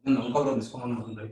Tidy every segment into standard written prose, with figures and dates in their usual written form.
un cobro disponibile.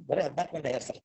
ಬರೀ 14 ಗಂಟೆ sir.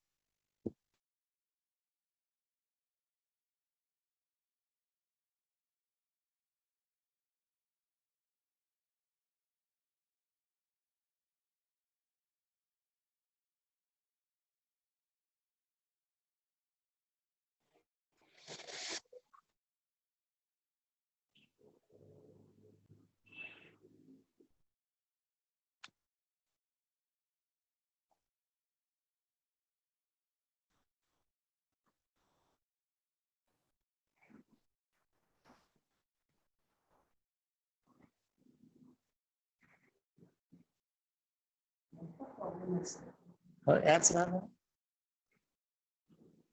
ಯಾರು sir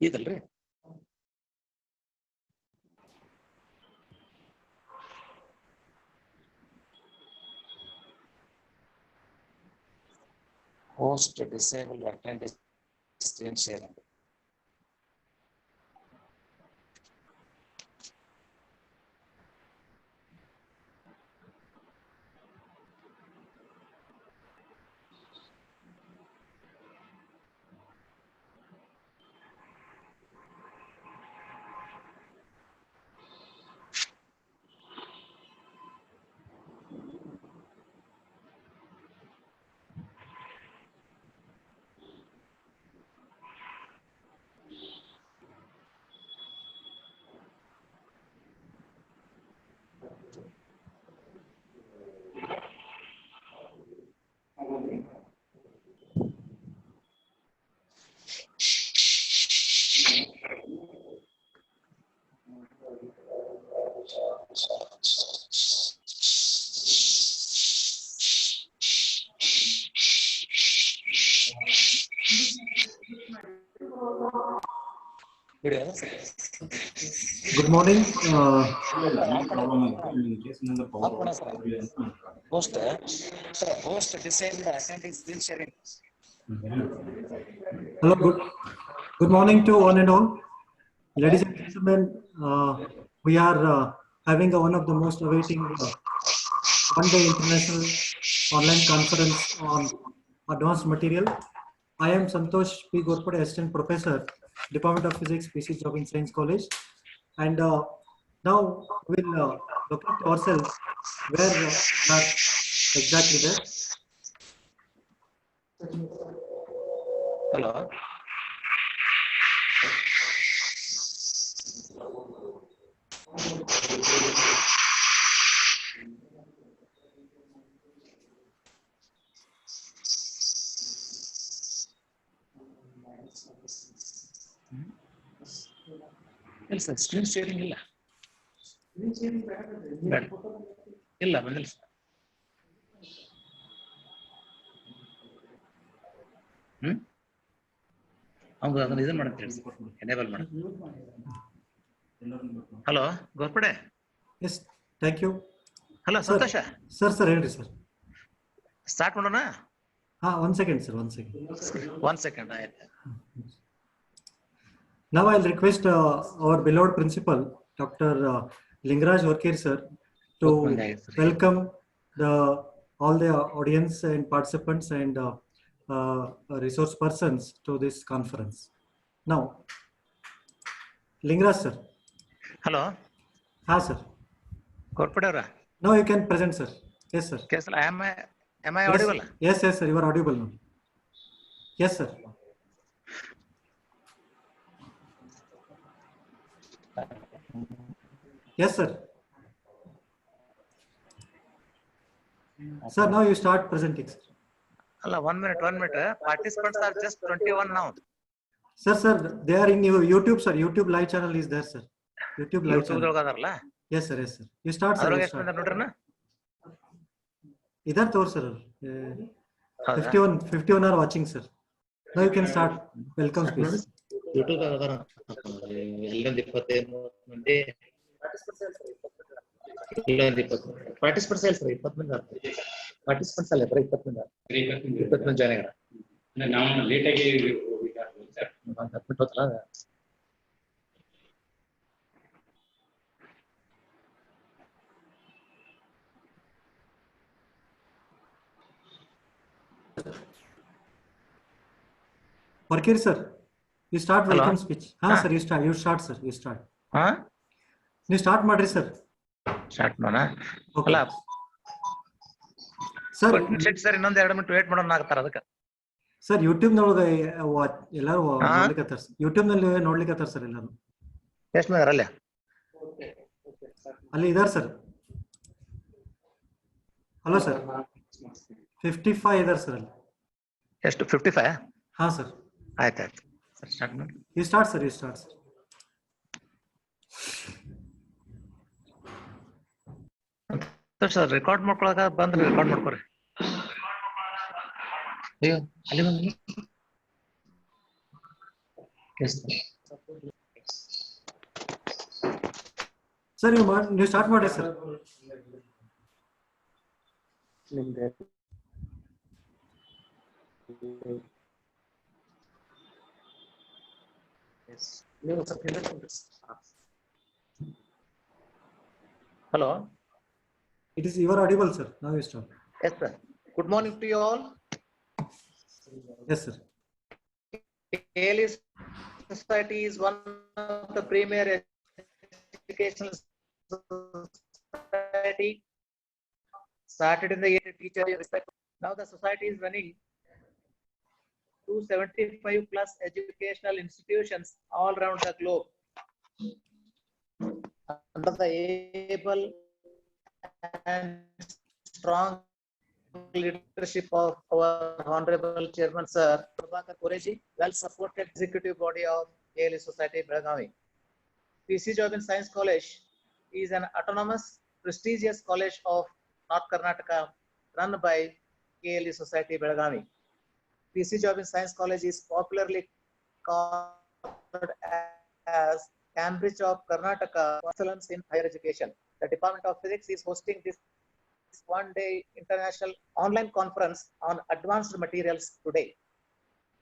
ಇದಲ್ರಿ? Host disable attendance screen sharing. Good morning. Host disabled attending screen sharing. Hello. Good morning to one and all. Ladies and gentlemen, we are having one of the most awaiting one-day international online conference on advanced material. I am Santosh P. Gorpade, Assistant Professor, Department of Physics, PC Jabin Science College. And now we'll locate ourselves where we are exactly there. Hello. ಇಲ್ಲ sir screen sharing ಇಲ್ಲ ಇಲ್ಲ ಬಂದಿಲ್ಲ sir ಹೌದು ಅದನ್ನ ಇದನ್ನ ಮಾಡಂತ enable ಮಾಡ hello Ghorpade yes thank you hello Santosh sir ಹೇಳ್ರಿ ಸರ್ ಸ್ಟಾರ್ಟ್ ಮಾಡೋಣ one second sir one second ಆಯ್ತು Now I'll request our beloved principal, Dr. Lingaraj Orkir sir, to welcome all the audience and participants and resource persons to this conference. Now, Lingaraj sir. Hello. Ha sir. Korpadara. Now you can present sir. Yes sir. Yes, am I audible? Yes sir, you are audible now. Yes sir. Yes, sir. Sir, now you start presenting, sir. Allah, 1 minute. Participants are just 21 now. Sir, they are in your YouTube, sir. YouTube live channel is there, sir. YouTube live channel. Yes, sir. You start, sir. Idhar toor, sir. 51 are watching, sir. Now you can start. Welcome speech. YouTube participants sales 20 ಮಂದಿ participants ಅಲ್ಲ 20 ಮಂದಿ join ಆಗ್ಯಾರ ನಾವು late ಆಗಿ ಹೋಗ್ಬಿಟ್ಟಲ್ಲ Orkir sir, you start welcome speech. Sir, you start sir. You start ಮಾಡ್ರಿ sir. Start ಮಾಡೋಣ ಅಲ್ಲ sir sir ಇನ್ನೊಂದು 2 ಮಿನಿಟ್ ವೇಟ್ ಮಾಡೋಣ ಆಗತ್ತಾರ ಅದಕ್ಕೆ ಸರ್ ಯೂಟ್ಯೂಬ್ ನೊಳಗೆ ಎಲ್ಲರೂ ನೋಡ್ಲಿಕತ್ತಾರ ಸರ್ ಯೂಟ್ಯೂಬ್ ನಲ್ಲಿ ನೋಡ್ಲಿಕತ್ತಾರ ಸರ್ ಎಲ್ಲರೂ ಎಷ್ಟು ಮಂದಿ ಅಲ್ಲ ಅಲ್ಲಿ ಇದಾರ ಸರ್ ಹಲೋ ಸರ್ 55 ಇದಾರ ಸರ್ ಅಲ್ಲಿ ಎಷ್ಟು 55 ಹಾ ಸರ್ ಆಯ್ತು ಸರ್ ಸ್ಟಾರ್ಟ್ ಮಾಡಿ you start sir sir record ಮಾಡ್ಕೊಳಕ ಬಂದ್ರೆ ರೆಕಾರ್ಡ್ ಮಾಡ್ಕೊರಿ ಅಯ್ಯೋ ಅಲ್ಲಿ ಬಂದ್ರಿ ಸರ್ ನೀವು ಸ್ಟಾರ್ಟ್ ಮಾಡ್ರಿ sir Hello. It is you are audible, sir. Now you start. Yes, sir. Good morning to you all. Yes, sir. KLE Society is one of the premier educational society started in the year teacher respect. Now the society is running 275 plus educational institutions all around the globe. Under the able and strong leadership of our Honorable Chairman Sir well supported executive body of KLE Society Belagavi. PC Jabin Science College is an autonomous, prestigious college of North Karnataka run by KLE Society, Belagavi. PC Jabin Science College is popularly called as Cambridge of Karnataka for excellence in higher education. The Department of Physics is hosting this one-day international online conference on advanced materials today.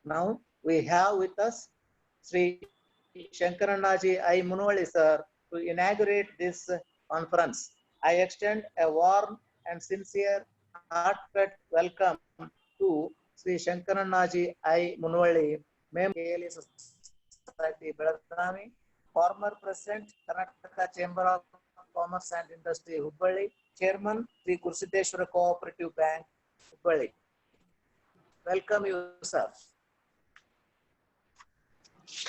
Now we have with us Sri Shankarannaji I. Munwali sir to inaugurate this conference. I extend a warm and sincere heartfelt welcome to Sri Shankarannaji I. Munwali, member KLE Society, Belagavi, former President, Karnataka Chamber of Commerce and Industry, Hubballi, Chairman, Sri Kursiddeshwara Cooperative Bank, Hubballi. Welcome you, sir.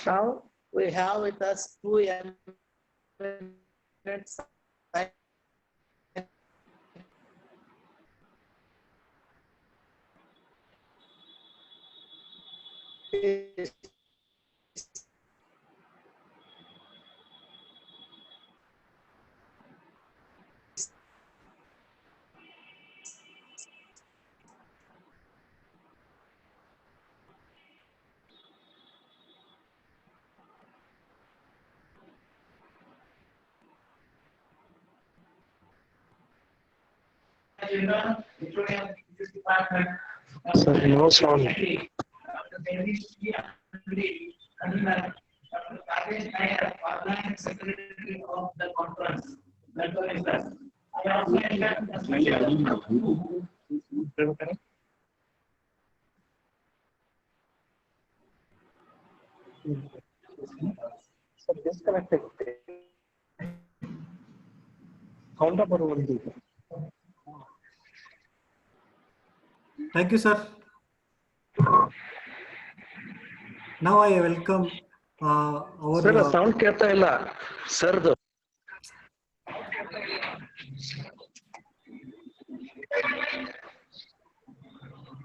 Now we have with us two eminent Sir, no sound. Secretary of the conference. Sir, disconnected. Count up or one. Thank you, sir. Now I welcome our. Sir, sound ಕೇಳ್ತಾ ಇಲ್ಲ ಸರ್ದು.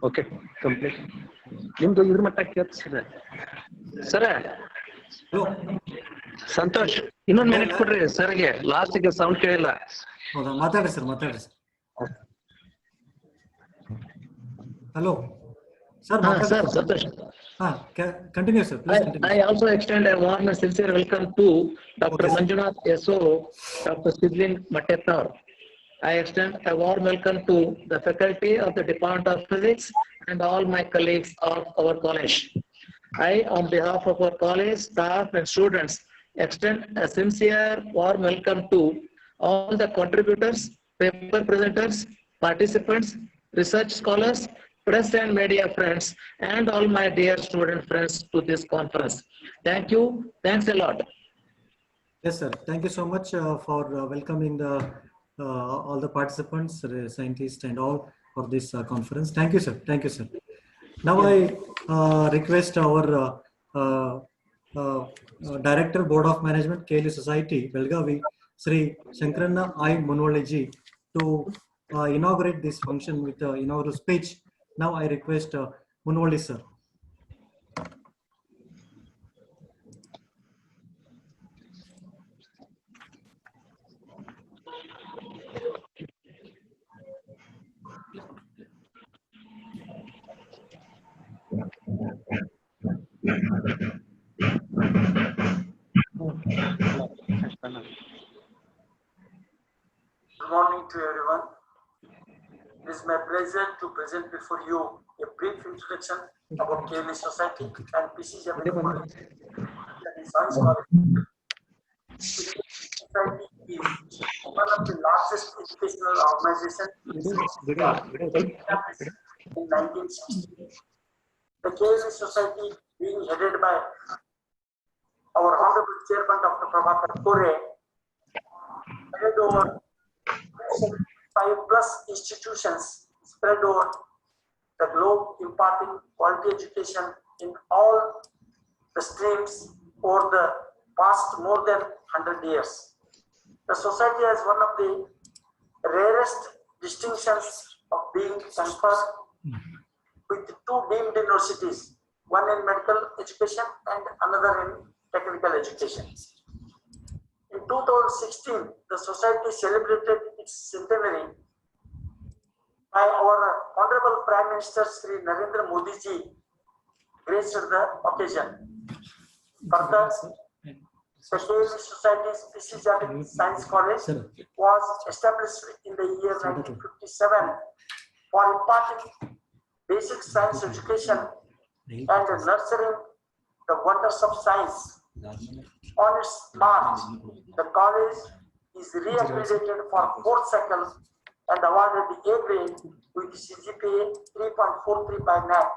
Okay complete. ನಿಮ್ದು ಇದ್ರ ಮಟ್ಟ ಕೇಳ್ತಿದೆ ಸರ. ಸಂತೋಷ್ ಇನ್ನೊಂದು minute ಕೊಡ್ರಿ ಸರ್ಗೆ, ಲಾಸ್ಟ್ಗೆ ಸೌಂಡ್ ಕೇಳಿಲ್ಲ. ಹೌದಾ, ಮಾತಾಡ್ರಿ ಸರ್, ಮಾತಾಡ್ರಿ sir. Hello, sir. Sir, Santosh. Continue, sir. Please continue. I also extend a warm and sincere welcome to Dr. Okay, Manjunath S.O., Dr. Sidlin Mattetnar. I extend a warm welcome to the faculty of the Department of Physics and all my colleagues of our college. I, on behalf of our college staff and students, extend a sincere warm welcome to all the contributors, paper presenters, participants, research scholars, press and media friends, and all my dear student friends to this conference. Thank you. Thanks a lot. Yes, sir. Thank you so much for welcoming the all the participants, scientists, and all for this conference. Thank you, sir. Thank you, sir. Now I request our Director, Board of Management, KLE Society, Belagavi, Sri Shankaranna I. Munwali ji, to inaugurate this function with the inaugural speech. Now I request Munwali sir. Good morning to everyone. It is my pleasure to present before you a brief introduction about KLE Society and PC Jabin Science College. Society is one of the largest educational organizations in 1960. The KLE Society being headed by our Honorable Chairman Dr. Prabhakar Kore, headed over 5+ institutions spread over the globe, imparting quality education in all the streams over the past more than 100 years. The society has one of the rarest distinctions of being conferred with 2 deemed universities, one in medical education and another in technical education. In 2016, the society celebrated its centenary by our Honorable Prime Minister Sri Narendra Modi ji graced the occasion. Further, the KLE Society's PC Jabin Science College was established in the year 1957 for imparting basic science education and nurturing the wonders of science. On its march, the college is re-accredited for 4th cycle and awarded A grade with CGPA 3.43 by NAC.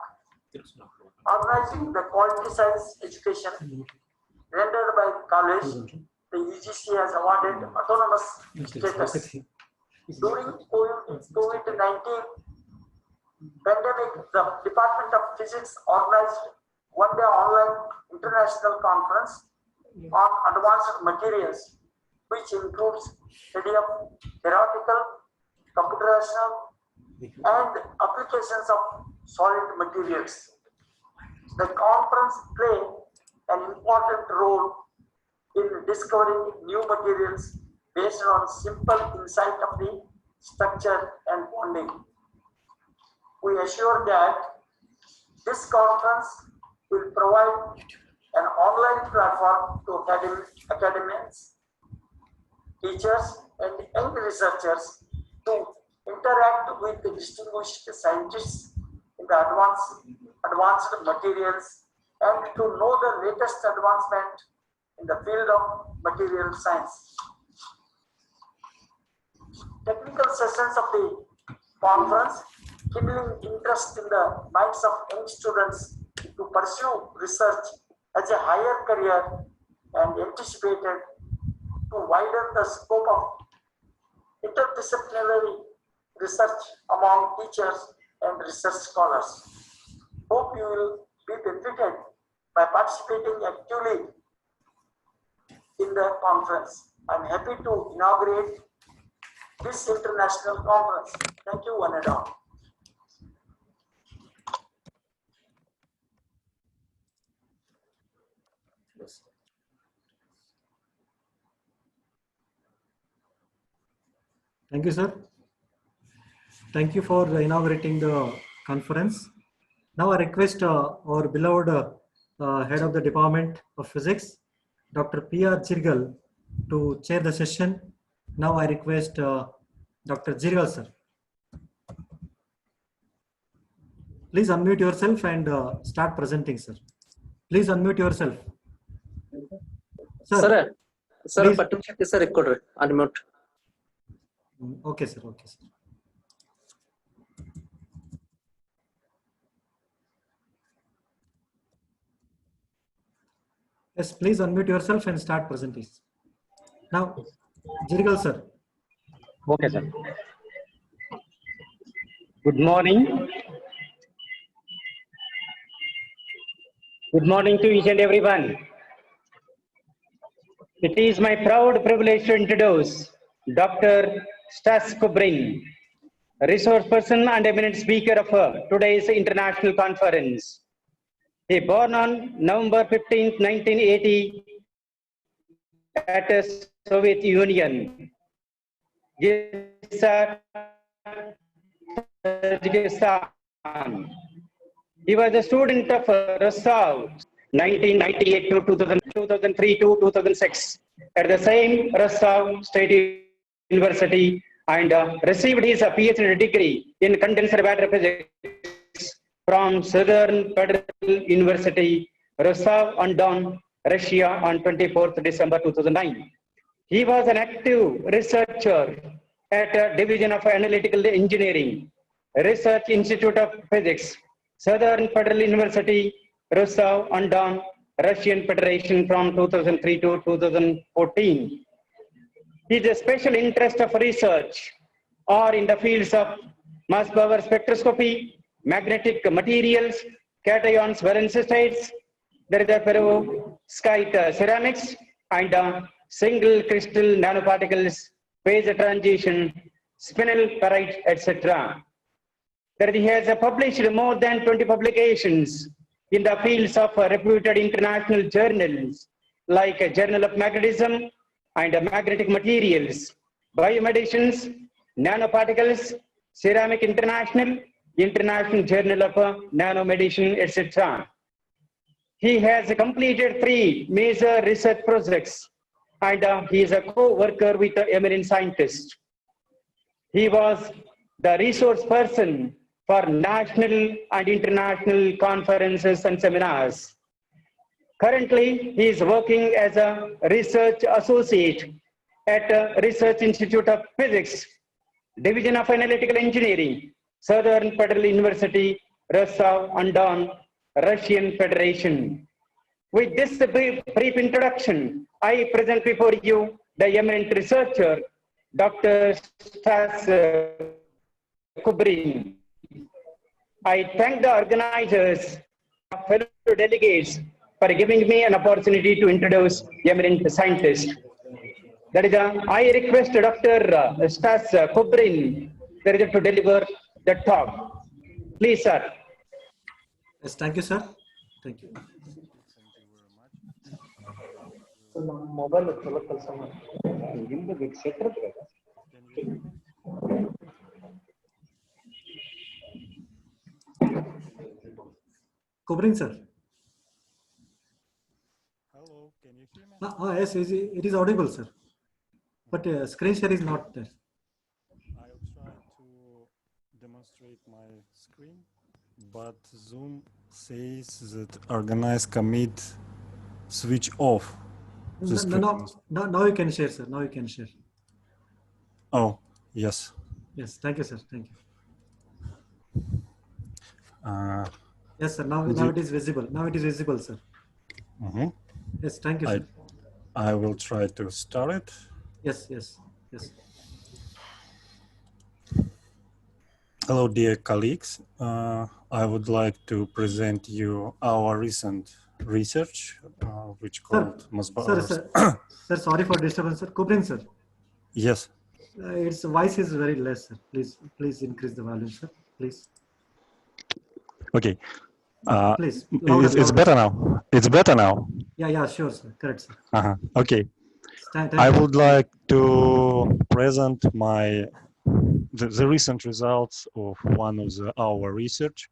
Organizing the quality science education rendered by the college, the UGC has awarded autonomous status. During COVID-19 pandemic, the Department of Physics organized one-day online international conference on advanced materials, which includes study of theoretical, computational, and applications of solid materials. The conference played an important role in discovering new materials based on simple insight of the structure and bonding. We assure that this conference will provide an online platform to academics, teachers, and young researchers to interact with the distinguished scientists in the advanced materials and to know the latest advancement in the field of material science. Technical sessions of the conference kindling interest in the minds of young students to pursue research as a higher career and anticipated to widen the scope of interdisciplinary research among teachers and research scholars. Hope you will be benefited by participating actively in the conference. I'm happy to inaugurate this international conference. Thank you, one and all. Thank you, sir. Thank you for inaugurating the conference. Now I request our beloved head of the Department of Physics, Dr. P.R. Jirgal, to chair the session. Now I request Dr. Jirgal, sir. Please unmute yourself and start presenting, sir. Please unmute yourself. Sir, please. sir, unmute. Okay, sir. Okay, sir. Yes, please unmute yourself and start presenting. Now, Jirgal, sir. Okay, sir. Good morning. Good morning to each and everyone. It is my proud privilege to introduce Dr. Stas Kubrin, resource person and eminent speaker of today's international conference. He born on November 15, 1980 at the Soviet Union. Tajikistan. He was a student of Rostov 1998 to 2003 to 2006 at the same Rostov State University and received his PhD degree in condensed matter physics from Southern Federal University, Rostov-on-Don, Russia on 24th December 2009. He was an active researcher at Division of Analytical Engineering, Research Institute of Physics, Southern Federal University, Rostov-on-Don, Russian Federation from 2003 to 2014. His special interest of research are in the fields of Mossbauer spectroscopy, magnetic materials, cations, valence states, there is a perovskite ceramics, and single crystal nanoparticles, phase transition, spinel ferrite, etc. That he has published more than 20 publications in the fields of reputed international journals like Journal of Magnetism, and magnetic materials, biomedicines, nanoparticles, Ceramic International, International Journal of Nanomedicine, etc. He has completed 3 major research projects, and he is a co-worker with eminent scientists. He was the resource person for national and international conferences and seminars. Currently, he is working as a research associate at Research Institute of Physics, Division of Analytical Engineering, Southern Federal University, Rostov-on-Don, Russian Federation. With this brief introduction, I present before you the eminent researcher, Dr. Stas Kubrin. I thank the organizers, fellow delegates, for giving me an opportunity to introduce eminent scientist. That is, I request Dr. Stas Kubrin to deliver the talk. Please, sir. Yes, thank you, sir. Thank you. Kubrin, sir. Hello, can you hear me? Yes, it is audible, sir. But screen share is not there. I'll try to demonstrate my screen, but Zoom says that organize commit switch off the screen. Now you can share, sir. Now you can share. Oh, yes. Yes, thank you, sir. Thank you. Yes, sir. Now it is visible. Now it is visible, sir. Yes, thank you, sir. I will try to start it. Yes, yes, yes. Hello, dear colleagues. I would like to present you our recent research, which called Mossbauer. Sir, sorry for disturbance, sir. Kubrin, sir. Yes. Its voice is very less, sir. Please increase the volume, sir. Please. Okay. Please. Louder, it's better now. It's better now. Yeah, sure, sir. Correct, sir. Okay. I would like to present the recent results of one of our research.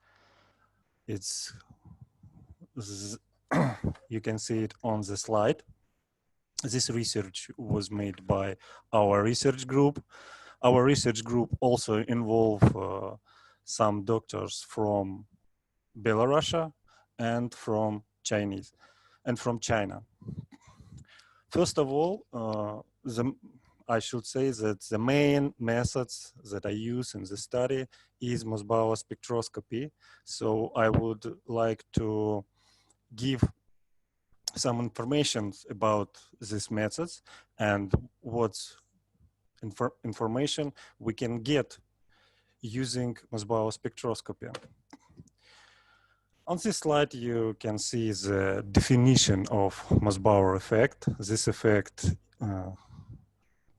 You can see it on the slide. This research was made by our research group. Our research group also involved some doctors from Belarus and from China. First of all, I should say that the main methods that I use in the study is Mossbauer spectroscopy. So I would like to give some information about these methods and what information we can get using Mossbauer spectroscopy. On this slide, you can see the definition of Mossbauer effect. This effect, the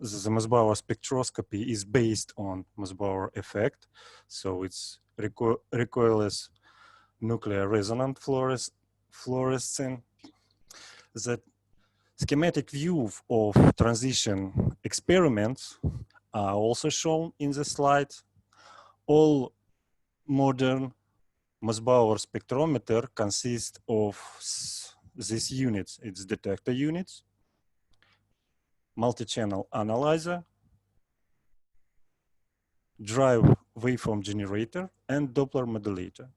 Mossbauer spectroscopy is based on Mossbauer effect. So it's recoilless nuclear resonant fluorescence. The schematic view of transition experiments are also shown in the slide. All modern Mossbauer spectrometer consists of these units. It's detector units, multi-channel analyzer, drive waveform generator, and Doppler modulator.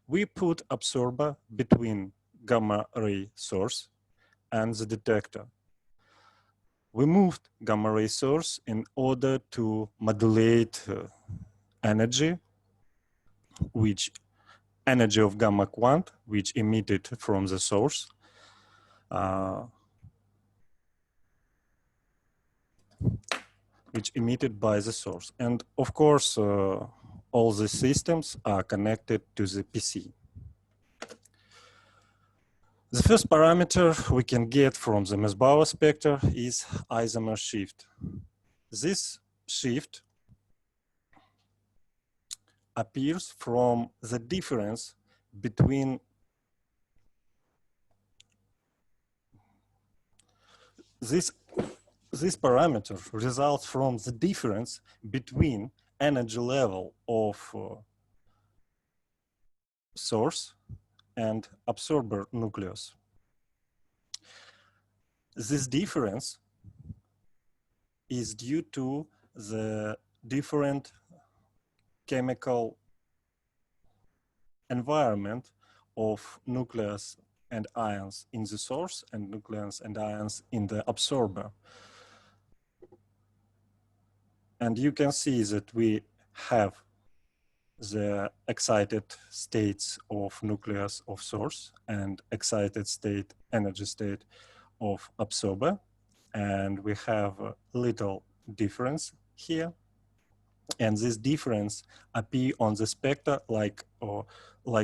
We put absorber between gamma ray source and the detector. We moved gamma ray source in order to modulate energy of gamma quant, which emitted from the source. Which emitted by the source. And of course, all the systems are connected to the PC. The first parameter we can get from the Mossbauer spectra is isomer shift. This shift appears from the difference between this parameter results from the difference between energy level of source and absorber nucleus. This difference is due to the different chemical environment of nucleus and ions in the source and nucleus and ions in the absorber. And you can see that we have the excited states of nucleus of source and excited state, energy state of absorber. And we have a little difference here. And this difference appear on the spectra like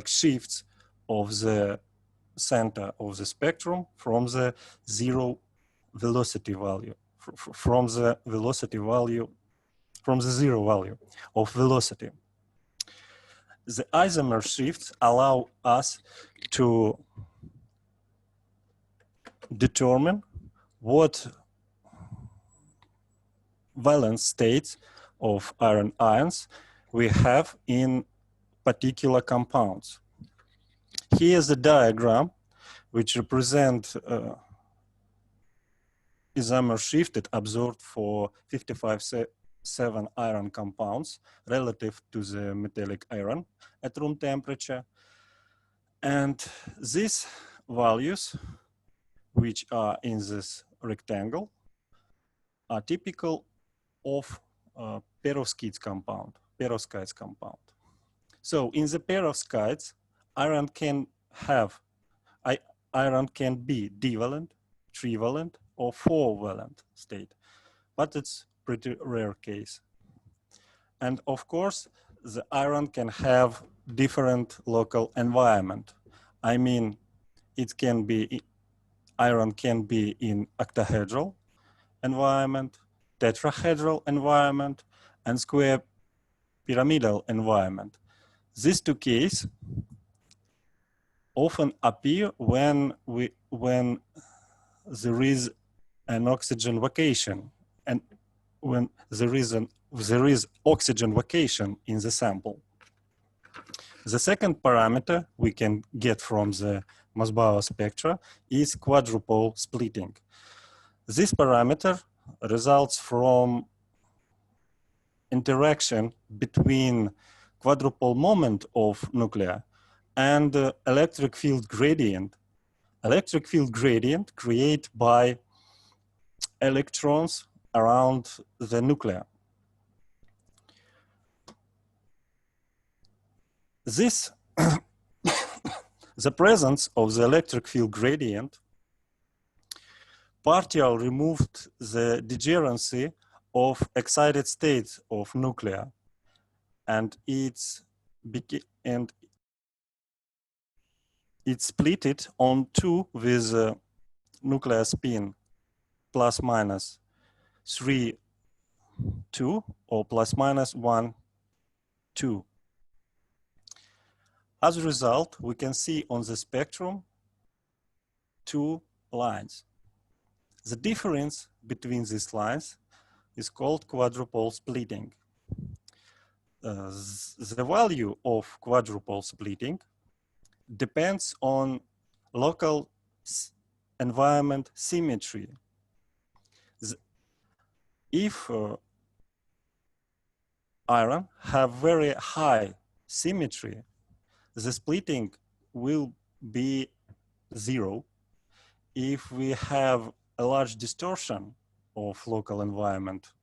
shifts of the center of the spectrum from the zero velocity value, from the zero value of velocity. The isomer shifts allow us to determine what valence states of iron ions we have in particular compounds. Here's a diagram which represents isomer shifted absorbed for 55.7 iron compounds relative to the metallic iron at room temperature. And these values, which are in this rectangle, are typical of perovskite compound. So in the perovskites, iron can be divalent, trivalent, or four-valent state, but it's pretty rare case. And of course, the iron can have different local environment. I mean, iron can be in octahedral environment, tetrahedral environment, and square pyramidal environment. These two cases often appear when there is an oxygen vacation, and when there is oxygen vacation in the sample. The second parameter we can get from the Mossbauer spectra is quadrupole splitting. This parameter results from interaction between quadrupole moment of nuclei and electric field gradient. Electric field gradient created by electrons around the nucleus. This, the presence of the electric field gradient partially removed the degeneracy of excited states of nuclei, and it split it on two with nuclear spin plus minus 3, 2 or plus minus 1, 2. As a result, we can see on the spectrum two lines. The difference between these lines is called quadrupole splitting. The value of quadrupole splitting depends on local environment symmetry. If iron have very high symmetry, the splitting will be 0. If we have a large distortion of local environment,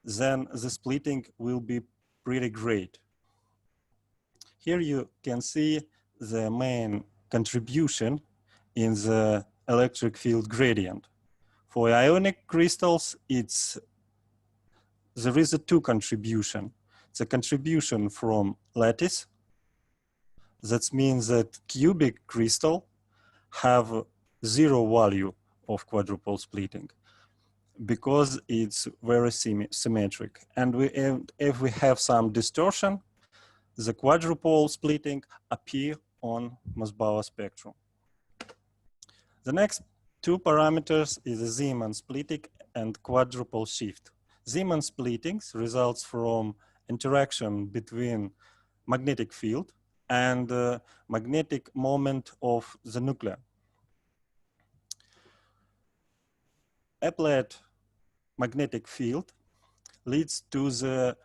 then the splitting will be pretty great. Here you can see the main contribution in the electric field gradient. For ionic crystals, there is a two contribution. It's a contribution from lattice. That means that cubic crystal have 0 value of quadrupole splitting because it's very symmetric. And if we have some distortion, the quadrupole splitting appear on Mossbauer spectrum. The next two parameters is a Zeeman splitting and quadrupole shift. Zeeman splittings results from interaction between magnetic field and magnetic moment of the nucleus. Applied magnetic field leads to the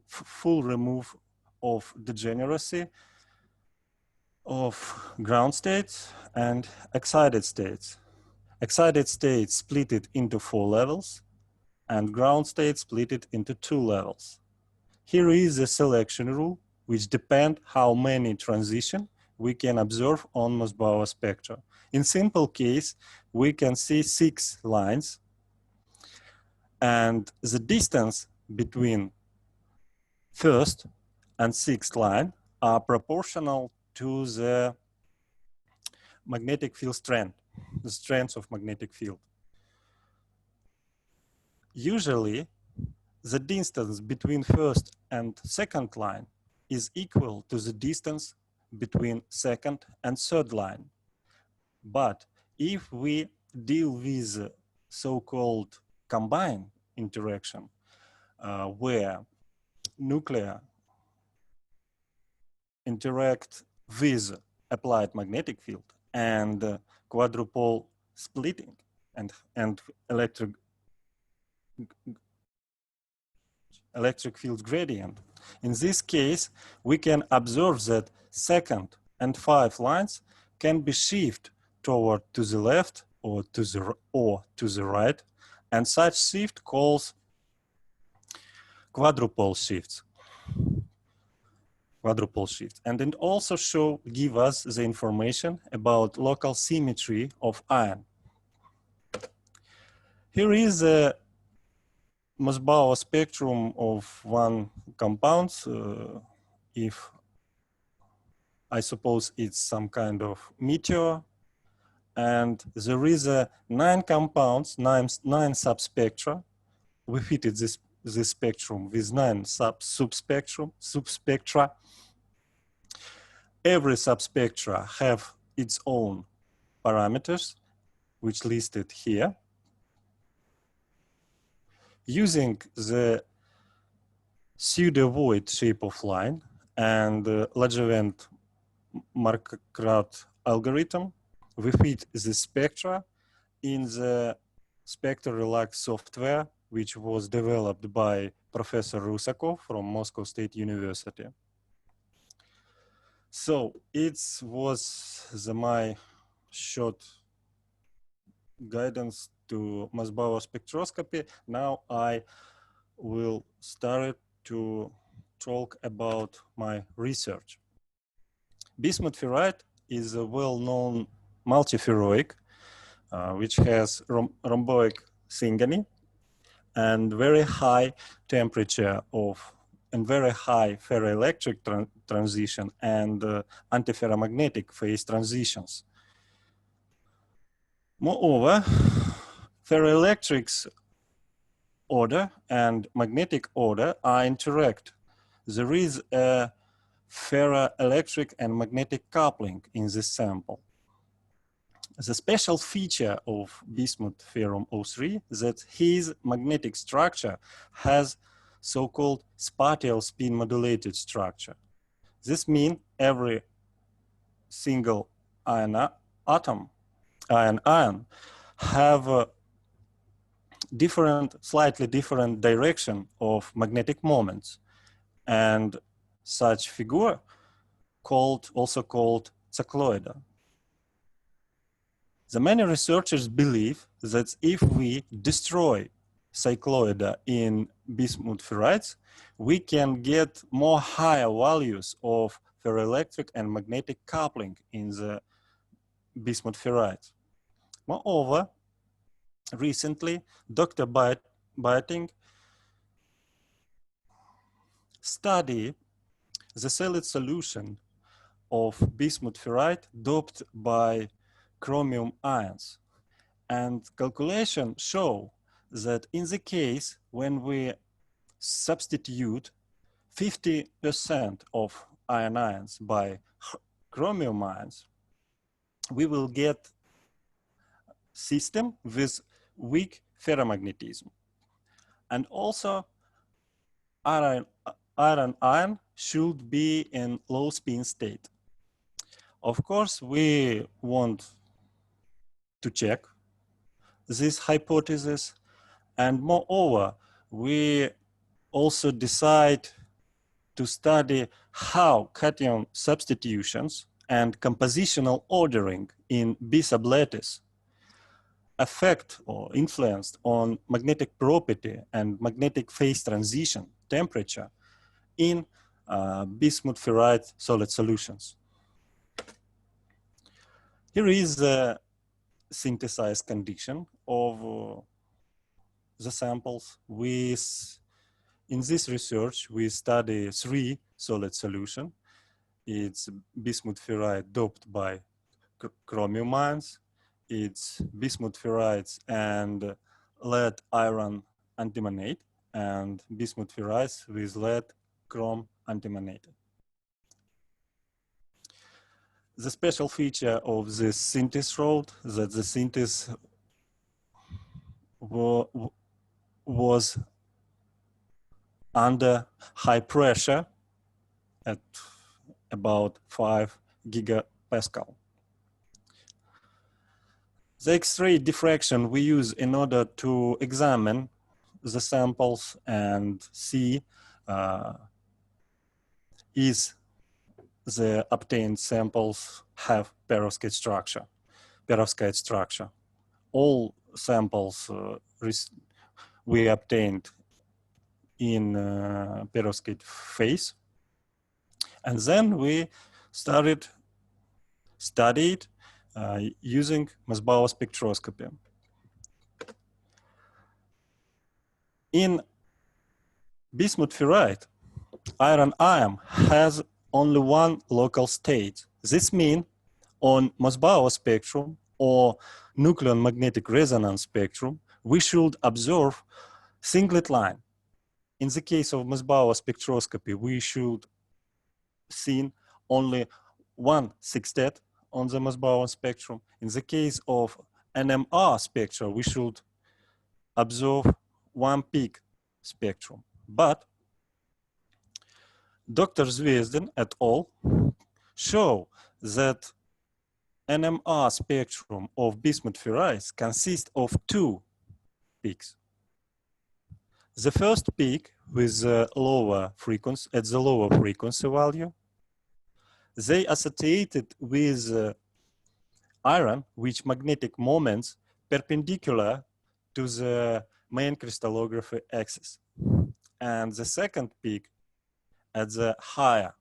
full remove of degeneracy of ground states and excited states. Excited states split it into 4 levels and ground states split it into 2 levels. Here is a selection rule which depends how many transitions we can observe on Mossbauer spectra. In simple case, we can see 6 lines, and the distance between first and 6th line are proportional to the magnetic field strength, the strength of magnetic field. Usually, the distance between first and second line is equal to the distance between second and third line. But if we deal with so-called combined interaction, where nuclei interact with applied magnetic field and quadrupole splitting and electric field gradient. In this case, we can observe that second and 5 lines can be shifted toward to the left or to the right, and such shift calls quadrupole shifts. Quadrupole shifts, and it also give us the information about local symmetry of ion. Here is a Mossbauer spectrum of one compound. If I suppose it's some kind of meteor, and there is 9 compounds, 9 subspectra. We fitted this spectrum with 9 subspectra. Every subspectra have its own parameters, which listed here. Using the pseudo-void shape of line and Lagrange-Markgraf algorithm, we fit the spectra in the SpectraRelax software, which was developed by Professor Rusakov from Moscow State University. So it was my short guidance to Mossbauer spectroscopy. Now I will start to talk about my research. Bismuth ferrite is a well-known multiferroic, which has rhomboic syngony and very high temperature and very high ferroelectric transition and antiferromagnetic phase transitions. Moreover, ferroelectrics order and magnetic order are interact. There is a ferroelectric and magnetic coupling in this sample. The special feature of bismuth ferrum O3 is that his magnetic structure has so-called spatial spin modulated structure. This means every single ion have a slightly different direction of magnetic moments, and such figure also called cycloidal. The many researchers believe that if we destroy cycloidal in bismuth ferrites, we can get more higher values of ferroelectric and magnetic coupling in the bismuth ferrites. Moreover, recently, Dr. Biting studied the solid solution of bismuth ferrite doped by chromium ions, and calculations show that in the case when we substitute 50% of ions by chromium ions, we will get system with weak ferromagnetism. And also iron ion should be in low spin state. Of course, we want to check this hypothesis, and moreover, we also decide to study how cation substitutions and compositional ordering in B sublattice affect or influenced on magnetic property and magnetic phase transition temperature in bismuth ferrite solid solutions. Here is a synthesized condition of the samples. In this research, we study 3 solid solutions. It's bismuth ferrite doped by chromium ions, it's bismuth ferrites and lead iron antimonate, and bismuth ferrites with lead chrome antimonate. The special feature of this synthesis road that the synthesis was under high pressure at about 5 gigapascal. The X-ray diffraction we use in order to examine the samples and see is the obtained samples have perovskite structure. All samples we obtained in perovskite phase, and then we studied using Mossbauer spectroscopy. In bismuth ferrite, iron ion has only one local state. This means on Mossbauer spectrum or nucleon magnetic resonance spectrum, we should observe singlet line. In the case of Mossbauer spectroscopy, we should see only one sextet on the Mossbauer spectrum. In the case of NMR spectra, we should observe one peak spectrum. But Dr. Zvezdin et al. Show that NMR spectrum of bismuth ferrites consists of 2 peaks. The first peak with the lower frequency, at the lower frequency value, they associated with iron, which magnetic moments perpendicular to the main crystallography axis. And the second peak at the higher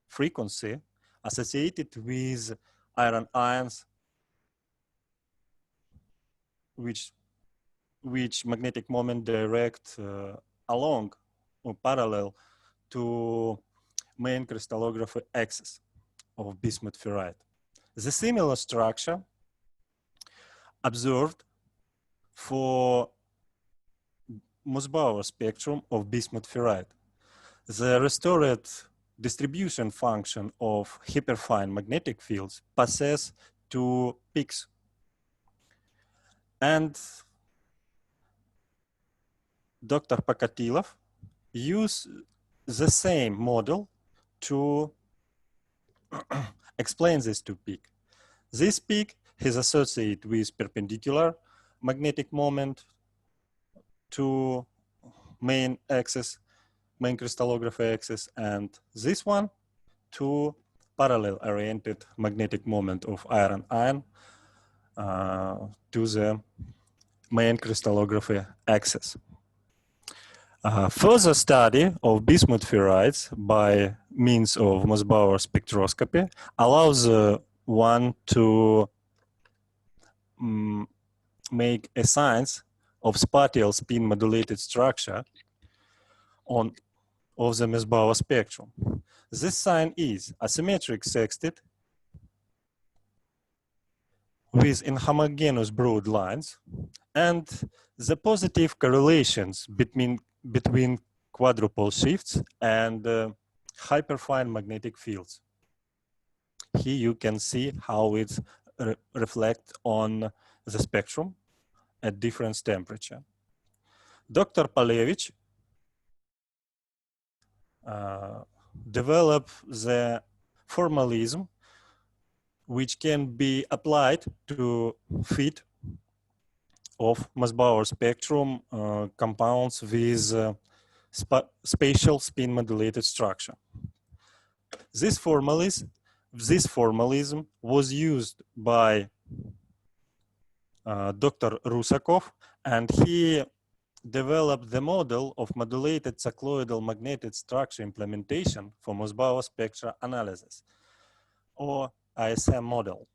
frequency associated with iron ions, which magnetic moment direct along or parallel to main crystallography axis of bismuth ferrite. The similar structure observed for Mossbauer spectrum of bismuth ferrite. The restored distribution function of hyperfine magnetic fields passes 2 peaks. And Dr. Pokatilov used the same model to explain this 2 peaks. This peak is associated with perpendicular magnetic moment to main axis, main crystallography axis, and this one to parallel oriented magnetic moment of iron ion to the main crystallography axis. Further study of bismuth ferrites by means of Mossbauer spectroscopy allows one to make a science of spatial spin modulated structure of the Mossbauer spectrum. This sign is asymmetric sextet with inhomogeneous broad lines and the positive correlations between quadrupole shifts and hyperfine magnetic fields. Here you can see how it reflects on the spectrum at different temperature. Dr. Palevich developed the formalism which can be applied to fit of Mossbauer spectrum compounds with spatial spin modulated structure. This formalism was used by Dr. Rusakov, and he developed the model of modulated cycloidal magnetic structure implementation for Mossbauer spectra analysis, or ISM model.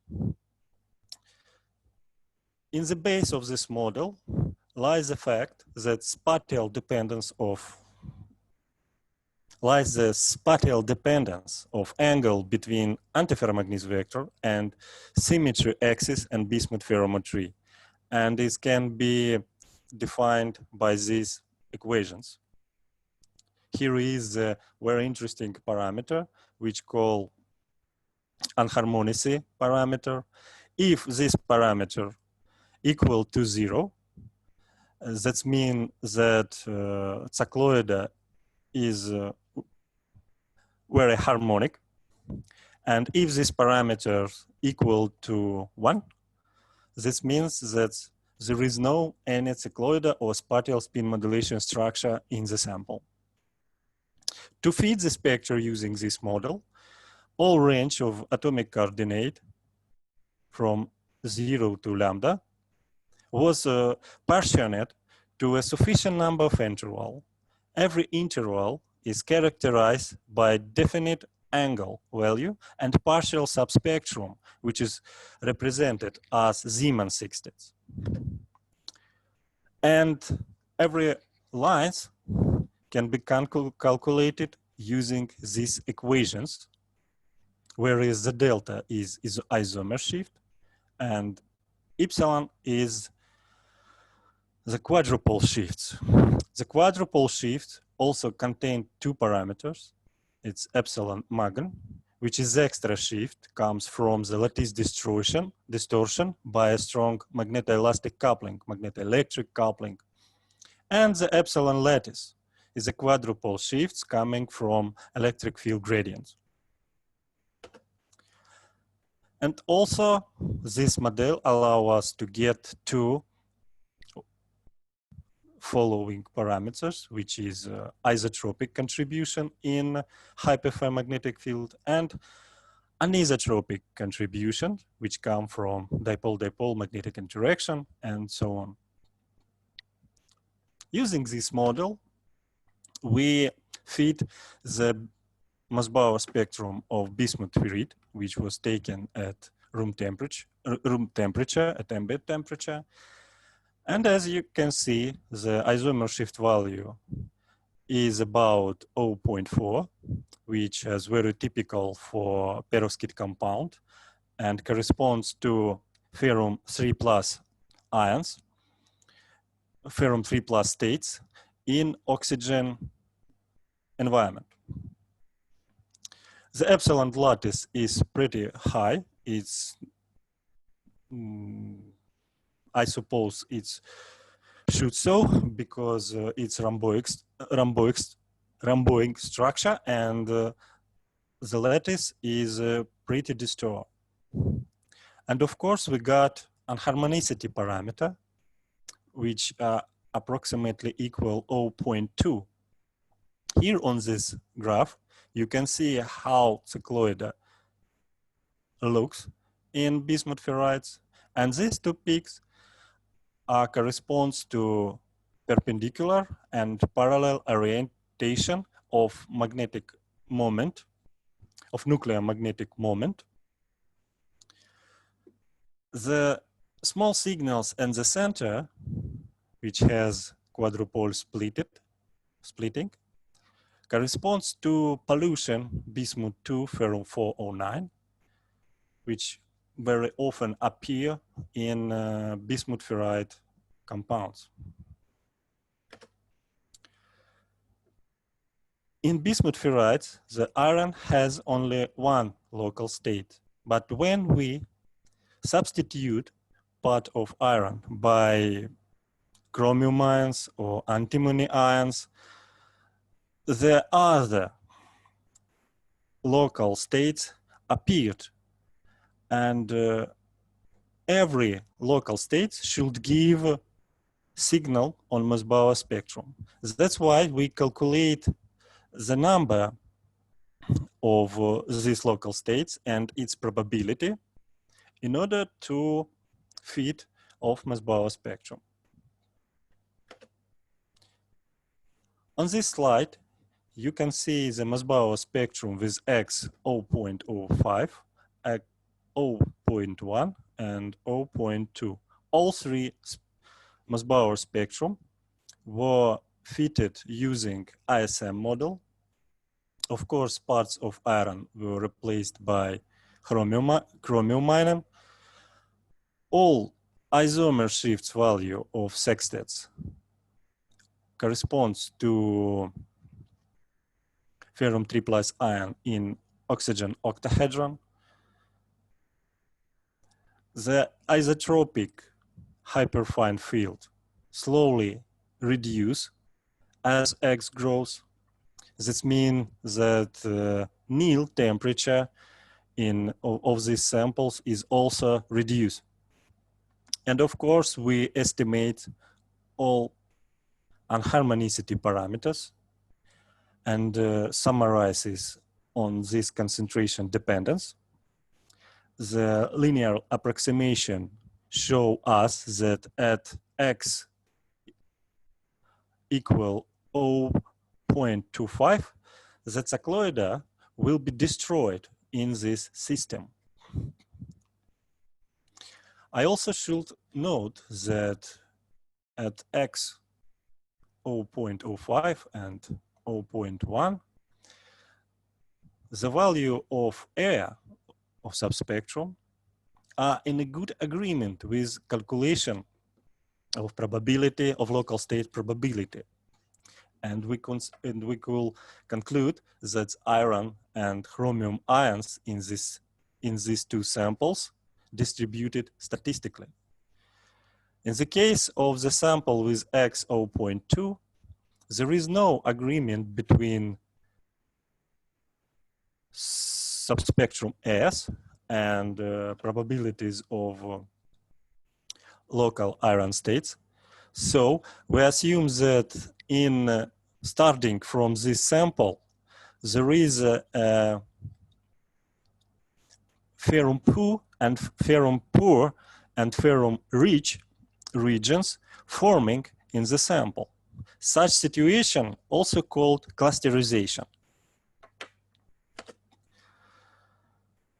In the base of this model lies the fact that the spatial dependence of angle between antiferromagnetic vector and symmetry axis and bismuth ferrometry, and this can be defined by these equations. Here is a very interesting parameter which called anharmonicy parameter. If this parameter equal to 0, that means that cycloid is very harmonic. And if this parameter equal to 1, this means that there is no any cycloidal or spatial spin modulation structure in the sample. To fit the spectra using this model, all range of atomic coordinate from 0 to lambda was partitioned to a sufficient number of intervals. Every interval is characterized by definite angle value and partial subspectrum, which is represented as Zeeman sextets. And every lines can be calculated using these equations, whereas the delta is isomer shift and epsilon is the quadrupole shifts. The quadrupole shift also contain two parameters. It's epsilon magnitude, which is extra shift, comes from the lattice distortion by a strong magnetoelastic coupling, magnetoelectric coupling. And the epsilon lattice is a quadrupole shifts coming from electric field gradients. And also this model allows us to get two following parameters, which is isotropic contribution in hyperferromagnetic field and anisotropic contribution, which come from dipole-dipole magnetic interaction and so on. Using this model, we fit the Mossbauer spectrum of bismuth ferrite, which was taken at room temperature, at ambient temperature. And as you can see, the isomer shift value is about 0.4, which is very typical for perovskite compound and corresponds to ferrum 3+ ions, ferrum 3+ states in oxygen environment. The epsilon lattice is pretty high. It's I suppose it should so because it's rhomboic structure, and the lattice is pretty distorted. And of course, we got anharmonicity parameter, which approximately equal 0.2. Here on this graph, you can see how cycloid looks in bismuth ferrites, and these two peaks corresponds to perpendicular and parallel orientation of magnetic moment, of nuclear magnetic moment. The small signals in the center, which has quadrupole splitting, corresponds to pollution bismuth 2 ferrum 409, which very often appear in bismuth ferrite compounds. In bismuth ferrites, the iron has only one local state, but when we substitute part of iron by chromium ions or antimony ions, the other local states appeared, and every local state should give signal on Mossbauer spectrum. That's why we calculate the number of these local states and its probability in order to fit of Mossbauer spectrum. On this slide, you can see the Mossbauer spectrum with X 0.05, 0.1, and 0.2. All three Mossbauer spectrum were fitted using ISM model. Of course, parts of iron were replaced by chromium ion. All isomer shifts value of sextets corresponds to ferrum 3+ ion in oxygen octahedron. The isotropic hyperfine field slowly reduce as X grows. This means that Néel temperature of these samples is also reduced. And of course, we estimate all unharmonicity parameters and summarizes on this concentration dependence. The linear approximation show us that at X equal 0.25, the cycloidal will be destroyed in this system. I also should note that at X 0.05 and 0.1, the value of area of subspectrum are in a good agreement with calculation of probability of local state probability. And we could conclude that iron and chromium ions in these two samples distributed statistically. In the case of the sample with X 0.2, there is no agreement between subspectrum S and probabilities of local iron states. So we assume that in starting from this sample, there is a ferrum poor and ferrum rich regions forming in the sample. Such situation also called clusterization.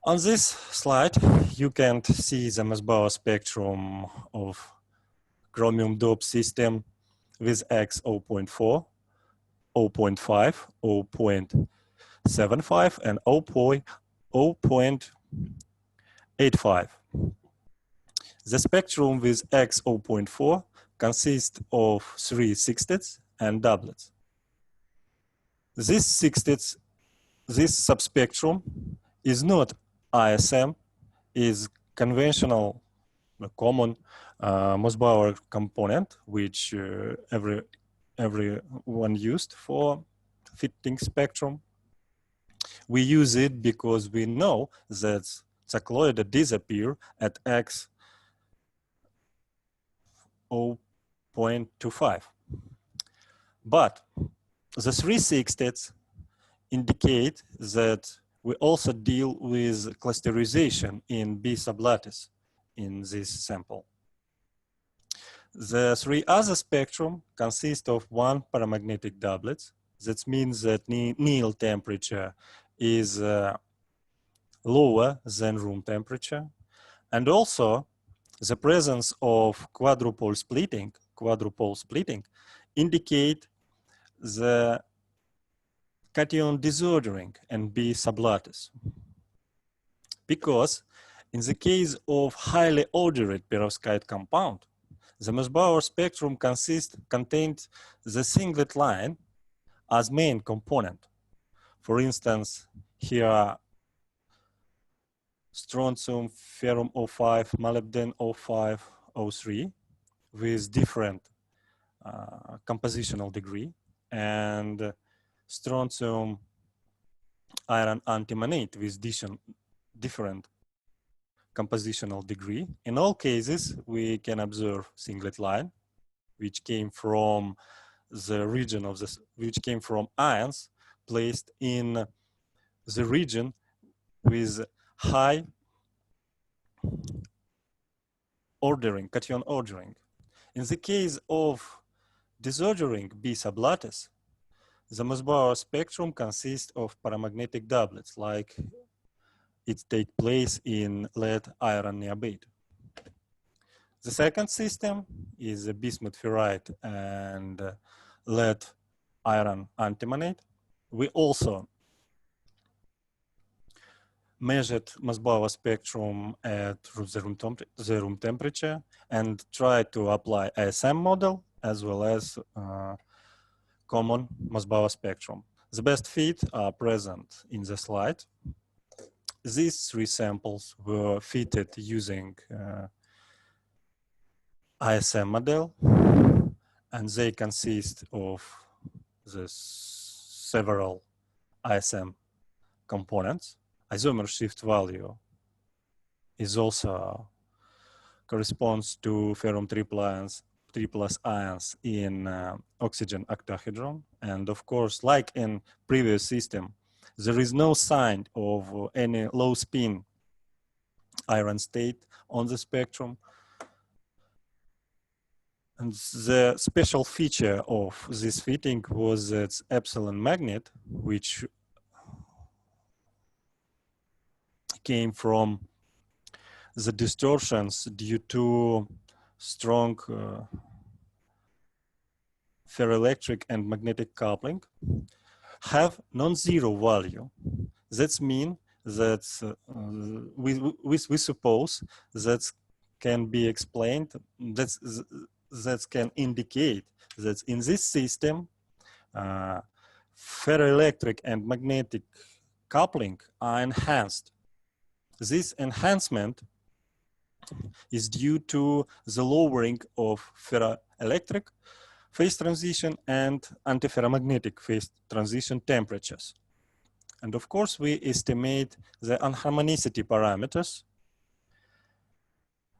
On this slide, you can see the Mossbauer spectrum of chromium dope system with X 0.4, 0.5, 0.75, and 0.85. The spectrum with X 0.4 consists of 3 sextets and doublets. This subspectrum is not ISM, is conventional, common Mossbauer component, which everyone used for fitting spectrum. We use it because we know that cycloidal disappear at X 0.25. But the 3 sextets indicate that we also deal with clusterization in B sublattice in this sample. The 3 other spectrum consist of 1 paramagnetic doublets. That means that Néel temperature is lower than room temperature. And also the presence of quadrupole splitting indicate the cation disordering and B sublattice. Because in the case of highly ordered perovskite compound, the Mossbauer spectrum contains the singlet line as main component. For instance, here are strontium, ferrum O5, molybdenum O5, O3 with different compositional degree, and strontium iron antimonate with different compositional degree. In all cases, we can observe singlet line, which came from the region of this, which came from ions placed in the region with high ordering, cation ordering. In the case of disordering B sublattice, the Mossbauer spectrum consists of paramagnetic doublets, like it takes place in lead iron niobate. The second system is a bismuth ferrite and lead iron antimonate. We also measured Mossbauer spectrum at the room temperature and tried to apply ASM model as well as common Mossbauer spectrum. The best fit are present in the slide. These three samples were fitted using ISM model, and they consist of the several ISM components. Isomer shift value is also corresponds to ferrum 3+ ions in oxygen octahedron. And of course, like in previous system, there is no sign of any low spin iron state on the spectrum. And the special feature of this fitting was its epsilon magnet, which came from the distortions due to strong ferroelectric and magnetic coupling, have non-zero value. That means that we suppose that can be explained, that can indicate that in this system, ferroelectric and magnetic coupling are enhanced. This enhancement is due to the lowering of ferroelectric phase transition and antiferromagnetic phase transition temperatures. And of course, we estimate the anharmonicity parameters,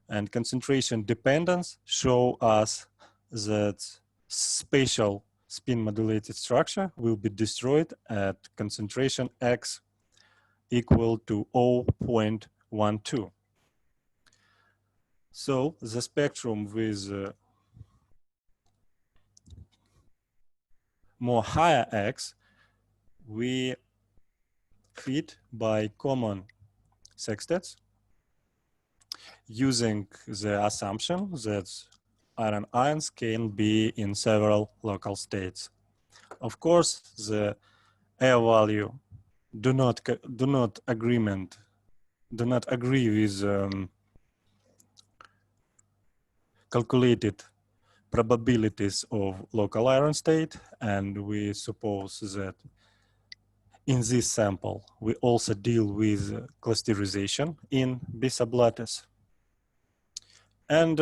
and concentration dependence show us that spatial spin modulated structure will be destroyed at concentration X equal to 0.12. So the spectrum with more higher X, we fit by common sextets using the assumption that iron ions can be in several local states. Of course, the air value do not agree with calculated probabilities of local iron state, and we suppose that in this sample we also deal with clusterization in B sublattice. And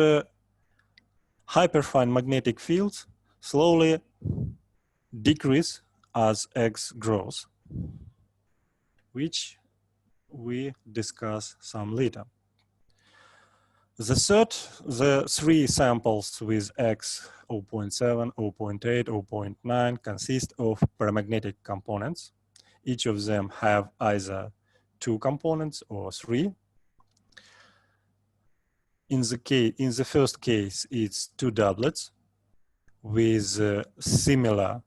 hyperfine magnetic fields slowly decrease as X grows, which we discuss some later. The three samples with X 0.7, 0.8, 0.9 consist of paramagnetic components. Each of them have either 2 components or 3. In the first case, it's 2 doublets with similar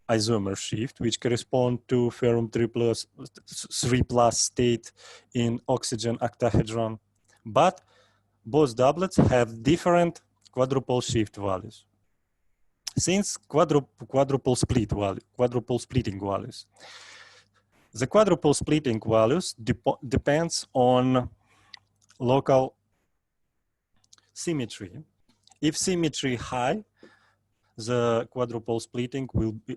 isomer shift, which correspond to ferrum 3+ state in oxygen octahedron, but both doublets have different quadrupole shift values. Since quadrupole splitting values, the quadrupole splitting values depends on local symmetry. If symmetry high, the quadrupole splitting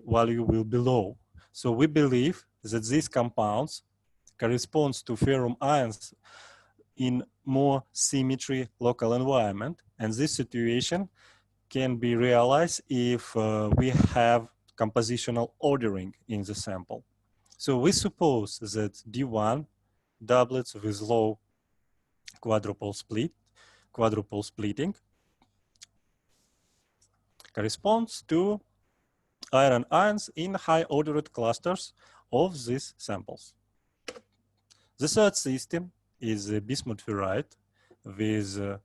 value will be low. So we believe that these compounds corresponds to ferrum ions in more symmetry local environment. And this situation can be realized if we have compositional ordering in the sample. So we suppose that D1 doublets with low quadrupole splitting corresponds to iron ions in high ordered clusters of these samples. The third system is bismuth ferrite with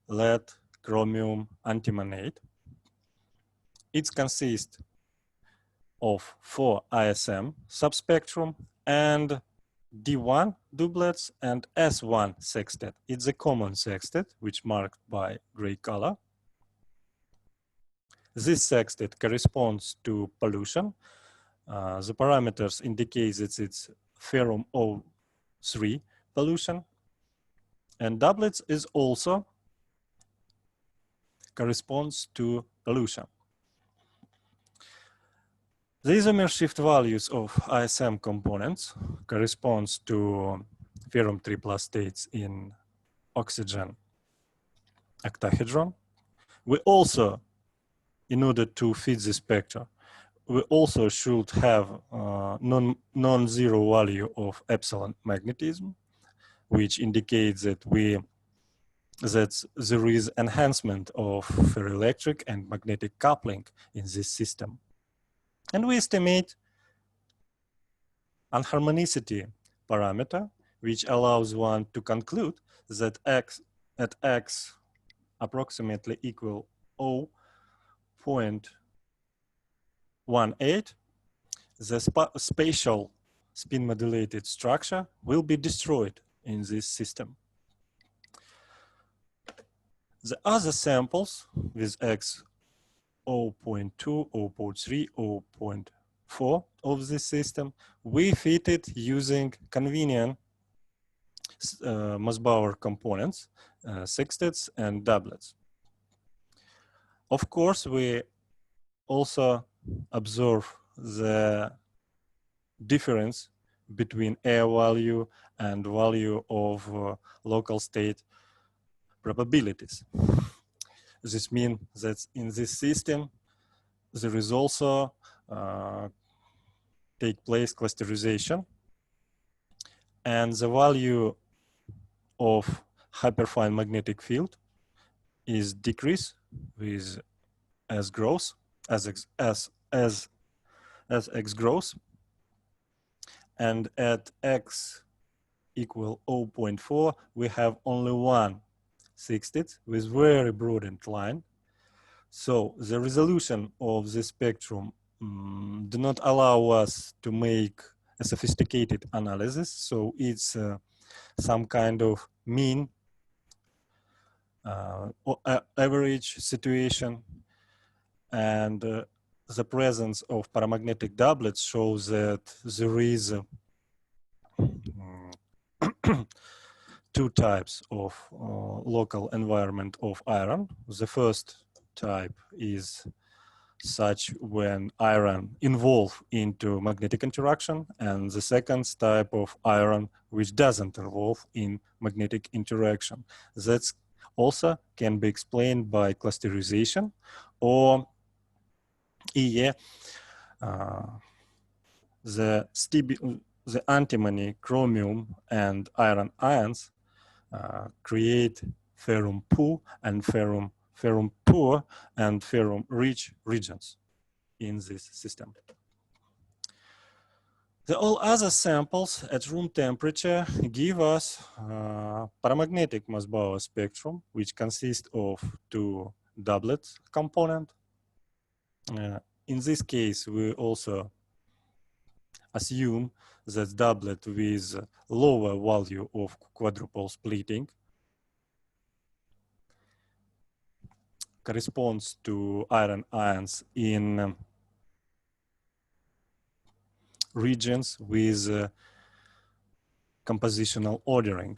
lead chromium antimonate. It consists of 4 ISM subspectrum and D1 doublets and S1 sextet. It's a common sextet, which marked by gray color. This sextet corresponds to pollution. The parameters indicate that it's ferrum O3 pollution. And doublets is also corresponds to pollution. The isomer shift values of ISM components corresponds to ferrum 3+ states in oxygen octahedron. We also, in order to fit the spectra, we also should have non-zero value of epsilon magnetism, which indicates that there is enhancement of ferroelectric and magnetic coupling in this system. And we estimate unharmonicity parameter, which allows one to conclude that x at x approximately equal 0.18, the spatial spin modulated structure will be destroyed in this system. The other samples with x 0.2, 0.3, 0.4 of this system, we fitted using convenient Mossbauer components, sextets and doublets. Of course, we also observe the difference between air value and value of local state probabilities. This means that in this system, there is also take place clusterization, and the value of hyperfine magnetic field is decreased with as grows as x grows, and at x equal 0.4 we have only one sextet with very broadened line. So the resolution of the spectrum do not allow us to make a sophisticated analysis. So it's some kind of mean average situation, and the presence of paramagnetic doublets shows that there is two types of local environment of iron. The first type is such when iron involve into magnetic interaction, and the second type of iron which doesn't involve in magnetic interaction. That's also can be explained by clusterization, or the antimony, chromium, and iron ions create ferrum poor and ferrum poor and ferrum rich regions in this system. All other samples at room temperature give us paramagnetic Mossbauer spectrum, which consists of two doublet components. In this case, we also assume that doublet with lower value of quadrupole splitting corresponds to iron ions in regions with compositional ordering,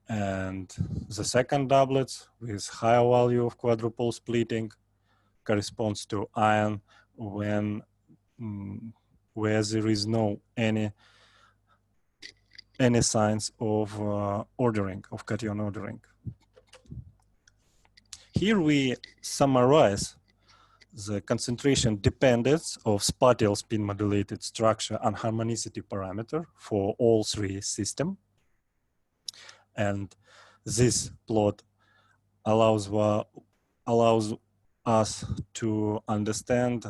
and the second doublet with higher value of quadrupole splitting corresponds to iron when where there is no any any signs of ordering, of cation ordering. Here we summarize the concentration dependence of spatial spin modulated structure and harmonicity parameter for all three systems. And this plot allows us to understand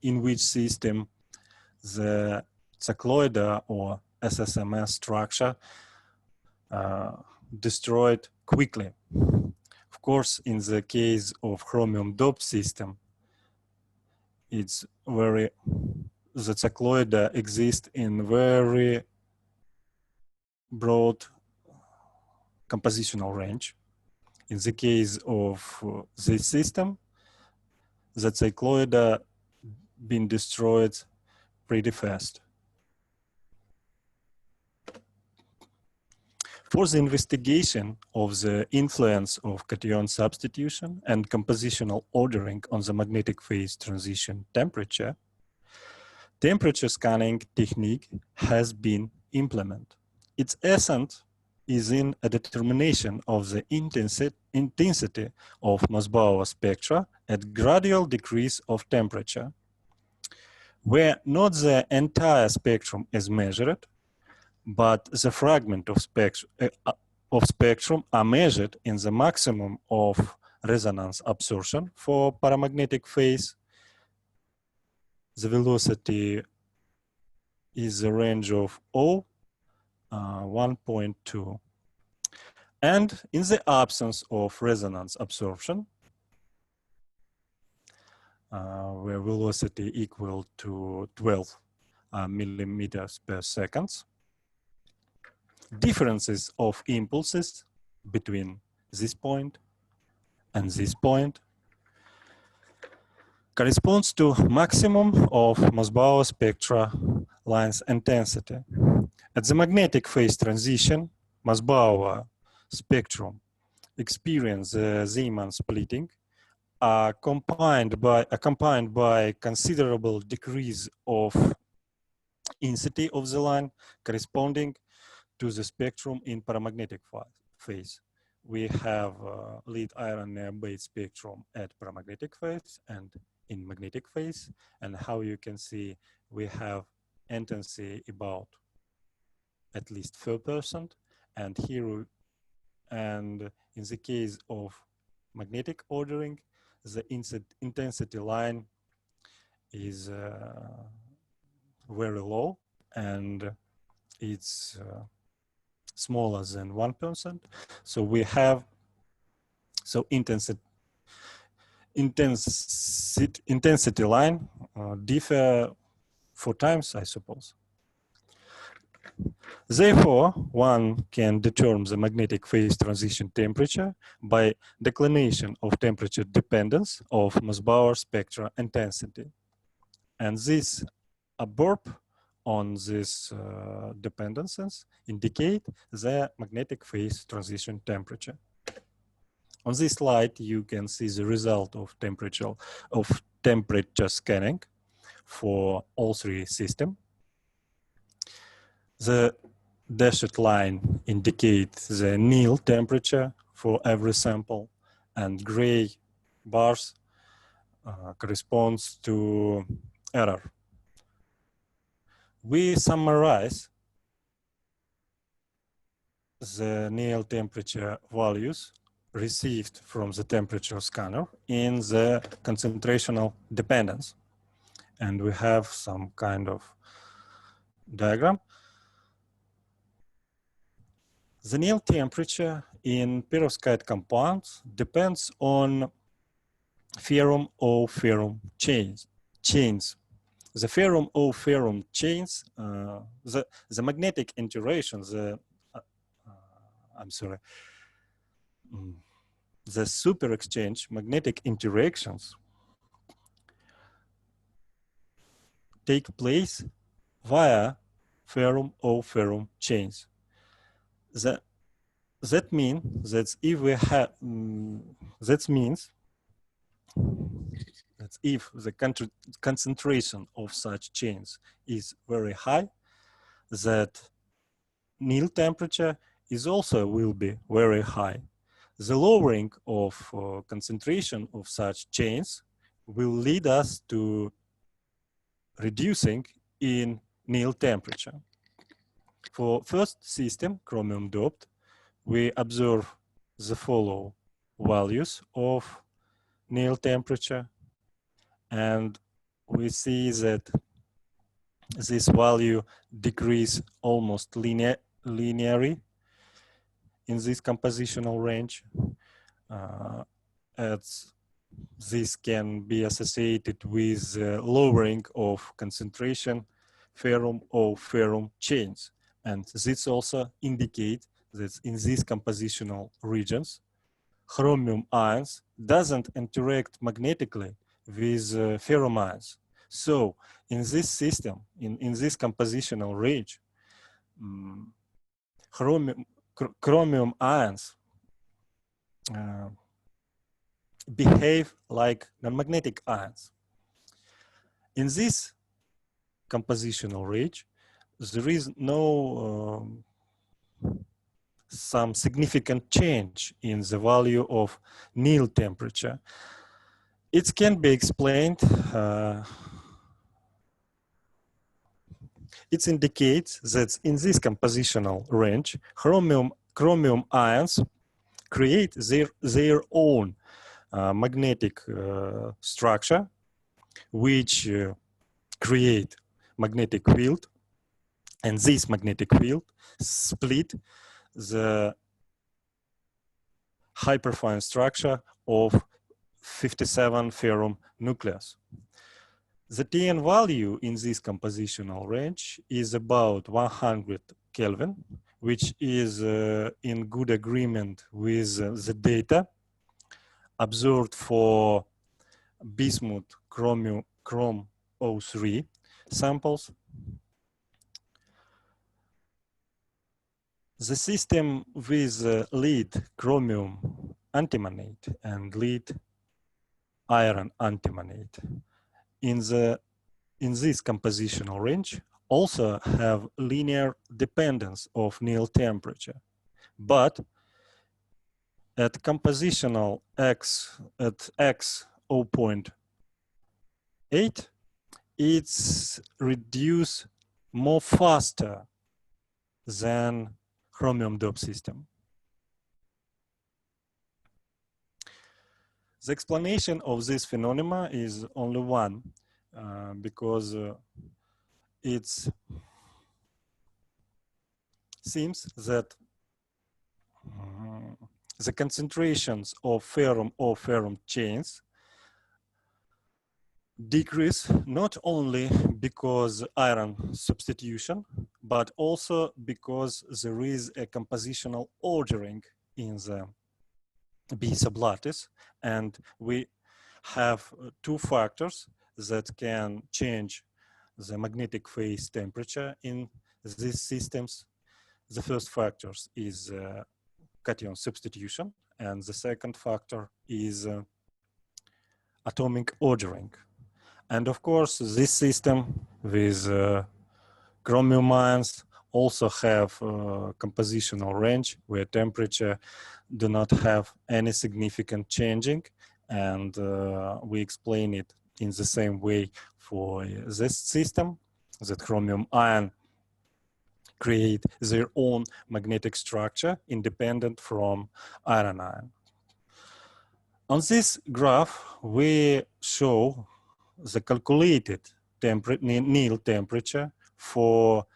in which system the cycloidal or SSMS structure destroyed quickly. Of course, in the case of chromium Dept system, it's the cycloidal exists in very broad compositional range. In the case of this system, the cycloidal been destroyed pretty fast. For the investigation of the influence of cation substitution and compositional ordering on the magnetic phase transition temperature, temperature scanning technique has been implemented. Its essence is in a determination of the intensity of Mossbauer spectra at gradual decrease of temperature, where not the entire spectrum is measured, but the fragment of spectrum are measured in the maximum of resonance absorption for paramagnetic phase. The velocity is the range of 1.2. And in the absence of resonance absorption, where velocity equal to 12 millimeters per second, differences of impulses between this point and this point corresponds to maximum of Mossbauer spectra lines intensity. At the magnetic phase transition, Mossbauer spectrum experience the Zeeman splitting accompanied by considerable decrease of intensity of the line corresponding to the spectrum in paramagnetic phase. We have lead iron niobate spectrum at paramagnetic phase and in magnetic phase, and how you can see we have intensity about at least 4%, and here and in the case of magnetic ordering, the intensity line is very low and it's smaller than 1%. So we have intensity line differ 4 times, I suppose. Therefore, one can determine the magnetic phase transition temperature by declination of temperature dependence of Mossbauer spectra intensity. And this absorb on these dependencies indicate the magnetic phase transition temperature. On this slide, you can see the result of temperature scanning for all 3 systems. The dashed line indicates the nil temperature for every sample, and gray bars corresponds to error. We summarize the nil temperature values received from the temperature scanner in the concentrational dependence. And we have some kind of diagram. The nil temperature in perovskite compounds depends on ferrum or ferrum chains. The ferrum or ferrum chains, the magnetic interactions, the super exchange magnetic interactions take place via ferrum or ferrum chains. That means that if we have, that means that if the concentration of such chains is very high, that Nil temperature is also will be very high. The lowering of concentration of such chains will lead us to reducing in Nil temperature. For first system, chromium Dept, we observe the following values of Nil temperature, and we see that this value decrease almost linearly in this compositional range. As this can be associated with lowering of concentration ferrum or ferrum chains. And this also indicates that in these compositional regions, chromium ions doesn't interact magnetically with ferrum ions. So in this system, in this compositional range, chromium ions behave like non-magnetic ions. In this compositional range, there is no some significant change in the value of Nil temperature. It can be explained. It indicates that in this compositional range, chromium ions create their own magnetic structure, which create magnetic field, and this magnetic field split the hyperfine structure of 57 ferrum nucleus. The Tn value in this compositional range is about 100 Kelvin, which is in good agreement with the data observed for bismuth chrome 03 samples. The system with lead chromium antimonate and lead iron antimonate in this compositional range also have linear dependence of Nil temperature, but at compositional x at x 0.8, it's reduced more faster than chromium Dept system. The explanation of this phenomena is only one, because it seems that the concentrations of ferrum or ferrum chains decrease not only because iron substitution, but also because there is a compositional ordering in the B sublattice, and we have two factors that can change the magnetic phase temperature in these systems. The first factor is cation substitution, and the second factor is atomic ordering. And of course, this system with chromium ions also have compositional range where temperature do not have any significant changing, and we explain it in the same way for this system, that chromium ion create their own magnetic structure independent from iron ion. On this graph, we show the calculated Nil temperature for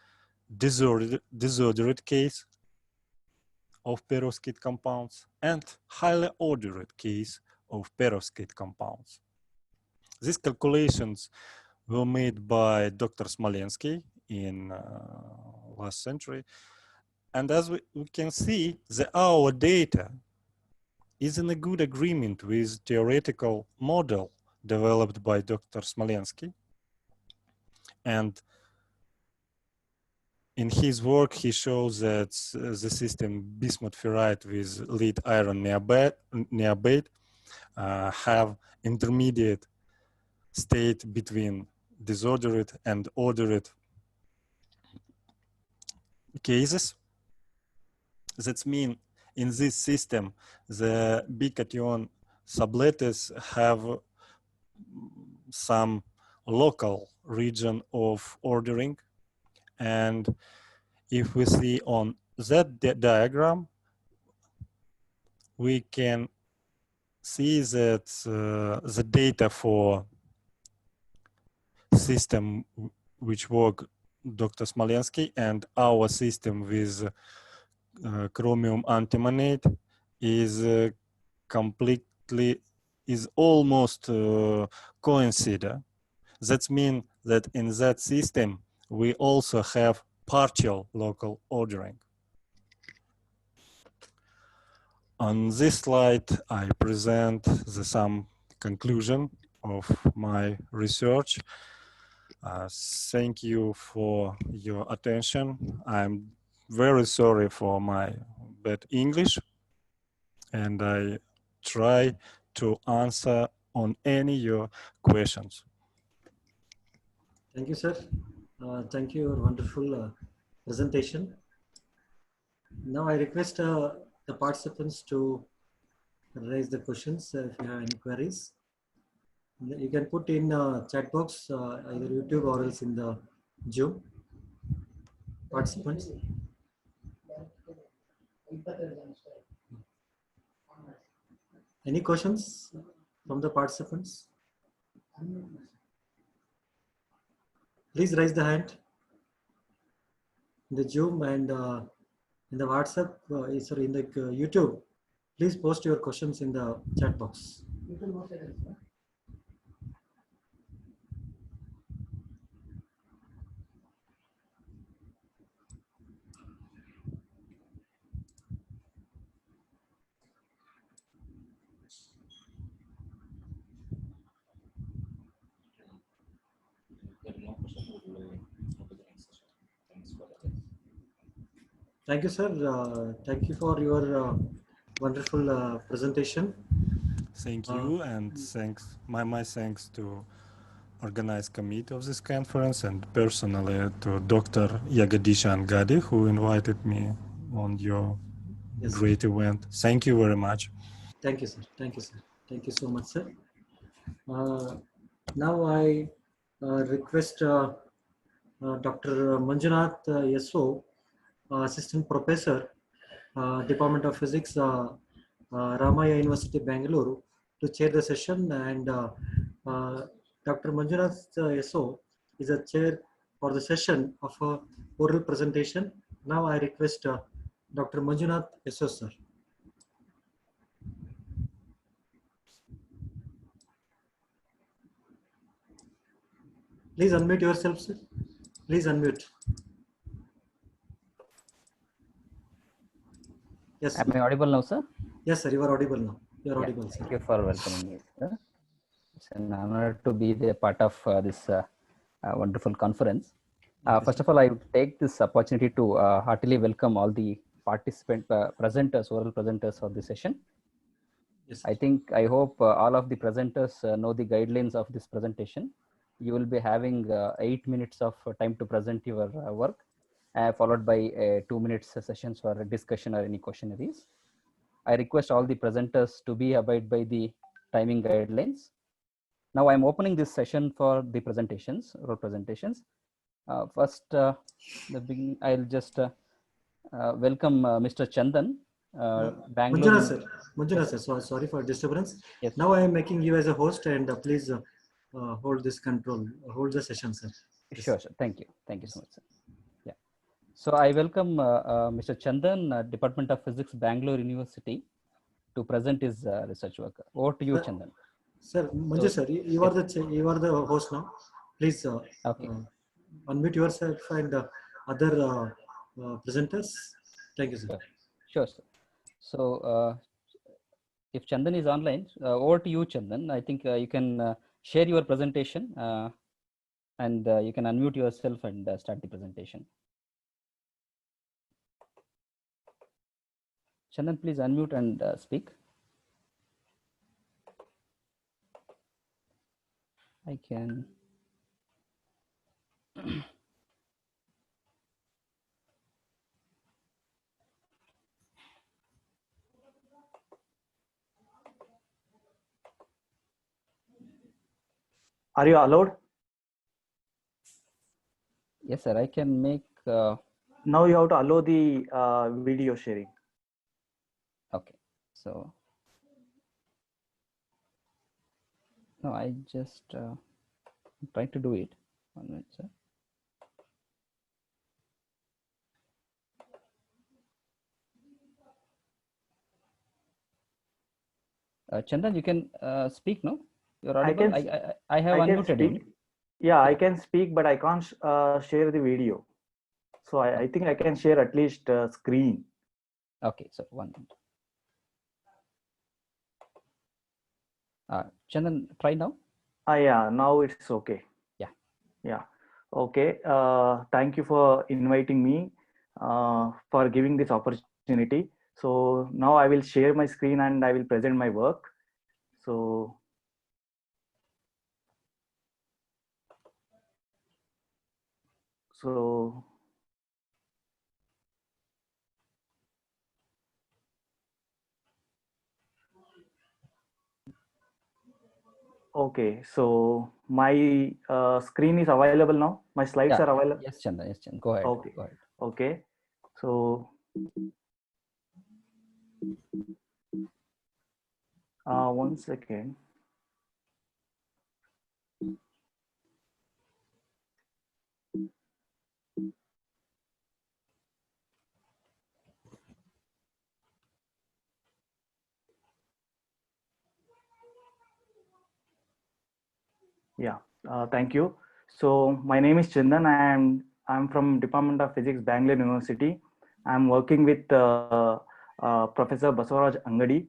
disordered case of perovskite compounds and highly ordered case of perovskite compounds. These calculations were made by Dr. Smolensky in last century. And as we can see, our data is in a good agreement with theoretical model developed by Dr. Smolensky. And in his work, he shows that the system bismuth ferrite with lead iron niobate have intermediate state between disordered and ordered cases. That means in this system, the bication sublattice have some local region of ordering. And if we see on that diagram, we can see that the data for system which work Dr. Smolensky and our system with chromium antimonate is completely, is almost coincide. That means that in that system, we also have partial local ordering. On this slide, I present some conclusion of my research. Thank you for your attention. I'm very sorry for my bad English, and I try to answer on any your questions. Thank you, sir. Thank you, your wonderful presentation. Now I request the participants to raise the questions if you have any queries. You can put in chat box, either YouTube or else in the Zoom. Participants. Any questions from the participants? Please raise the hand in the Zoom and in the WhatsApp, sorry, in the YouTube. Please post your questions in the chat box. Thank you, sir. Thank you for your wonderful presentation. Thank you, and thanks. My thanks to organized committee of this conference and personally to Dr. Yagadisha Angadi, who invited me on your great event. Thank you very much. Thank you, sir. Thank you, sir. Thank you so much, sir. Now I request Dr. Manjunath Yaso, Assistant Professor, Department of Physics, Ramaya University, Bangalore, to chair the session. And Dr. Manjunath Yaso is a chair for the session of oral presentation. Now I request Dr. Manjunath Yaso, sir. Please unmute yourself, sir. Please unmute. Yes. Am I audible now, sir? Yes, sir. You are audible now. You are audible, sir. Thank you for welcoming me, sir. It's an honor to be the part of this wonderful conference. First of all, I would take this opportunity to heartily welcome all the participant presenters, oral presenters of the session. Yes, I hope all of the presenters know the guidelines of this presentation. You will be having 8 minutes of time to present your work, followed by 2 minutes sessions for a discussion or any questionnaires. I request all the presenters to be abide by the timing guidelines. Now I'm opening this session for the presentations, oral presentations. First, I'll just welcome Mr. Chandan, Bangalore. Manjunath, sir. So, sorry for disturbance. Yes. Now I am making you as a host, and please hold this control, hold the session, sir. Yes. Sure, sir. Thank you. Thank you so much, sir. Yeah. So I welcome Mr. Chandan, Department of Physics, Bangalore University, to present his research work. Over to you, Chandan. Sir, Manju, sir, you are the host now. Please okay. Unmute yourself and other presenters. Thank you, sir. Sure, sir. So if Chandan is online, over to you, Chandan. I think you can share your presentation and you can unmute yourself and start the presentation. Chandan, please unmute and speak. I can. Are you allowed? Yes, sir. I can make. Now you have to allow the video sharing. Okay. So no, I just try to do it. 1 minute, sir. Chandan, you can speak, no? You're audible. I have unmuted him. Yeah, I can speak, but I can't share the video. So I think I can share at least screen. Okay, so 1 minute. Chandan, try now. Yeah, now it's okay. Yeah. Yeah. Okay. Thank you for inviting me, for giving this opportunity. So now I will share my screen and I will present my work. So okay, so my screen is available now. My slides are available. Yes, Chandan. Yes, Chandan. Go ahead. Okay. Go ahead. Okay. So 1 second. Yeah, thank you. So my name is Chandan and I'm from Department of Physics, Bangalore University. I'm working with Professor Basavaraj Angadi,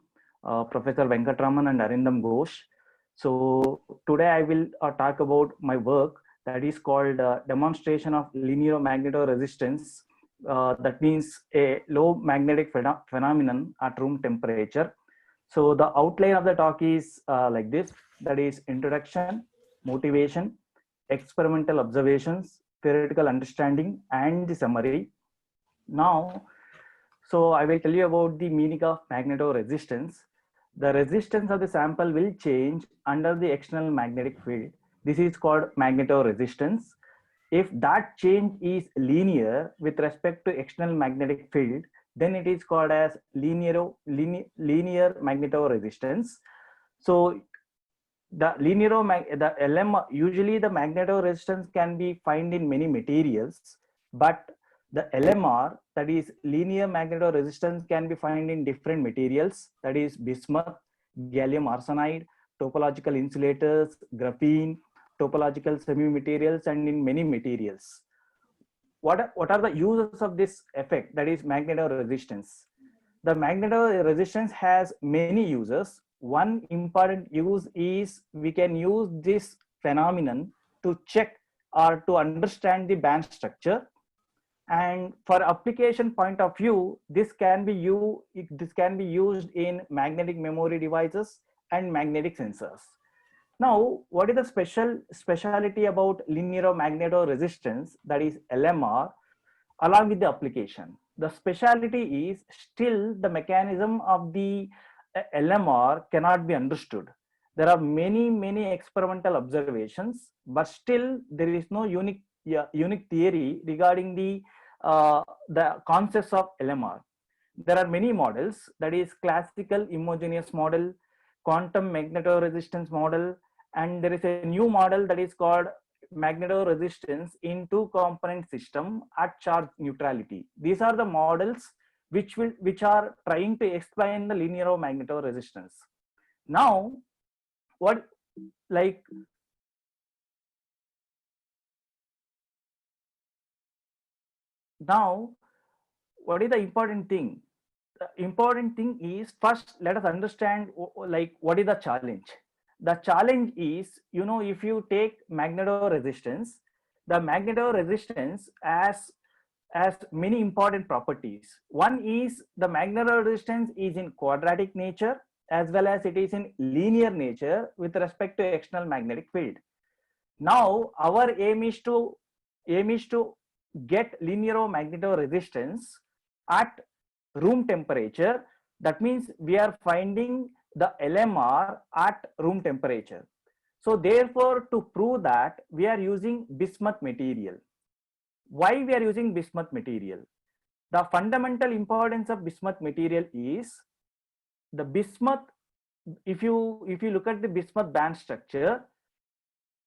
Professor Venkatraman and Arindam Ghosh. So today I will talk about my work that is called Demonstration of Linear Magnetoresistance. That means a low magnetic phenomenon at room temperature. So the outline of the talk is like this, that is introduction, motivation, experimental observations, theoretical understanding, and the summary. Now, so I will tell you about the meaning of magnetoresistance. The resistance of the sample will change under the external magnetic field. This is called magnetoresistance. If that change is linear with respect to external magnetic field, then it is called as linear magnetoresistance. So the the LM, usually the magnetoresistance can be found in many materials, but the LMR, that is linear magnetoresistance, can be found in different materials, that is bismuth, gallium arsenide, topological insulators, graphene, topological semi-materials, and in many materials. What are the uses of this effect, that is magnetoresistance? The magnetoresistance has many uses. One important use is we can use this phenomenon to check or to understand the band structure. And for application point of view, this can be used in magnetic memory devices and magnetic sensors. Now, what is the speciality about linear magnetoresistance, that is LMR, along with the application? The speciality is still the mechanism of the LMR cannot be understood. There are many experimental observations, but still there is no unique theory regarding the concepts of LMR. There are many models, that is classical homogeneous model, quantum magnetoresistance model, and there is a new model that is called magnetoresistance in two component system at charge neutrality. These are the models which are trying to explain the linear magnetoresistance. Now, what is the important thing? The important thing is, first let us understand what is the challenge. The challenge is, if you take magnetoresistance, the magnetoresistance has many important properties. One is the magnetoresistance is in quadratic nature, as well as it is in linear nature with respect to external magnetic field. Now our aim is to get linear magnetoresistance at room temperature. That means we are finding the LMR at room temperature. So therefore, to prove that, we are using bismuth material. Why we are using bismuth material? The fundamental importance of bismuth material is the bismuth. If you look at the bismuth band structure,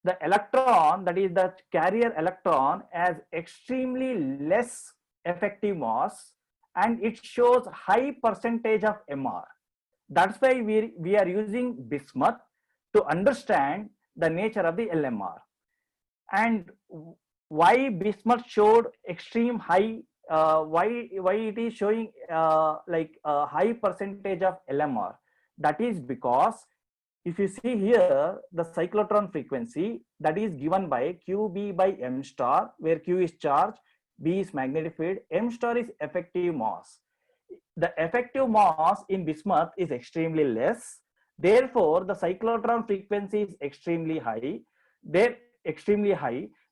the electron, that is the carrier electron, has extremely less effective mass and it shows high percentage of MR. That's why we are using bismuth to understand the nature of the LMR. And why bismuth showed extreme high, why it is showing like a high percentage of LMR? That is because if you see here, the cyclotron frequency that is given by QB by M star, where Q is charge, B is magnetic field, M star is effective mass. The effective mass in bismuth is extremely less. Therefore, the cyclotron frequency is extremely high.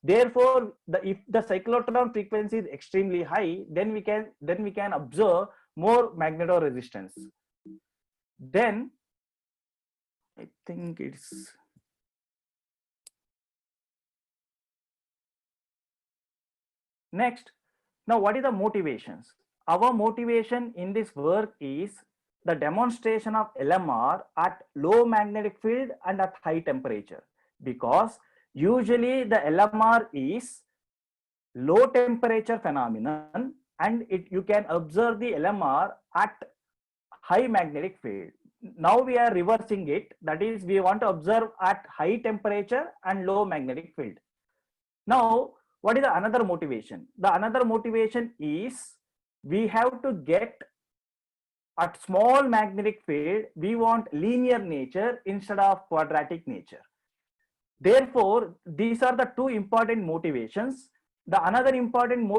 Therefore, if the cyclotron frequency is extremely high, then we can observe more magnetoresistance. Then I think it's next. Now, what is the motivations? Our motivation in this work is the demonstration of LMR at low magnetic field and at high temperature, because usually the LMR is low temperature phenomenon and you can observe the LMR at high magnetic field. Now we are reversing it, that is we want to observe at high temperature and low magnetic field. Now what is the another motivation? The another motivation is we have to get at small magnetic field, we want linear nature instead of quadratic nature. Therefore, these are the two important motivations. The another important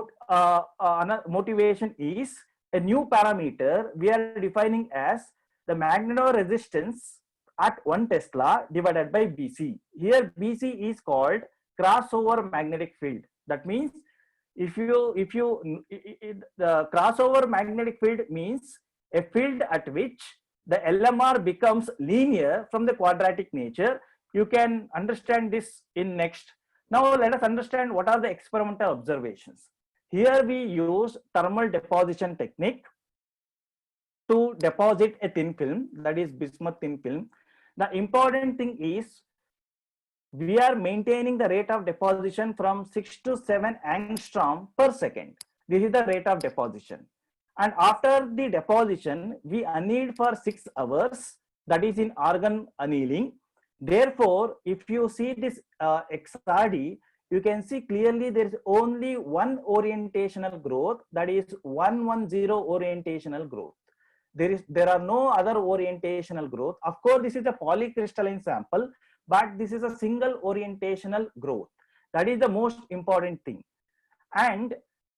motivation is a new parameter we are defining as the magnetoresistance at 1 Tesla divided by BC. Here BC is called crossover magnetic field. That means the crossover magnetic field means a field at which the LMR becomes linear from the quadratic nature. You can understand this in next. Now let us understand what are the experimental observations. Here we use thermal deposition technique to deposit a thin film, that is bismuth thin film. The important thing is we are maintaining the rate of deposition from 6 to 7 angstrom per second. This is the rate of deposition. And after the deposition, we anneal for 6 hours, that is in argon annealing. Therefore, if you see this XRD, you can see clearly there is only one orientational growth, that is 110 orientational growth. There are no other orientational growth. Of course, this is a polycrystalline sample, but this is a single orientational growth. That is the most important thing. And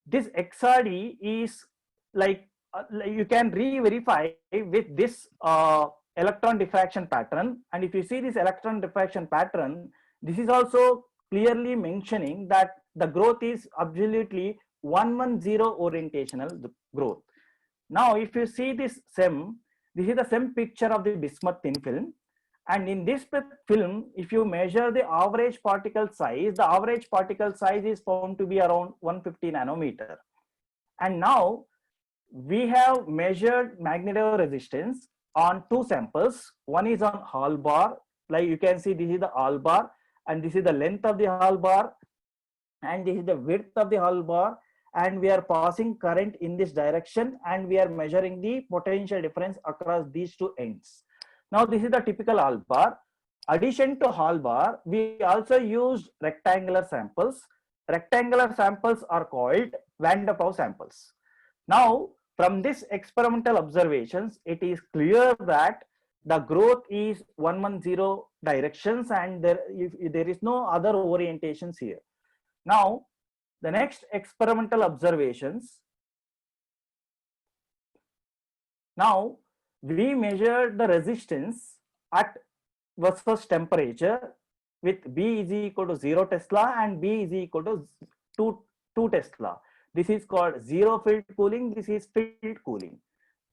this XRD is like you can re-verify with this electron diffraction pattern. And if you see this electron diffraction pattern, this is also clearly mentioning that the growth is absolutely 110 orientational growth. Now, if you see this SEM, this is the SEM picture of the bismuth thin film. And in this film, if you measure the average particle size, the average particle size is found to be around 150 nanometer. And now we have measured magnetoresistance on 2 samples. One is on Hall bar, like you can see this is the Hall bar, and this is the length of the Hall bar, and this is the width of the Hall bar, and we are passing current in this direction, and we are measuring the potential difference across these 2 ends. Now this is the typical Hall bar. Addition to Hall bar, we also used rectangular samples. Rectangular samples are called Van der Pau samples. Now from this experimental observations, it is clear that the growth is 110 directions and there is no other orientations here. Now the next experimental observations. Now we measured the resistance at versus temperature with B is equal to 0 Tesla and B is equal to 2 Tesla. This is called zero field cooling. This is field cooling.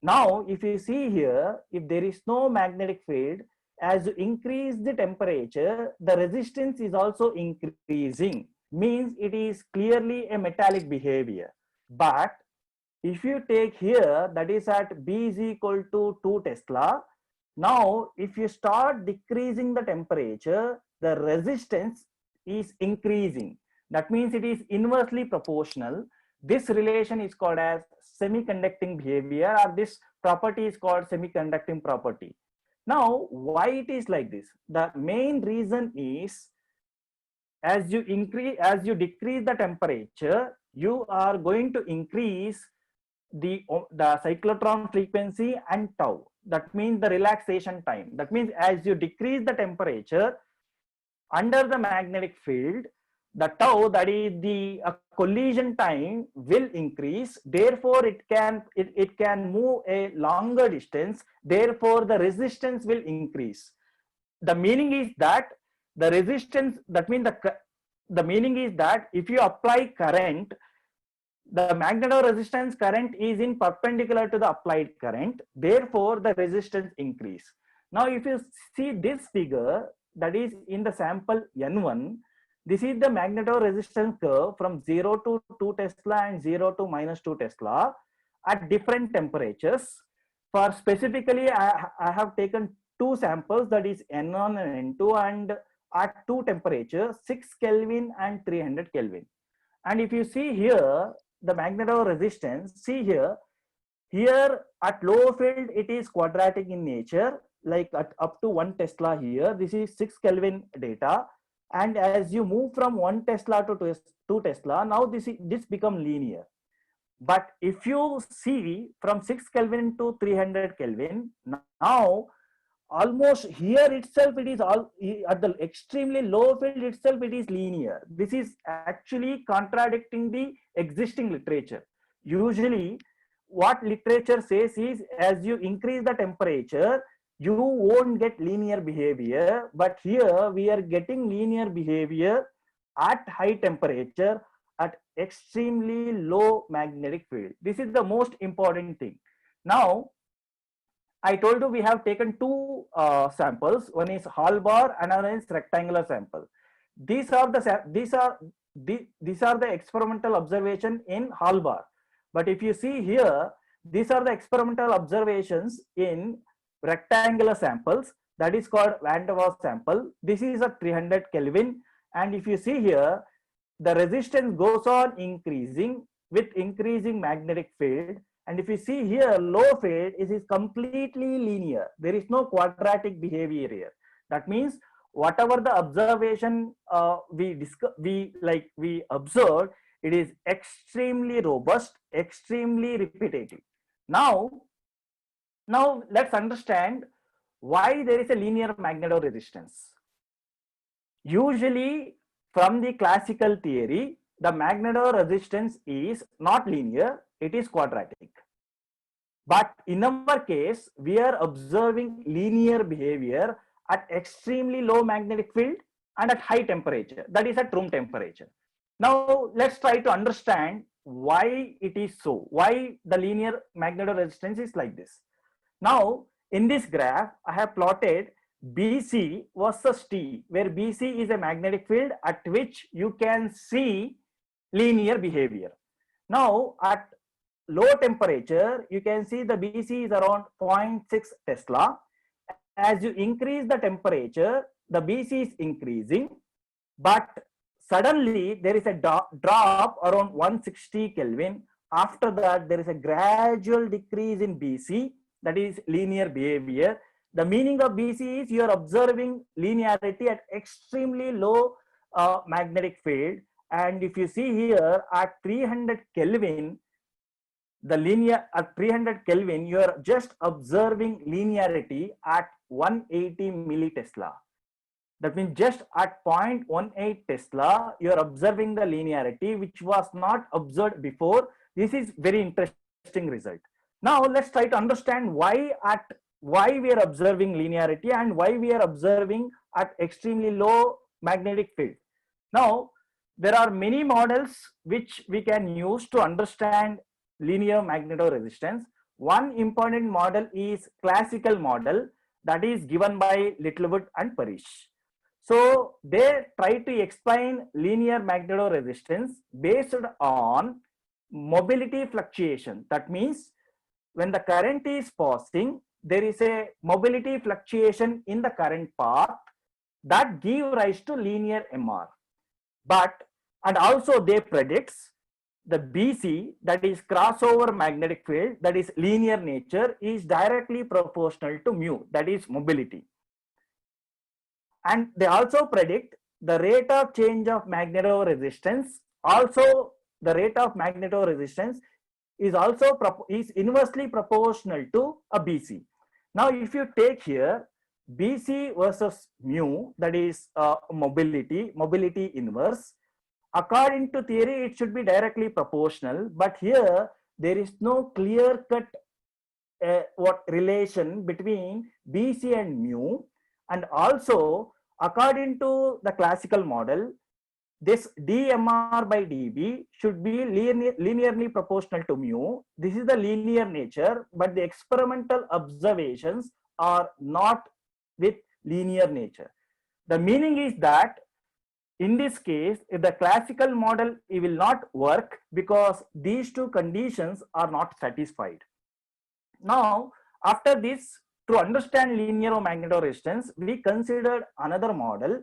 Now, if you see here, if there is no magnetic field, as you increase the temperature, the resistance is also increasing. Means it is clearly a metallic behavior. But if you take here, that is at B is equal to 2 Tesla. Now, if you start decreasing the temperature, the resistance is increasing. That means it is inversely proportional. This relation is called as semiconducting behavior, or this property is called semiconducting property. Now, why it is like this? The main reason is as you decrease the temperature, you are going to increase the cyclotron frequency and tau. That means the relaxation time. That means as you decrease the temperature under the magnetic field, the tau, that is the collision time, will increase. Therefore, it can move a longer distance. Therefore, the resistance will increase. The meaning is that the resistance, that means the meaning is that if you apply current, the magnetoresistance current is in perpendicular to the applied current. Therefore, the resistance increase. Now, if you see this figure, that is in the sample N1, this is the magnetoresistance curve from 0 to 2 Tesla and 0 to -2 Tesla at different temperatures. For specifically, I have taken two samples, that is N1 and N2, and at two temperatures, 6 Kelvin and 300 Kelvin. And if you see here, the magnetoresistance, see here at low field, it is quadratic in nature, like at up to 1 Tesla here. This is 6 Kelvin data. And as you move from 1 Tesla to 2 Tesla, now this become linear. But if you see from 6 Kelvin to 300 Kelvin, now almost here itself, it is all at the extremely low field itself, it is linear. This is actually contradicting the existing literature. Usually what literature says is, as you increase the temperature, you won't get linear behavior, but here we are getting linear behavior at high temperature at extremely low magnetic field. This is the most important thing. Now, I told you we have taken two samples. One is Hallbar, another is rectangular sample. These are the experimental observation in Hallbar. But if you see here, these are the experimental observations in rectangular samples. That is called Van der Waals sample. This is at 300 Kelvin. And if you see here, the resistance goes on increasing with increasing magnetic field. And if you see here, low field, it is completely linear. There is no quadratic behavior here. That means whatever the observation we observed, it is extremely robust, extremely repetitive. Now let's understand why there is a linear magnetoresistance. Usually, from the classical theory, the magnetoresistance is not linear, it is quadratic. But in our case, we are observing linear behavior at extremely low magnetic field and at high temperature, that is at room temperature. Now, let's try to understand why it is so, why the linear magnetoresistance is like this. Now, in this graph, I have plotted BC versus T, where BC is a magnetic field at which you can see linear behavior. Now, at low temperature, you can see the BC is around 0.6 Tesla. As you increase the temperature, the BC is increasing, but suddenly there is a drop around 160 Kelvin. After that, there is a gradual decrease in BC, that is linear behavior. The meaning of BC is you are observing linearity at extremely low magnetic field. And if you see here at 300 Kelvin, the linear at 300 Kelvin, you are just observing linearity at 180 millitesla. That means just at 0.18 Tesla, you are observing the linearity, which was not observed before. This is very interesting result. Now let's try to understand why we are observing linearity and why we are observing at extremely low magnetic field. Now, there are many models which we can use to understand linear magnetoresistance. One important model is classical model, that is given by Littlewood and Parrish. So they try to explain linear magnetoresistance based on mobility fluctuation. That means when the current is passing, there is a mobility fluctuation in the current path that give rise to linear MR. But, and also they predicts the BC, that is crossover magnetic field, that is linear nature, is directly proportional to mu, that is mobility. And they also predict the rate of change of magnetoresistance. Also, the rate of magnetoresistance is also inversely proportional to a BC. Now, if you take here BC versus mu, that is mobility inverse, according to theory, it should be directly proportional, but here there is no clear-cut relation between BC and mu, and also according to the classical model, this dMr by dB should be linearly proportional to mu. This is the linear nature, but the experimental observations are not with linear nature. The meaning is that in this case, if the classical model, it will not work because these two conditions are not satisfied. Now, after this, to understand linear magnetoresistance, we considered another model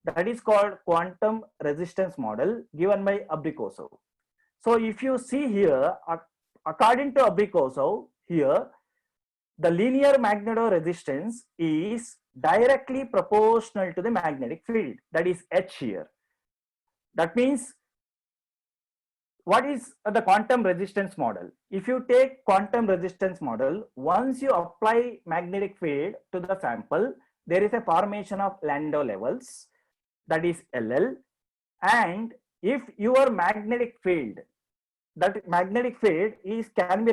that is called quantum resistance model given by Abrikosov. So if you see here, according to Abrikosov, here, the linear magnetoresistance is directly proportional to the magnetic field, that is H here. That means, what is the quantum resistance model? If you take quantum resistance model, once you apply magnetic field to the sample, there is a formation of Landau levels, that is LL, and if your magnetic field, that magnetic field can be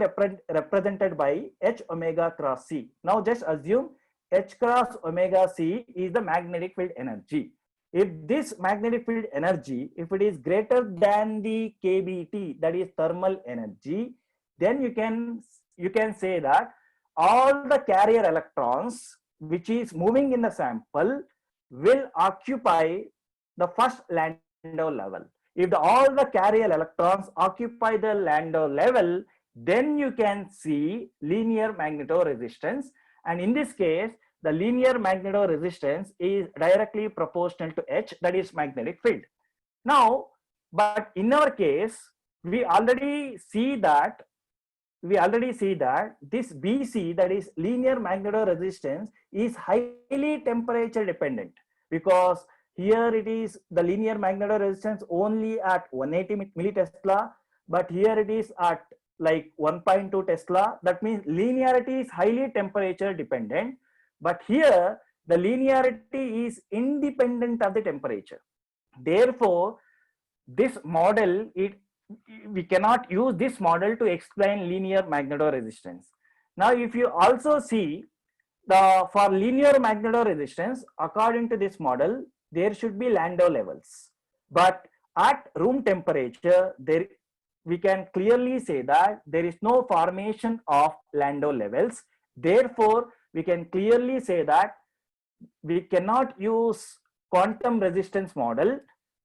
represented by H omega cross C. Now just assume H cross omega C is the magnetic field energy. If this magnetic field energy, if it is greater than the KBT, that is thermal energy, then you can say that all the carrier electrons which is moving in the sample will occupy the first Landau level. If all the carrier electrons occupy the Landau level, then you can see linear magnetoresistance. And in this case, the linear magnetoresistance is directly proportional to H, that is magnetic field. Now, but in our case, we already see that this BC, that is linear magnetoresistance, is highly temperature dependent, because here it is the linear magnetoresistance only at 180 millitesla, but here it is at like 1.2 Tesla. That means linearity is highly temperature dependent, but here the linearity is independent of the temperature. Therefore, this model, we cannot use this model to explain linear magnetoresistance. Now, if you also see for linear magnetoresistance, according to this model, there should be Landau levels, but at room temperature, we can clearly say that there is no formation of Landau levels. Therefore, we can clearly say that we cannot use quantum resistance model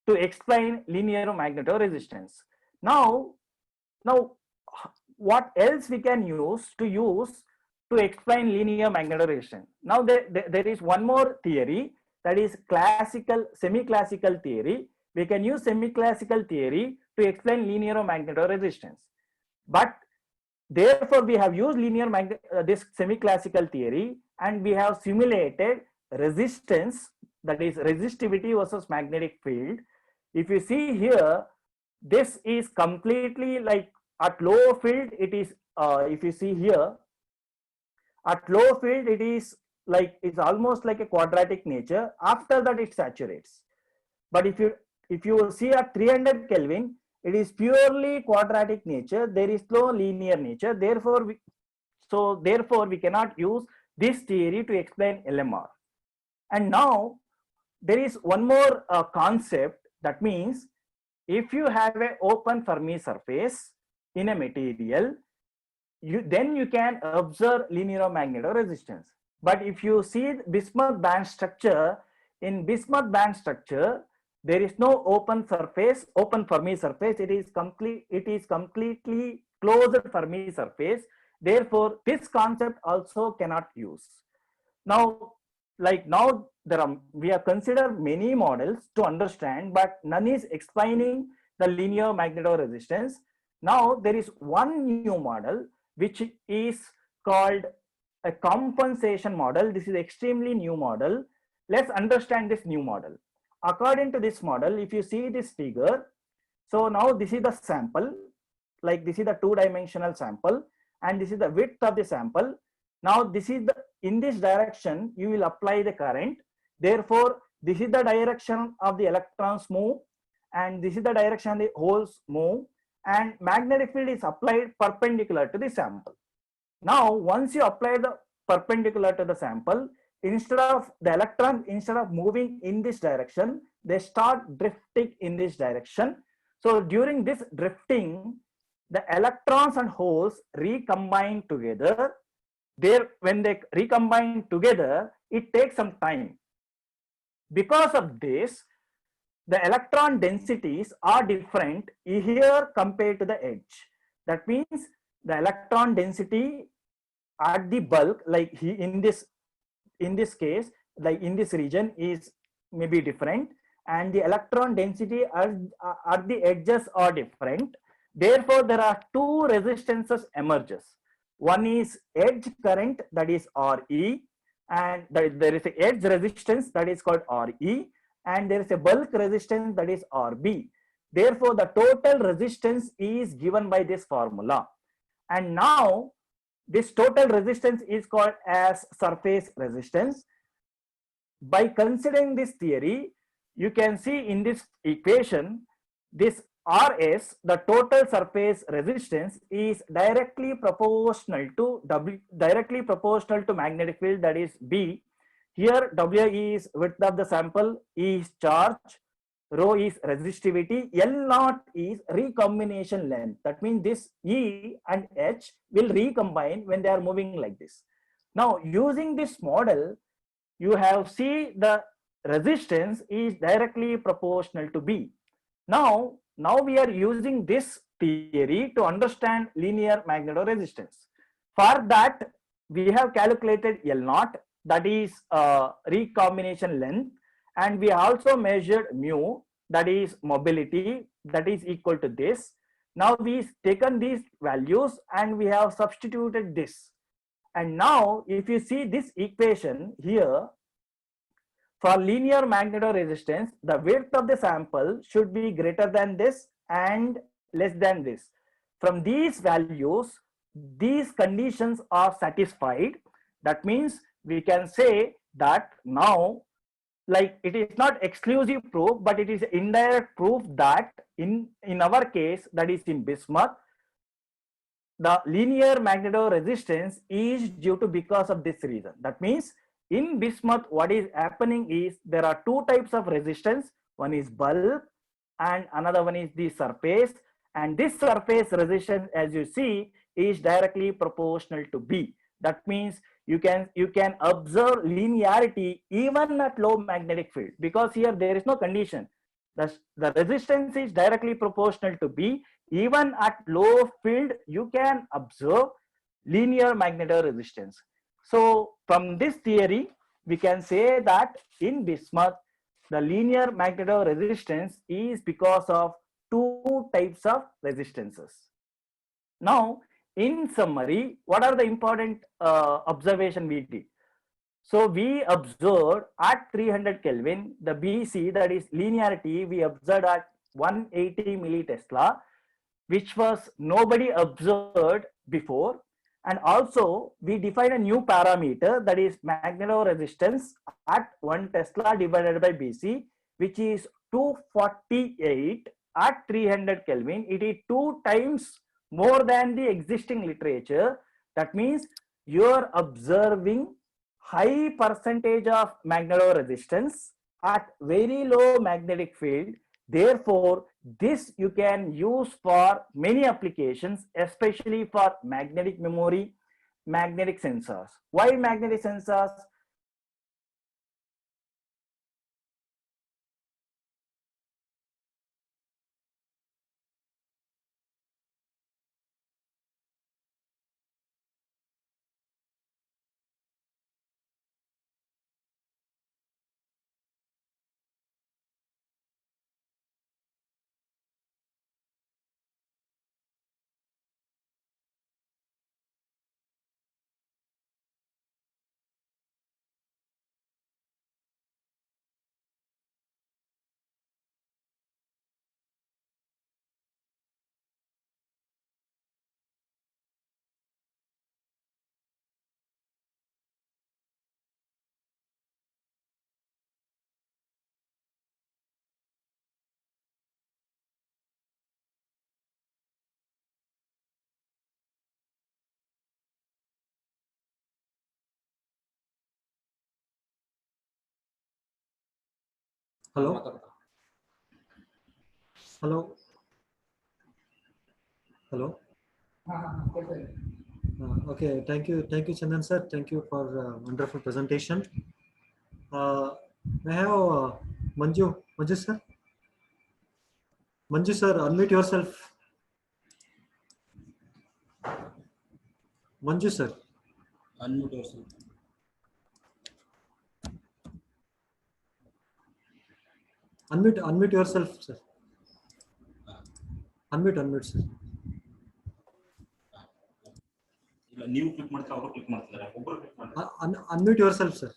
to explain linear magnetoresistance. Now, what else we can use to explain linear magnetoresistance? Now, there is one more theory, that is semi-classical theory. We can use semi-classical theory to explain linear magnetoresistance. But therefore, we have used this semi-classical theory, and we have simulated resistance, that is resistivity versus magnetic field. If you see here, this is completely like at low field, it is, if you see here, at low field, it is like, it's almost like a quadratic nature. After that, it saturates. But if you see at 300 Kelvin, it is purely quadratic nature. There is no linear nature. Therefore, we cannot use this theory to explain LMR. And now there is one more concept. That means if you have an open Fermi surface in a material, then you can observe linear magnetoresistance. But if you see bismuth band structure, in bismuth band structure, there is no open surface, open Fermi surface. It is completely closed Fermi surface. Therefore, this concept also cannot use. Now, now we have considered many models to understand, but none is explaining the linear magnetoresistance. Now there is one new model which is called a compensation model. This is extremely new model. Let's understand this new model. According to this model, if you see this figure, so now this is the sample, like this is the two-dimensional sample, and this is the width of the sample. Now this is the, in this direction you will apply the current. Therefore, this is the direction of the electrons move, and this is the direction the holes move, and magnetic field is applied perpendicular to the sample. Now, once you apply the perpendicular to the sample, instead of the electrons, instead of moving in this direction, they start drifting in this direction. So during this drifting, the electrons and holes recombine together. When they recombine together, it takes some time. Because of this, the electron densities are different here compared to the edge. That means the electron density at the bulk, like in this case, like in this region, is maybe different, and the electron density at the edges are different. Therefore, there are two resistances emerges. One is edge current, that is Re, and there is an edge resistance that is called Re, and there is a bulk resistance that is Rb. Therefore, the total resistance is given by this formula. And now this total resistance is called as surface resistance. By considering this theory, you can see in this equation, this Rs, the total surface resistance, is directly proportional to magnetic field, that is B. Here W is width of the sample, E is charge, rho is resistivity, L0 is recombination length. That means this E and H will recombine when they are moving like this. Now, using this model, you have seen the resistance is directly proportional to B. Now we are using this theory to understand linear magnetoresistance. For that, we have calculated L0, that is recombination length, and we also measured mu, that is mobility, that is equal to this. Now we've taken these values and we have substituted this. And now if you see this equation here, for linear magnetoresistance, the width of the sample should be greater than this and less than this. From these values, these conditions are satisfied. That means we can say that now, like, it is not exclusive proof, but it is indirect proof that in our case, that is in bismuth, the linear magnetoresistance is due to because of this reason. That means in bismuth, what is happening is there are two types of resistance. One is bulk and another one is the surface. And this surface resistance, as you see, is directly proportional to B. That means you can observe linearity even at low magnetic field, because here there is no condition. The resistance is directly proportional to B. Even at low field, you can observe linear magnetoresistance. So from this theory, we can say that in bismuth, the linear magnetoresistance is because of two types of resistances. Now, in summary, what are the important observation we did? So we observed at 300 Kelvin, the BC, that is linearity, we observed at 180 millitesla, which was nobody observed before. And also we define a new parameter, that is magnetoresistance at 1 Tesla divided by BC, which is 248 at 300 Kelvin. It is 2 times more than the existing literature. That means you are observing high percentage of magnetoresistance at very low magnetic field. Therefore, this you can use for many applications, especially for magnetic memory magnetic sensors. Why magnetic sensors? Hello? Hello? Hello? Okay, thank you, Chandan sir. Thank you for wonderful presentation. May I have Manju sir? Manju sir, unmute yourself. Manju sir. Unmute yourself. Unmute yourself, sir. Unmute, sir. ನೀವು click ಮಾಡ್ತಾರೆ ಅವರು click ಮಾಡ್ತಿದ್ದಾರೆ ಒಬ್ಬರು click ಮಾಡ್ತಾರೆ Unmute yourself, sir.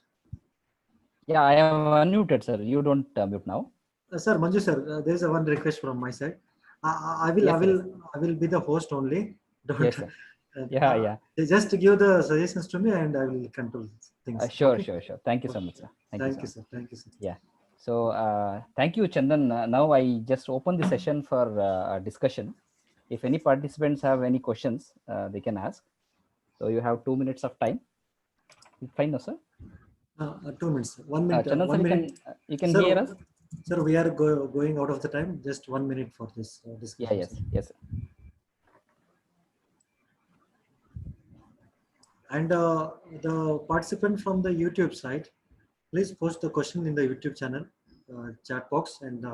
Yeah, I am unmuted, sir. You don't mute now. Sir, Manju sir, there is a one request from my side. I will be the host only. Don't, Yes, sir. Yeah. Just give the suggestions to me and I will control things. Sure, okay? sure. Thank you so much, sir. Thank you, sir. Thank you, sir. Yeah. So thank you, Chandan. Now I just open the session for discussion. If any participants have any questions, they can ask. So you have 2 minutes of time. Fine, no, sir? 2 minutes. 1 minute. Chandan, 1 sir, minute. you can Sir, hear us? Sir, we are going out of the time. Just 1 minute for this discussion. Yeah, yes, sir. And the participant from the YouTube side, please post the question in the YouTube channel chat box, and I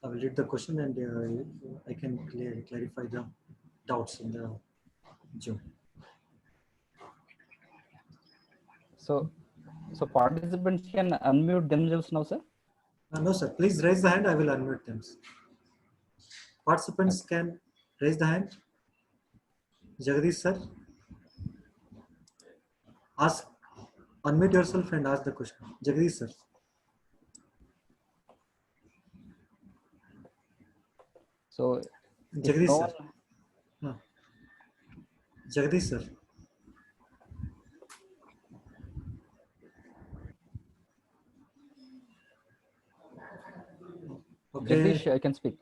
will read the question and I can clarify the doubts in the Zoom. So participants can unmute themselves now, sir? No, sir. Please raise the hand. I will unmute them. Participants can raise the hand. Jagdish sir, unmute yourself and ask the question. Jagdish sir. So Jagdish no sir. Jagdish sir. Okay. Jagdish, I can speak.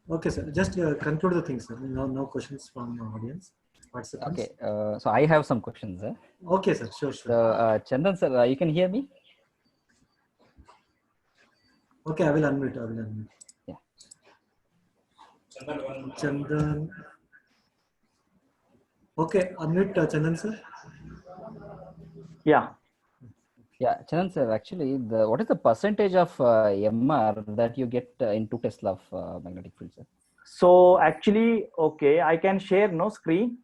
Okay, sir. Just conclude the thing, sir. No questions from audience participants. Okay. So I have some questions, sir. Okay, sir. Sure. So Chandan sir, you can hear me? Okay, I will unmute. Yeah. Chandan. Okay, unmute Chandan sir. Yeah. Yeah, Chandan sir, actually, what is the percentage of MR that you get in 2 Tesla of magnetic field, sir? So actually, okay, I can share no screen.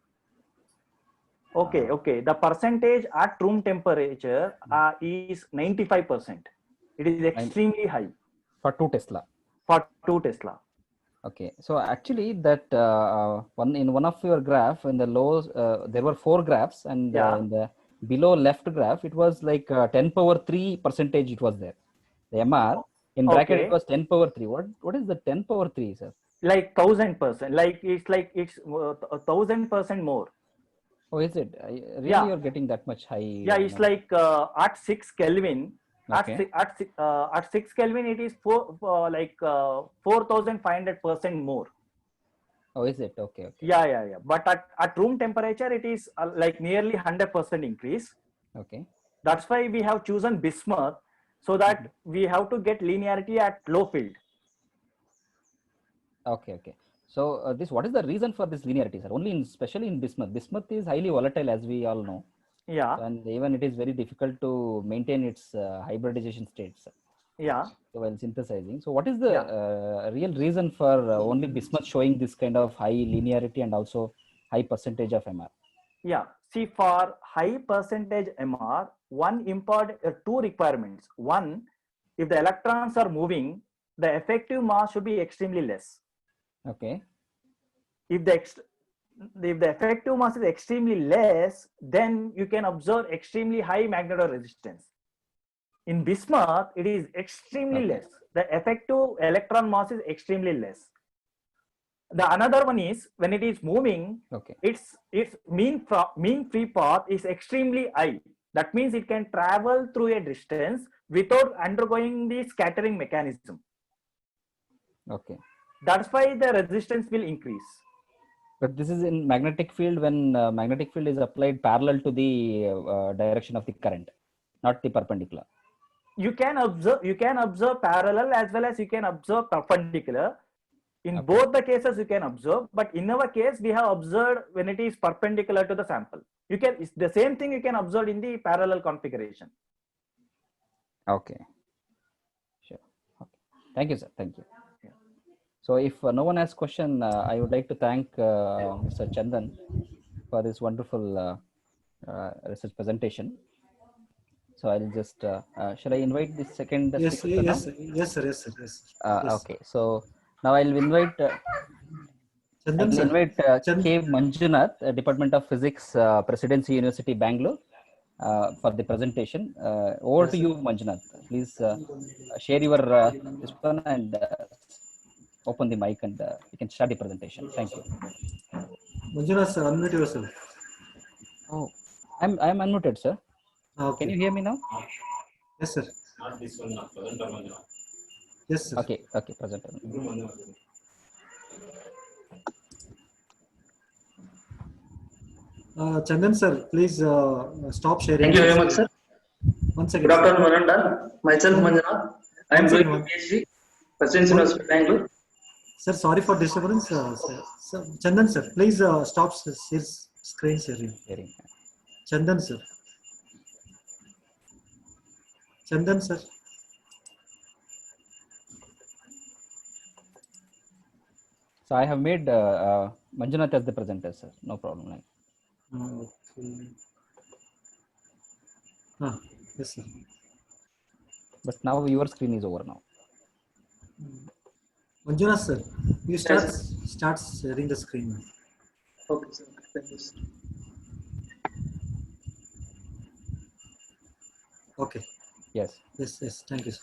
Okay. The percentage at room temperature is 95%. It is extremely high. For 2 Tesla? For 2 Tesla. Okay, so actually that one of your graph in the low, there were 4 graphs, and in the below left graph, it was like 10 power 3 percentage it was there. The MR in bracket, it was 10 power 3. What is the 10 power 3, sir? Like 1000%. Like it's 1000% more. Oh, is it? Really, you're getting that much high? Yeah, it's like at 6 Kelvin. Okay. At 6 Kelvin, it is 4,500% more. Oh, is it? Okay. Yeah. But at room temperature, it is like nearly 100% increase. Okay. That's why we have chosen bismuth, so that we have to get linearity at low field. Okay. So what is the reason for this linearity, sir? Only especially in bismuth. Bismuth is highly volatile, as we all know. Yeah. And even it is very difficult to maintain its hybridization states. Yeah. So while synthesizing, so what is the Yeah. real reason for only bismuth showing this kind of high linearity and also high percentage of MR? Yeah. See, for high percentage MR, two requirements. One, if the electrons are moving, the effective mass should be extremely less. Okay. If the effective mass is extremely less, then you can observe extremely high magnetoresistance. In bismuth, it is extremely less. The effective electron mass is extremely less. The another one is when it is moving, its mean free path is extremely high. That means it can travel through a distance without undergoing the scattering mechanism. Okay. That's why the resistance will increase. But this is in magnetic field when magnetic field is applied parallel to the direction of the current, not the perpendicular. You can observe parallel as well as you can observe perpendicular. In both the cases you can observe, but in our case we have observed when it is perpendicular to the sample. It's the same thing you can observe in the parallel configuration. Okay. Sure. Okay. Thank you, sir. Thank you. Yeah. So if no one has question, I would like to thank Mr. Chandan for this wonderful research presentation. So I'll just, shall I invite the second speaker now? Yes, sir. Yes. Okay. So now I'll invite K. Manjunath, Department of Physics, Presidency University, Bangalore, for the presentation. Over to you, Manjunath. Please share your this one and open the mic, and you can start the presentation. Thank you. Manjunath, sir, unmute yourself. Oh, I'm unmuted, sir. Okay. Can you hear me now? Yes, sir. Not this one, not presenter Manjuna. Yes, sir. Okay, presenter. Chandan, sir, please stop sharing. Thank you very much, sir. Once again. Good afternoon, Mananda. Myself, Manjuna. I am doing PhD, Presidency University, Bangalore. Sir, sorry for disturbance. Sir, Chandan, sir, please stop his screen sharing. Chandan, sir. Chandan, sir. So I have made Manjunath as the presenter, sir. No problem. Okay. Yes, sir. But now your screen is over now. Manjunath, sir, you start sharing the screen. Okay, sir. Thank you, sir. Okay. Yes. Thank you, sir.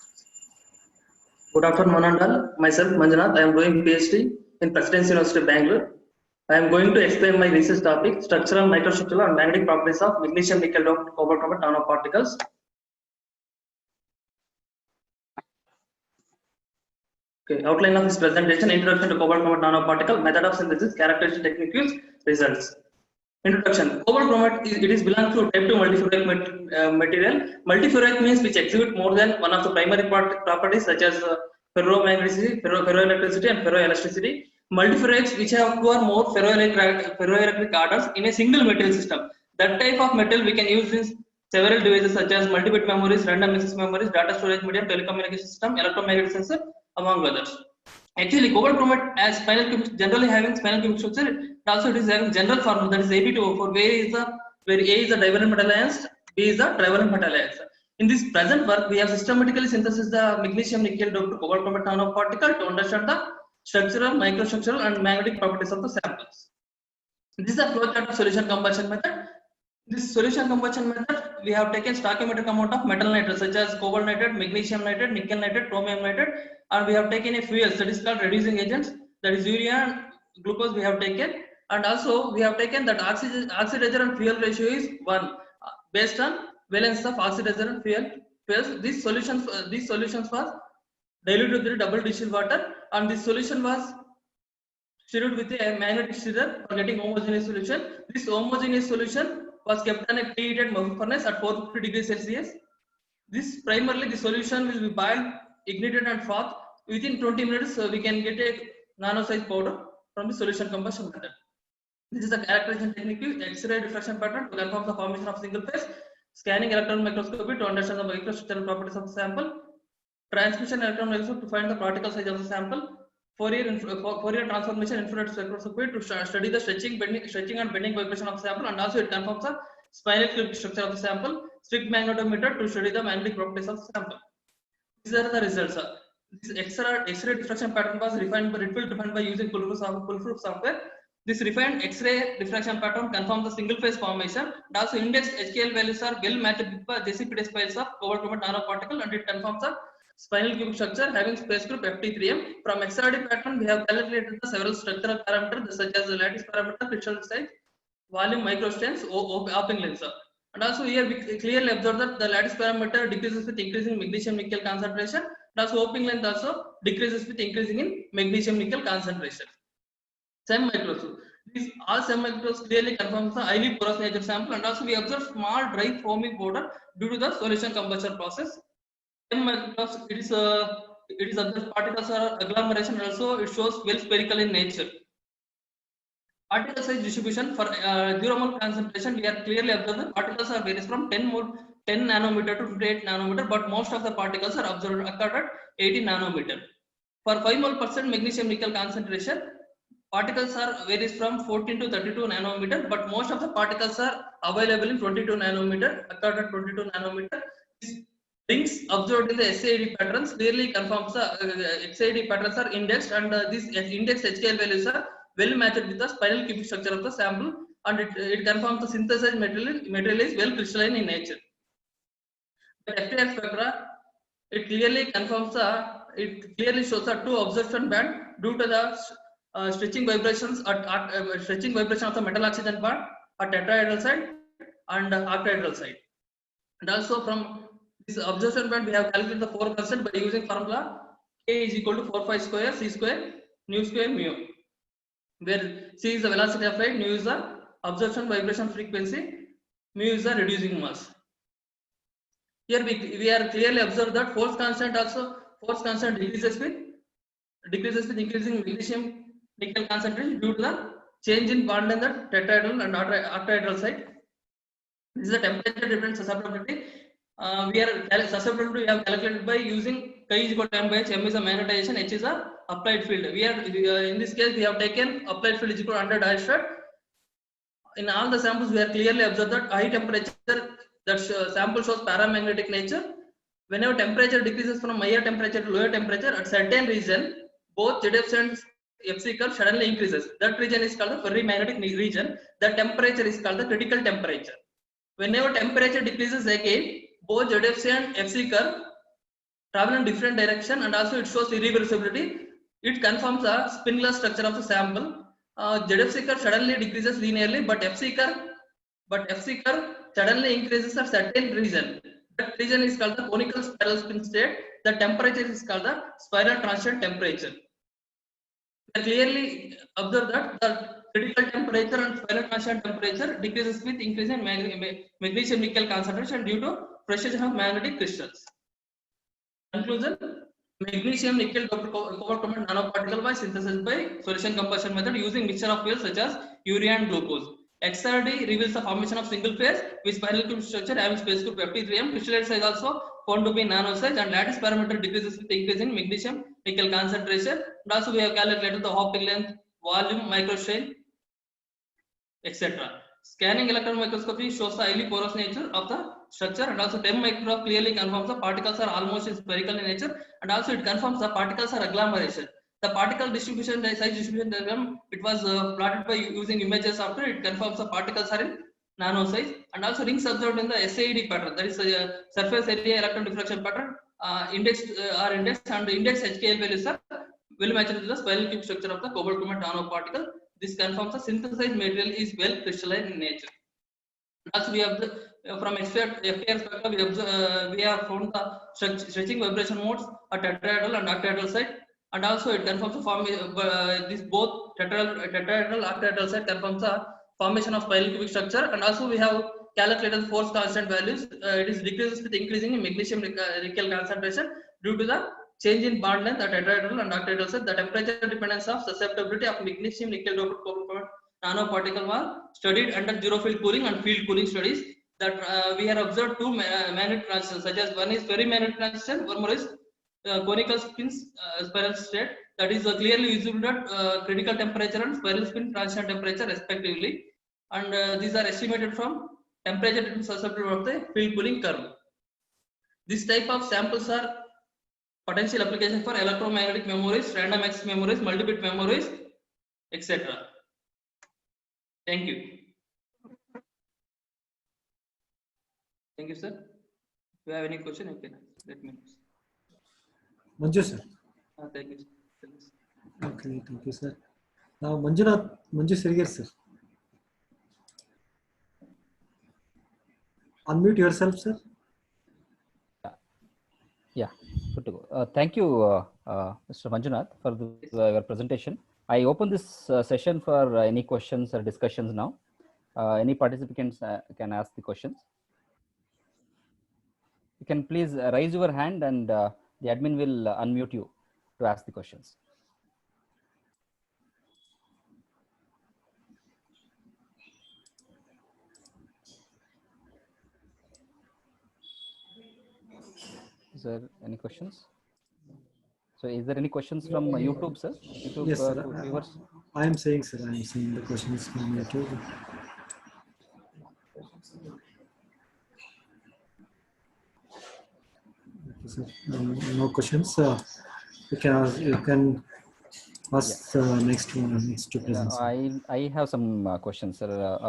Good afternoon, Mananda. Myself, Manjunath. I am doing PhD in Presidency University, Bangalore. I am going to explain my research topic, structural, microstructural, and magnetic properties of magnesium, nickel, cobalt, copper nanoparticles. Okay, outline of this presentation: introduction to cobalt chromate nanoparticle, method of synthesis, characteristic techniques, results. Introduction: cobalt chromate it is belongs to type 2 multifluoric material. Multifluoric means which exhibit more than one of the primary properties such as ferromagneticity, ferroelectricity, and ferroelasticity. Multifluorics which have two or more ferroelectric orders in a single material system. That type of metal we can use in several devices such as multi-bit memories, random access memories, data storage medium, telecommunication system, electromagnetic sensor, among others. Actually, cobalt chromate as spinal cubic generally having spinal cubic structure. Also, it is having general formula that is AB2O4, where A is the divalent metal ions, B is the trivalent metal ions. In this present work, we have systematically synthesized the magnesium, nickel, to cobalt chromate nanoparticle to understand the structural, microstructural, and magnetic properties of the samples. This is a flowchart of solution combustion method. This solution combustion method, we have taken stoichiometric amount of metal nitrate such as cobalt nitrate, magnesium nitrate, nickel nitrate, chromium nitrate, and we have taken a fuel that is called reducing agents, that is urea and glucose we have taken, and also we have taken that oxidizer and fuel ratio is 1 based on valence of oxidizer and fuels. These solutions was diluted with double distilled water, and this solution was stirred with a magnetic stirrer for getting homogeneous solution. This homogeneous solution was kept on a preheated furnace at 450 degrees Celsius. This primarily the solution will be boiled, ignited, and frothed. Within 20 minutes, we can get a nano size powder from the solution combustion method. This is the characterization technique used X-ray diffraction pattern to confirm the formation of single phase, scanning electron microscopy to understand the microstructural properties of the sample, transmission electron microscopy to find the particle size of the sample, Fourier transformation infrared spectroscopy to study the stretching and bending vibration of the sample, and also it confirms the spinal fluid structure of the sample, strict magnetometer to study the magnetic properties of the sample. These are the results. This X-ray diffraction pattern was defined by using foolproof software. This refined X-ray diffraction pattern confirms the single phase formation, and also indexed HKL values are well matched with the JCP files of cobalt chromate nanoparticle, and it confirms the spinal cubic structure having space group FT3M. From XRD pattern, we have calculated the several structural parameters such as the lattice parameter, crystal size, volume, microstrains, opening length. And also here we clearly observe that the lattice parameter decreases with increasing magnesium nickel concentration, and also opening length also decreases with increasing in magnesium nickel concentration. SEM microscope. These all SEM microscopes clearly confirms the highly porous nature sample, and also we observe small dry foamy powder due to the solution combustion process. SEM microscope, it is observed particles are agglomeration, and also it shows well spherical in nature. Particle size distribution for 0 mole concentration, we are clearly observed that particles are varies from 10 nanometer to 28 nanometer, but most of the particles are observed occurred at 80 nanometer. For 5 mole % magnesium nickel concentration, particles are varies from 14 to 32 nanometer, but most of the particles are available in 22 nanometer, occurred at 22 nanometer. These rings observed in the SAD patterns clearly confirms the SAD patterns are indexed, and these indexed HKL values are well matched with the spinal cubic structure of the sample, and it confirms the synthesized material is well crystalline in nature. The FTR spectra, it clearly confirms it clearly shows a two absorption band due to the stretching vibrations stretching vibration of the metal oxygen band at tetrahedral side and octahedral side. And also from this absorption band we have calculated the 4% by using formula K is equal to 4 pi square C square nu square mu, where C is the velocity of light, nu is the absorption vibration frequency, mu is the reducing mass. Here we are clearly observed that force constant decreases with increasing magnesium nickel concentration due to the change in bond length at tetrahedral and octahedral side. This is the temperature dependent susceptibility. We have calculated by using Chi is equal to M by H. M is a magnetization, H is a applied field. In this case we have taken applied field is equal to 100 Diastrat. In all the samples we are clearly observed that high temperature, that sample shows paramagnetic nature. Whenever temperature decreases from higher temperature to lower temperature, at certain region, both ZF and FC curve suddenly increases. That region is called the ferrimagnetic region. That temperature is called the critical temperature. Whenever temperature decreases again, both ZF and FC curve travel in different direction, and also it shows irreversibility. It confirms the spinless structure of the sample. ZF curve suddenly decreases linearly, but FC curve suddenly increases at certain region. That region is called the conical spiral spin state. The temperature is called the spiral transition temperature. We clearly observe that the critical temperature and spiral transition temperature decreases with increase in magnesium nickel concentration due to precision of magnetic crystals. Conclusion: magnesium nickel cobalt chromate nanoparticle was synthesized by solution combustion method using mixture of fuels such as urea and glucose. XRD reveals the formation of single phase with spinal cubic structure having space group FT3M. Crystalline size also found to be nano size, and lattice parameter decreases with increase in magnesium nickel concentration. And also we have calculated the hopping length, volume, microstrain, etc. Scanning electron microscopy shows the highly porous nature of the structure, and also TEM microscope clearly confirms the particles are almost spherical in nature, and also it confirms the particles are agglomeration. The particle distribution, the size distribution diagram, it was plotted by using images software. It confirms the particles are in nano size, and also rings observed in the SAD pattern, that is surface area electron diffraction pattern, indexed and the index HKL values are well matched with the spinal cubic structure of the cobalt chromate nanoparticle. This confirms the synthesized material is well crystalline in nature. Also, we have from FTR spectra we have found the stretching vibration modes at tetrahedral and octahedral side, and also it confirms the formation. This both tetrahedral octahedral side confirms the formation of spinal cubic structure, and also we have calculated force constant values. It is decreases with increasing in magnesium nickel concentration due to the change in bond length at tetrahedral and octahedral side. The temperature dependence of susceptibility of magnesium nickel nanoparticle were studied under zero field cooling and field cooling studies. That we have observed two magnetic transitions, such as one is ferromagnetic transition, one more is conical spin spiral state. That is clearly visible at critical temperature and spiral spin transition temperature respectively, and these are estimated from temperature susceptible of the field cooling curve. This type of samples are potential application for electromagnetic memories, random access memories, multi-bit memories, etc. Thank you. Thank you, sir. If you have any question, you can let me know. Manju, sir. Thank you. Okay, thank you, sir. Now, Manju Serigar, sir. Unmute yourself, sir. Yeah, good to go. Thank you, Mr. Manjunath, for your presentation. I open this session for any questions or discussions now. Any participants can ask the questions. You can please raise your hand and the admin will unmute you to ask the questions. Is there any questions? So is there any questions from YouTube, sir? YouTube, yes, sir. Viewers? I am saying, sir, I am seeing the questions from YouTube. So, no questions. You can ask next one, next two presents. I have some questions, sir.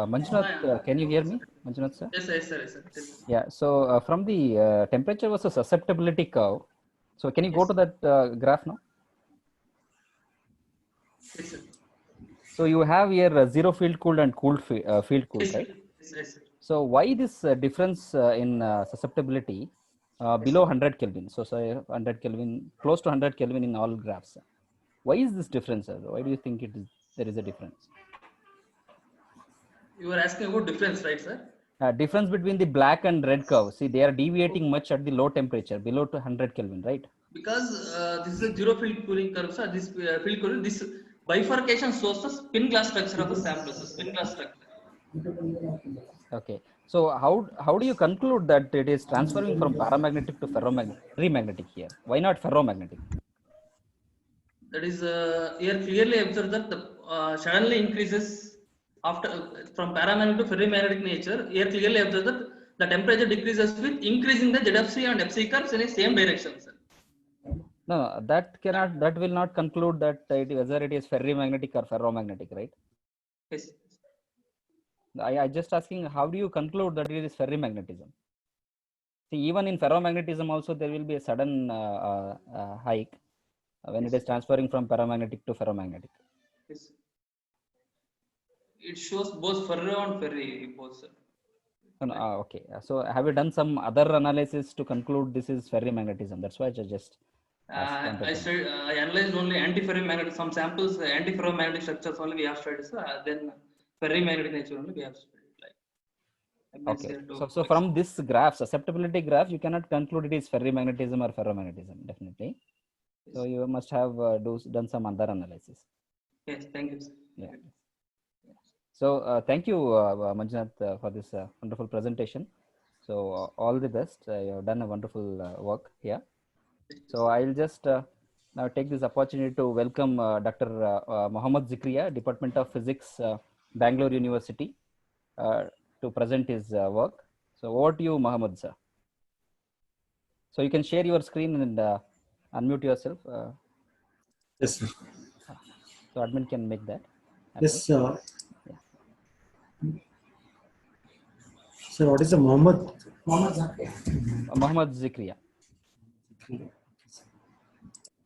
Manjunath, can you hear me, Manjunath, sir? Yes, sir. Yes, sir. Yeah. So from the temperature versus susceptibility curve. So can you go to that graph now? Yes, sir. So you have here zero field cooled and cooled field cooled, Yes, right? yes, sir. So why this difference in susceptibility below 100 Kelvin? So say 100 Kelvin, close to 100 Kelvin in all graphs. Why is this difference, sir? Why do you think there is a difference? You were asking about difference, right, sir? Difference between the black and red curve. See, they are deviating much at the low temperature, below to 100 Kelvin, right? Because this is a zero field cooling curve, sir. This field cooling, this bifurcation shows the spin glass structure of the samples, the spin glass structure. Okay. So how do you conclude that it is transferring from paramagnetic to ferromagnetic here? Why not ferromagnetic? That is, here clearly observed that the suddenly increases after from paramagnetic to ferromagnetic nature. Here clearly observed that the temperature decreases with increasing the ZFC and FC curves in the same direction, sir. No, that will not conclude that whether it is ferromagnetic or ferromagnetic, right? Yes. I just asking, how do you conclude that it is ferromagnetism? See, even in ferromagnetism also there will be a sudden hike when it is transferring from paramagnetic to ferromagnetic. Yes. It shows both ferro and ferri both, sir. Okay. So have you done some other analysis to conclude this is ferromagnetism? That's why I just I analyzed only antiferromagnetic, some samples, antiferromagnetic structures only we have studied, sir. Then ferromagnetic nature only we have studied. Okay. So from this graph, susceptibility graph, you cannot conclude it is ferromagnetism or ferromagnetism, definitely. Yes. So you must have done some other analysis. Yes, thank you, sir. Yeah. So thank you, Manjunath, for this wonderful presentation. So all the best. You have done a wonderful work here. So I'll just now take this opportunity to welcome Dr. Mohammad Zikriya, Department of Physics, Bangalore University, to present his work. So over to you, Mohammad, sir. So you can share your screen and unmute yourself. Yes, sir. So admin can make that happen. Yes, sir. Yeah. Sir, what is the Mohammad Zikriya.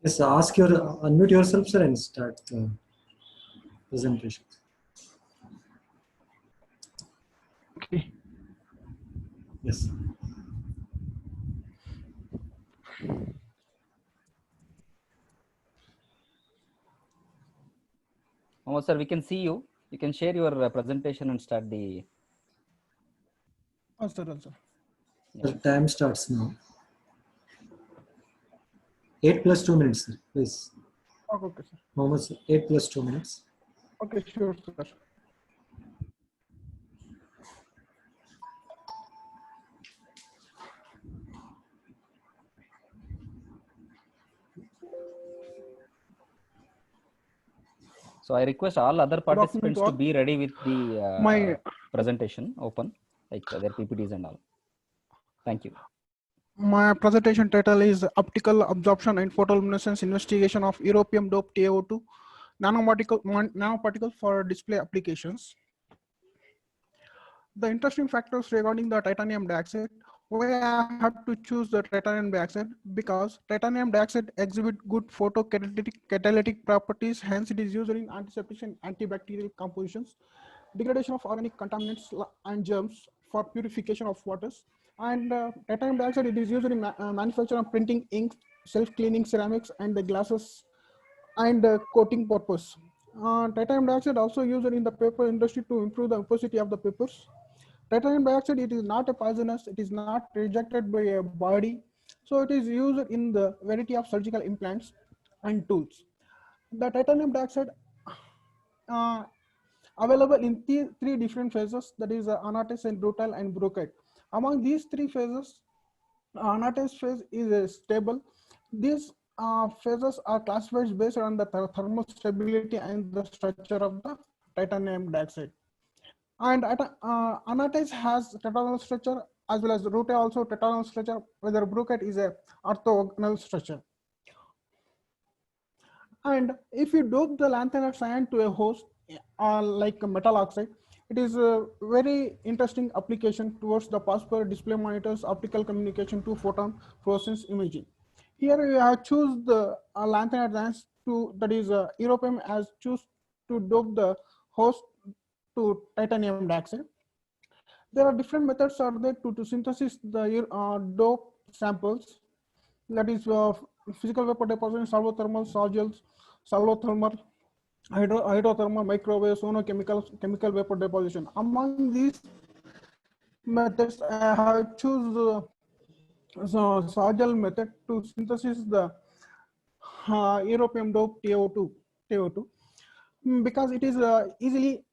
Yes, unmute yourself, sir, and start presentation. Okay. Yes. Mohammad, sir, we can see you. You can share your presentation and start the. Also. Yeah. The time starts now. 8 plus 2 minutes, sir, please. Okay, sir. Mohammad, sir, 8 plus 2 minutes. Okay, sure, sir. So I request all other participants all. to be ready with the My presentation open, like their PPTs and all. Thank you. My presentation title is Optical Absorption and Photoluminescence Investigation of Europium Dope TiO2 nanoparticles for display applications. The interesting factors regarding the titanium dioxide, why I have to choose the titanium dioxide, because titanium dioxide exhibit good photocatalytic properties, hence it is used in antiseptic and antibacterial compositions, degradation of organic contaminants and germs, for purification of waters. And titanium dioxide, it is used in manufacture of printing ink, self-cleaning ceramics and the glasses and coating purpose. Titanium dioxide also used in the paper industry to improve the opacity of the papers. Titanium dioxide, it is not a poisonous, it is not rejected by a body. So it is used in the variety of surgical implants and tools. The titanium dioxide available in three different phases, that is anatase and rutile and brochite. Among these three phases, anatase phase is stable. These phases are classified based on the thermal stability and the structure of the titanium dioxide. And anatase has tetragonal structure as well as rutile also tetragonal structure, whether brochite is a orthogonal structure. And if you dope the lanthanide cyan to a host like a metal oxide, it is a very interesting application towards the possible display monitors, optical communication to photon fluorescence imaging. Here we have choose the lanthanide cyans to, that is Europium as choose to dope the host to titanium dioxide. There are different methods are there to synthesis the dope samples, that is physical vapor deposition, solvothermal, solgels, solvothermal, hydrothermal, microwave, sonochemical, chemical vapor deposition. Among these methods, I have choose solgel method to synthesis the Europium dope TiO2, because it is easily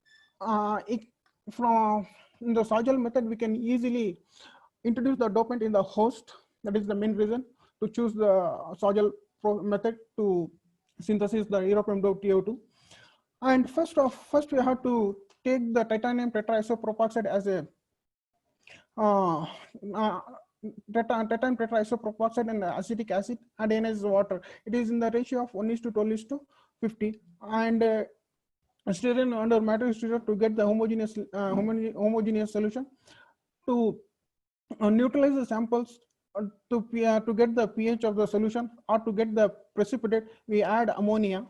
from in the solgel method we can easily introduce the dopant in the host. That is the main reason to choose the solgel method to synthesis the Europium dope TiO2. And first we have to take the titanium tetraisopropoxide as a titanium tetraisopropoxide and acetic acid and ionized water. It is in the ratio of 1:12:50, and stearin under matrix to get the homogeneous solution. To neutralize the samples, to get the pH of the solution or to get the precipitate, we add ammonia,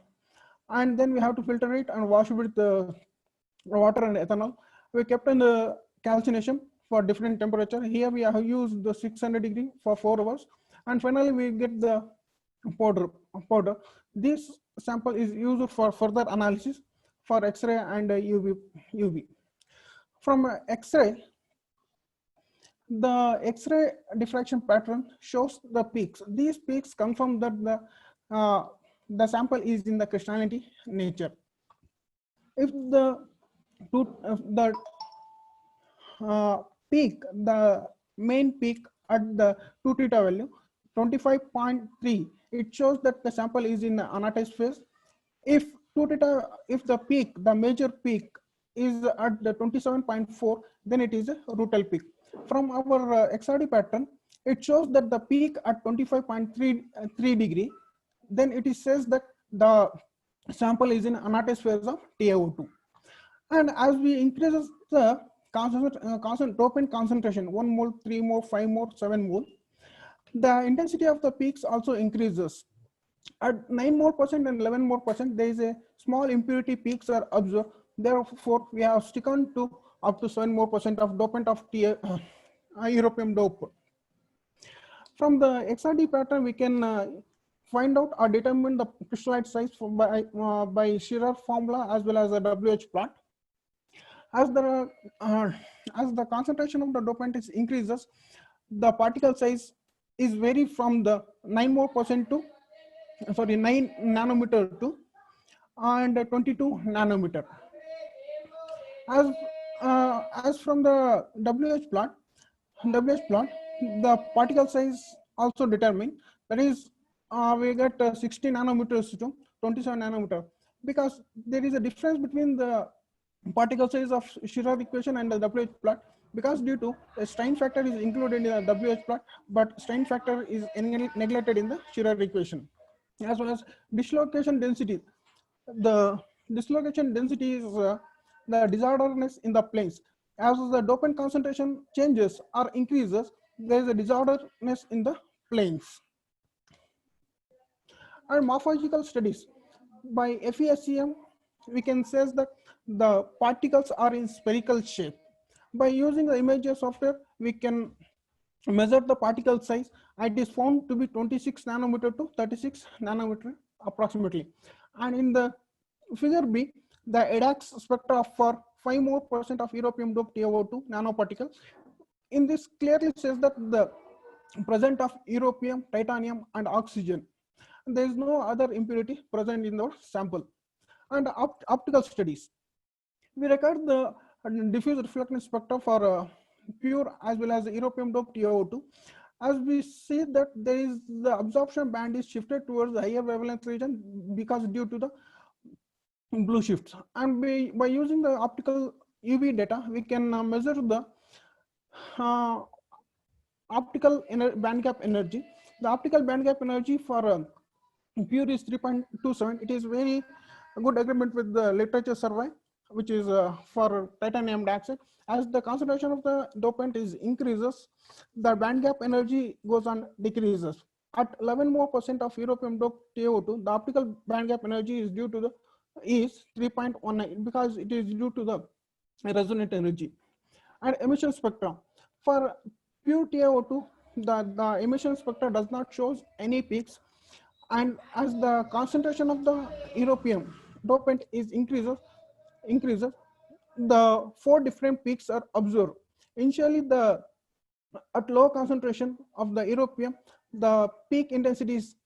and then we have to filter it and wash it with the water and ethanol. We kept in the calcination for different temperature. Here we have used the 600 degree for 4 hours, and finally we get the powder. This sample is used for further analysis for X-ray and UV. From X-ray, the X-ray diffraction pattern shows the peaks. These peaks confirm that the sample is in the crystallinity nature. If the peak, the main peak at the 2 theta value 25.3, it shows that the sample is in the anatase phase. If the peak, the major peak is at the 27.4, then it is a rutile peak. From our XRD pattern, it shows that the peak at 25.3 degree, then it says that the sample is in anatase phase of TiO2. And as we increase the dopant concentration, 1 mole, 3 mole, 5 mole, 7 mole, the intensity of the peaks also increases. At 9 more percent and 11 more percent, there is a small impurity peaks are observed. Therefore, we have taken to up to 7 more percent of dopant of Europium dope. From the XRD pattern, we can find out or determine the crystallite size by Shearer formula as well as a WH plot. As the concentration of the dopant is increases, the particle size is vary from the 9 more percent to 9 nanometer to and 22 nanometer. As from the WH plot, the particle size also determined. That is, we get 60 nanometers to 27 nanometer. because there is a difference between the particle size of Schirrer equation and the WH plot, because due to the strain factor is included in the WH plot, but strain factor is neglected in the Schirrer equation. As well as dislocation density. The dislocation density is the disorderness in the planes. As the dopant concentration changes or increases, there is a disorderness in the planes. And morphological studies. By FESEM, we can say that the particles are in spherical shape. By using the imager software, we can measure the particle size, and it is found to be 26 nanometer to 36 nanometer approximately. And in the figure B, the EDAX spectra for 5% more of europium doped TiO2 nanoparticle. In this clearly says that the presence of europium, titanium, and oxygen. There is no other impurity present in the sample. And optical studies. We record the diffuse reflectance spectra for pure as well as europium doped TiO2. As we see that there is the absorption band is shifted towards the higher wavelength region because due to the blue shifts. And by using the optical UV data, we can measure the optical band gap energy. The optical band gap energy for pure is 3.27. It is very good agreement with the literature survey, which is for titanium dioxide. As the concentration of the dopant is increases, the band gap energy goes on decreases. At 11% more of europium doped TiO2, the optical band gap energy is due to the is 3.19 because it is due to the resonant energy. And emission spectra for pure TiO2, the emission spectra does not show any peaks. And as the concentration of the europium dopant is increases, the 4 different peaks are observed. Initially, at low concentration of the europium, the peak intensity is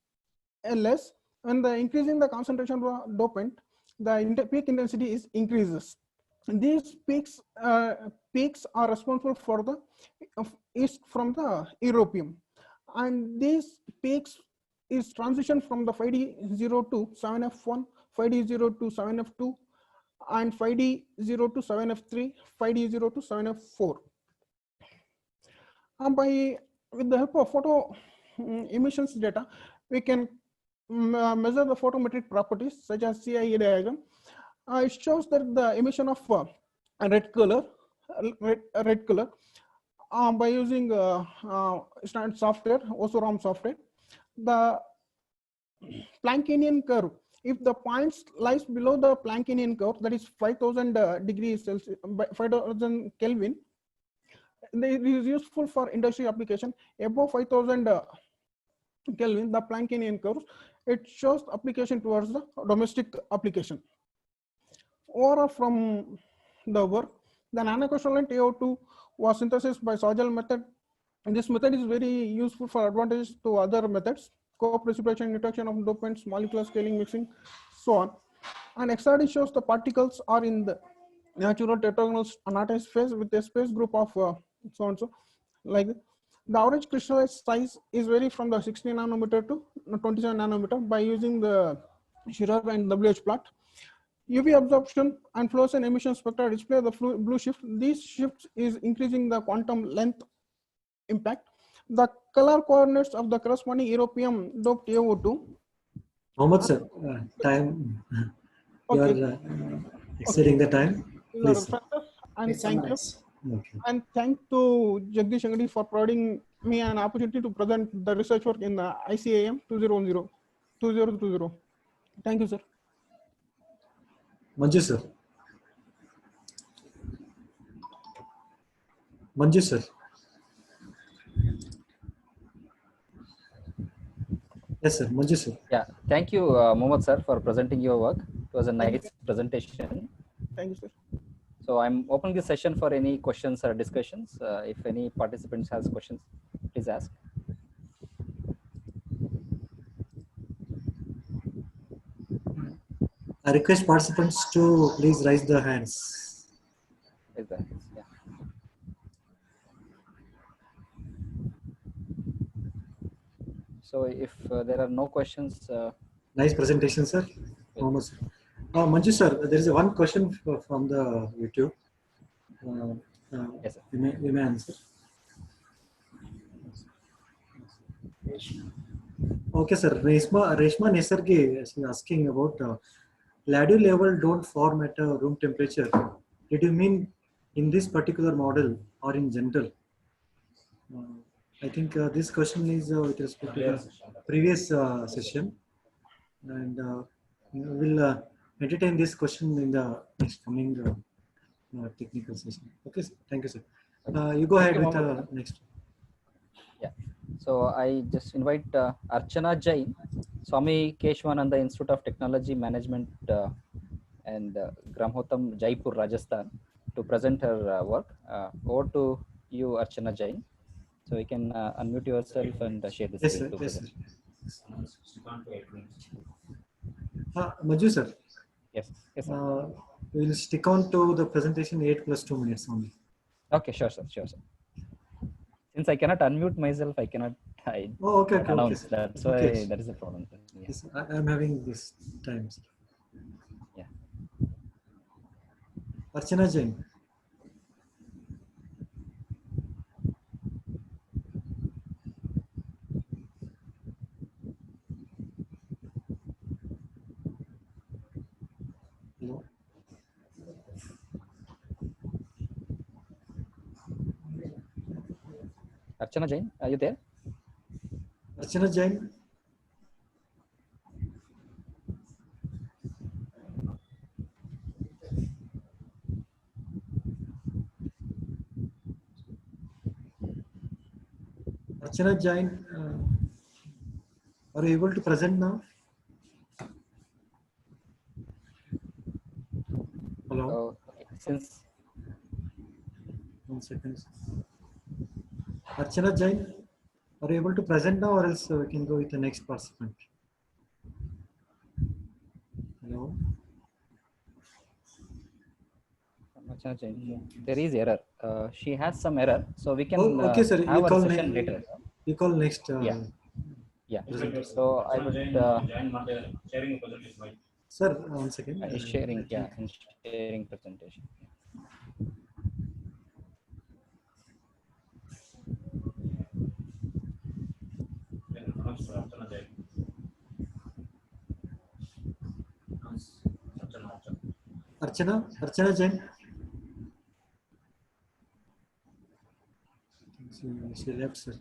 less. When the increasing the concentration of the dopant, the peak intensity is increases. These peaks are responsible for the is from the europium, and these peaks is transition from the 5D0 to 7F1, 5D0 to 7F2, and 5D0 to 7F3, 5D0 to 7F4. With the help of photo emissions data, we can measure the photometric properties such as CIE diagram. It shows that the emission of red color by using standard software, OSORAM software. The Planckian curve, if the points lies below the Planckian curve, that is 5000 degrees Celsius, 5000 Kelvin, it is useful for industry application. Above 5000 Kelvin, the Planckian curve, it shows application towards the domestic application. Overall, from the work, the nanocrystalline TiO2 was synthesized by Sogel method. And this method is very useful for advantages to other methods, co-precipitation, induction of dopants, molecular scaling, mixing, so on. And XRD shows the particles are in the natural tetragonal anatized phase with a space group of so and so. Like the average crystallized size is vary from the 16 nanometer to 27 nanometer by using the Schirrer and WH plot. UV absorption and fluorescent emission spectra display the blue shift. These shifts is increasing the quantum length impact. The color coordinates of the corresponding europium doped TiO2. Mohammed sir, time. Okay. You are exceeding the time. Please. And thank you. Okay. And thank to Jagdish Angadi for providing me an opportunity to present the research work in the ICAM 2020. Thank you, sir. Manju sir. Manju sir. Yes, sir. Manju sir. Yeah, thank you, Mohammed sir, for presenting your work. It was a nice presentation. Thank you, sir. So I'm opening the session for any questions or discussions. If any participants has questions, please ask. I request participants to please raise their hands. Raise their hands, yeah. So if there are no questions. Nice presentation, sir. Manju sir, there is one question from the YouTube. Yes, sir. You may answer. Okay, sir. Reshma Nesargi is asking about ladder level don't form at a room temperature. Did you mean in this particular model or in general? I think this question is with respect to the previous session, and we'll entertain this question in the next coming technical session. Okay, sir. Thank you, sir. You go ahead with the next. Yeah. So I just invite Archana Jain, Swami Keshwananda Institute of Technology Management and Gramhotam, Jaipur, Rajasthan, to present her work. Over to you, Archana Jain. So you can unmute yourself and share the screen. Yes, sir. Manju sir. Yes, sir. We will stick on to the presentation 8 plus 2 minutes only. Okay, sure, sir. Since I cannot unmute myself, I cannot announce. Okay. That's why that is the problem. Yeah. Yes, I am having this time. Sir. Yeah. Archana Jain. Hello. Archana Jain, are you there? Archana Jain. Archana Jain, are you able to present now? Hello. Okay. Since 1 second. Archana Jain, are you able to present now, or else we can go with the next participant? Hello. Archana Jain, there is error. She has some error, so we can Okay, sir. have a session later. We call next. Yeah. So I would. Sharing presentation. Sir, 1 second. Sharing presentation. Archana Jain. She left, sir.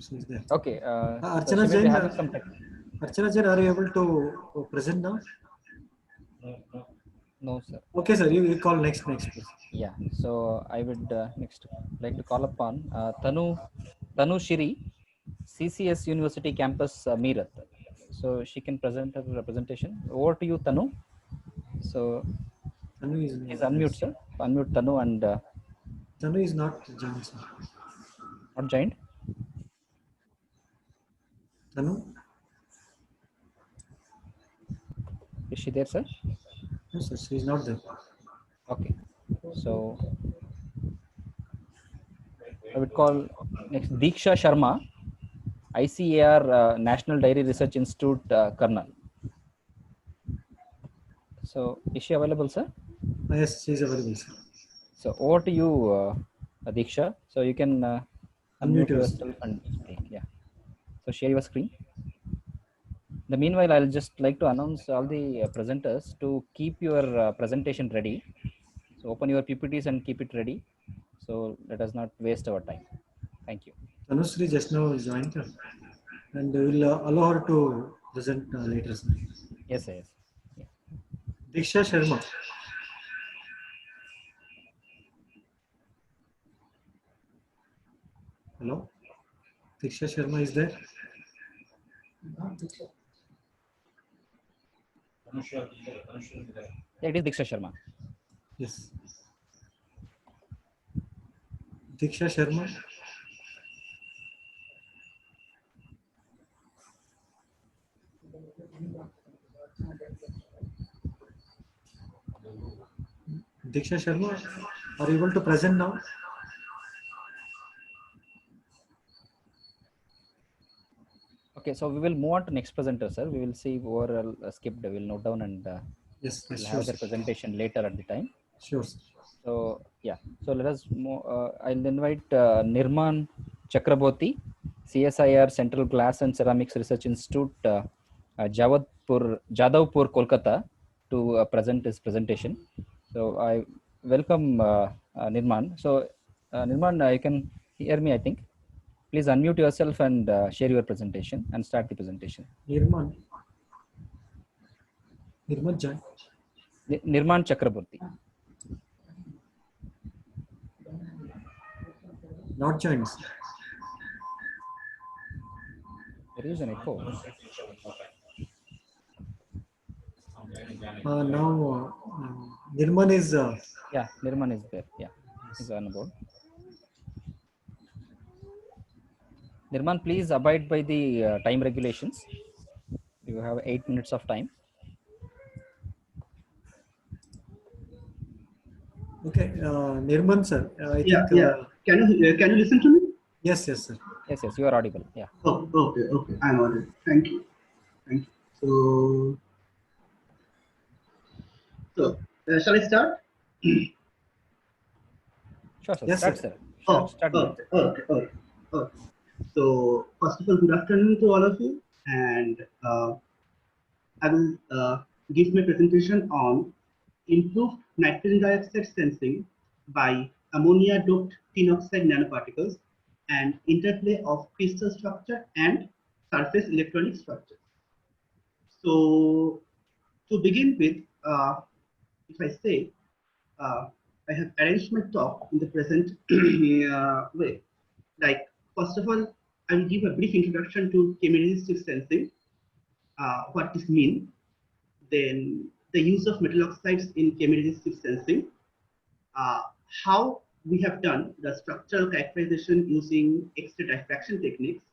She's there. Okay. Archana Jain. Archana Jain, are you able to present now? No, sir. Okay, sir. You call next, please. Yeah. So I would next like to call upon Tanu Shiri, CCS University Campus, Meerut. So she can present her presentation. Over to you, Tanu. So Tanu is unmute, sir. Unmute Tanu and. Tanu is not joined, sir. Not joined. Tanu. Is she there, sir? No, sir. She is not there. Okay. So I would call next Diksha Sharma, ICAR National Dairy Research Institute, Karnal. So is she available, sir? Yes, she is available, sir. So over to you, Diksha. So you can unmute yourself and speak. Yeah. So share your screen. In the meanwhile, I'll just like to announce all the presenters to keep your presentation ready. So open your PPTs and keep it ready. So let us not waste our time. Thank you. Tanusri just now joined, and we will allow her to present later. Sir. Yes, yes. Yeah. Diksha Sharma. Hello. Diksha Sharma is there? Yeah, it is Diksha Sharma. Yes. Diksha Sharma. Diksha Sharma, are you able to present now? Okay, so we will move on to next presenter, sir. We will see overall skipped. We will note down and Yes, we'll sure, have the sir. presentation later at the time. Sure, sir. So yeah, so let us move. I'll invite Nirman Chakraborty, CSIR Central Glass and Ceramics Research Institute, Jadavpur, Kolkata, to present his presentation. So I welcome Nirman. So Nirman, you can hear me, I think. Please unmute yourself and share your presentation and start the presentation. Nirman. Nirman Jain. Nirman Chakraborty. Not joined. There is an echo. Now Nirman is. Yeah, Nirman is there. Yeah, he's on board. Nirman, please abide by the time regulations. You have 8 minutes of time. Okay, Nirman sir. I Yeah, think. yeah. Can you listen to me? Yes, yes, sir. Yes, yes, you are audible. Yeah. Oh, okay, okay. I'm audible. Thank you. Thank you. So shall I start? Sure, sir. Yes, Start, sir. sir. Oh, Start. okay, okay, okay, okay. So first of all, good afternoon to all of you, and I will give my presentation on improved nitrogen dioxide sensing by ammonia-doped tin oxide nanoparticles and interplay of crystal structure and surface electronic structure. So to begin with, if I say, I have arranged my talk in the present way. Like, first of all, I will give a brief introduction to chemiresistive sensing, what this means, then the use of metal oxides in chemiresistive sensing, how we have done the structural characterization using X-ray diffraction techniques.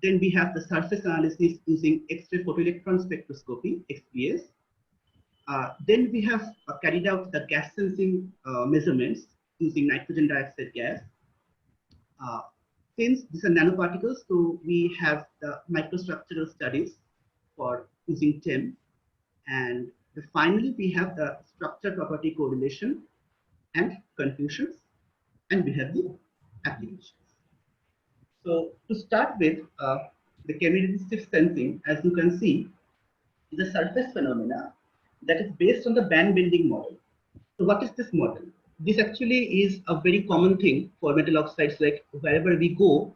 Then we have the surface analysis using X-ray photoelectron spectroscopy, XPS. Then we have carried out the gas sensing measurements using nitrogen dioxide gas. Since these are nanoparticles, so we have the microstructural studies for using TEM. And finally, we have the structure property correlation and confusions, and we have the applications. So to start with, the chemiresistive sensing, as you can see, is a surface phenomena that is based on the band bending model. So what is this model? This actually is a very common thing for metal oxides. Like wherever we go,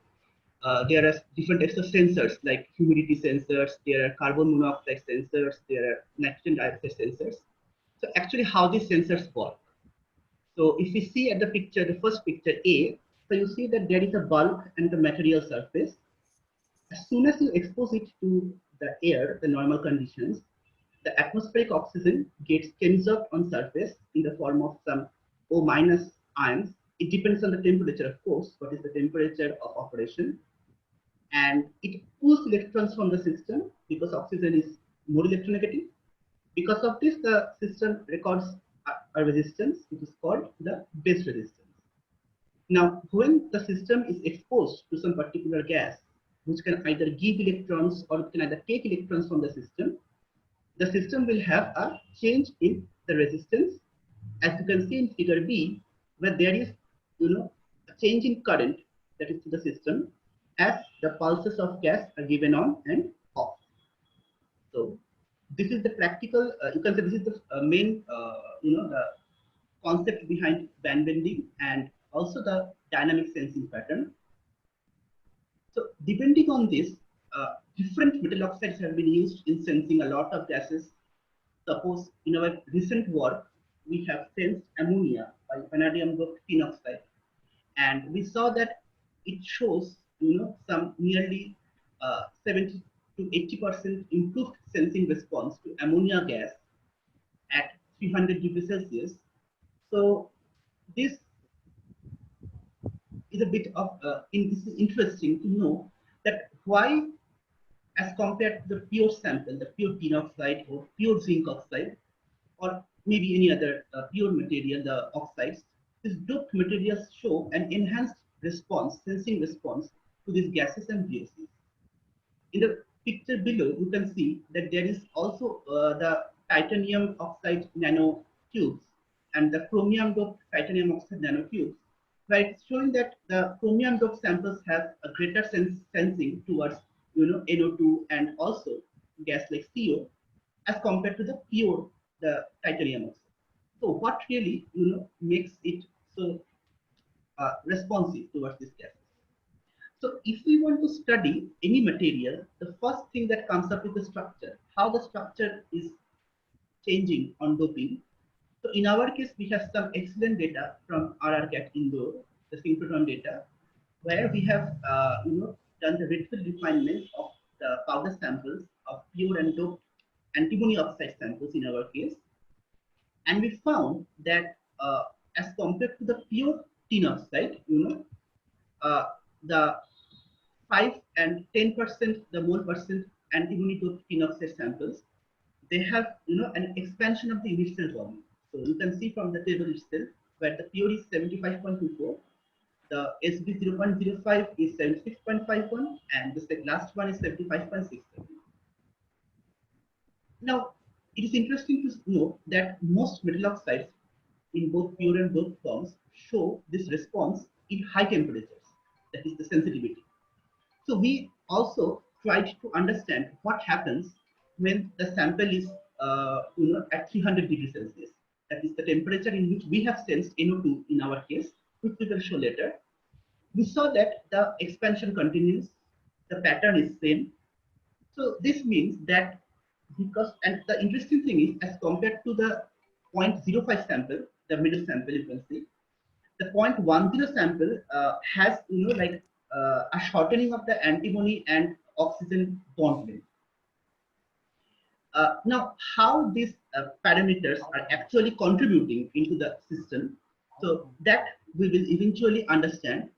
there are different types of sensors, like humidity sensors, there are carbon monoxide sensors, there are nitrogen dioxide sensors. So actually how these sensors work. So if we see at the picture, the first picture A, so you see that there is a bulk and the material surface. As soon as you expose it to the air, the normal conditions, the atmospheric oxygen gets conserved on surface in the form of some O- ions. It depends on the temperature, of course, what is the temperature of operation. And it pulls electrons from the system because oxygen is more electronegative. Because of this, the system records a resistance, which is called the base resistance. Now, when the system is exposed to some particular gas, which can either give electrons or it can either take electrons from the system will have a change in the resistance, as you can see in figure B, where there is, a change in current that is to the system as the pulses of gas are given on and off. So this is the practical, you can say this is the main, the concept behind band bending and also the dynamic sensing pattern. So depending on this, different metal oxides have been used in sensing a lot of gases. Suppose in our recent work, we have sensed ammonia by vanadium-doped tin oxide, and we saw that it shows, some nearly 70 to 80% improved sensing response to ammonia gas at 300 degrees Celsius. So this is a bit of this is interesting to know that why, as compared to the pure sample, the pure tin oxide or pure zinc oxide, or maybe any other pure material, the oxides, these doped materials show an enhanced response, sensing response to these gases and gases. In the picture below, you can see that there is also the titanium oxide nanotubes and the chromium doped titanium oxide nanotubes, where it's showing that the chromium doped samples have a greater sensing towards NO2 and also gas like CO as compared to the pure the titanium oxide. So what really makes it so responsive towards this gas? So if we want to study any material, the first thing that comes up is the structure, how the structure is changing on doping. So in our case, we have some excellent data from RRCat Indore, the synchrotron data, where we have done the reticle refinement of the powder samples of pure and doped antimony oxide samples in our case. And we found that as compared to the pure tin oxide, the 5 and 10% the mole percent antimony doped tin oxide samples, they have an expansion of the initial volume. So you can see from the table itself where the pure is 75.24, the SB 0.05 is 76.51, and the last one is 75.67. Now it is interesting to note that most metal oxides in both pure and doped forms show this response in high temperatures, that is the sensitivity. So we also tried to understand what happens when the sample is at 300 degrees Celsius. That is the temperature in which we have sensed NO2 in our case, which we will show later. We saw that the expansion continues, the pattern is same. So this means that because, and the interesting thing is, as compared to the 0.05 sample, the middle sample you can see, the 0.10 sample has a shortening of the antimony and oxygen bond length. Now, how these parameters are actually contributing into the system, so that we will eventually understand.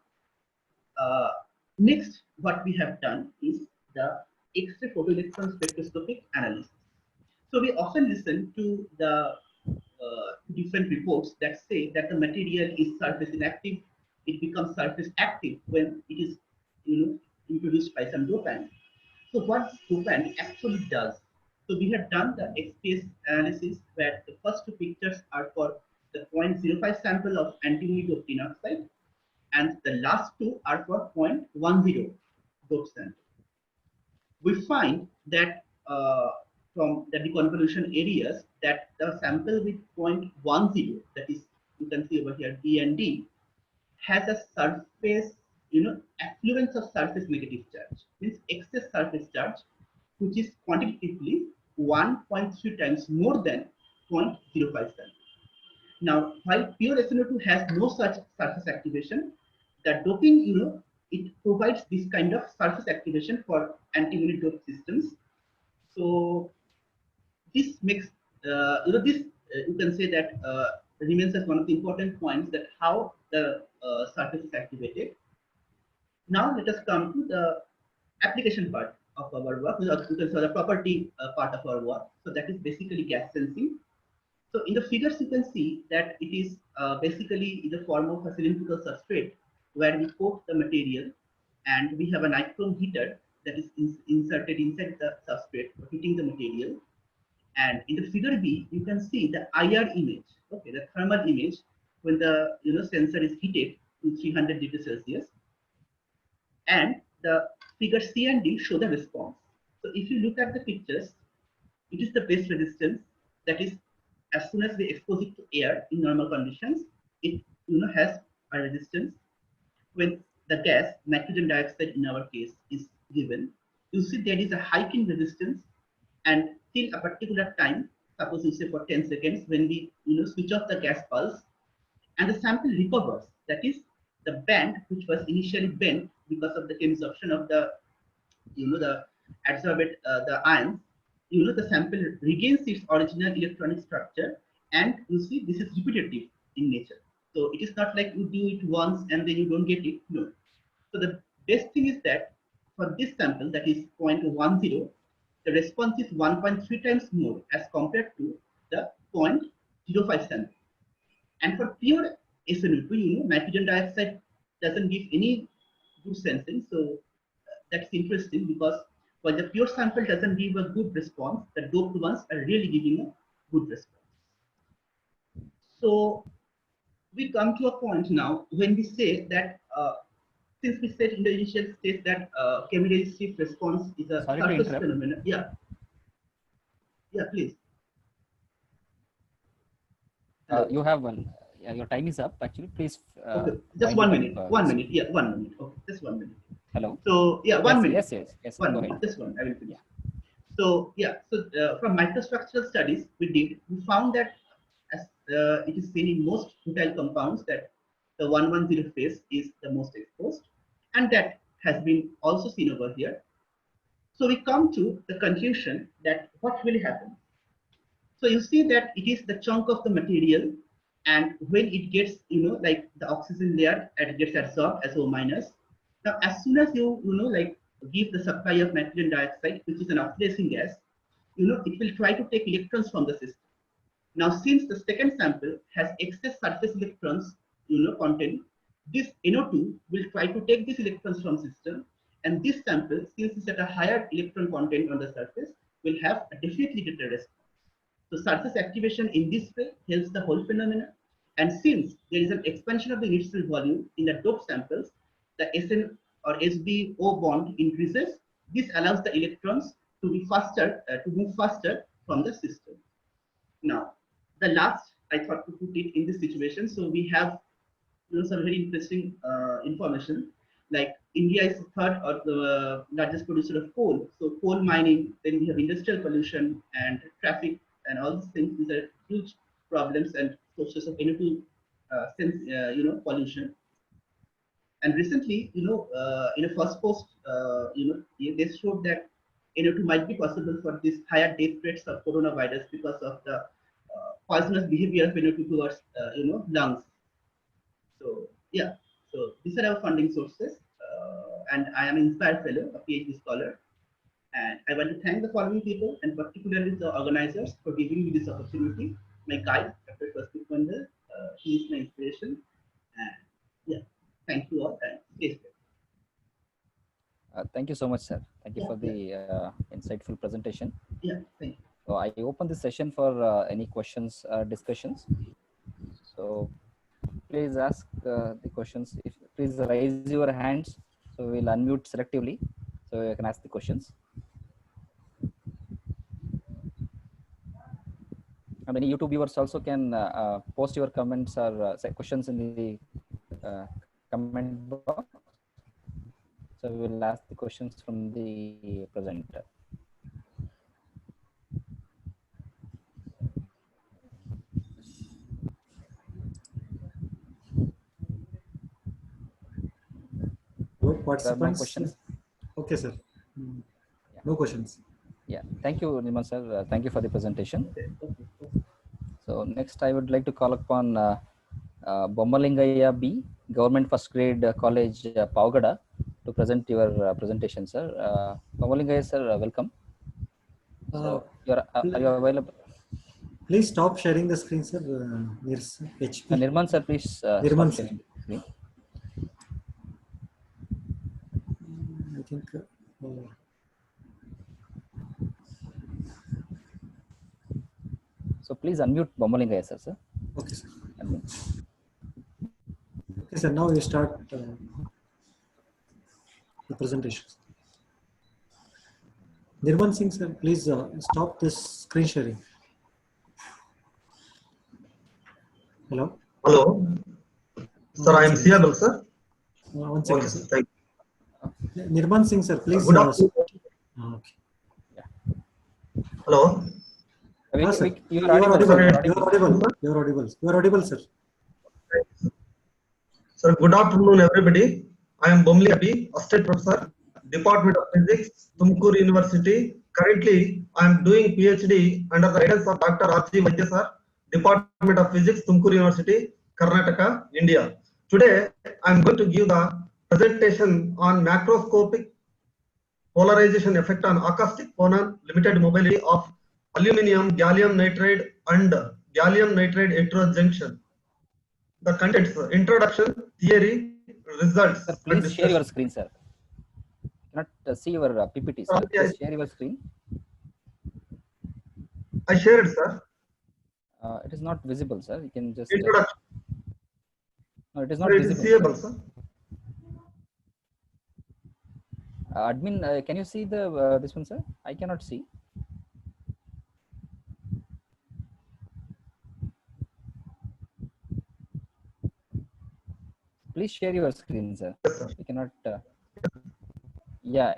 Next, what we have done is the X-ray photoelectron spectroscopic analysis. So we often listen to the different reports that say that the material is surface inactive, it becomes surface active when it is introduced by some dopant. So what dopant actually does? So we have done the XPS analysis where the first two pictures are for the 0.05 sample of antimony doped tin oxide, and the last two are for 0.10 doped sample. We find that from the deconvolution areas that the sample with 0.10, that is, you can see over here D and D, has a surface, affluence of surface negative charge, means excess surface charge, which is quantitatively 1.3 times more than 0.05 sample. Now, while pure SNO2 has no such surface activation, the doping, it provides this kind of surface activation for antimony doped systems. So this makes, you can say that remains as one of the important points that how the surface is activated. Now let us come to the application part of our work, you can say the property part of our work. So that is basically gas sensing. So in the figures you can see that it is basically in the form of a cylindrical substrate where we coat the material, and we have a nichrome heater that is inserted inside the substrate for heating the material. And in the figure B, you can see the IR image, okay, the thermal image when the sensor is heated to 300 degrees Celsius. And the figure C and D show the response. So if you look at the pictures, it is the base resistance, that is, as soon as we expose it to air in normal conditions, it has a resistance. When the gas, nitrogen dioxide in our case, is given, you see there is a hike in resistance, and till a particular time, suppose you say for 10 seconds, when we switch off the gas pulse, and the sample recovers, that is, the band which was initially bent because of the chemsorption of the the adsorbed the ions, the sample regains its original electronic structure, and you see this is repetitive in nature. So it is not like you do it once and then you don't get it. No. So the best thing is that for this sample, that is 0.10, the response is 1.3 times more as compared to the 0.05 sample. And for pure SNO2, nitrogen dioxide doesn't give any good sensing. So that's interesting because While the pure sample doesn't give a good response, the doped ones are really giving a good response. So we come to a point now when we say that since we said in the initial stage that chemical shift response is a Sorry to surface interrupt. phenomenon. Yeah. Yeah, please. You have one. Your time is up. Actually, please. Okay, just wind 1 it minute. up, 1 Mr. minute. Yeah, 1 minute. Okay, just 1 minute. Hello. So yeah, 1 minute. Yes. 1 Go minute. ahead. Just one. I will finish. So yeah, so from microstructural studies we found that as it is seen in most butyl compounds that the 110 phase is the most exposed, and that has been also seen over here. So we come to the conclusion that what really happens. So you see that it is the chunk of the material, and when it gets, like the oxygen layer, and it gets absorbed as O minus. Now, as soon as you like give the supply of nitrogen dioxide, which is an oxidizing gas, it will try to take electrons from the system. Now, since the second sample has excess surface electrons, content, this NO2 will try to take these electrons from system, and this sample, since it's at a higher electron content on the surface, will have a definitely greater response. So surface activation in this way helps the whole phenomena. And since there is an expansion of the unit cell volume in the doped samples, the SN or SbO bond increases. This allows the electrons to be faster, to move faster from the system. Now, the last I thought to put it in this situation. So we have some very interesting information. Like India is the third or the largest producer of coal. So coal mining, then we have industrial pollution and traffic and all these things. These are huge problems and sources of NO2 pollution. And recently, in a first post, they showed that NO2 might be possible for these higher death rates of coronavirus because of the poisonous behavior of NO2 towards, lungs. So yeah, so these are our funding sources, and I am an Inspired Fellow, a PhD scholar, and I want to thank the following people and particularly the organizers for giving me this opportunity. My guide, Dr. Swastik Mandal, he is my inspiration, and yeah, thank you all and stay safe. Thank you so much, sir. Thank you for the insightful presentation. Yeah, thank you. So I open the session for any questions, discussions. So please ask the questions. Please raise your hands. So we'll unmute selectively, so you can ask the questions. And any YouTube viewers also can post your comments or questions in the comment box. So we'll ask the questions from the presenter. No There participants. are no questions. Okay, sir. No questions. Yeah, thank you, Zeeman sir. Thank you for the presentation. So next, I would like to call upon Bommalingaya B, Government First Grade College, Paugada, to present your presentation, sir. Bommalingaya sir, welcome. So are you available? Please stop sharing the screen, sir. HP. Nirman sir, please stop sharing the screen. I think. So please unmute Bommalingaya sir, sir. Okay, sir. Unmute. Okay, sir. Now we start the presentation. Nirman Singh, sir, please stop this screen sharing. Hello. Hello. Sir, I am seeable, sir. One second, Okay, sir. thank you. Nirman Singh, sir, please. Good afternoon. Okay. Hello. Sir. You are audible. You are audible. You are audible, sir. Sir, good afternoon, everybody. I am Bomli Abi, Assistant Professor, Department of Physics, Tumkur University. Currently, I am doing PhD under the guidance of Dr. R.G. Vaidya sir, Department of Physics, Tumkur University, Karnataka, India. Today, I am going to give the presentation on macroscopic polarization effect on acoustic phonon limited mobility of aluminum, gallium nitride and gallium nitride heterojunction. The contents: introduction, theory, results. Sir, please share your screen, sir. Cannot see your PPT, sir. Please share your screen. I shared, sir. It is not visible, sir. You can just. Introduction. No, it is not It visible. is seeable, sir. Admin, can you see the this one, sir? I cannot see. Please share your screen, sir. Yes, sir. We cannot. Yeah.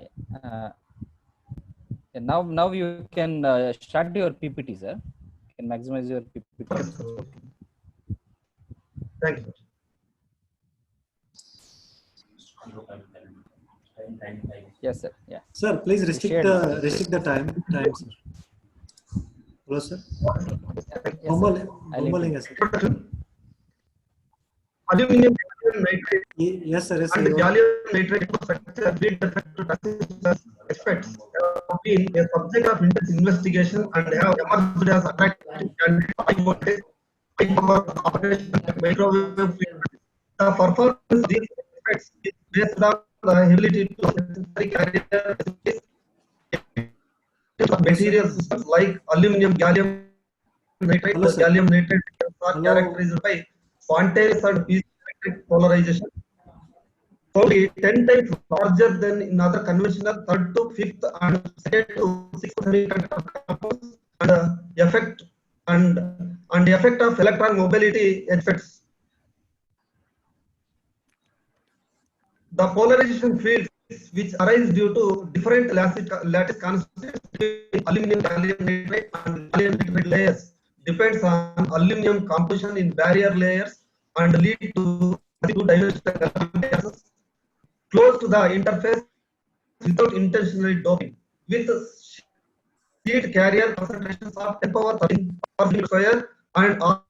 Now you can start your PPT, sir. You can maximize your PPT. Thank you. Yes, sir. Yeah. Sir, please restrict the time, sir. Hello, sir. Yes, sir. Aluminum nitrate. Yes, sir. Yes, and sir. gallium nitrate structure lead to effects have been a subject of intense investigation and have emerged as attractive and high voltage, high power operation and microwave field. The performance of these effects is based on the ability to necessary carrier material systems like aluminum, gallium nitrate. Hello, The gallium nitrate are characterized by spontaneous and piezoelectric polarization. Probably 10 times larger than in other conventional third to fifth and second to sixth semiconductor compounds, and the effect of electron mobility effects. The polarization fields which arise due to different lattice constants between aluminum, gallium nitrate and gallium nitrate layers depends on aluminum composition in barrier layers and lead to two-dimensional gases close to the interface without intentionally doping. With sheet carrier concentrations of 10 power 13 per meter square and or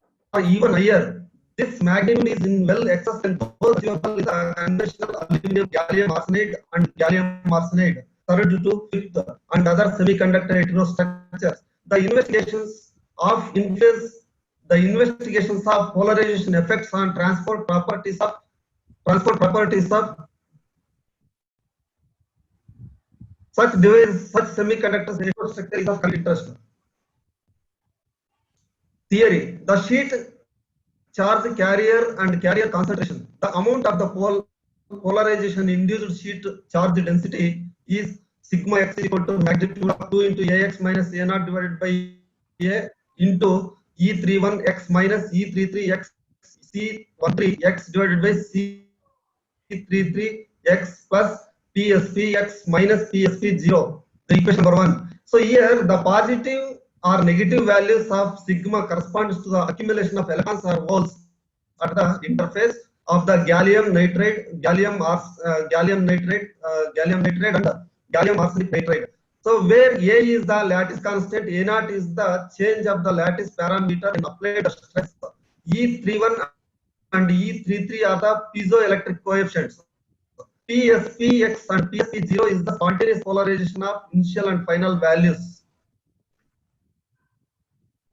even higher, this magnitude is in well excess and both achievable with a conventional aluminum gallium arsenide and gallium arsenide, third to fifth, and other semiconductor heterostructures. The investigations of polarization effects on transport properties of such devices, such semiconductors heterostructure is of current interest. Theory: the sheet charge carrier and carrier concentration. The amount of the polarization induced sheet charge density is sigma x equal to magnitude of 2 into ax minus a0 divided by a into e31x minus e33x c13x divided by c33x plus pspx minus psp0. The equation number 1. So here the positive or negative values of sigma corresponds to the accumulation of electrons or holes at the interface of the gallium nitrate, gallium nitrate and gallium arsenic nitrate. So where A is the lattice constant, A0 is the change of the lattice parameter in applied stress. E31 and E33 are the piezoelectric coefficients. PSPX and PSP0 is the spontaneous polarization of initial and final values.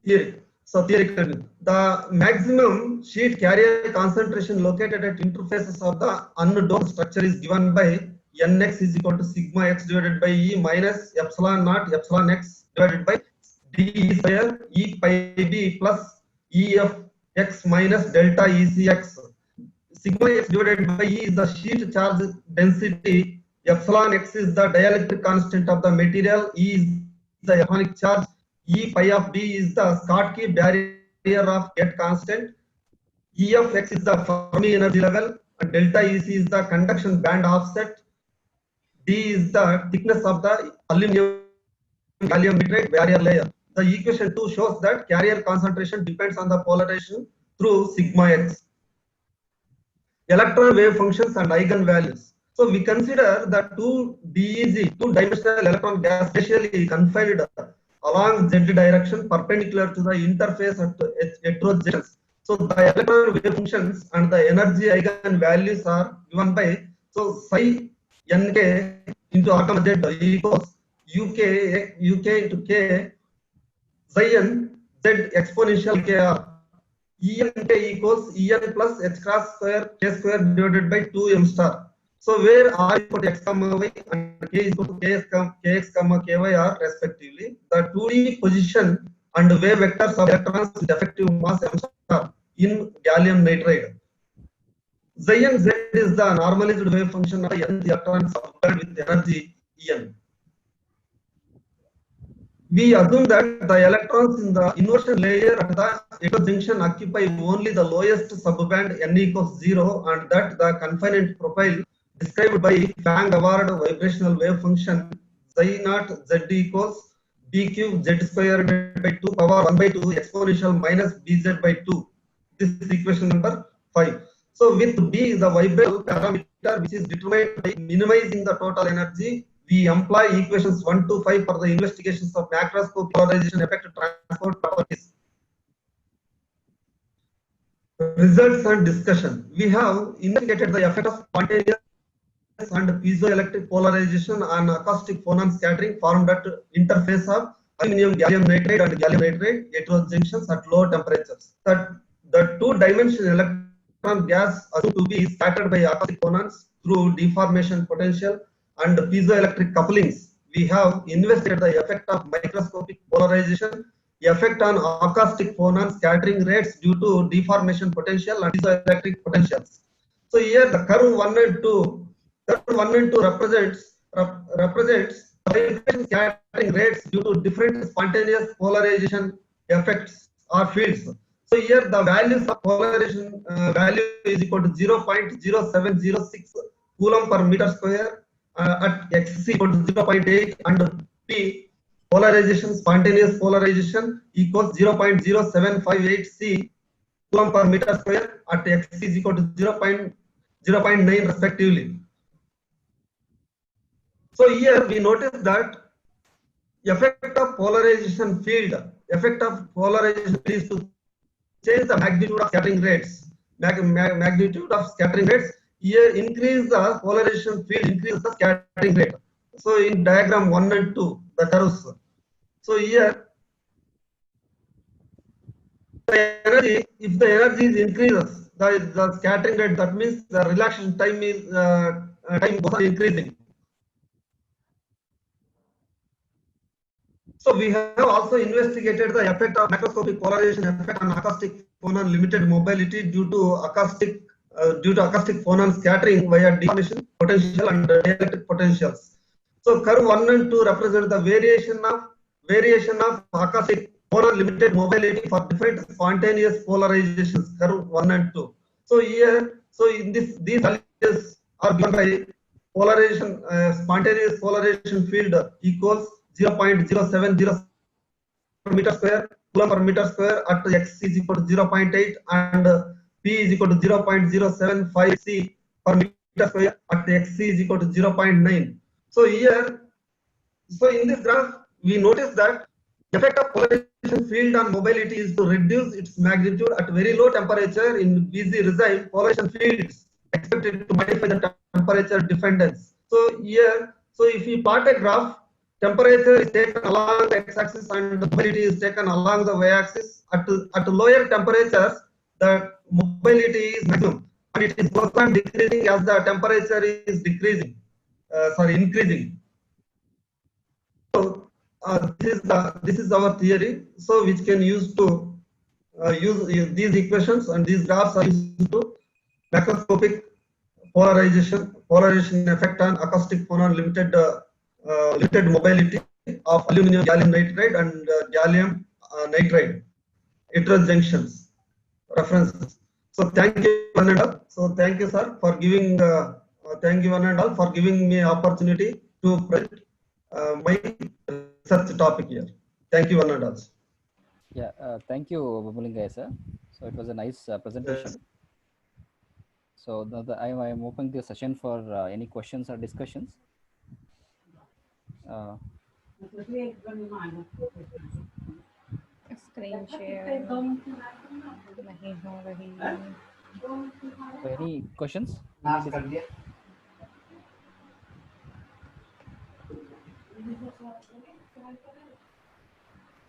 Here, so theoretically, the maximum sheet carrier concentration located at interfaces of the undoped structure is given by Nx is equal to sigma x divided by E minus epsilon naught epsilon x divided by dE square E pi b plus EF x minus delta ECX. Sigma x divided by E is the sheet charge density, epsilon x is the dielectric constant of the material, E is the ionic charge, E pi of b is the Schottky barrier of get constant, E of x is the Fermi energy level, and delta EC is the conduction band offset, D is the thickness of the aluminum gallium nitrate barrier layer. The equation 2 shows that carrier concentration depends on the polarization through sigma x. Electron wave functions and eigenvalues. So we consider the two two-dimensional electron gas spatially confined along z direction perpendicular to the interface at heterogeneous. So the electron wave functions and the energy eigenvalues are given by psi nk into orthogonal z equals uk into k psi n z exponential kr. En equals En plus h cross square k square divided by 2m star. So where R is equal to x comma y and k is equal to kx comma ky are respectively the 2D position and wave vectors of electrons with effective mass m in gallium nitride. Xi and Z is the normalized wave function of the n electrons coupled with energy En. We assume that the electrons in the inversion layer at the heterojunction occupy only the lowest subband n equals 0 and that the confinement profile described by Fang-Award vibrational wave function Xi naught Z equals b cube z squared by 2 power 1 by 2 exponential minus bz by 2. This is equation number 5. So with B the vibrational parameter which is determined by minimizing the total energy, we employ equations 1 to 5 for the investigations of macroscopic polarization effect transport properties. Results and discussion. We have investigated the effect of spontaneous and piezoelectric polarization on acoustic phonon scattering formed at interface of aluminum gallium nitride and gallium nitride heterojunctions at low temperatures. The two-dimensional electron gas assumed to be scattered by acoustic phonons through deformation potential and piezoelectric couplings. We have investigated the effect of microscopic polarization, effect on acoustic phonon scattering rates due to deformation potential and piezoelectric potentials. So here the curve 1 and 2 represents vibration scattering rates due to different spontaneous polarization effects or fields. So here the values of polarization value is equal to 0.0706 coulomb per meter square at x equal to 0.8 and p polarization spontaneous polarization equals 0.0758 c coulomb per meter square at x is equal to 0.9 respectively. So here we notice that effect of polarization field, effect of polarization is to change the magnitude of scattering rates. Magnitude of scattering rates here increase the polarization field, increase the scattering rate. So in diagram 1 and 2, the curves. So here the energy, if the energy is increases, the scattering rate, that means the relaxation time is time goes on increasing. So we have also investigated the effect of macroscopic polarization effect on acoustic phonon limited mobility due to acoustic phonon scattering via deformation potential and dielectric potentials. So curve 1 and 2 represent the variation of acoustic phonon limited mobility for different spontaneous polarizations. Curve 1 and 2. So here, in these values are given by polarization spontaneous polarization field equals 0.070 meter square coulomb per meter square at x is equal to 0.8 and p is equal to 0.075 c per meter square at x is equal to 0.9. So here, in this graph, we notice that effect of polarization field on mobility is to reduce its magnitude at very low temperature in busy regime. Polarization fields expected to modify the temperature dependence. So here, if we plot a graph, temperature is taken along the x-axis and mobility is taken along the y-axis. At lower temperatures, the mobility is maximum, and it is goes on decreasing as the temperature is increasing. So this is our theory. So which can use to use these equations, and these graphs are used to macroscopic polarization effect on acoustic phonon limited mobility of aluminum gallium nitride and gallium nitride heterojunctions references. So thank you one and all. So thank you sir for giving thank you one and all for giving me opportunity to present my research topic here. Thank you one and all. Yeah, thank you, Bumulingaya sir. So it was a nice presentation. Yes. So I am opening the session for any questions or discussions. Screen share नहीं हो रही है। So any questions?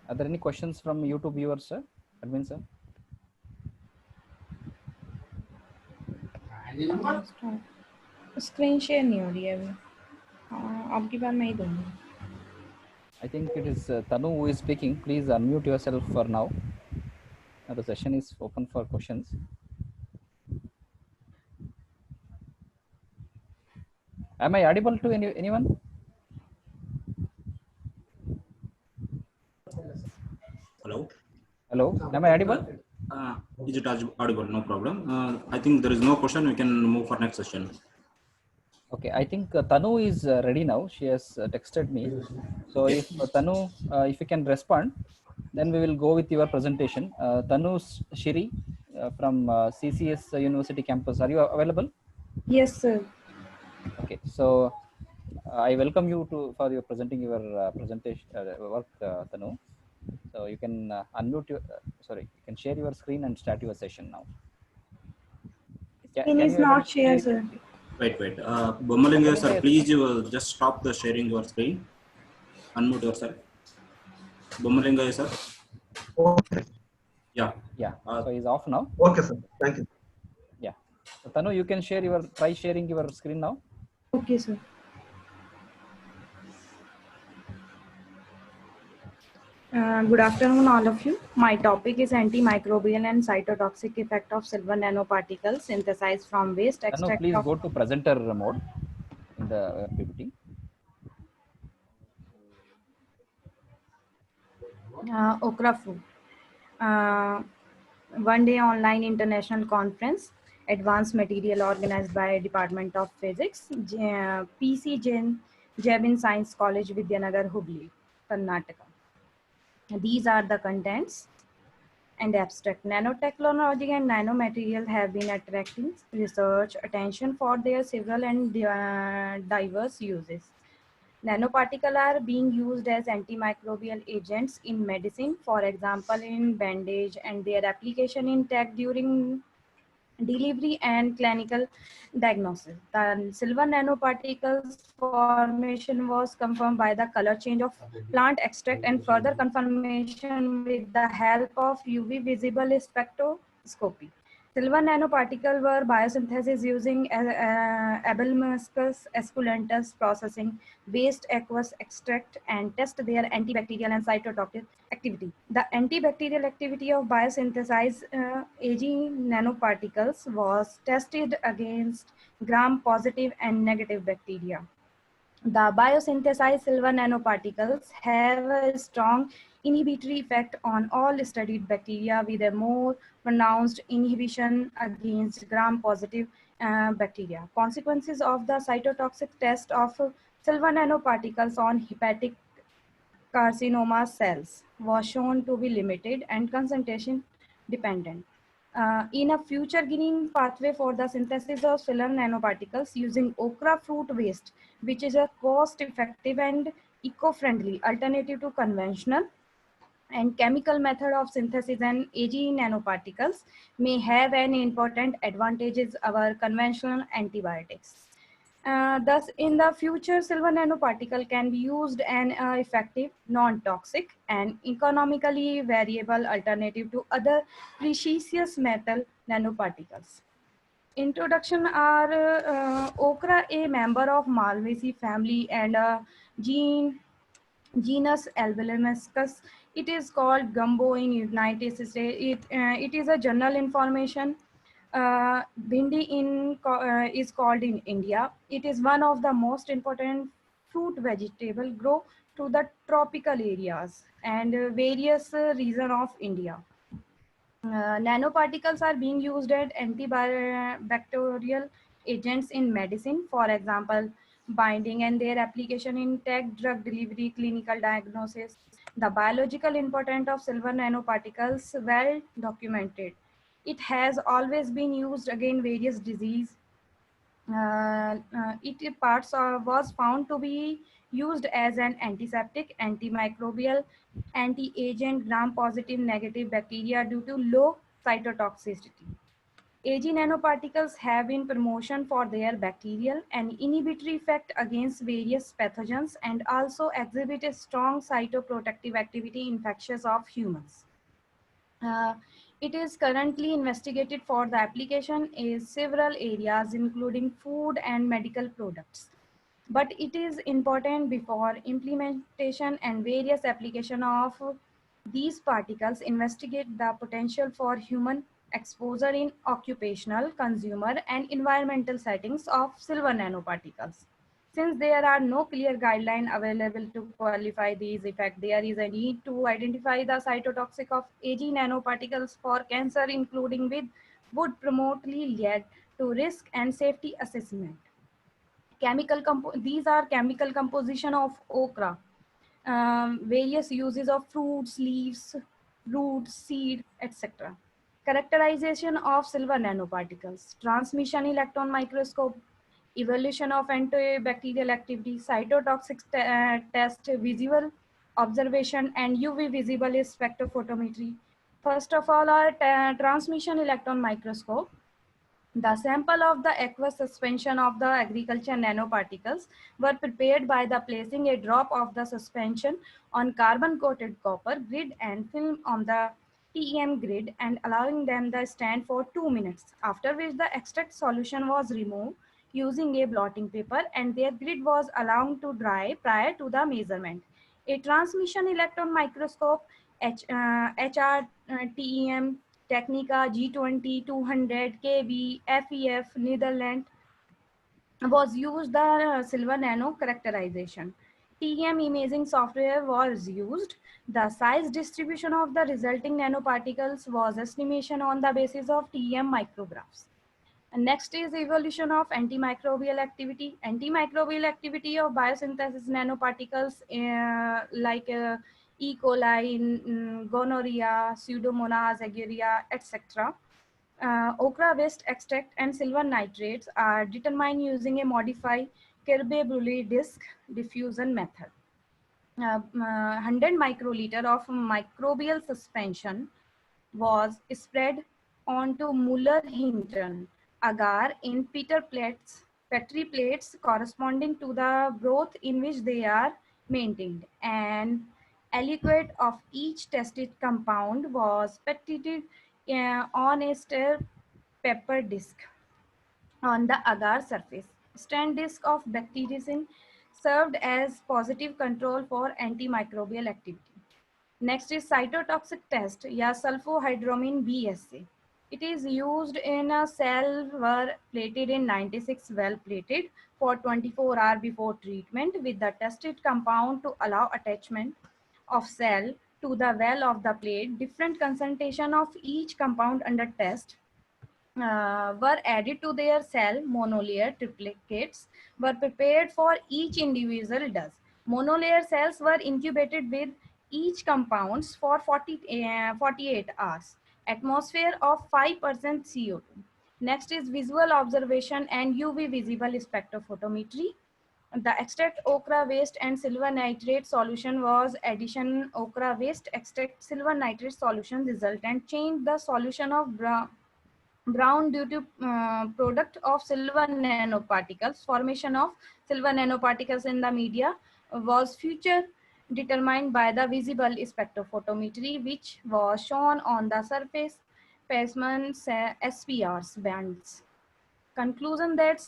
Are there any questions from YouTube viewers, sir? Admin, sir? Screen share नहीं हो रही है अभी। अब की बार मैं ही दूंगी। I think it is Tanu who is speaking. Please unmute yourself for now. The session is open for questions. Am I audible to anyone? Hello. Hello, am I audible? Is it audible? No problem. I think there is no question. We can move for next session. Okay, I think Tanu is ready now. She has texted me. So if Tanu, if you can respond, then we will go with your presentation. Tanu Shiri from CCS University campus. Are you available? Yes, sir. Okay, so I welcome you for your presenting your presentation work, Tanu. So you can unmute your, sorry, you can share your screen and start your session now. Screen Can is you able not to shared, sir. Wait. Bommalinga sir, please just stop the sharing your screen. Unmute yourself. Bommalinga sir. Okay. Yeah. Yeah. So he's off now. Okay, sir. Thank you. Yeah. So Tanu, you can try sharing your screen now. Okay, sir. Good afternoon, all of you. My topic is antimicrobial and cytotoxic effect of silver nanoparticles synthesized from waste Tanu, extract please of go to presenter mode in the PPT. okra fruit. One day online international conference, advanced material organized by Department of Physics, PC Jabin Science College, Vidyanagar, Hubli, Karnataka. These are the contents and abstract. Nanotechnology and nanomaterial have been attracting research attention for their several and diverse uses. Nanoparticles are being used as antimicrobial agents in medicine, for example, in bandage, and their application in tech during delivery and clinical diagnosis. The silver nanoparticles formation was confirmed by the color change of plant extract and further confirmation with the help of UV visible spectroscopy. Silver nanoparticles were biosynthesis using Abelmuscus esculentus processing waste aqueous extract and test their antibacterial and cytotoxic activity. The antibacterial activity of biosynthesized Ag nanoparticles was tested against gram-positive and negative bacteria. The biosynthesized silver nanoparticles have a strong inhibitory effect on all studied bacteria with a more pronounced inhibition against gram-positive bacteria. Consequences of the cytotoxic test of silver nanoparticles on hepatic carcinoma cells was shown to be limited and concentration dependent. In a future green pathway for the synthesis of silver nanoparticles using okra fruit waste, which is a cost-effective and eco-friendly alternative to conventional and chemical method of synthesis, and Ag nanoparticles may have an important advantages over conventional antibiotics. Thus, in the future, silver nanoparticle can be used an effective, non-toxic, and economically variable alternative to other precious metal nanoparticles. Introduction are okra, a member of Malvaceae family, and genus Albelmuscus. It is called gumbo in United States. It is a general information. Bhindi is called in India. It is one of the most important fruit vegetable grow to the tropical areas and various region of India. Nanoparticles are being used as antibacterial agents in medicine, for example, binding and their application in tech, drug delivery, clinical diagnosis. The biological importance of silver nanoparticles well documented. It has always been used against various disease. Was found to be used as an antiseptic, antimicrobial, anti-agent, gram-positive, negative bacteria due to low cytotoxicity. Ag nanoparticles have been promotion for their bacterial and inhibitory effect against various pathogens and also exhibit a strong cytoprotective activity in infections of humans. It is currently investigated for the application in several areas, including food and medical products. But it is important before implementation and various application of these particles investigate the potential for human exposure in occupational, consumer, and environmental settings of silver nanoparticles. Since there are no clear guidelines available to qualify these effects, there is a need to identify the cytotoxic of AG nanoparticles for cancer, including with would promotely lead to risk and safety assessment. These are chemical composition of okra, various uses of fruits, leaves, roots, seed, etc. Characterization of silver nanoparticles, transmission electron microscope, evaluation of antibacterial activity, cytotoxic test, visual observation, and UV visible spectrophotometry. First of all, our transmission electron microscope. The sample of the aqueous suspension of the agriculture nanoparticles were prepared by the placing a drop of the suspension on carbon-coated copper grid and film on the TEM grid and allowing them to stand for 2 minutes, after which the extract solution was removed using a blotting paper and their grid was allowed to dry prior to the measurement. A transmission electron microscope, HRTEM, Technica G20, 200, KB, FEF, Netherlands was used the silver nano characterization. TEM imaging software was used. The size distribution of the resulting nanoparticles was estimation on the basis of TEM micrographs. And next is evolution of antimicrobial activity. Antimicrobial activity of biosynthesis nanoparticles like E. coli, gonorrhea, Pseudomonas aeugea, etc. Okra waste extract and silver nitrates are determined using a modified Kirby-Bruley disk diffusion method. 100 microliter of microbial suspension was spread onto Muller-Hinton agar in Petri plates corresponding to the broth in which they are maintained, and aliquot of each tested compound was petited on a stir pepper disc on the agar surface. Stand disc of bactericin served as positive control for antimicrobial activity. Next is cytotoxic test, या sulfohydramine BSA. It is used in a cell were plated in 96 well plated for 24 hours before treatment with the tested compound to allow attachment of cell to the well of the plate. Different concentration of each compound under test were added to their cell. Monolayer triplicates were prepared for each individual dose. Monolayer cells were incubated with each compounds for 48 hours. Atmosphere of 5% CO2. Next is visual observation and UV visible spectrophotometry. The extract okra waste and silver nitrate solution was addition okra waste extract silver nitrate solution result and change the solution of brown due to product of silver nanoparticles. Formation of silver nanoparticles in the media was future determined by the visible spectrophotometry, which was shown on the surface Passman's SPRs bands. Conclusion that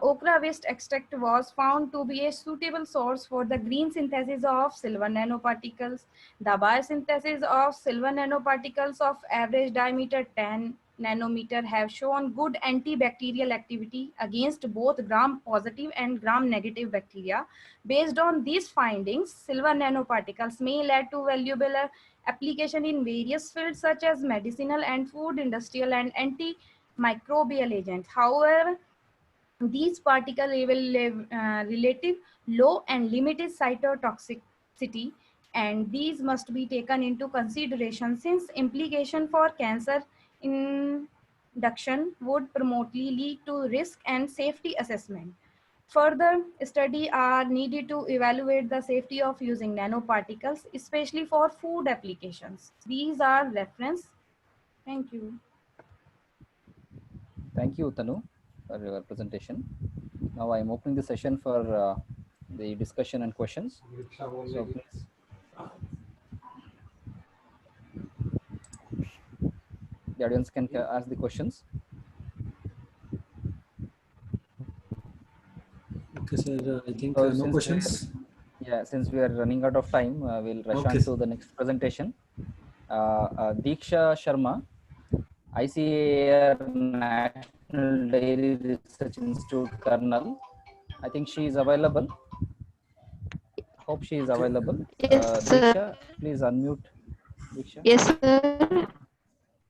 okra waste extract was found to be a suitable source for the green synthesis of silver nanoparticles. The biosynthesis of silver nanoparticles of average diameter 10 nanometer have shown good antibacterial activity against both gram-positive and gram-negative bacteria. Based on these findings, silver nanoparticles may lead to valuable application in various fields such as medicinal and food, industrial and antimicrobial agents. However, these particles will relative low and limited cytotoxicity, and these must be taken into consideration since implication for cancer induction would promotely lead to risk and safety assessment. Further study are needed to evaluate the safety of using nanoparticles, especially for food applications. These are reference. Thank you. Thank you, Tanu, for your presentation. Now I am opening the session for the discussion and questions. So please. the audience can ask the questions. Okay, sir. I think So no questions. Since we are running out of time, we'll rush on to the next presentation. Diksha Sharma, ICAR National Dairy Research Institute Kernel. I think she is available. Hope she is available. Yes, Diksha, please unmute. Diksha. Yes, sir.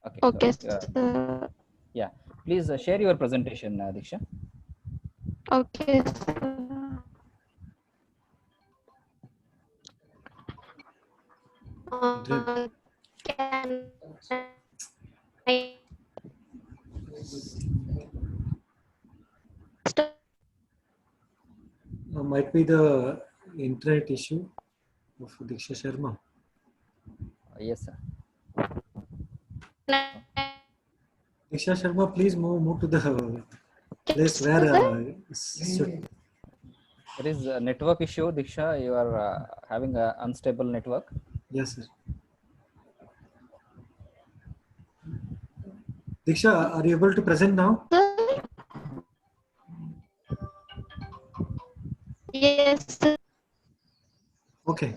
Okay. Okay, So, sir. yeah, please share your presentation, Diksha. Okay, sir. Can I start? Might be the internet issue of Diksha Sharma. Yes, sir. Diksha Sharma, please move to the place where there is a network issue, Diksha. You are having an unstable network. Yes, sir. Diksha, are you able to present now? Yes, sir. Okay.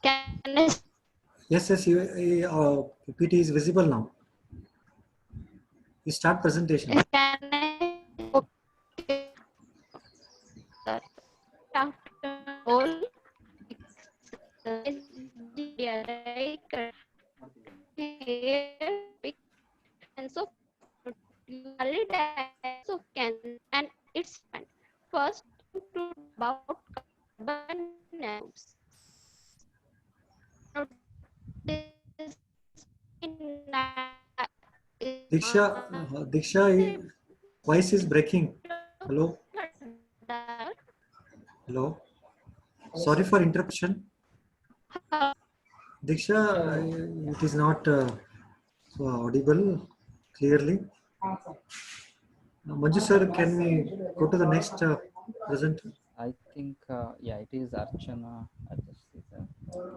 Can I? Yes, PPT is visible now. You start presentation. Can I? Okay. After all, and so valid of can and its first to about carbon nanotubes. Diksha, voice is breaking. Hello. Hello. Sorry for interruption. Diksha, it is not so audible clearly. Manju sir, can we go to the next presenter? I think, yeah, it is Archana.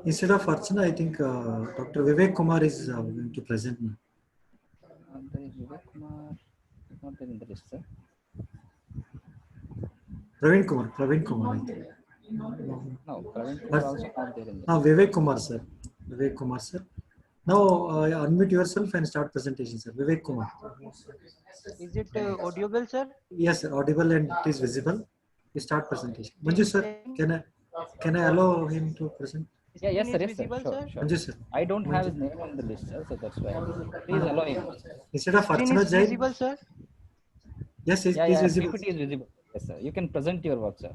Instead of Archana, I think Dr. Vivek Kumar is going to present now. There is Vivek Kumar, not there in the list, sir. Praveen Kumar, I think. No, Praveen Kumar also not there in the list. Vivek Kumar, sir. Now unmute yourself and start presentation, sir. Vivek Kumar. Is it audible, sir? Yes, sir, audible and it is visible. You start presentation. Manju sir, can I allow him to present? Yeah, yes, sir. Yes, visible, sir. Sure. Manju sir. I don't have his name on the list, sir, so that's why. Please allow him. Instead of Screen Archana is Jain. visible, sir? Yes, it yeah, is visible. PPT is visible. Yes, sir. You can present your work, sir.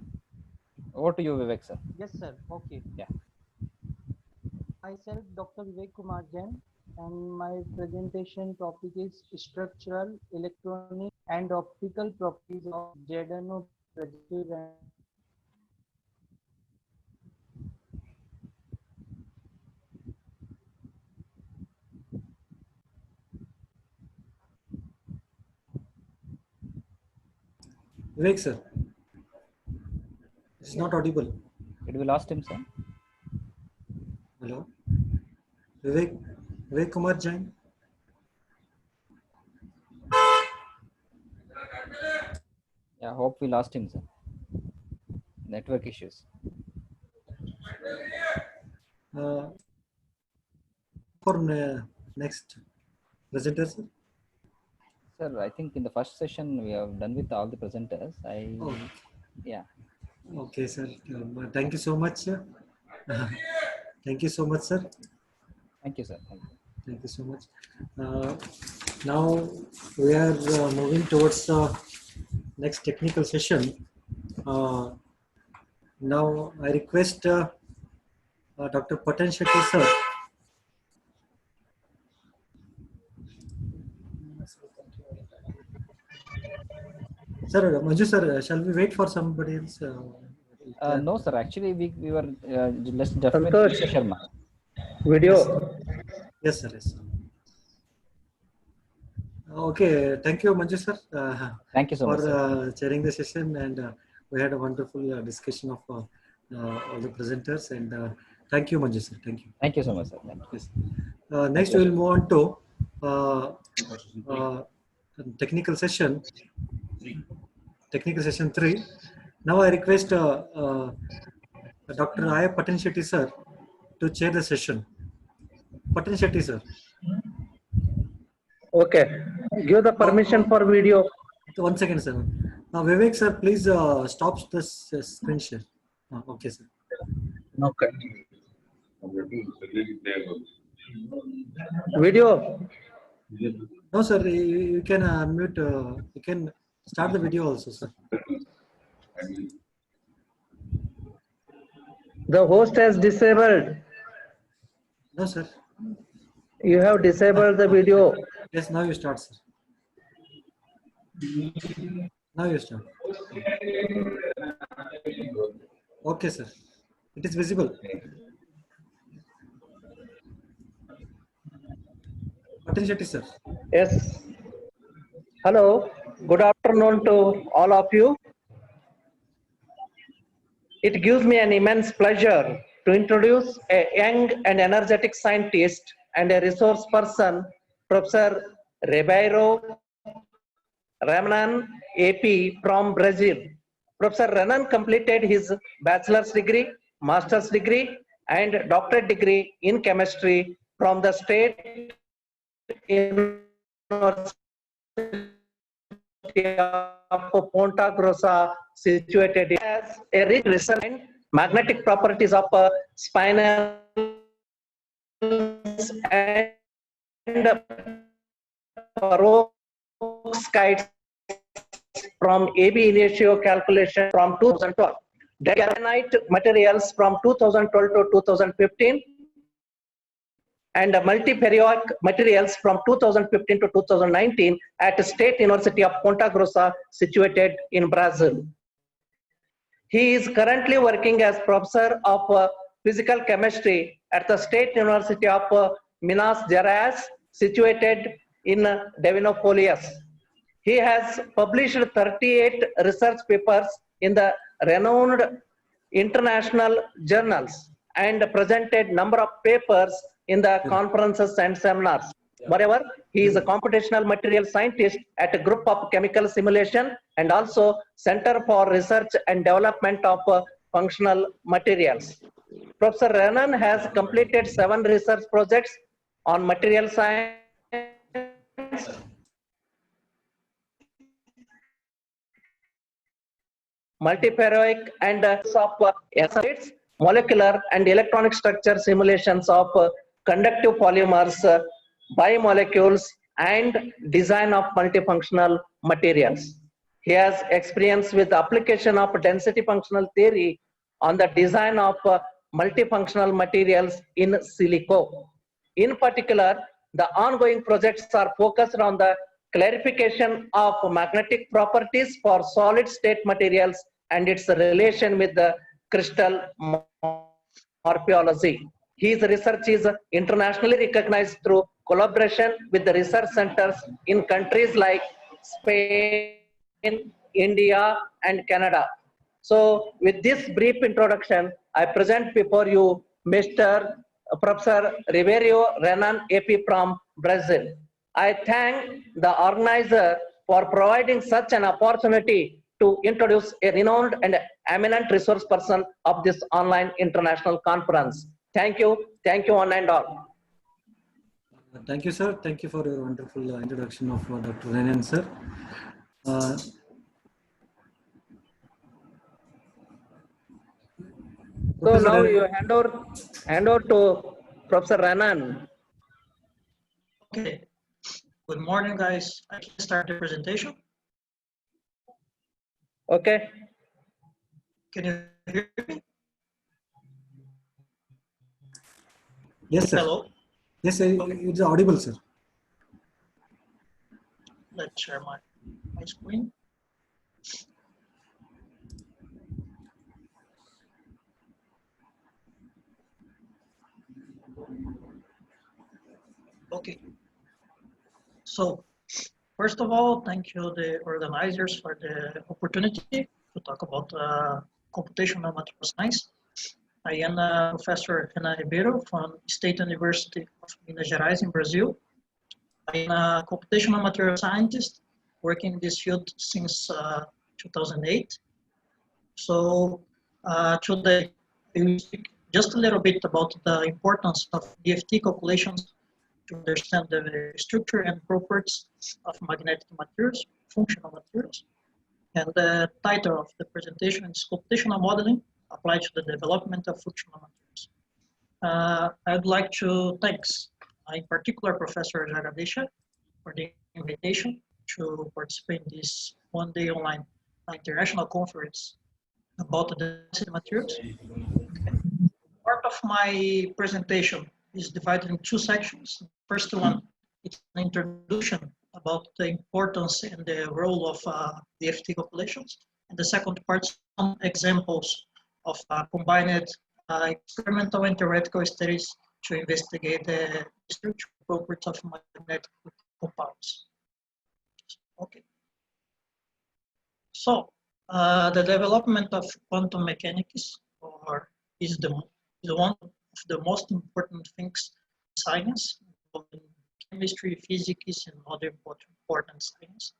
Over to you, Vivek, sir. Yes, sir. Okay. Yeah. Myself, Dr. Vivek Kumar Jain, and my presentation topic is structural, electronic, and optical properties of Jabin projective and Vivek sir. It's not audible. Did we lost him, sir? Hello. Vivek Kumar Jain. Yeah, hope we lost him, sir. Network issues. For next presenter, sir. Sir, I think in the first session we have done with all the presenters. Yeah. Okay, sir. Thank you so much, sir. Thank you so much, sir. Thank you, sir. Thank you so much. Now we are moving towards the next technical session. Now I request Dr. Patan Shetty, sir. Sir, Manju sir, shall we wait for somebody else? No, sir. Actually, we were just definitely Sharma. Video. Yes, sir. Yes, sir. Okay, thank you, Manju sir. Thank you so much for chairing the session, and we had a wonderful discussion of all the presenters, and Thank you, Manju sir. Thank you. Thank you so much, sir. Thank you. Yes. Next, we will move on to technical session. Technical session 3. Now I request Dr. I. Patan Shetty sir to chair the session. Patan Shetty sir. Okay. Give the permission for video. 1 second, sir. Now, Vivek sir, please stop this screen share. Okay, sir. Okay. Video. No, sir. You can unmute. You can start the video also, sir. The host has disabled. No, sir. You have disabled the video. Yes, now you start, sir. Now you start. Okay, sir. It is visible. Patan Shetty, sir. Yes. Hello. Good afternoon to all of you. It gives me an immense pleasure to introduce a young and energetic scientist and a resource person, Professor Ribeiro Ramanan, AP from Brazil. Professor Ranan completed his bachelor's degree, master's degree, and doctorate degree in chemistry from the State University of Ponta Grossa, situated as a rich research in magnetic properties of spinels and perovskites from AB initio calculation from 2012. Granite materials from 2012 to 2015 and multi-periodic materials from 2015 to 2019 at State University of Ponta Grossa, situated in Brazil. He is currently working as professor of physical chemistry at the State University of Minas Gerais, situated in Divinópolis. He has published 38 research papers in the renowned international journals and presented number of papers in the conferences and seminars. Moreover, he is a computational material scientist at a group of chemical simulation and also Center for Research and Development of Functional Materials. Professor Renan has completed 7 research projects on material science, multiferroic and acids, molecular and electronic structure simulations of conductive polymers, biomolecules, and design of multifunctional materials. He has experience with the application of density functional theory on the design of multifunctional materials in silico. In particular, the ongoing projects are focused on the clarification of magnetic properties for solid state materials and its relation with the crystal morphology. His research is internationally recognized through collaboration with the research centers in countries like Spain, India, and Canada. So with this brief introduction, I present before you Mr. Professor Ribeiro Renan, AP from Brazil. I thank the organizer for providing such an opportunity to introduce a renowned and eminent resource person of this online international conference. Thank you one and all. Thank you, sir. Thank you for your wonderful introduction of Dr. Renan, sir. So now you hand over to Professor Renan. Okay. Good morning, guys. I can start the presentation. Okay. Can you hear me? Yes, sir. Hello. Yes, sir. It's audible, sir. Let's share my screen. Okay. So, first of all, thank you the organizers for the opportunity to talk about computational material science. I am Professor Renan Ribeiro from State University of Minas Gerais in Brazil. I am a computational material scientist working in this field since 2008. So today I will speak just a little bit about the importance of DFT calculations to understand the structure and properties of magnetic materials, functional materials. And the title of the presentation is Computational Modeling Applied to the Development of Functional Materials. I'd like to thank in particular Professor Jagadesha for the invitation to participate in this one-day online international conference about the density materials. Part of my presentation is divided in two sections. First one, it's an introduction about the importance and the role of DFT calculations. And the second part, some examples of combined experimental and theoretical studies to investigate the structural properties of magnetic compounds. Okay. So the development of quantum mechanics is one of the most important things in science, in chemistry, physics, and other important science.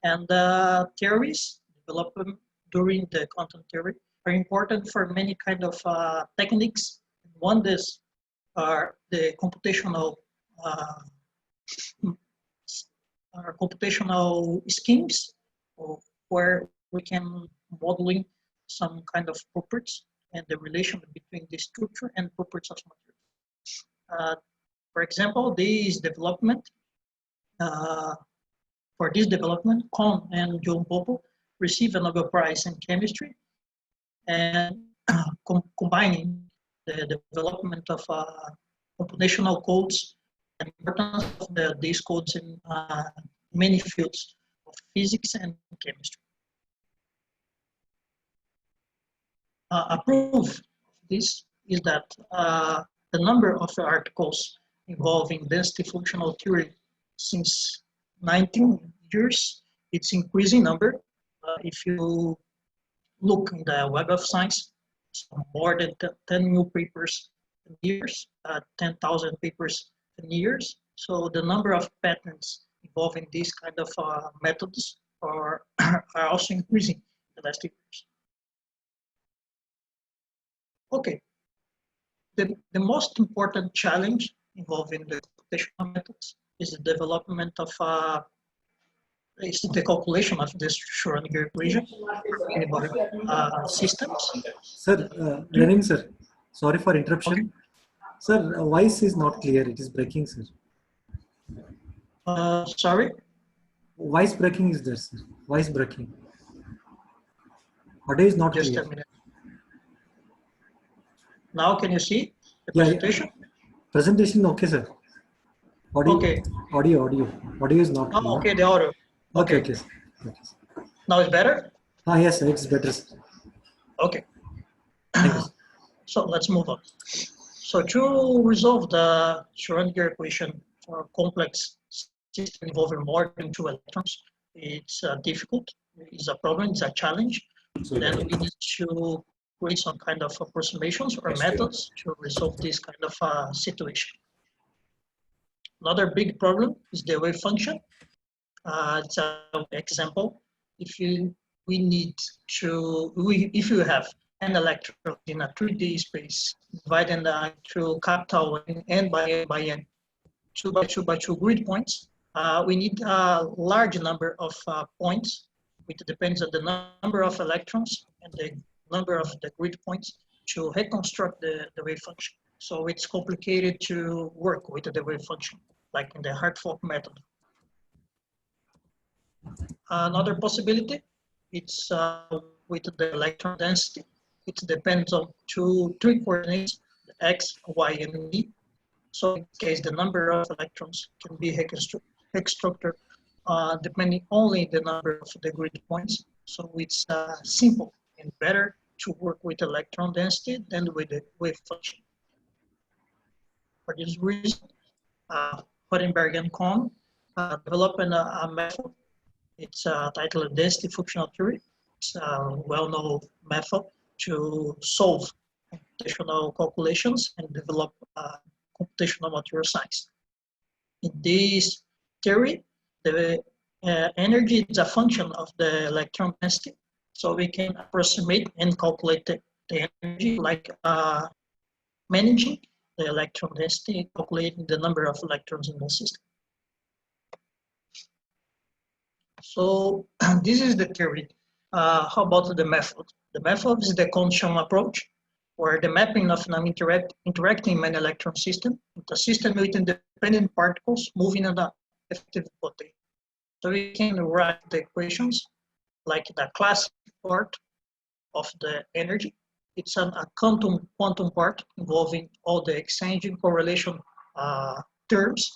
And theories developed during the quantum theory are important for many kind of techniques. One is the computational schemes, where we can modeling some kind of properties and the relation between the structure and properties of materials. For example, for this development, Kohn and John Popo received a Nobel Prize in chemistry, and combining the development of computational codes and importance of these codes in many fields of physics and chemistry. A proof of this is that the number of articles involving density functional theory since 19 years, it's increasing number. If you look in the Web of Science, more than 10 new papers in years, 10,000 papers in years. So the number of patents involving these kind of methods are also increasing in the last years. Okay, the most important challenge involving the computational methods is the development of the calculation of this Schrödinger equation for systems. Sir, Lenin sir, sorry for interruption. Okay. Sir, voice is not clear. It is breaking, sir. Sorry? Voice breaking is there, sir. Voice breaking. Audio is not clear. Just a minute. Now can you see the presentation? Yeah. Presentation, okay, sir. Audio, okay. Audio is not clear. Oh, okay, the audio. Okay, okay. Okay. Now it's better? Yes, sir, it's better, sir. Okay. Thank you, sir. So let's move on. So to resolve the Schrödinger equation for a complex system involving more than 2 electrons, it's difficult, it's a problem, it's a challenge. Then we need to create some kind of approximations or methods to resolve this kind of situation. Another big problem is the wave function. It's an example. If you have an electron in a 3D space, divided through capital n by n by n, 2 by 2 by 2 grid points, we need a large number of points, which depends on the number of electrons and the number of the grid points to reconstruct the wave function. So it's complicated to work with the wave function, like in the Hartog method. Another possibility, it's with the electron density. It depends on three coordinates, the x, y, and z. So in this case, the number of electrons can be reconstructed depending only the number of the grid points. So it's simple and better to work with electron density than with the wave function. For this reason, Hodenberg and Kohn developed a method. It's titled density functional theory. It's a well-known method to solve computational calculations and develop computational material science. In this theory, the energy is a function of the electron density, so we can approximate and calculate the energy like managing the electron density, calculating the number of electrons in the system. So this is the theory. How about the method? The method is the condition approach, where the mapping of an interacting many electron system, the system with independent particles moving in the effective potential. So we can write the equations like the classic part of the energy. It's a quantum part involving all the exchange and correlation terms.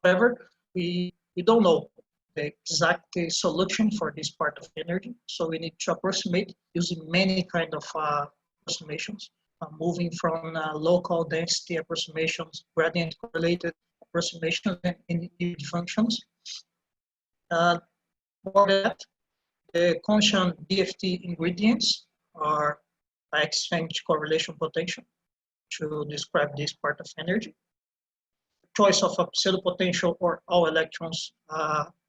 However, we don't know the exact solution for this part of energy, so we need to approximate using many kind of approximations, moving from local density approximations, gradient correlated approximations, and unit functions. For that, the constant DFT ingredients are exchange correlation potential to describe this part of energy. Choice of a pseudo potential or all electrons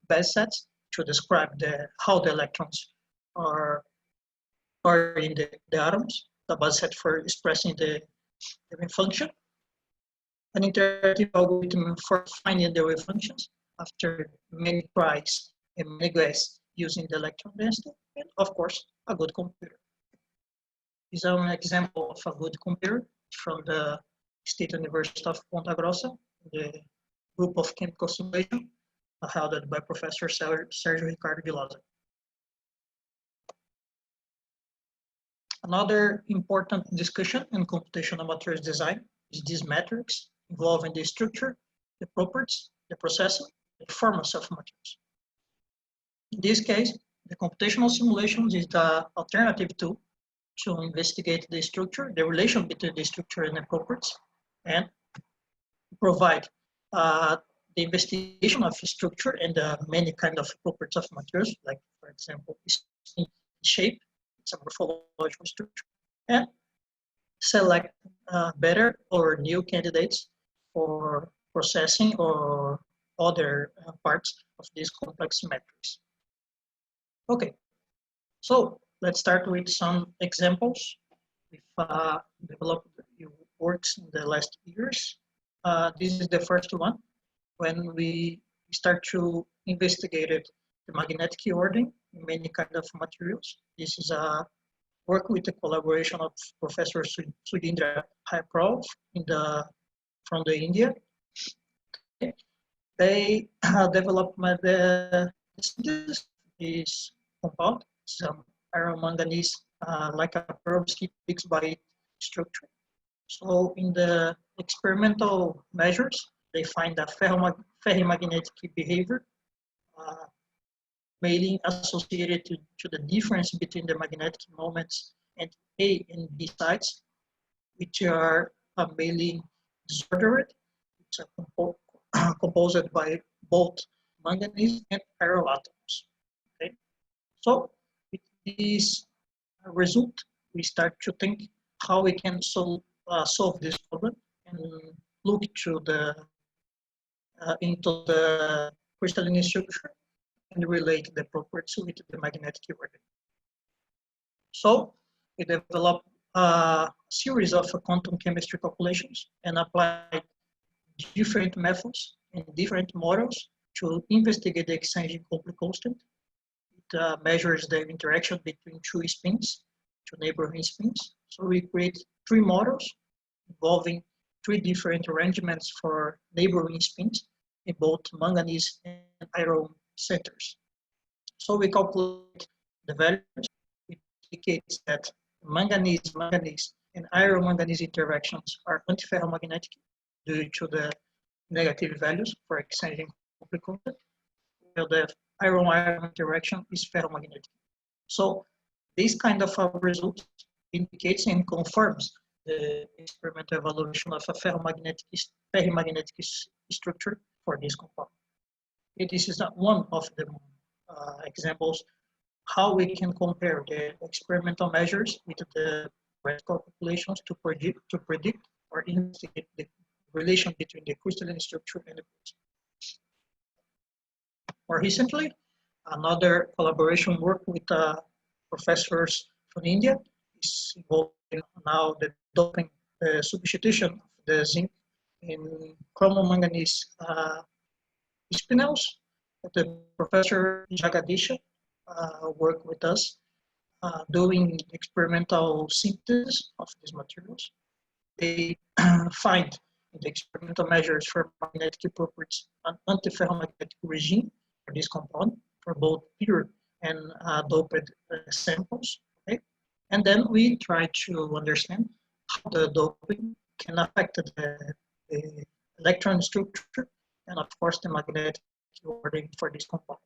base sets to describe how the electrons are in the atoms, the base set for expressing the wave function. An interactive algorithm for finding the wave functions after many tries and many guesses using the electron density, and of course, a good computer. This is an example of a good computer from the State University of Ponta Grossa, the group of chemical simulation held by Professor Sergio Ricardo Vilaza. Another important discussion in computational materials design is this matrix involving the structure, the properties, the processing, the performance of materials. In this case, the computational simulations is the alternative tool to investigate the structure, the relation between the structure and the properties, and provide the investigation of structure and many kind of properties of materials, like for example, shape, it's a morphological structure, and select better or new candidates for processing or other parts of this complex matrix. Okay, so let's start with some examples. We've developed works in the last years. This is the first one when we start to investigate the magnetic ordering in many kind of materials. This is a work with the collaboration of Professor Sudhindra Haiprov from India. They developed this compound, some iron manganese, like a perovskite fixed by structure. So in the experimental measures, they find a ferromagnetic behavior, mainly associated to the difference between the magnetic moments at A and B sites, which are mainly disordered. It's composed by both manganese and iron atoms. Okay, so with this result, we start to think how we can solve this problem and look to into the crystalline structure and relate the properties with the magnetic ordering. So we developed a series of quantum chemistry calculations and applied different methods and different models to investigate the exchange Copley constant. It measures the interaction between two spins, two neighboring spins. So we create three models involving three different arrangements for neighboring spins in both manganese and iron centers. So we calculate the values, which indicates that manganese, and iron manganese interactions are antiferromagnetic due to the negative values for exchanging Copley constant, while the iron-iron interaction is ferromagnetic. So this kind of results indicates and confirms the experimental evaluation of a ferromagnetic structure for this compound. This is one of the examples how we can compare the experimental measures with the theoretical calculations to predict or investigate the relation between the crystalline structure and the quartz. More recently, another collaboration work with professors from India is involving now the doping, the substitution of the zinc in chromomanganese spinels. The professor Jagadisha worked with us doing experimental synthesis of these materials. They find in the experimental measures for magnetic properties an antiferromagnetic regime for this compound for both pure and doped samples. Okay? And then we try to understand how the doping can affect the electron structure and of course the magnetic ordering for this compound.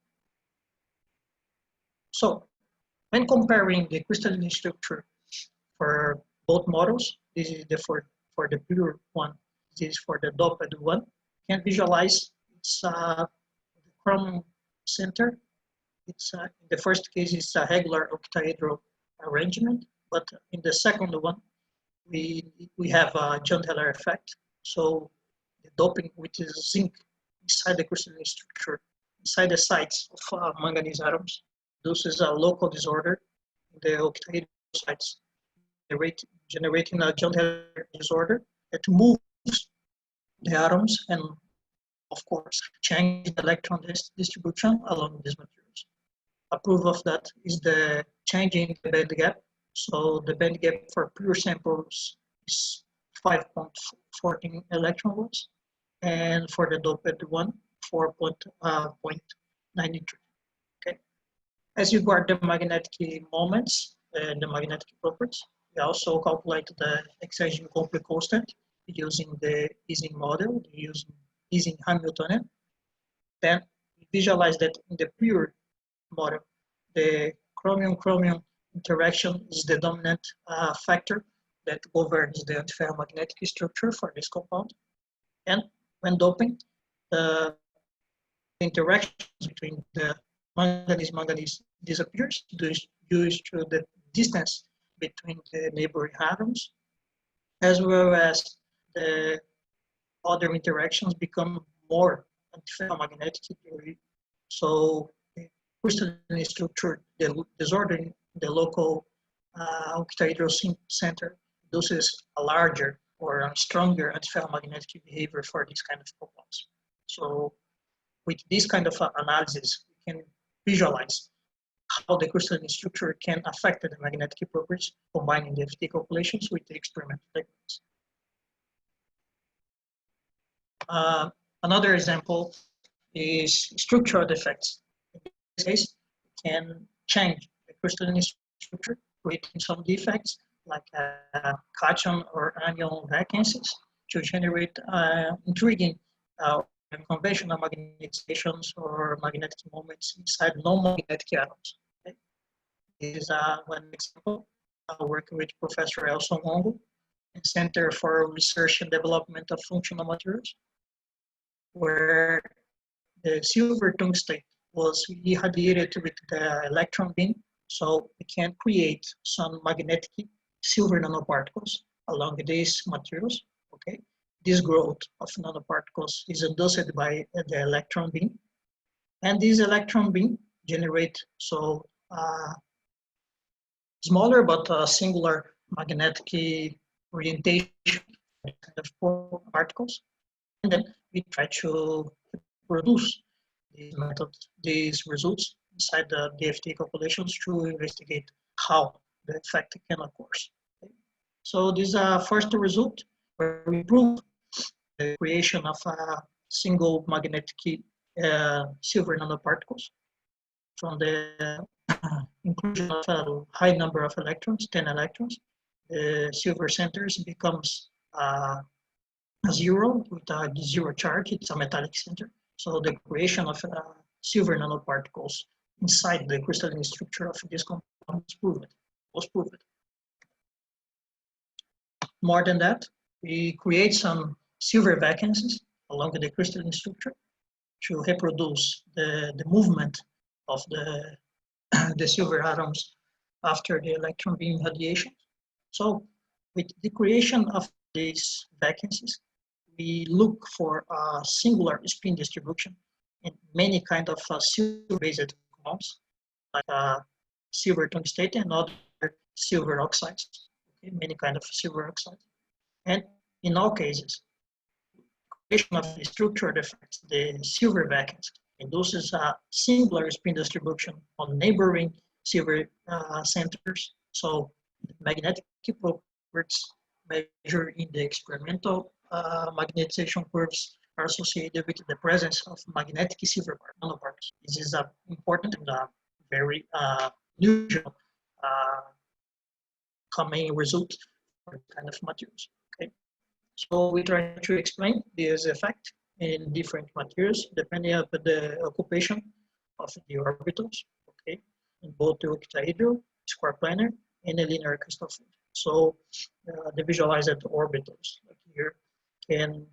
So when comparing the crystalline structure for both models, this is for the pure one, this is for the doped one, you can visualize it's the chromium center. It's in the first case it's a regular octahedral arrangement, but in the second one we have a John-Heller effect. So the doping, which is zinc inside the crystalline structure, inside the sites of manganese atoms, this is a local disorder in the octahedral sites, generating a John-Heller disorder that moves the atoms and, of course, change the electron distribution along these materials. A proof of that is the change in the band gap. So the band gap for pure samples is 5.14 electron volts, and for the doped one, 4.93. Okay. As regard the magnetic moments and the magnetic properties, we also calculate the excitation complete constant using the Ising model, using Ising Hamiltonian. Then we visualize that in the pure model, the chromium-chromium interaction is the dominant factor that governs the antiferromagnetic structure for this compound. And when doping, the interactions between the manganese disappears due to the distance between the neighboring atoms, as well as the other interactions become more antiferromagnetic. So the crystalline structure, the disordering the local octahedral center, this is a larger or a stronger antiferromagnetic behavior for these kind of compounds. So with this kind of analysis, we can visualize how the crystalline structure can affect the magnetic properties, combining the FT calculations with the experimental techniques. Another example is structural defects. In this case, we can change the crystalline structure, creating some defects like cation or anion vacancies to generate intriguing conventional magnetizations or magnetic moments inside non-magnetic atoms. Okay. This is one example. Working with Professor Elson Longo in Center for Research and Development of Functional Materials, where the silver tungstate was irradiated with the electron beam, so we can create some magnetic silver nanoparticles along these materials. Okay, this growth of nanoparticles is induced by the electron beam, and this electron beam generate smaller but singular magnetic orientation of particles, and then we try to produce these results inside the DFT calculations to investigate how the effect can occur. Okay. So this is a first result where we prove the creation of a single magnetic silver nanoparticles from the inclusion of a high number of electrons, 10 electrons. The silver centers becomes a zero with a zero charge. It's a metallic center. So the creation of silver nanoparticles inside the crystalline structure of this compound was proved. More than that, we create some silver vacancies along the crystalline structure to reproduce the movement of the silver atoms after the electron beam radiation. So with the creation of these vacancies, we look for a singular spin distribution in many kind of silver-based compounds, like silver tungstate and other silver oxides, okay, many kind of silver oxides. And in all cases, creation of the structure defects, the silver vacancy, induces a singular spin distribution on neighboring silver centers. So magnetic properties measured in the experimental magnetization curves are associated with the presence of magnetic silver nanoparticles. This is an important and very unusual common result for this kind of materials. Okay, so we try to explain this effect in different materials depending on the occupation of the orbitals. Okay, in both the octahedral, square planar, and the linear crystal field. So the visualized orbitals like here can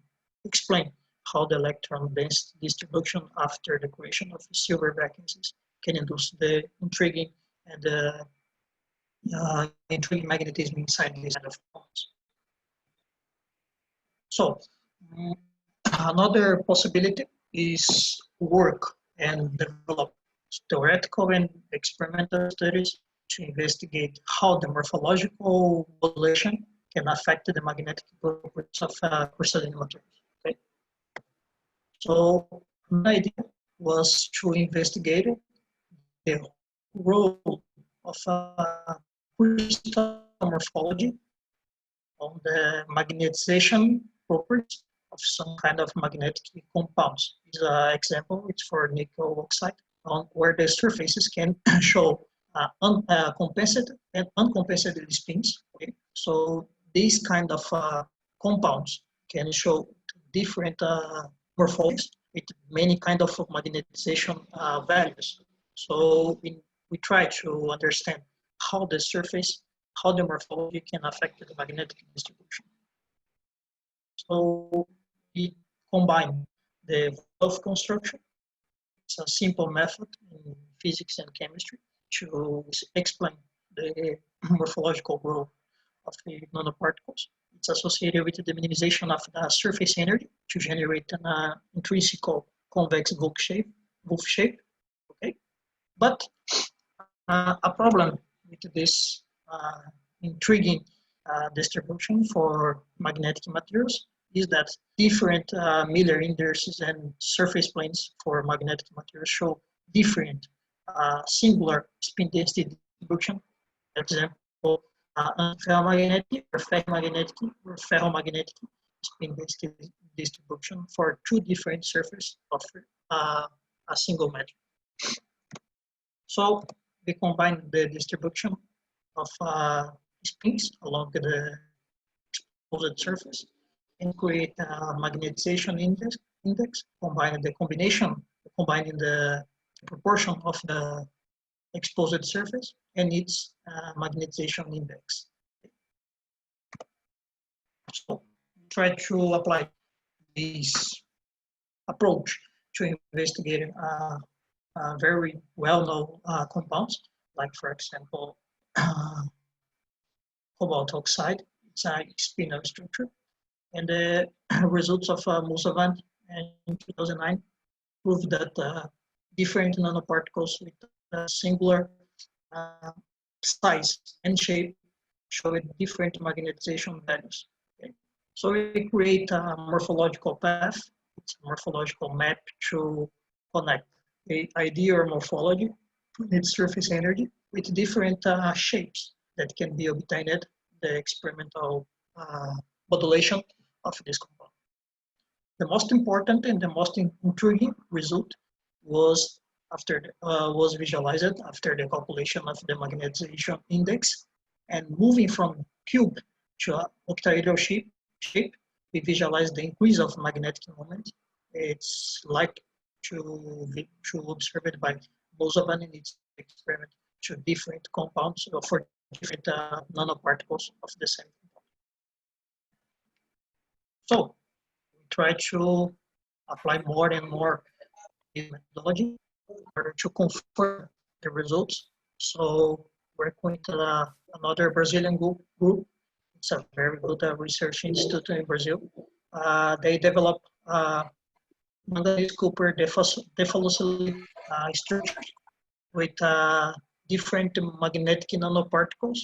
explain how the electron density distribution after the creation of silver vacancies can induce the intriguing and intriguing magnetism inside these kind of bonds. So another possibility is work and develop theoretical and experimental studies to investigate how the morphological modulation can affect the magnetic properties of crystalline materials. Okay? So my idea was to investigate the role of crystal morphology on the magnetization properties of some kind of magnetic compounds. This example, it's for nickel oxide, where the surfaces can show compensated and uncompensated spins. Okay? So these kind of compounds can show different morphologies with many kind of magnetization values. So we try to understand how the surface, how the morphology can affect the magnetic distribution. So we combine the valve construction. It's a simple method in physics and chemistry to explain the morphological growth of the nanoparticles. It's associated with the minimization of the surface energy to generate an intrinsic convex Wolf shape. Okay, but a problem with this intriguing distribution for magnetic materials is that different Miller indices and surface planes for magnetic materials show different singular spin density distribution. For example, ferromagnetic or ferromagnetic spin density distribution for two different surfaces of a single matter. So we combine the distribution of spins along the exposed surface and create a magnetization index combining the proportion of the exposed surface and its magnetization index. So try to apply this approach to investigating very well-known compounds, like for example, cobalt oxide. It's a spinel structure. And the results of Mossbauer in 2009 proved that different nanoparticles with a singular size and shape show different magnetization values. Okay? So we create a morphological path, it's a morphological map to connect the ideal morphology and its surface energy with different shapes that can be obtained the experimental modulation of this compound. The most important and the most intriguing result was was visualized after the calculation of the magnetization index, and moving from cube to octahedral shape, we visualize the increase of magnetic moment. It's like to observe it by Mössbauer in its experiment to different compounds or for different nanoparticles of the same compound. So we try to apply more and more methodology in order to confirm the results. So we're going to another Brazilian group. It's a very good research institute in Brazil. They develop manganese copper defallosylate structures with different magnetic nanoparticles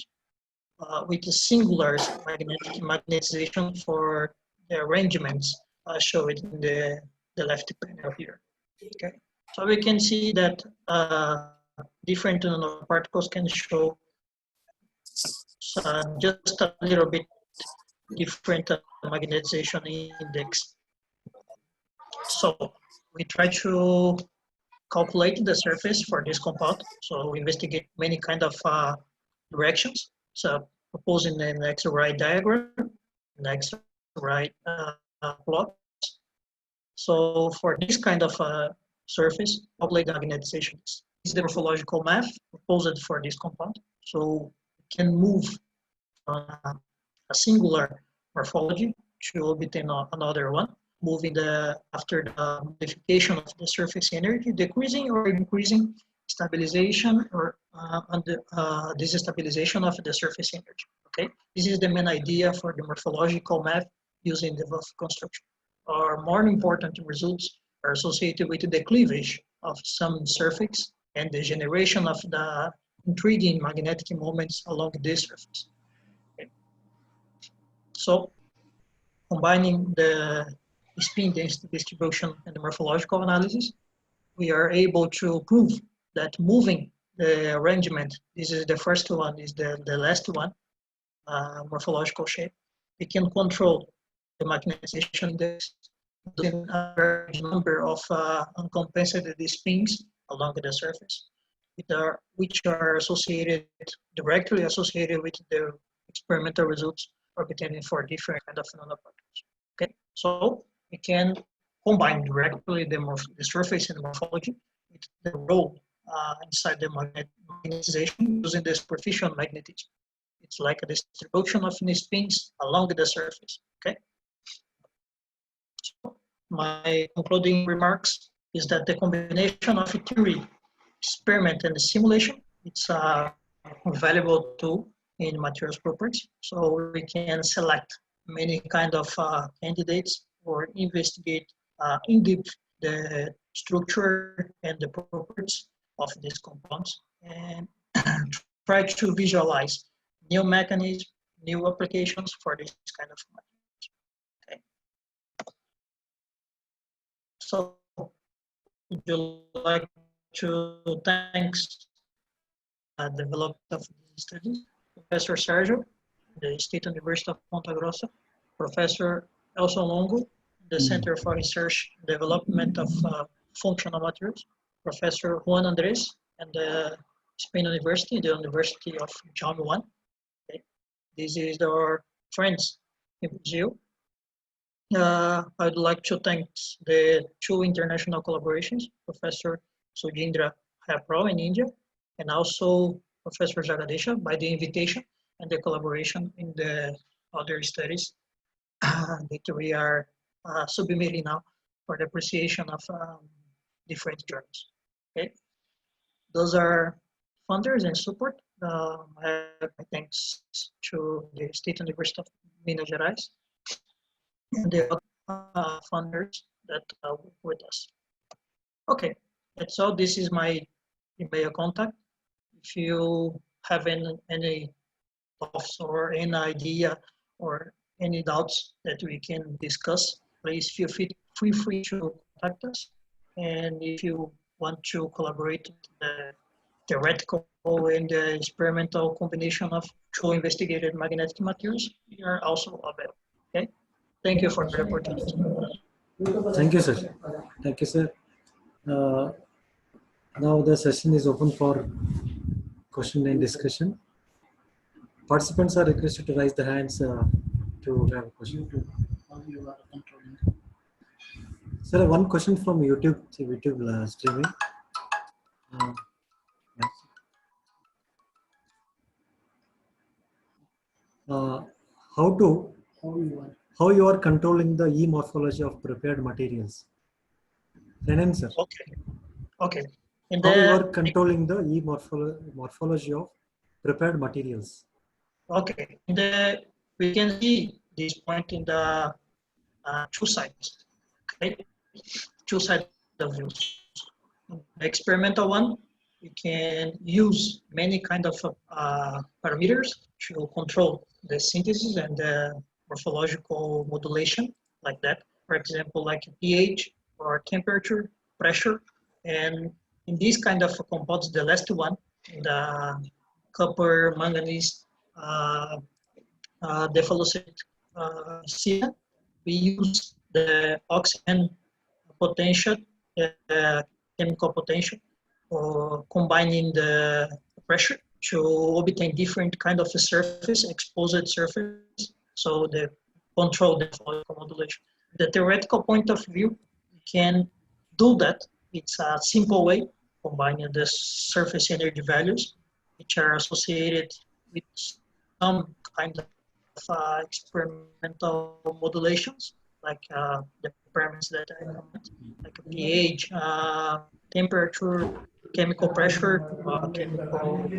with a singular magnetization for the arrangements shown in the left panel here. Okay, so we can see that different nanoparticles can show just a little bit different magnetization index. So we try to calculate the surface for this compound. So we investigate many kind of directions. So proposing an X-ray diagram, an X-ray plot. So for this kind of surface, calculate the magnetization. This is the morphological math proposed for this compound. So we can move a singular morphology to obtain another one, moving after the modification of the surface energy, decreasing or increasing stabilization or destabilization of the surface energy. Okay, this is the main idea for the morphological math using the Wolff construction. Our more important results are associated with the cleavage of some surface and the generation of the intriguing magnetic moments along this surface. Okay. So, combining the spin density distribution and the morphological analysis, we are able to prove that moving the arrangement, this is the first one, is the last one, morphological shape, we can control the magnetization index in a large number of uncompensated spins along the surface, which are associated, directly associated with the experimental results obtained for different kind of nanoparticles. Okay, so we can combine directly the surface and morphology with the role inside the magnetization using the superficial magnetism. It's like a distribution of spins along the surface. Okay. So my concluding remarks is that the combination of theory, experiment, and simulation, it's a valuable tool in materials properties. So we can select many kind of candidates or investigate in depth the structure and the properties of these compounds and try to visualize new mechanisms, new applications for this kind of materials. Okay. So would you like to thanks development of these studies, Professor Sergio, the State University of Ponta Grossa, Professor Elson Longo, the Center for Research and Development of Functional Materials, Professor Juan Andres, and the Spain University, the University of John I. Okay. This is our friends in Brazil. I'd like to thank the two international collaborations, Professor Sujindra Hapro in India, and also Professor Jagadesha by the invitation and the collaboration in the other studies that we are submitting now for the appreciation of different journals. Okay, those are funders and support. My thanks to the State University of Minas Gerais and the other funders that work with us. Okay, and so this is my email contact. If you have any thoughts or any idea or any doubts that we can discuss, please feel free to contact us. And if you want to collaborate with the theoretical and the experimental combination of two investigated magnetic materials, we are also available. Okay, thank you for the opportunity. Thank you, sir. Thank you, sir. Now the session is open for question and discussion. Participants are requested to raise their hands to have a question. Sir, one question from YouTube streaming. How you are controlling the E morphology of prepared materials? Renan, sir. Okay. How you are controlling the E morphology of prepared materials? Okay, we can see this point in the two sides. Okay, two sides of views. The experimental one, we can use many kind of parameters to control the synthesis and the morphological modulation, like that. For example, like pH or temperature, pressure, and in these kind of compounds, the last one, the copper, manganese, defluorescent Zeeman, we use the oxygen potential, chemical potential, or combining the pressure to obtain different kind of a surface, exposed surface, so the control the morphological modulation. The theoretical point of view can do that. It's a simple way, combining the surface energy values, which are associated with some kind of experimental modulations, like the parameters that I comment, like pH, temperature, chemical pressure, chemical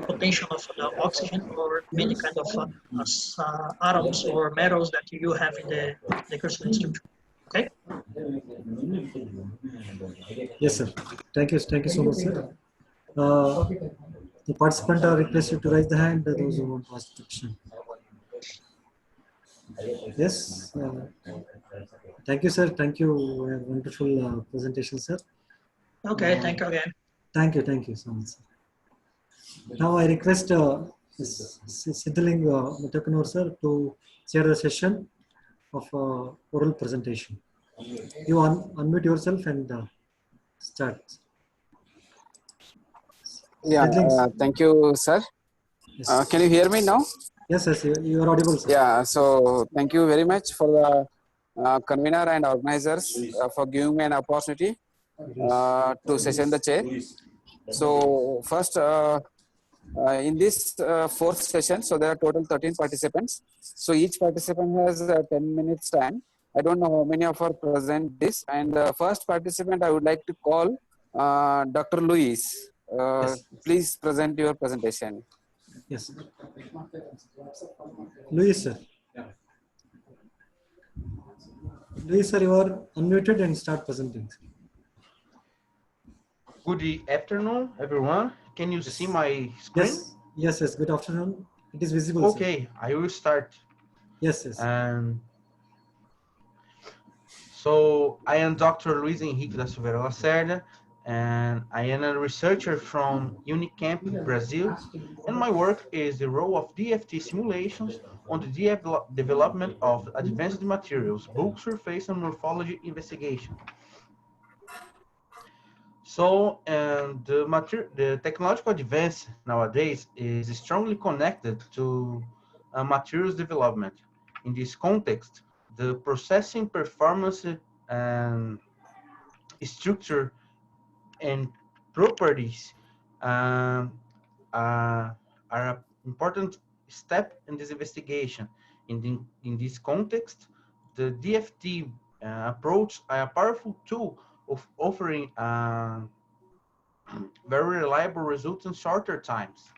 potential of the oxygen, or many kind of atoms or metals that you have in the crystalline structure. Okay. Yes, sir. Thank you. Thank you so much, sir. The participant are requested to raise the hand. Those who want to ask the question. Yes. Thank you, sir. Thank you. Wonderful presentation, sir. Okay. Thank you again. Thank you. Thank you so much, sir. Now I request Siddhaling Mutakanur, sir, to chair the session of oral presentation. You unmute yourself and start. Yeah, thank you, sir. Yes. Can you hear me now? Yes, yes, you are audible, sir. Yeah, so thank you very much for the convener and organizers for giving me an opportunity to session the chair. So first, in this fourth session, so there are total 13 participants. So each participant has 10 minutes time. I don't know how many of are present this. And the first participant, I would like to call Dr. Luis. Yes. Please present your presentation. Yes. Luis, sir. Luis, sir, you are unmuted and start presenting. Good afternoon, everyone. Can you see my screen? Yes. Yes, yes. Good afternoon. It is visible. Okay, sir. I will start. Yes, yes. So I am Dr. Luis Henrique da Silveira Lacerda, and I am a researcher from Unicamp, Brazil, and my work is the role of DFT simulations on the development of advanced materials, bulk surface and morphology investigation. So, the technological advance nowadays is strongly connected to materials development. In this context, the processing performance and structure and properties are an important step in this investigation. In this context, the DFT approach are a powerful tool of offering very reliable results in shorter times.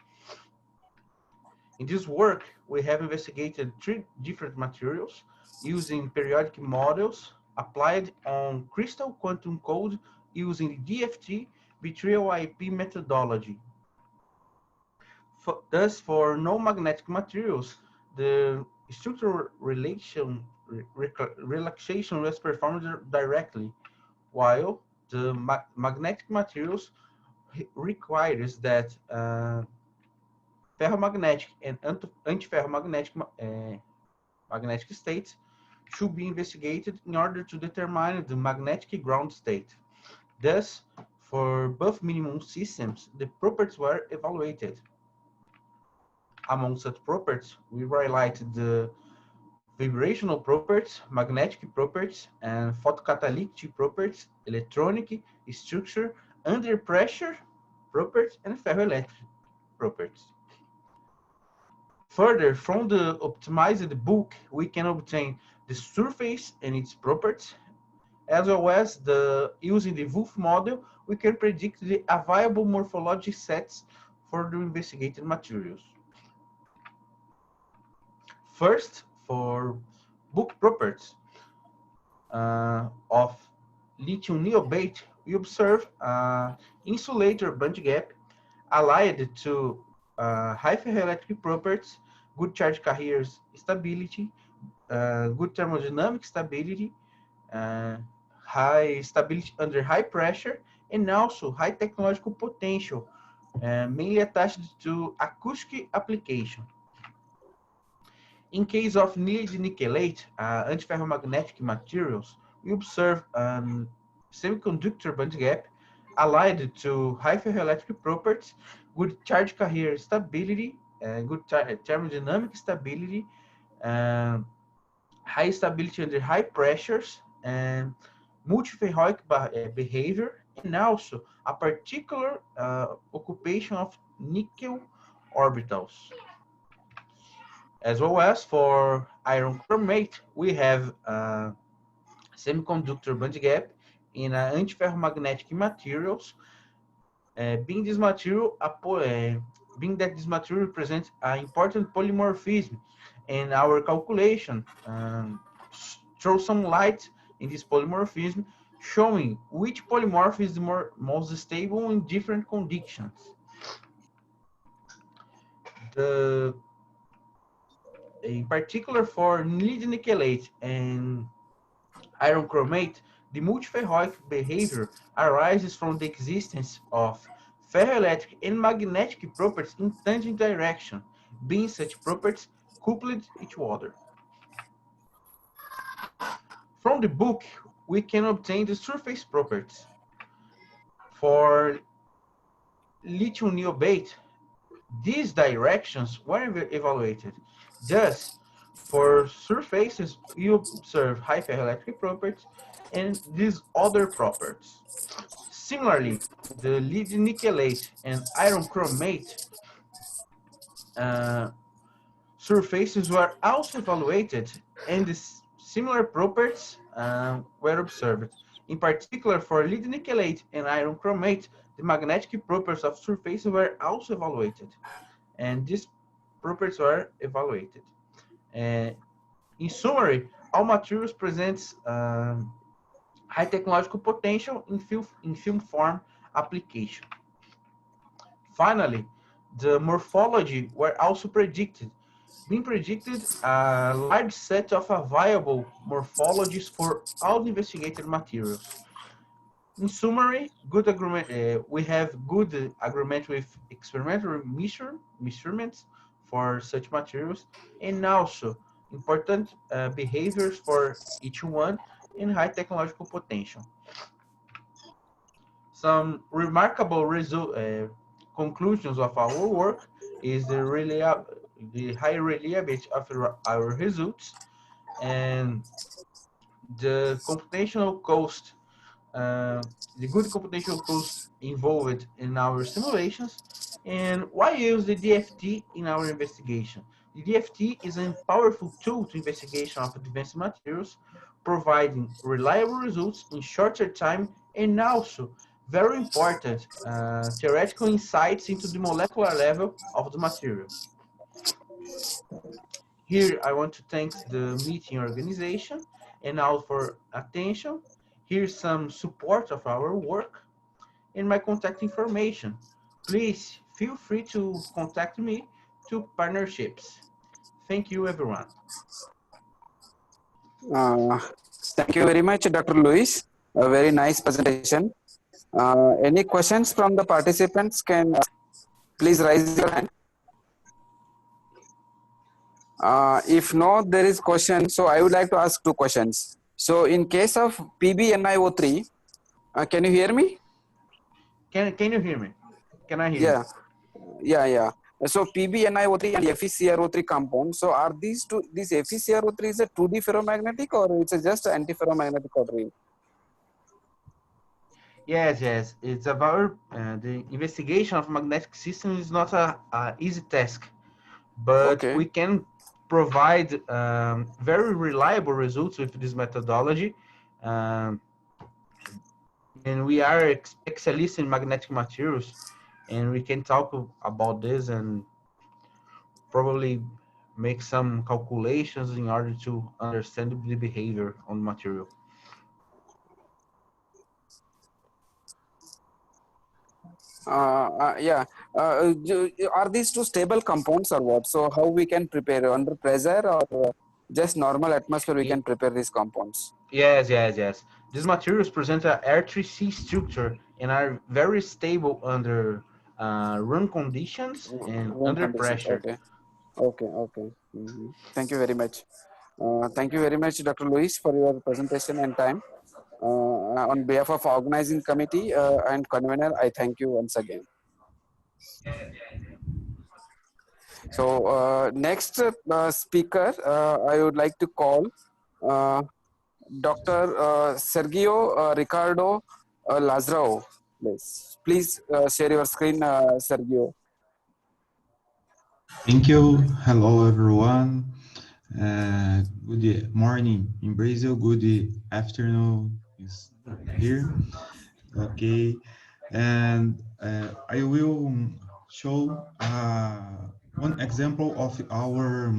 In this work, we have investigated 3 different materials using periodic models applied on crystal quantum code using the DFT bitrial IP methodology. Thus, for non-magnetic materials, the structural relaxation was performed directly, while the magnetic materials requires that ferromagnetic and antiferromagnetic magnetic states should be investigated in order to determine the magnetic ground state. Thus, for both minimum systems, the properties were evaluated. Among such properties, we highlighted the vibrational properties, magnetic properties, and photocatalytic properties, electronic structure, under pressure properties, and ferroelectric properties. Further, from the optimized book, we can obtain the surface and its properties, as well as using the Wolf model, we can predict the available morphologic sets for the investigated materials. First, for book properties of lithium niobate, we observe insulator band gap allied to high ferroelectric properties, good charge carriers stability, good thermodynamic stability, high stability under high pressure, and also high technological potential, mainly attached to acoustic application. In case of lead nickelate, antiferromagnetic materials, we observe semiconductor band gap allied to high ferroelectric properties, good charge carrier stability, good thermodynamic stability, high stability under high pressures, and multiferroic behavior, and also a particular occupation of nickel orbitals. As well as for iron chromate, we have semiconductor band gap in antiferromagnetic materials, being this material being that this material represents an important polymorphism, and our calculation throws some light in this polymorphism, showing which polymorph is the most stable in different conditions. In particular for lead nickelate and iron chromate, the multiferroic behavior arises from the existence of ferroelectric and magnetic properties in tangent direction, being such properties coupled each other. From the book, we can obtain the surface properties. For lithium niobate, these directions were evaluated. Thus, for surfaces, you observe high ferroelectric properties and these other properties. Similarly, the lead nickelate and iron chromate surfaces were also evaluated, and the similar properties were observed. In particular, for lead nickelate and iron chromate, the magnetic properties of surfaces were also evaluated, and these properties were evaluated. In summary, all materials present high technological potential in film form application. Finally, the morphology were also predicted, being predicted a large set of viable morphologies for all investigated materials. In summary, good agreement, we have good agreement with experimental measurements for such materials, and also important behaviors for each one and high technological potential. Some remarkable conclusions of our work is the high reliability of our results and the computational cost, the good computational cost involved in our simulations, and why use the DFT in our investigation. The DFT is a powerful tool to investigation of advanced materials, providing reliable results in shorter time, and also very important theoretical insights into the molecular level of the material. Here, I want to thank the meeting organization and all for attention. Here's some support of our work and my contact information. Please feel free to contact me to partnerships. Thank you, everyone. Thank you very much, Dr. Luis. A very nice presentation. Any questions from the participants? Can please raise your hand. If no, there is question. So I would like to ask two questions. So in case of PbNiO3, can you hear me? Can you hear me? Can I hear you? Yeah. So PbNiO3 and FeCrO3 compound. So are these two? This FeCrO3 is a 2D ferromagnetic or it's just antiferromagnetic ordering? Yes. It's about the investigation of magnetic systems is not a easy task, but we can provide very reliable results with this methodology. And we are specialists in magnetic materials, and we can talk about this and probably make some calculations in order to understand the behavior on the material. Yeah. Are these two stable compounds or what? So how we can prepare under pressure or just normal atmosphere we can prepare these compounds? Yes. These materials present a R3C structure and are very stable under room conditions and Room under conditions. pressure. Okay. Thank you very much. Thank you very much, Dr. Luis, for your presentation and time. On behalf of organizing committee and convener, I thank you once again. So next speaker, I would like to call Dr. Sergio Ricardo Lazaro. Please share your screen, Sergio. Thank you. Hello, everyone. Good morning in Brazil. Good afternoon is here. Okay, and I will show one example of our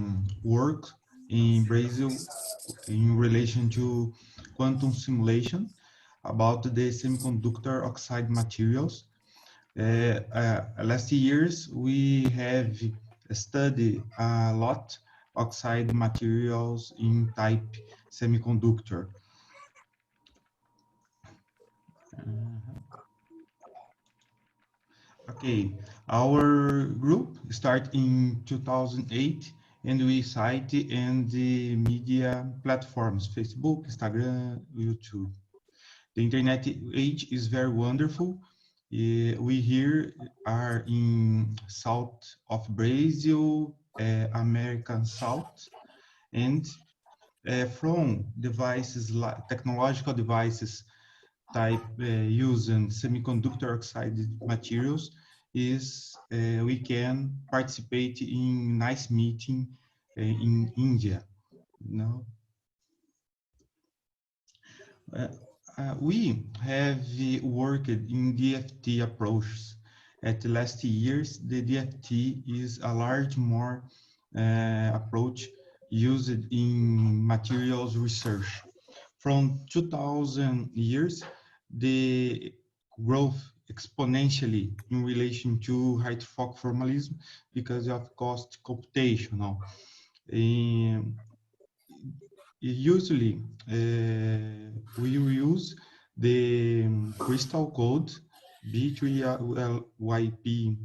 work in Brazil in relation to quantum simulation about the semiconductor oxide materials. Last years, we have studied a lot oxide materials in type semiconductor. Okay, our group started in 2008 and we cite in the media platforms, Facebook, Instagram, YouTube. The internet age is very wonderful. We here are in south of Brazil, American South, and from devices, technological devices type using semiconductor oxide materials is we can participate in nice meeting in India. No. We have worked in DFT approaches. At the last years, the DFT is a large more approach used in materials research. From 2000 years, the growth exponentially in relation to hydrophobic formalism because of cost computational. Usually, we use the crystal code B3YP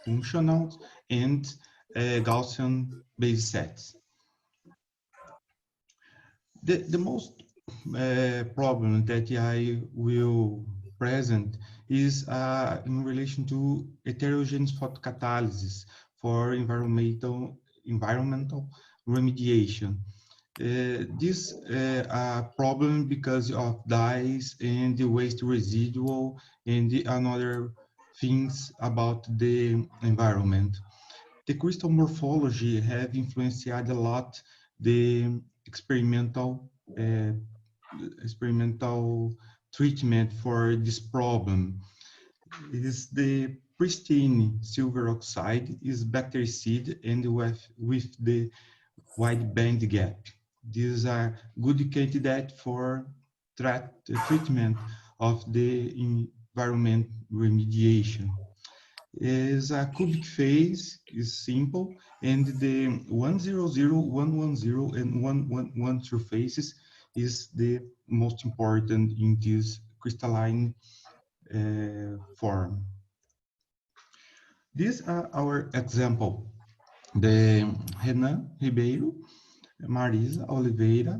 functionals and Gaussian base sets. The most problem that I will present is in relation to heterogeneous photocatalysis for environmental remediation. This a problem because of dyes and the waste residual and the another things about the environment. The crystal morphology have influenced a lot the experimental treatment for this problem. Is the pristine silver oxide is bactericide and with the wide band gap. These are good candidate for treatment of the environment remediation. Is a cubic phase is simple, and the 100, 110, and 111 surfaces is the most important in this crystalline form. These are our example. The Renan Ribeiro, Marisa Oliveira,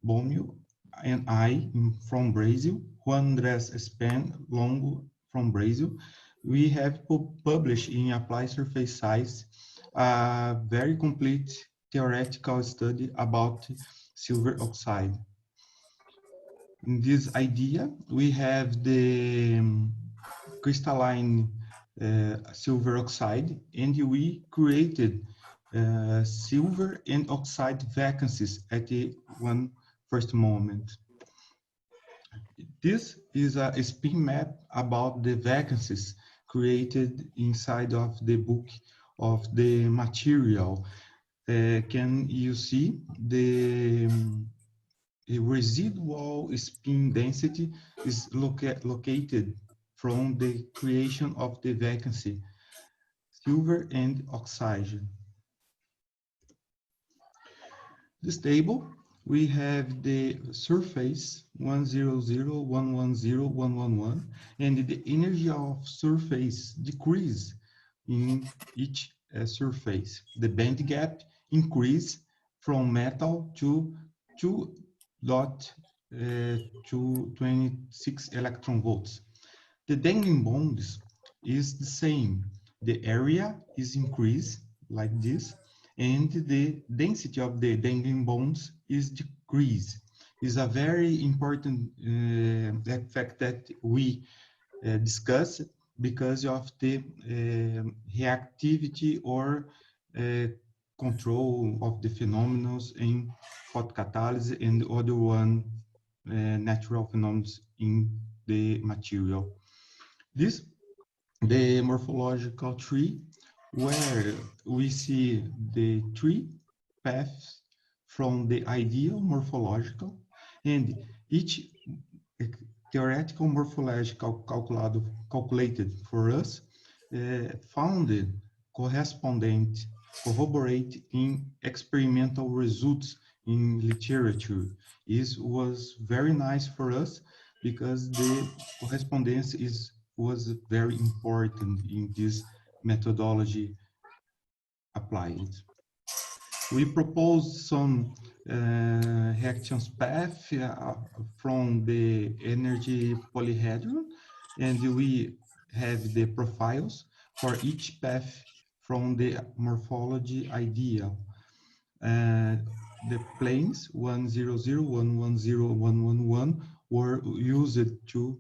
Bomio, and I from Brazil, Juan Andrés Espen Longo from Brazil. We have published in Applied Surface Science a very complete theoretical study about silver oxide. In this idea, we have the crystalline silver oxide, and we created silver and oxide vacancies at the first moment. This is a spin map about the vacancies created inside of the book of the material. can you see the residual spin density is located from the creation of the vacancy, silver and oxygen. This table, we have the surface 100, 110, 111, and the energy of surface decrease in each surface. The band gap increase from metal to 2.226 electron volts. The dangling bonds is the same. The area is increased like this, and the density of the dangling bonds is decreased. Is a very important fact that we discuss because of the reactivity or control of the phenomena in photocatalysis and the other one natural phenomena in the material. This the morphological tree where we see the three paths from the ideal morphological, and each theoretical morphological calculated for us founded corroborate in experimental results in literature. This was very nice for us because the correspondence was very important in this methodology applied. We proposed some reactions path from the energy polyhedron, and we have the profiles for each path from the morphology ideal. The planes 100, 110, 111 were used to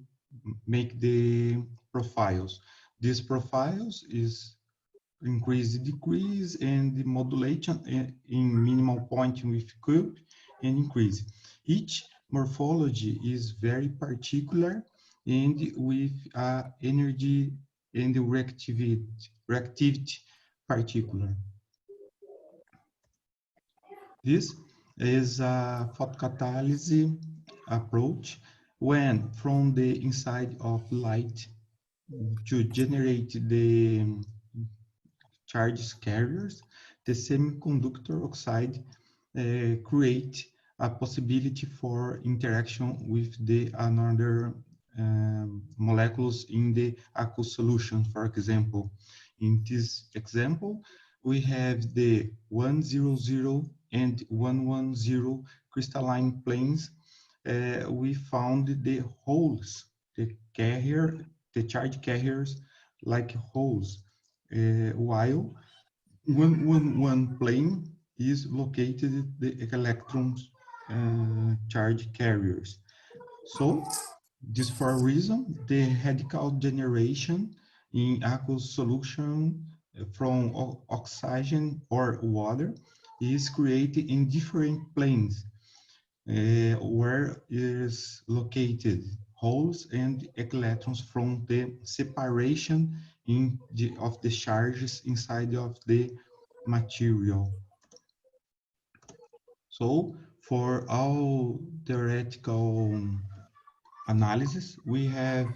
make the profiles. These profiles is increase, decrease, and the modulation in minimal point with cube and increase. Each morphology is very particular and with energy and the reactivity particular. This is a photocatalysis approach when from the inside of light to generate the charge carriers, the semiconductor oxide create a possibility for interaction with the another molecules in the aqueous solution. For example, in this example, we have the 100 and 110 crystalline planes. We found the holes, the charge carriers like holes, while one plane is located the electrons charge carriers. So this for a reason, the radical generation in aqueous solution from oxygen or water is created in different planes where is located holes and electrons from the separation of the charges inside of the material. So for our theoretical analysis, we have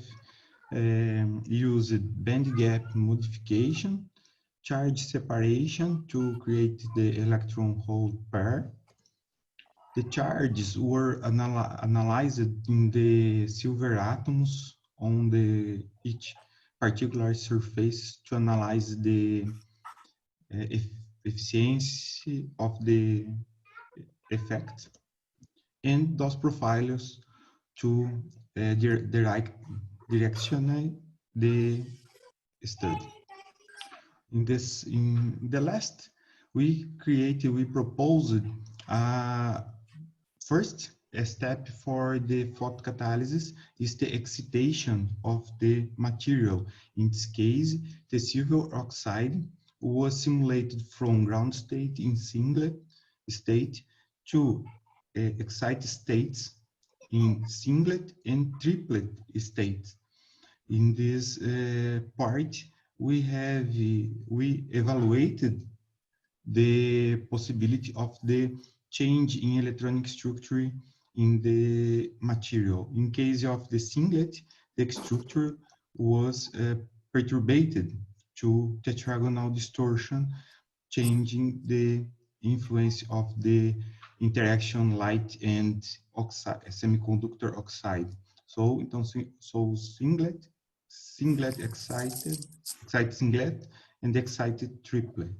used band gap modification, charge separation to create the electron hole pair. The charges were analyzed in the silver atoms on each particular surface to analyze the efficiency of the effect, and those profiles to directionate the study. In the last, we proposed first a step for the photocatalysis is the excitation of the material. In this case, the silver oxide was simulated from ground state in singlet state to excited states in singlet and triplet states. In this part, we evaluated the possibility of the change in electronic structure in the material. In case of the singlet, the structure was perturbed to tetragonal distortion, changing the influence of the interaction light and oxide, semiconductor oxide. So, então, singlet excited singlet, and excited triplet.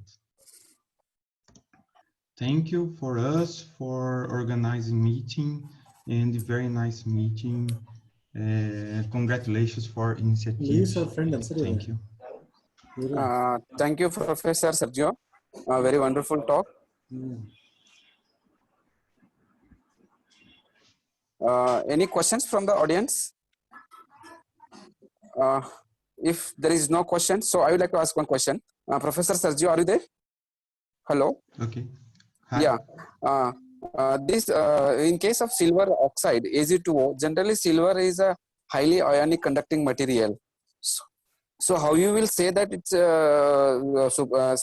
Thank you for us for organizing meeting and very nice meeting. Congratulations for initiative. Thank you. Thank you, Professor Sergio. A very wonderful talk. Any questions from the audience? If there is no question, so I would like to ask one question. Professor Sergio, are you there? Hello? Okay. Hi. Yeah. This in case of silver oxide, Ag2O, generally silver is a highly ionic conducting material. So how you will say that it's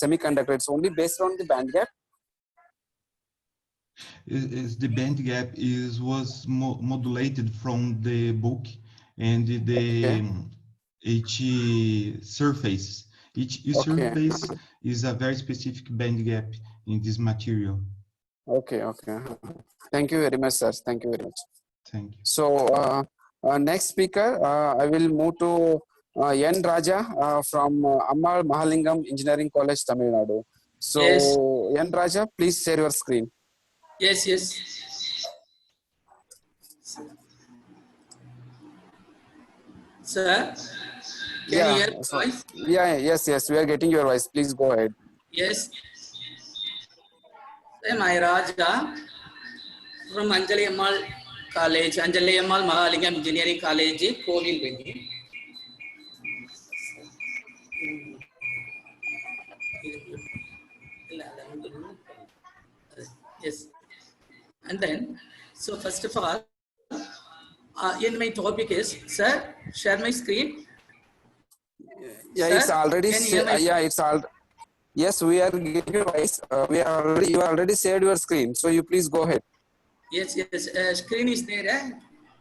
semiconductor? It's only based on the band gap? The band gap was modulated from the book, and the each surface is a very specific band gap in this material. Okay. Thank you very much, sir. Thank you very much. Thank you. So next speaker, I will move to N. Raja from Ammal Mahalingam Engineering College, Tamil Nadu. So Yes. N. Raja, please share your screen. Yes. Sir, can you hear my voice? Yeah, yes, we are getting your voice. Please go ahead. Yes. I'm Raja from Anjali Ammal College, Anjali Ammal Mahalingam Engineering College, Kovilveni. Yes. And then, so first of all, in my topic is, sir, share my screen. Yeah, Sir, it's already. can you hear my It's all. Yes, we are getting your voice. You already shared your screen, so you please go ahead. Yes. Screen is there. Eh?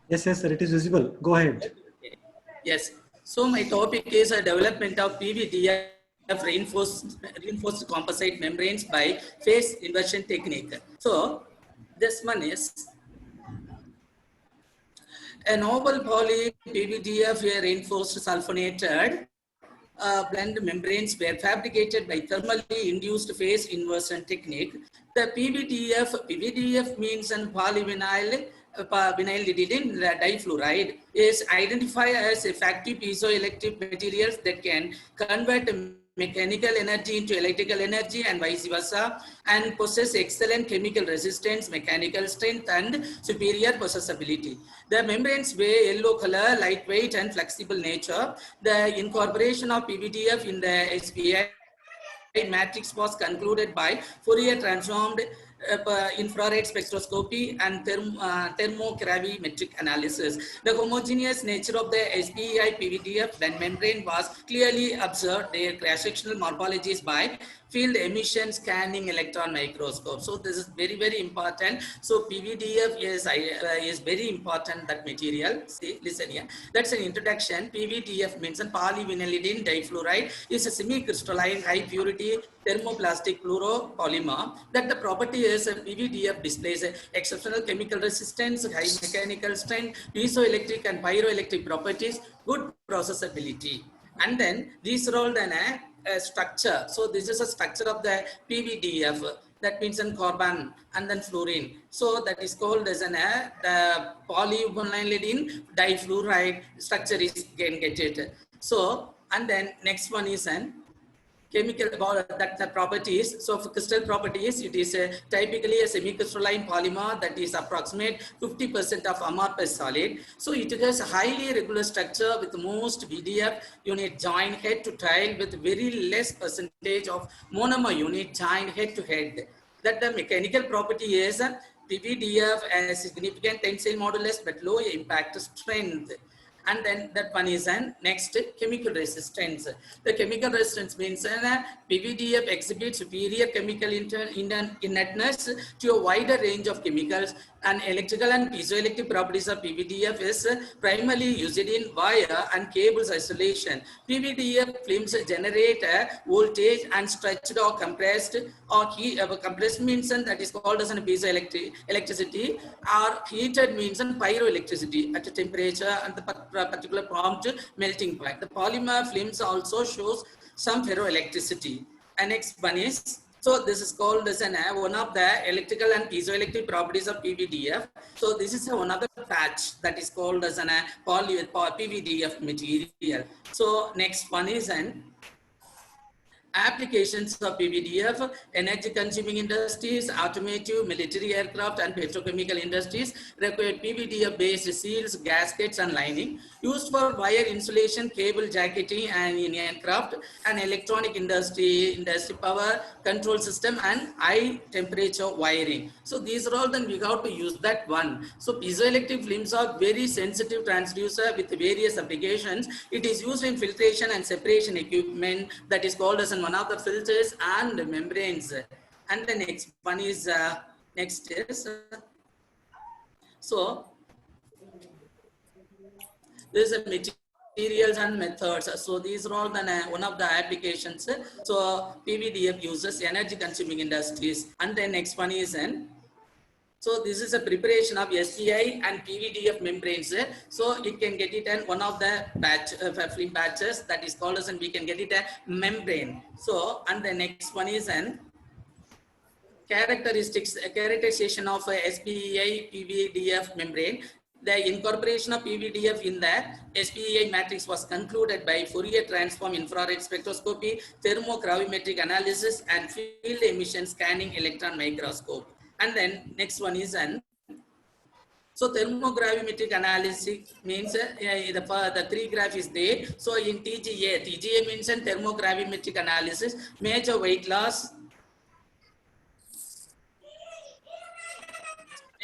Yes, sir. It is visible. Go ahead. Yes. So my topic is a development of PVDF reinforced composite membranes by phase inversion technique. So this one is a novel poly PVDF reinforced sulfonated blend membranes were fabricated by thermally induced phase inversion technique. The PVDF means an polyvinyl vinylidine difluoride is identified as effective piezoelectric materials that can convert mechanical energy into electrical energy and vice versa, and possess excellent chemical resistance, mechanical strength, and superior processability. The membranes wear yellow color, lightweight, and flexible nature. The incorporation of PVDF in the SPI matrix was concluded by Fourier transformed infrared spectroscopy and thermogravimetric analysis. The homogeneous nature of the SPI PVDF blend membrane was clearly observed. Their cross-sectional morphologies by field emission scanning electron microscope. So this is very, very important. So PVDF is very important, that material. See, listen here. That's an introduction. PVDF means an polyvinylidine difluoride is a semi-crystalline high purity thermoplastic fluoropolymer. That the property is PVDF displays exceptional chemical resistance, high mechanical strength, piezoelectric and pyroelectric properties, good processability. And then these are all then a structure. So this is a structure of the PVDF. That means in carbon and then fluorine. So that is called as the polyvinylidine difluoride structure is get it. So and then next one is an chemical about that the properties. So for crystal properties, it is typically a semi-crystalline polymer that is approximate 50% of amorphous solid. So it has a highly regular structure with most VDF unit joined head to tail with very less percentage of monomer unit joined head to head. That the mechanical property is PVDF has significant tensile modulus but low impact strength. And then that one is an next chemical resistance. The chemical resistance means PVDF exhibits superior chemical inertness to a wider range of chemicals, and electrical and piezoelectric properties of PVDF is primarily used in wire and cables isolation. PVDF films generate voltage and stretched or compressed or compressed means that is called as an piezoelectricity, or heated means an pyroelectricity at a temperature and the particular prompt melting point. The polymer films also shows some ferroelectricity. And next one is, so this is called as one of the electrical and piezoelectric properties of PVDF. So this is one of the patch that is called as an PVDF material. So next one is an applications of PVDF: energy consuming industries, automotive, military aircraft, and petrochemical industries require PVDF based seals, gaskets, and lining. Used for wire insulation, cable jacketing, and in aircraft and electronic industry power control system, and high temperature wiring. So these are all, then we have to use that one. So piezoelectric films are very sensitive transducer with various applications. It is used in filtration and separation equipment, that is called as one of the filters and membranes. And the next one is so this is materials and methods. So these are all the one of the applications. So PVDF uses energy consuming industries. And the next one is so this is a preparation of SPI and PVDF membranes. So you can get it in one of the film batches, that is called as, and we can get it a membrane. So, and the next one is characterization of SPI PVDF membrane. The incorporation of PVDF in the SPI matrix was concluded by Fourier transform infrared spectroscopy, thermogravimetric analysis, and field emission scanning electron microscope. And then next one is so thermogravimetric analysis means the three graph is there. So in TGA means thermogravimetric analysis, major weight loss.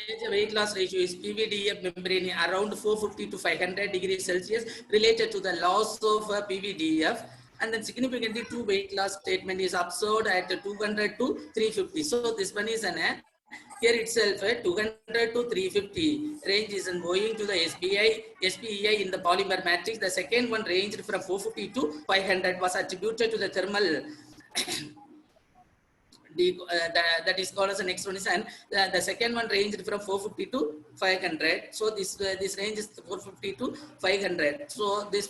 Major weight loss ratio is PVDF membrane around 450 to 500 degrees Celsius, related to the loss of PVDF. And then significantly, two weight loss statement is observed at 200 to 350. So this one is here itself 200 to 350 range is owing to the SPI in the polymer matrix. The second one ranged from 450 to 500 was attributed to the thermal that is called as the next one is, and the second one ranged from 450 to 500. So this range is 450 to 500. So this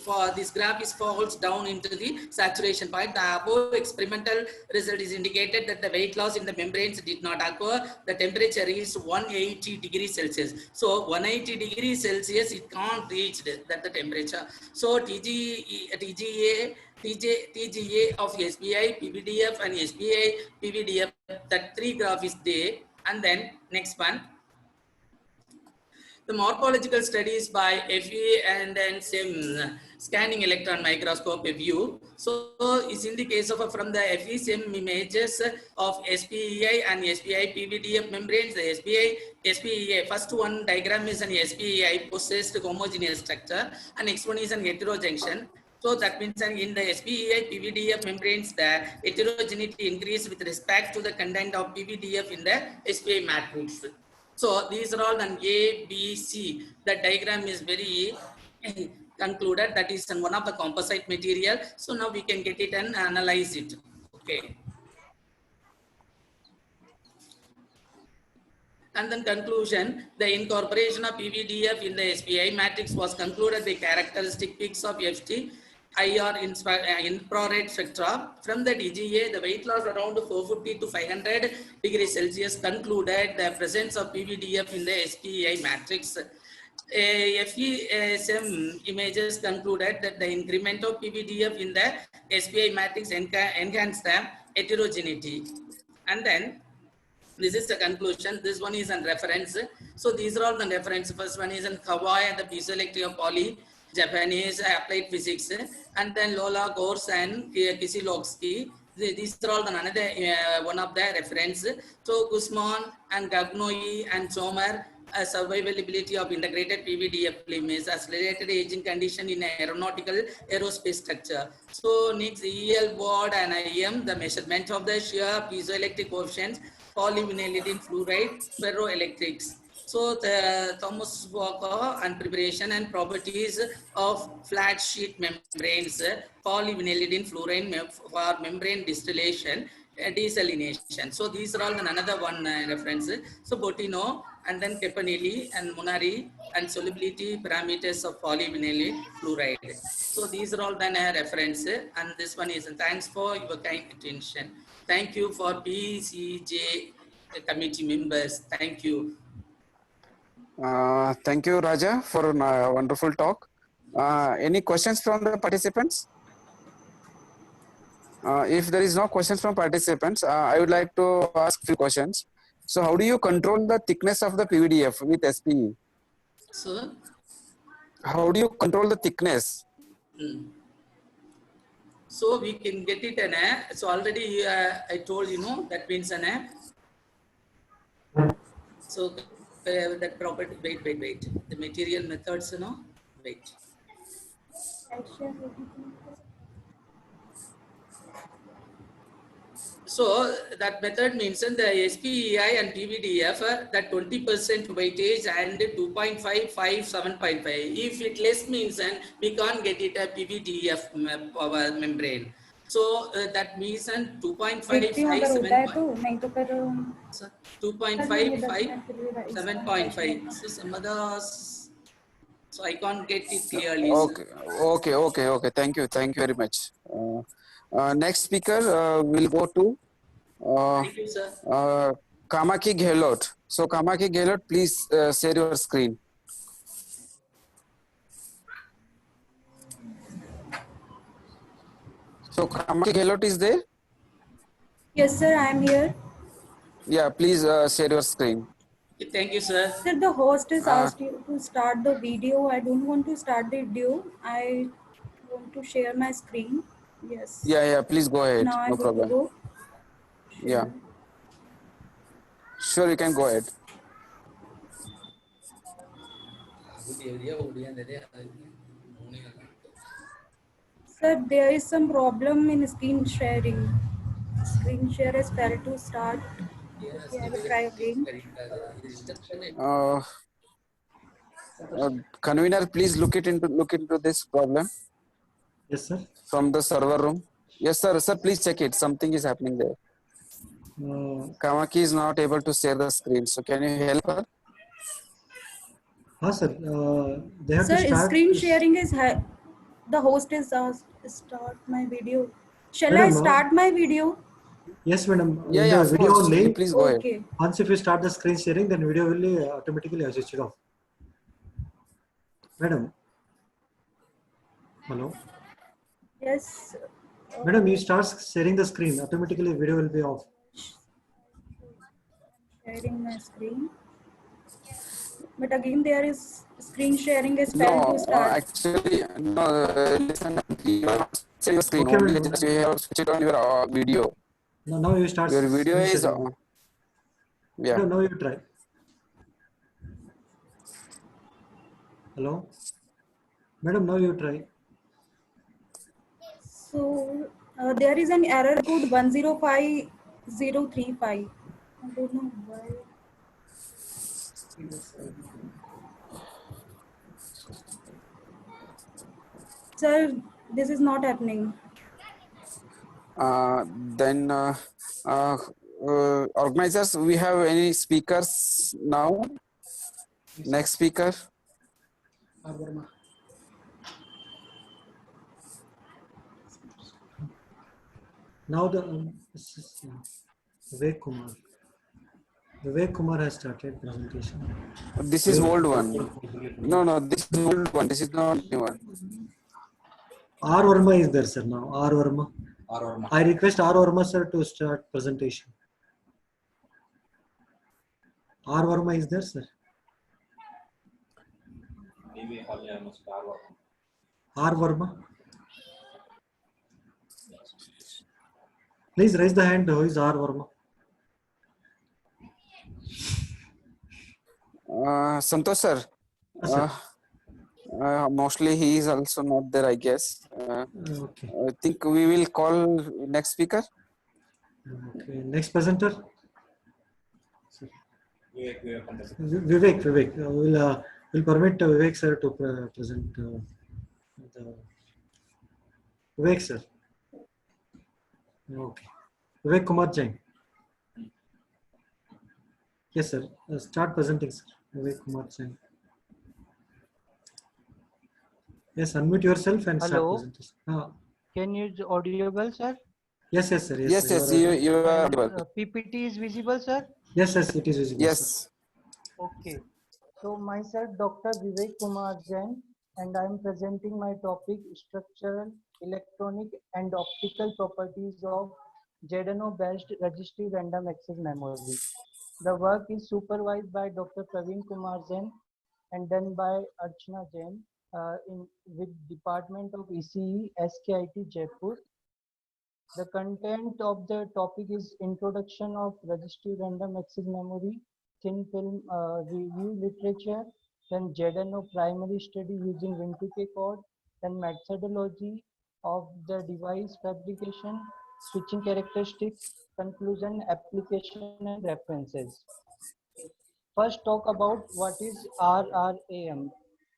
graph falls down into the saturation point. The above experimental result is indicated that the weight loss in the membranes did not occur. The temperature is 180 degrees Celsius. So 180 degrees Celsius, it can't reach that the temperature. So TGA of SPI, PVDF, and SPI, PVDF, that three graph is there. And then next one, the morphological studies by FE and then SEM, scanning electron microscope view. So it's in the case of from the FE SEM images of SPI and SPI PVDF membranes. The SPI first one diagram is an SPI possessed homogeneous structure, and next one is an heterojunction. So that means in the SPI PVDF membranes, the heterogeneity increase with respect to the content of PVDF in the SPI matrix. So these are all an A, B, C. The diagram is very concluded. That is one of the composite material. So now we can get it and analyze it. Okay. And then conclusion, the incorporation of PVDF in the SPI matrix was concluded by characteristic peaks of FT, IR infrared spectra. From the DGA, the weight loss around 450 to 500 degrees Celsius concluded the presence of PVDF in the SPI matrix. FESM images concluded that the increment of PVDF in the SPI matrix enhanced the heterogeneity. And then this is the conclusion. This one is a reference. So these are all the reference. First one is in Hawaii and the piezoelectric of poly, Japanese applied physics, and then Lola, Gors, and Kisilovsky. These are all the another one of the reference. So Guzman and Gagnoi and Sommer survivability of integrated PVDF limits, accelerated aging condition in aeronautical aerospace structure. So next EL board and IM, the measurement of the shear piezoelectric coefficients, polyvinylidene fluoride, ferroelectrics. So the Thomas Walker and preparation and properties of flat sheet membranes, polyvinylidene fluoride for membrane distillation, desalination. So these are all another one reference. So Botino and then Campanelli and Munari and solubility parameters of polyvinyl fluoride. So these are all then a reference, and this one is thanks for your kind attention. Thank you for PCJ committee members. Thank you. Thank you, Raja, for a wonderful talk. Any questions from the participants? If there is no questions from participants, I would like to ask few questions. So how do you control the thickness of the PVDF with SPE? So, how do you control the thickness? So we can get it in a, so already I told that means an a. So that property, wait. The material methods, wait. So that method means in the SPEI and PVDF that 20% weightage and 2.55, 7.5. If it less means then we can't get it a PVDF power membrane. So that means 2.55, 7.5. So some others, so I can't get it clearly. Okay. Thank you very much. Next speaker will go to Thank you, sir. Kamaki Gehlot. So Kamaki Gehlot, please share your screen. So Kamaki Gehlot is there? Yes, sir, I am here. Yeah, please share your screen. Thank you, sir. Sir, the host has asked you to start the video. I don't want to start the video. I want to share my screen. Yes. Yeah, please go ahead. Now I'm No good to problem. go. Yeah. Sure, you can go ahead. Sir, there is some problem in screen sharing. Screen share has failed to start. Okay, I will try again. Convener, please look into this problem. Yes, sir. From the server room. Yes, sir. Sir, please check it. Something is happening there. Kamaki is not able to share the screen. So can you help her? Sir. They have sir, to start. Screen sharing is the host is asked start my video. Shall Madam, I start my video? Yes, madam. Yeah, in the of video course. only. Please go okay. ahead. Once if you start the screen sharing, then video will automatically switch it off. Madam. Hello. Yes. Madam, you start sharing the screen. Automatically, video will be off. Sharing my screen. But again, there is screen sharing is failed to start. Actually, no. Listen, you share your screen. Okay, only just you have to switch it on your video. No, now you start. Your video is yeah. No, now you try. Hello, madam. Now you try. So there is an error code 105035. I don't know why. Sir, this is not happening. Then organizers, we have any speakers now? Next speaker. Now the Vivek Kumar. Vivek Kumar has started presentation. This is old one. No, this is old one. This is not new one. R. Verma is there, sir. Now R. Verma. I request R. Verma, sir, to start presentation. R. Verma is there, sir. R. Verma. Please raise the hand. Who is R. Verma? Santosh sir. Yes, sir. Mostly he is also not there, I guess. Okay. I think we will call next speaker. Okay. Next presenter. Vivek. We'll permit Vivek sir to present. The Vivek sir. Okay. Vivek Kumar Jain. Yes, sir. Start presenting, sir. Vivek Kumar Jain. Yes, unmute yourself and start Hello. presenting. Can you audible, sir? Yes, sir. Yes, sir. yes, you are And audible. PPT is visible, sir? Yes, it is visible. Yes. Sir. Okay. So myself, Dr. Vivek Kumar Jain, and I'm presenting my topic, structural, electronic, and optical properties of Jadano-based resistive random access memory. The work is supervised by Dr. Praveen Kumar Jain and done by Archana Jain with Department of ECE, SKIT, Jaipur. The content of the topic is Introduction of Resistive Random Access Memory, Thin Film Review Literature, then Jadano Primary Study using Win2K code, then Methodology of the device fabrication, switching characteristics, conclusion, application, and references. First, talk about what is RRAM.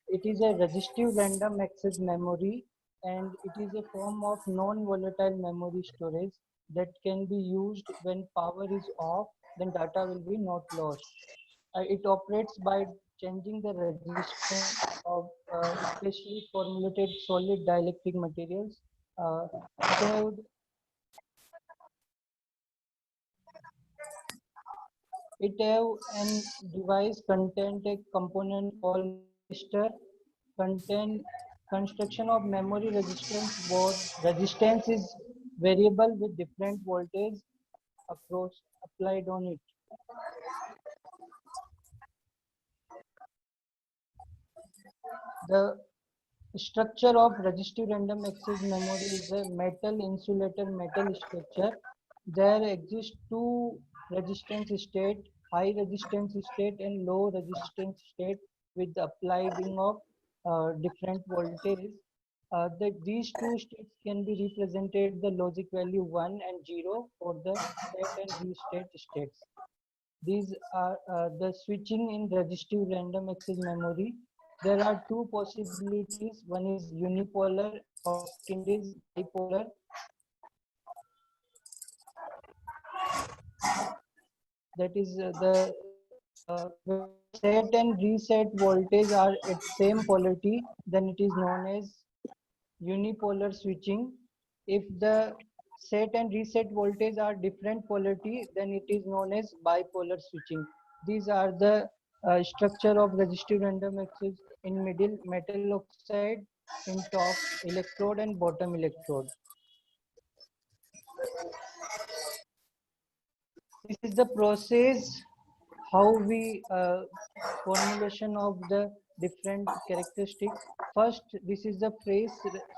It is a resistive random access memory, and it is a form of non-volatile memory storage that can be used when power is off, then data will be not lost. It operates by changing the resistance of especially formulated solid dielectric materials. It have an device content a component called resistor. Contain construction of memory resistance board. Resistance is variable with different voltage across applied on it. The structure of resistive random access memory is a metal insulator metal structure. There exist two resistance state, high resistance state and low resistance state with the applying of different voltage. These two states can be represented the logic value 1 and 0 for the set and reset states. These are the switching in resistive random access memory. There are two possibilities. One is unipolar or second is bipolar. That is when set and reset voltage are at same polarity, then it is known as unipolar switching. If the set and reset voltage are different polarity, then it is known as bipolar switching. These are the structure of resistive random access. In middle, metal oxide, in top, electrode and bottom electrode. This is the process how we formulation of the different characteristic. First, this is the phase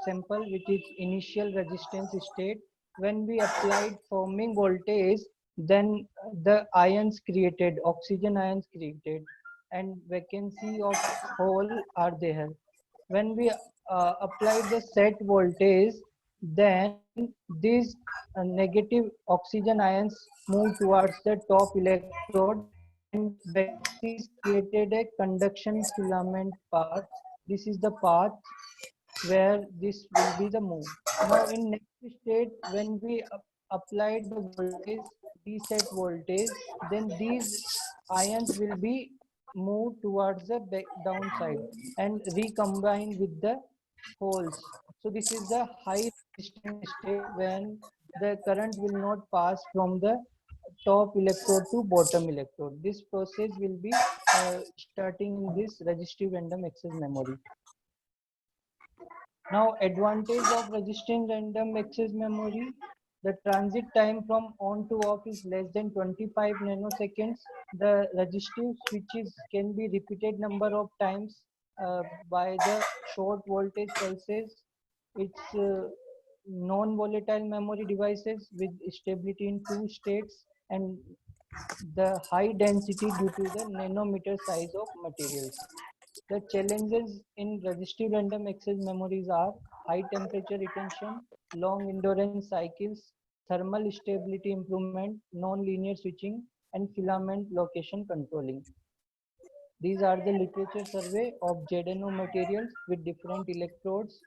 sample, which is initial resistance state. When we applied forming voltage, then the ions created, oxygen ions created, and vacancy of hole are there. When we applied the set voltage, then these negative oxygen ions move towards the top electrode, and vacancy is created a conduction filament path. This is the path where this will be the move. Now in next state, when we applied the voltage, reset voltage, then these ions will be moved towards the downside and recombine with the holes. So this is the high resistance state when the current will not pass from the top electrode to bottom electrode. This process will be starting in this resistive random access memory. Now, advantage of resistive random access memory, the transit time from on to off is less than 25 nanoseconds. The resistive switches can be repeated number of times by the short voltage pulses. It's non-volatile memory devices with stability in two states, and the high density due to the nanometer size of materials. The challenges in resistive random access memories are high temperature retention, long endurance cycles, thermal stability improvement, non-linear switching, and filament location controlling. These are the literature survey of ZNO materials with different electrodes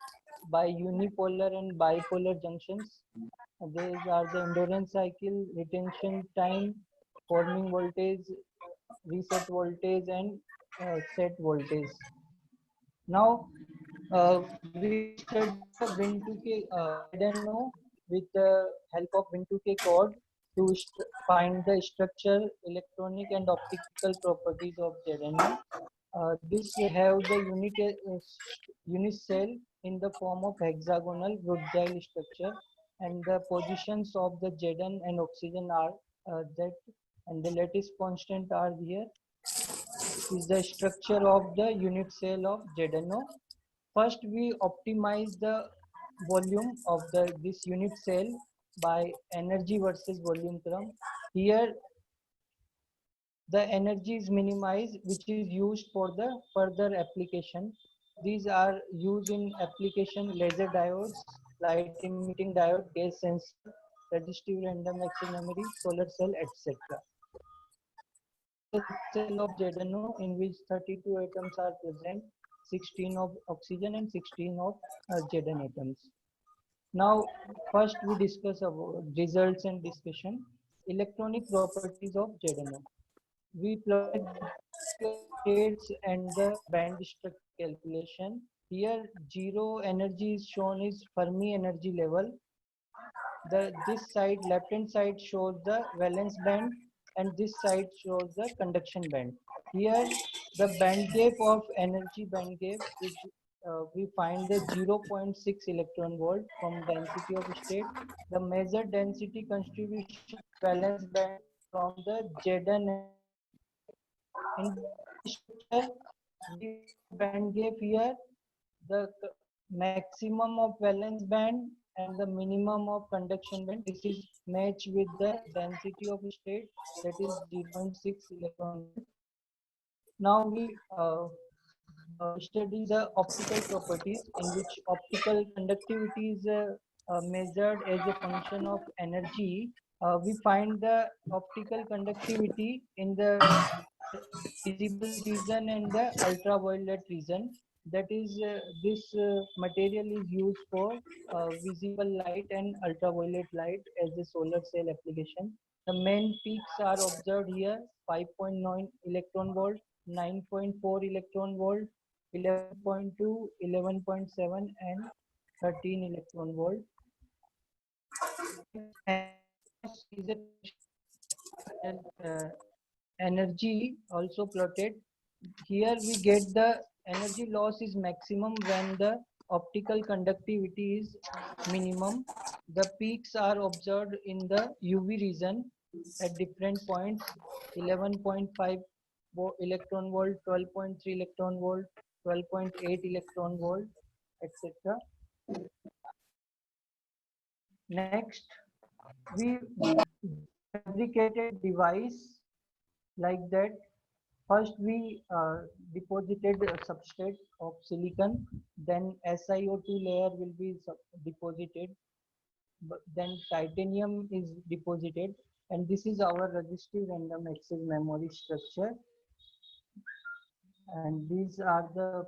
by unipolar and bipolar junctions. These are the endurance cycle, retention time, forming voltage, reset voltage, and set voltage. Now, we study the Win2K ZNO with the help of Win2K code to find the structure, electronic, and optical properties of ZNO. This have the unit cell in the form of hexagonal Rudgile structure, and the positions of the Zn and oxygen are that, and the lattice constant are here. Is the structure of the unit cell of ZNO. First, we optimize the volume of this unit cell by energy versus volume term. Here, the energy is minimized, which is used for the further application. These are used in application laser diodes, light emitting diode, gas sensor, resistive random access memory, solar cell, etc. The cell of ZNO in which 32 atoms are present, 16 of oxygen and 16 of Zn atoms. Now, first we discuss about results and discussion. Electronic properties of ZNO. We plotted states and the band structure calculation. Here, zero energy is shown is Fermi energy level. This side, left hand side shows the valence band, and this side shows the conduction band. Here, the band gap of energy band gap is we find the 0.6 electron volt from density of state. The measured density contribution valence band from the Zn. In this structure, we find band gap here, the maximum of valence band and the minimum of conduction band. This is matched with the density of state, that is 0.6 electron volt. Now we study the optical properties, in which optical conductivity is measured as a function of energy. We find the optical conductivity in the visible region and the ultraviolet region. That is, this material is used for visible light and ultraviolet light as a solar cell application. The main peaks are observed here: 5.9 electron volt, 9.4 electron volt, 11.2, 11.7, and 13 electron volt. Energy also plotted. Here we get the energy loss is maximum when the optical conductivity is minimum. The peaks are observed in the UV region at different points: 11.5 electron volt, 12.3 electron volt, 12.8 electron volt, etc. Next, we fabricated device like that. First, we deposited a substrate of silicon, then SiO2 layer will be deposited, then titanium is deposited, and this is our resistive random access memory structure. And these are the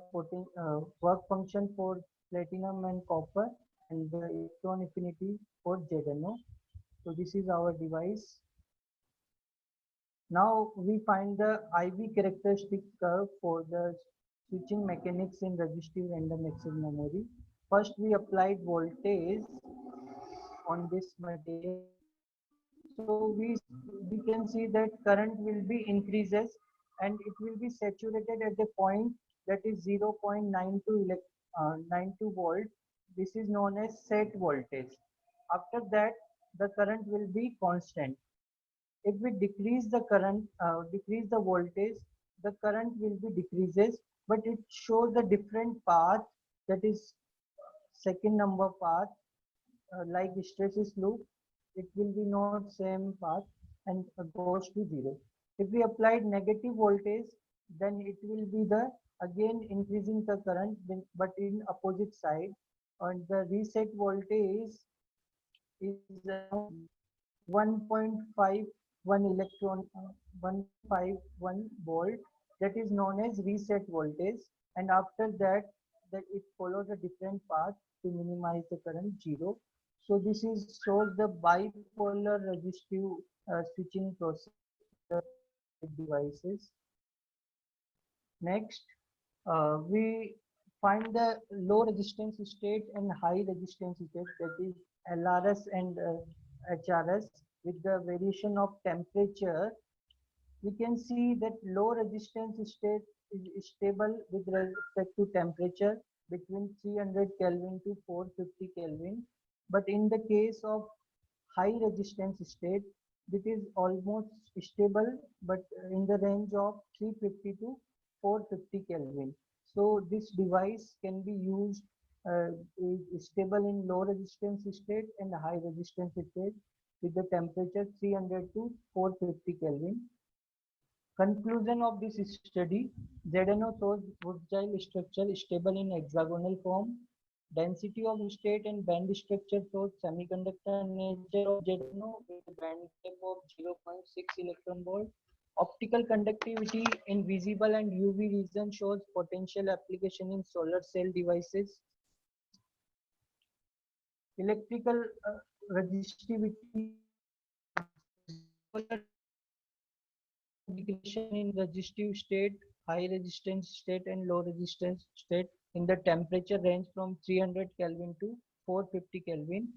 work function for platinum and copper, and the electron affinity for ZNO. So this is our device. Now we find the IV characteristic curve for the switching mechanics in resistive random access memory. First, we applied voltage on this material. So we can see that current will be increases, and it will be saturated at a point that is 0.92 volt. This is known as set voltage. After that, the current will be constant. If we decrease the current, decrease the voltage, the current will be decreases, but it shows the different path, that is second number path, like hysteresis loop. It will be not same path. and goes to 0. If we applied negative voltage, then it will be the again increasing the current, but in opposite side, and the reset voltage is around 1.51 electron, 151 volt. That is known as reset voltage, and after that, it follows a different path to minimize the current 0. So this is shows the bipolar resistive switching process of the devices. Next, we find the low resistance state and high resistance state, that is LRS and HRS. With the variation of temperature, we can see that low resistance state is stable with respect to temperature between 300 Kelvin to 450 Kelvin. But in the case of high resistance state, it is almost stable, but in the range of 350 to 450 Kelvin. So this device can be used is stable in low resistance state and high resistance state with the temperature 300 to 450 Kelvin. Conclusion of this study: ZNO shows Wurtzweil structure stable in hexagonal form. Density of state and band structure shows semiconductor nature of ZNO with a band gap of 0.6 electron volt. Optical conductivity in visible and UV region shows potential application in solar cell devices. Electrical resistivity indication in resistive state, high resistance state and low resistance state in the temperature range from 300 Kelvin to 450 Kelvin.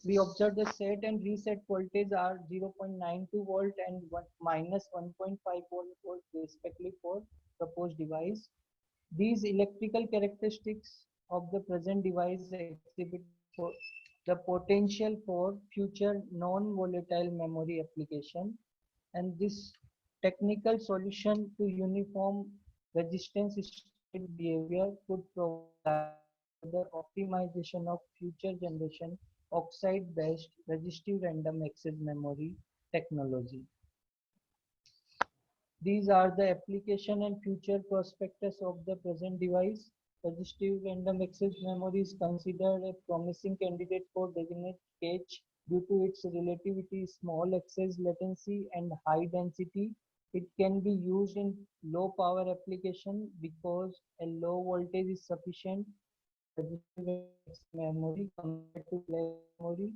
We observe the set and reset voltage are 0.92 volt and minus 1.5 volt respectively for proposed device. These electrical characteristics of the present device exhibit the potential for future non-volatile memory application, and this technical solution to uniform resistance state behavior could provide the optimization of future generation oxide-based resistive random access memory technology. These are the application and future prospectus of the present device. Resistive random access memory is considered a promising candidate for designated cache due to its relatively small access latency and high density. It can be used in low power application because a low voltage is sufficient resistive memory compared to flash memory.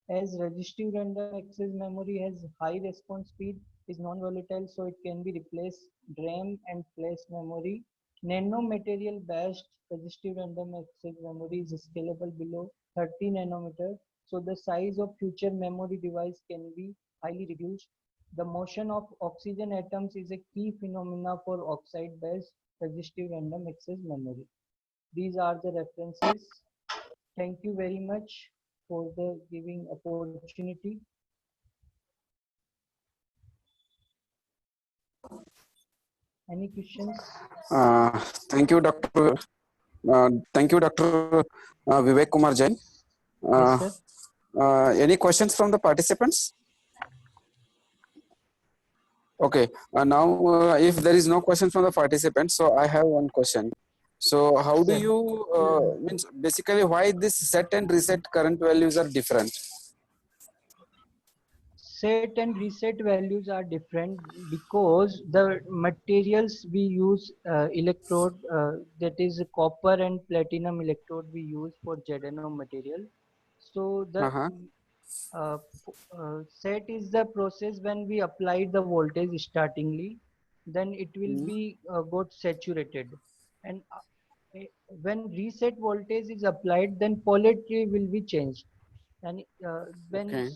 As resistive random access memory has high response speed, is non-volatile, so it can be replaced DRAM and flash memory. Nanomaterial based resistive random access memory is scalable below 30 nanometer, so the size of future memory device can be highly reduced. The motion of oxygen atoms is a key phenomena for oxide-based resistive random access memory. These are the references. Thank you very much for the giving opportunity. Any questions? Thank you, Dr. Vivek Kumar Jain. Yes, sir. Any questions from the participants? Okay. Now, if there is no question from the participants, so I have one question. So, how do you means basically why this set and reset current values are different? Set and reset values are different because the materials we use electrode, that is copper and platinum electrode we use for ZNO material. So the set is the process when we apply the voltage startingly, then it will be got saturated, and when reset voltage is applied, then polarity will be changed, and when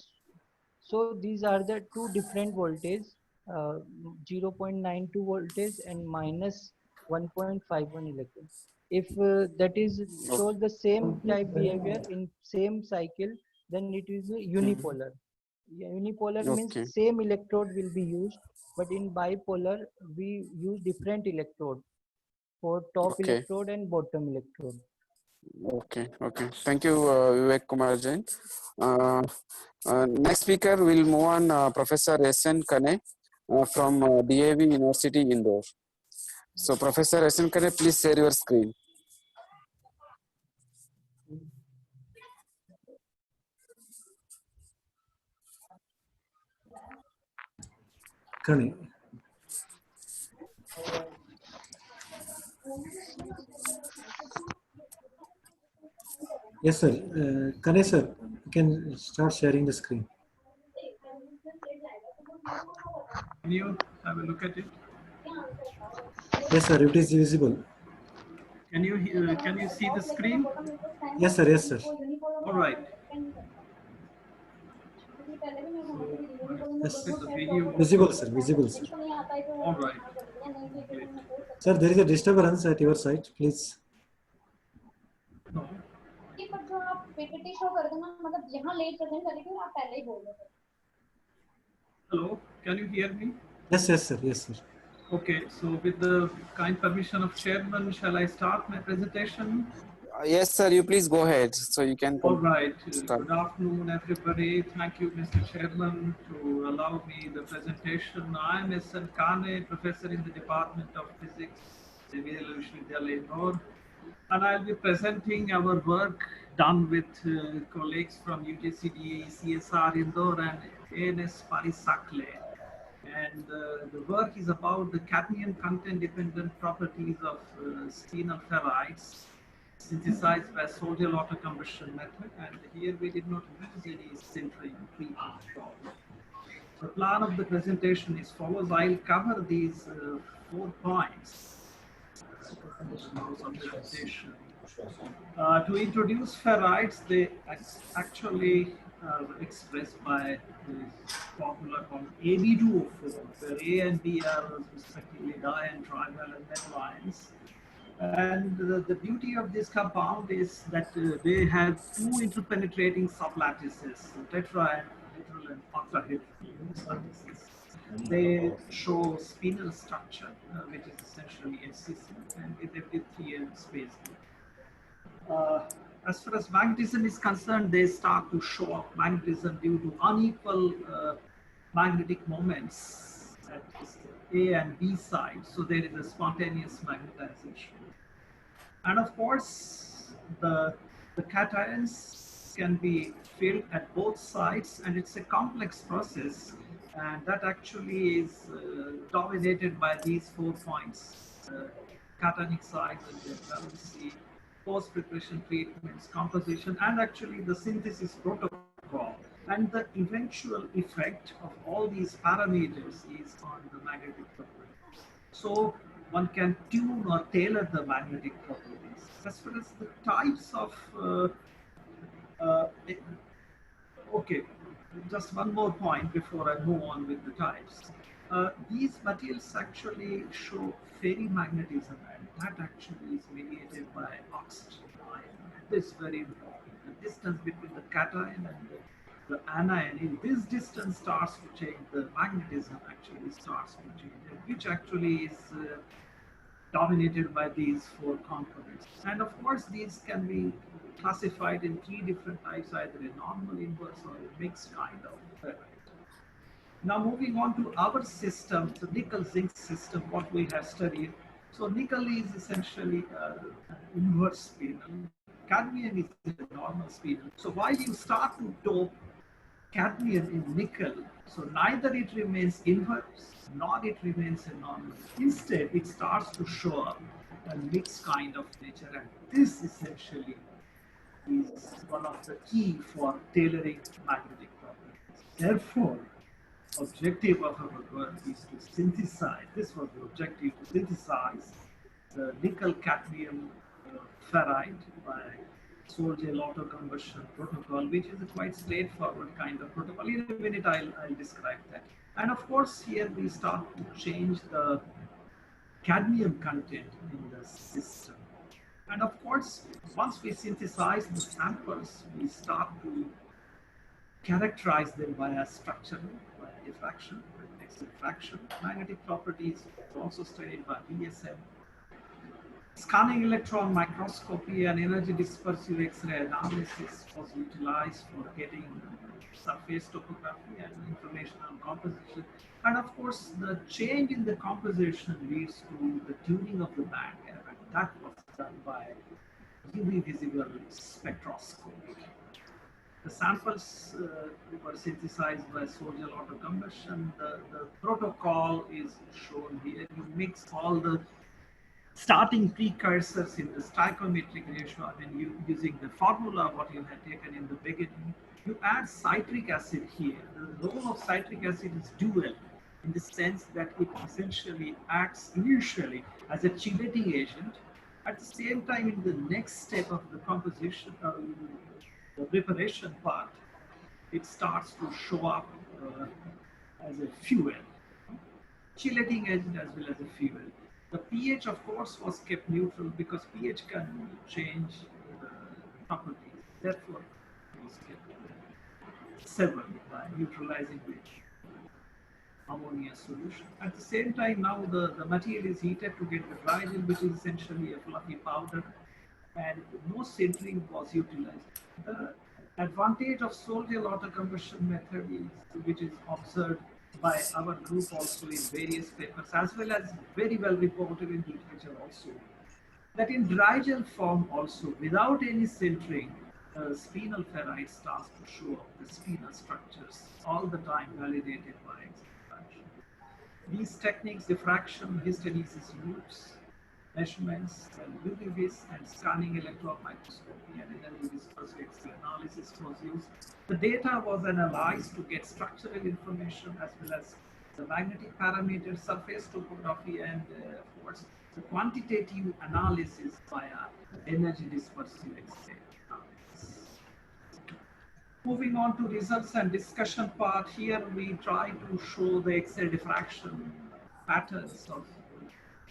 so these are the two different voltage, 0.92 voltage and minus 1.51 electron. If that is shows the same type behavior in same cycle, then it is a unipolar. Unipolar means same electrode will be used, but in bipolar we use different electrode for top electrode and bottom electrode. Okay, okay. Thank you, Vivek Kumar Jain. Next speaker will move on, Professor S.N. Kane from DAV University, Indore. So, Professor S.N. Kane, please share your screen. Kane. Yes, sir. Kane, sir, you can start sharing the screen. Can you have a look at it? Yes, sir. It is visible. Can you see the screen? Yes, sir. Yes, sir. All right. Yes. The video. Visible, sir. Visible, sir. All right. Sir, there is a disturbance at your side. Please. No. Hello, can you hear me? Yes, yes, sir. Yes, sir. Okay, so with the kind permission of chairman, shall I start my presentation? Yes, sir. You please go ahead. So you can All right. start. Good afternoon, everybody. Thank you, Mr. Chairman, to allow me the presentation. I am S.N. Kane, professor in the Department of Physics, Indore, and I'll be presenting our work done with colleagues from UJCDA, CSR Indore, and ANS Paris-Saclay. And the work is about the cadmium content-dependent properties of spinel ferrites synthesized by soldier auto combustion method, and here we did not use any sintering pre-control. The plan of the presentation is follows. I'll cover these 4 points. To introduce ferrites, they actually expressed by the formula called AB2O4, where A and B are respectively di and trivalent metal ions. And the beauty of this compound is that they have 2 interpenetrating sublattices, tetra and hydral and octahedral lattices. They show spinel structure, which is essentially SCC, and with every 3 space. As far as magnetism is concerned, they start to show up magnetism due to unequal magnetic moments at A and B side. So there is a spontaneous magnetization. And of course, the cations can be filled at both sides, and it's a complex process, and that actually is dominated by these 4 points: cationic sites and their valency, post-preparation treatments, composition, and actually the synthesis protocol. And the eventual effect of all these parameters is on the magnetic properties. So one can tune or tailor the magnetic properties. As far as the types of okay, just one more point before I move on with the types. These materials actually show ferrimagnetism, and that actually is mediated by oxygen ion. This is very important. The distance between the cation and the anion, in this distance starts to change, the magnetism actually starts to change, which actually is dominated by these 4 components. And of course, these can be classified in 3 different types, either a normal, inverse, or a mixed kind of ferrite. Now moving on to our system, the nickel-zinc system, what we have studied. So nickel is essentially an inverse spinel. Cadmium is a normal spinel. So while you start to dope cadmium in nickel, so neither it remains inverse nor it remains a normal. Instead, it starts to show up a mixed kind of nature, and this essentially is one of the key for tailoring magnetic properties. Therefore, objective of our work is to synthesize, this was the objective, to synthesize the nickel cadmium ferrite by Solgel auto combustion protocol, which is a quite straightforward kind of protocol. In a minute, I'll describe that. And of course, here we start to change the cadmium content in the system. And of course, once we synthesize the samples, we start to characterize them via structure, by diffraction, extraction. Magnetic properties are also studied by VSM. Scanning electron microscopy and energy dispersive X-ray analysis was utilized for getting surface topography and information on composition. And of course, the change in the composition leads to the tuning of the band gap, and that was done by UV visible spectroscopy. The samples were synthesized by Soldier auto combustion. The protocol is shown here. You mix all the starting precursors in the stoichiometric ratio, and you using the formula what you had taken in the beginning, you add citric acid here. The role of citric acid is dual in the sense that it essentially acts initially as a chelating agent. At the same time, in the next step of the composition, the preparation part, it starts to show up as a fuel, chelating agent as well as a fuel. The pH, of course, was kept neutral because pH can change the properties. Therefore, it was kept several by neutralizing with ammonia solution. At the same time, now the material is heated to get the dry gel, which is essentially a fluffy powder, and no sintering was utilized. The advantage of Soldier auto combustion method is, which is observed by our group also in various papers, as well as very well reported in literature also, that in dry gel form also, without any sintering, spinel ferrite starts to show up the spinel structures all the time, validated by extraction. These techniques, diffraction, histonesis loops, measurements, UV-vis and scanning electron microscopy and energy dispersive X-ray analysis was used. The data was analyzed to get structural information as well as the magnetic parameters, surface topography, and of course the quantitative analysis via energy dispersive X-ray analysis. Moving on to results and discussion part, here we try to show the X-ray diffraction patterns of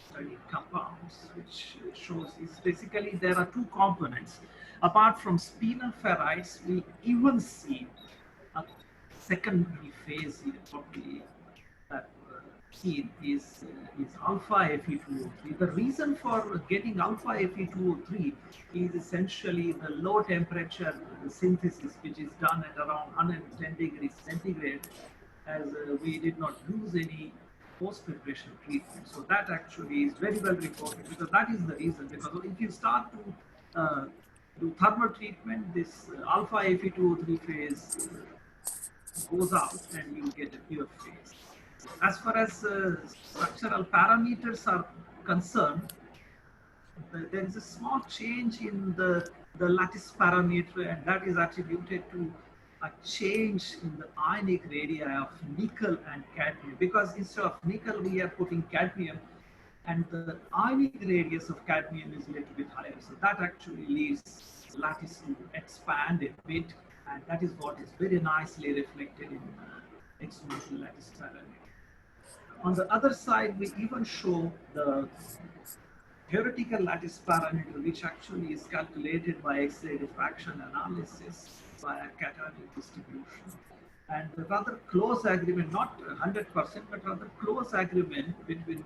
studied compounds, which shows is basically there are two components. Apart from spinel ferrites, we even see a secondary phase here. What we have seen is alpha Fe2O3. The reason for getting alpha Fe2O3 is essentially the low temperature synthesis, which is done at around 110 degrees centigrade, as we did not use any post-preparation treatment. So that actually is very well reported, because that is the reason. Because if you start to do thermal treatment, this alpha Fe2O3 phase goes out and you get a pure phase. As far as structural parameters are concerned, there is a small change in the lattice parameter, and that is attributed to a change in the ionic radii of nickel and cadmium, because instead of nickel we are putting cadmium, and the ionic radius of cadmium is a little bit higher. So that actually leads lattice to expand a bit, and that is what is very nicely reflected in exponential lattice parameter. On the other side, we even show the theoretical lattice parameter, which actually is calculated by X-ray diffraction analysis via cationic distribution. And the rather close agreement, not 100%, but rather close agreement between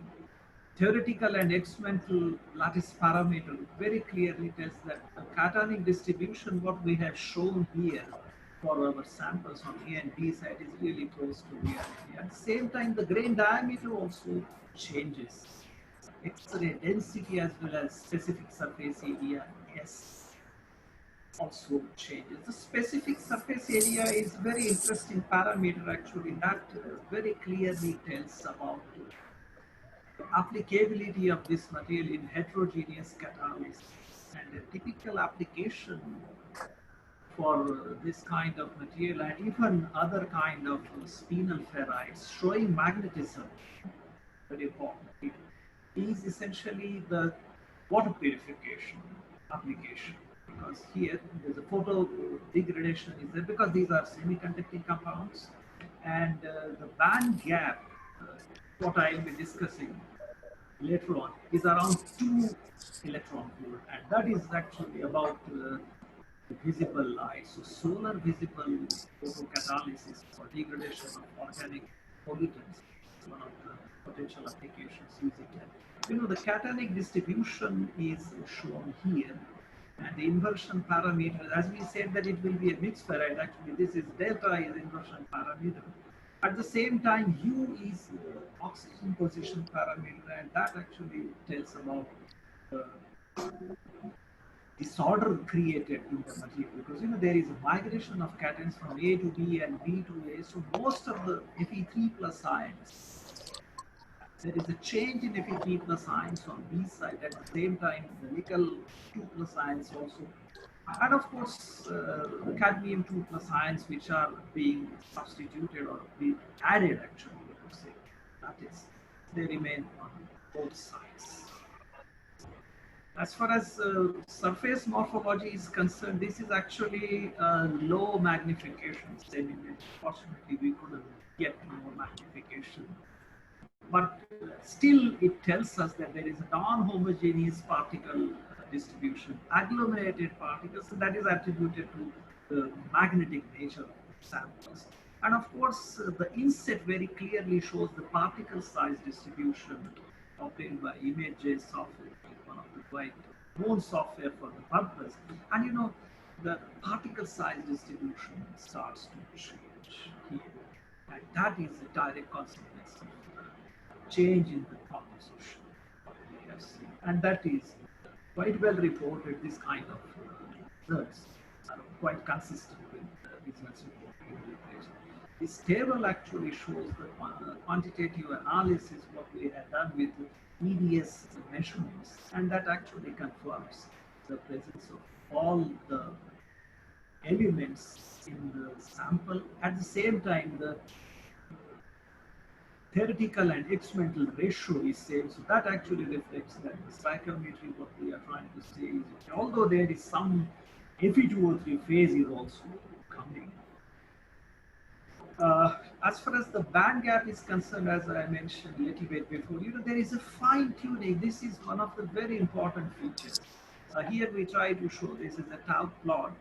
theoretical and experimental lattice parameter very clearly tells that the cationic distribution, what we have shown here for our samples on A and B side, is really close to reality. At the same time, the grain diameter also changes. X-ray density as well as specific surface area S also changes. The specific surface area is very interesting parameter actually, that very clearly tells about the applicability of this material in heterogeneous catalysis. And a typical application for this kind of material and even other kind of spinel ferrites showing magnetism, very important, is essentially the water purification application, because here there's a photo degradation is there because these are semiconducting compounds, and the band gap, what I'll be discussing later on, is around 2 electron volt, and that is actually about visible light. So solar visible photocatalysis for degradation of organic pollutants one of the potential applications using it. You know, the cationic distribution is shown here, and the inversion parameter, as we said that it will be a mixed ferrite, actually this is delta is inversion parameter. At the same time, U is oxygen position parameter, and that actually tells about disorder created in the material, because you know there is a migration of cations from A to B and B to A. So most of the Fe3 plus ions, there is a change in Fe3 plus ions on B side. At the same time, the nickel 2 plus ions also, and of course the cadmium 2 plus ions which are being substituted or being added actually, you could say. That is, they remain on both sides. As far as surface morphology is concerned, this is actually low magnification sediment. Fortunately, we couldn't get more magnification. But still, it tells us that there is a non-homogeneous particle distribution, agglomerated particles, that is attributed to the magnetic nature of samples. And of course, the inset very clearly shows the particle size distribution obtained by ImageJ software, one of the quite known software for the purpose. And you know, the particle size distribution starts to change here. And that is a direct consequence of change in the composition we have seen. And that is quite well reported. This kind of results are quite consistent with the results reported in literature. This table actually shows the quantitative analysis what we have done with EDS measurements, and that actually confirms the presence of all the elements in the sample. At the same time, the theoretical and experimental ratio is same, so that actually reflects that the stoichiometry, what we are trying to say is, although there is some Fe2O3 phase is also coming. As far as the band gap is concerned, as I mentioned a little bit before, you know, there is a fine tuning. This is one of the very important features. Here we try to show this is a tau plot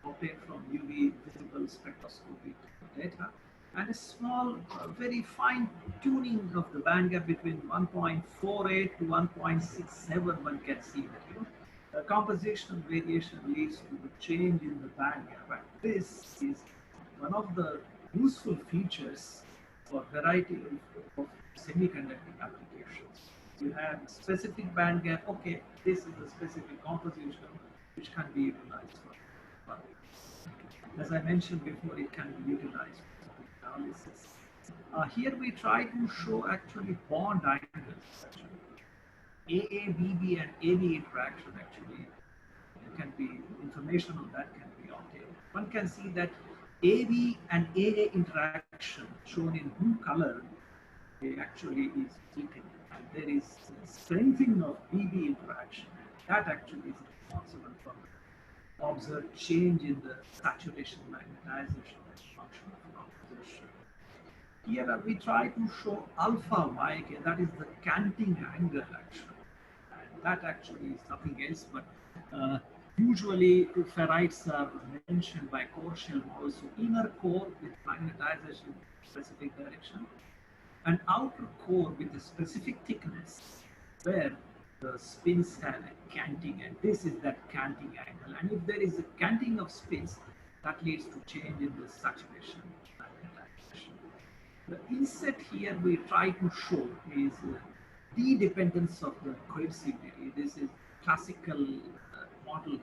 obtained from UV visible spectroscopic data, and a small, very fine tuning of the band gap between 1.48 to 1.67. One can see that, you know, the compositional variation leads to the change in the band gap. And this is one of the useful features for variety of semiconductor applications. You have specific band gap. Okay, this is a specific composition which can be utilized for. As I mentioned before, it can be utilized for analysis. Here we try to show actually bond angles. AA, BB, and AB interaction actually can be, information on that can be obtained. One can see that AB and AA interaction shown in blue color actually is weakening, and there is strengthening of BB interaction. That actually is responsible for observed change in the saturation magnetization function of composition. Here we try to show alpha YK, that is the canting angle actually. And that actually is nothing else, but usually ferrites are mentioned by core shell models. So inner core with magnetization specific direction, and outer core with a specific thickness where the spins have a canting, and this is that canting angle. And if there is a canting of spins, that leads to change in the saturation magnetization. The inset here we try to show is the dependence of the coercivity. This is classical model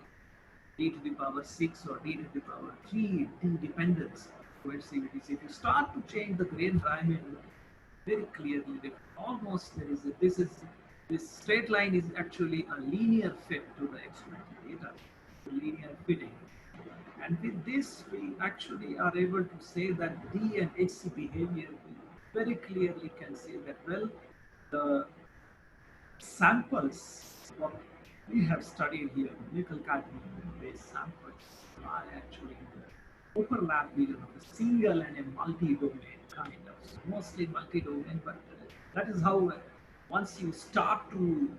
d to the power 6 or d to the power 3 dependence coercivity. So if you start to change the grain diameter, very clearly, almost there is a, this straight line is actually a linear fit to the experimental data, linear fitting. And with this, we actually are able to say that D and HC behavior, we very clearly can say that, well, the samples, what we have studied here, nickel cadmium based samples, are actually the overlap region of a single and a multi-domain kind of, so mostly multi-domain, but that is how once you start to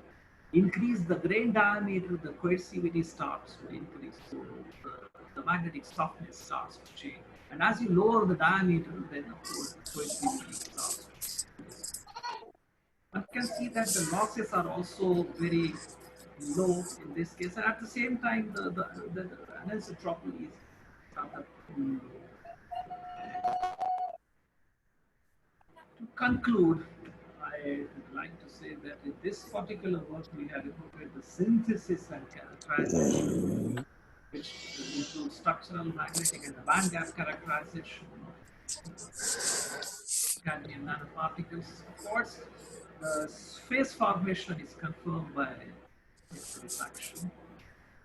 increase the grain diameter, the coercivity starts to increase, so the magnetic softness starts to change. And as you lower the diameter, then of course the coercivity is also. One can see that the losses are also very low in this case, and at the same time, the anisotropy is rather low. To conclude, I would like to say that in this particular work we have reported the synthesis and characterization, which includes structural, magnetic, and the band gap characterization of cadmium nanoparticles. Of course, the phase formation is confirmed by X-ray diffraction,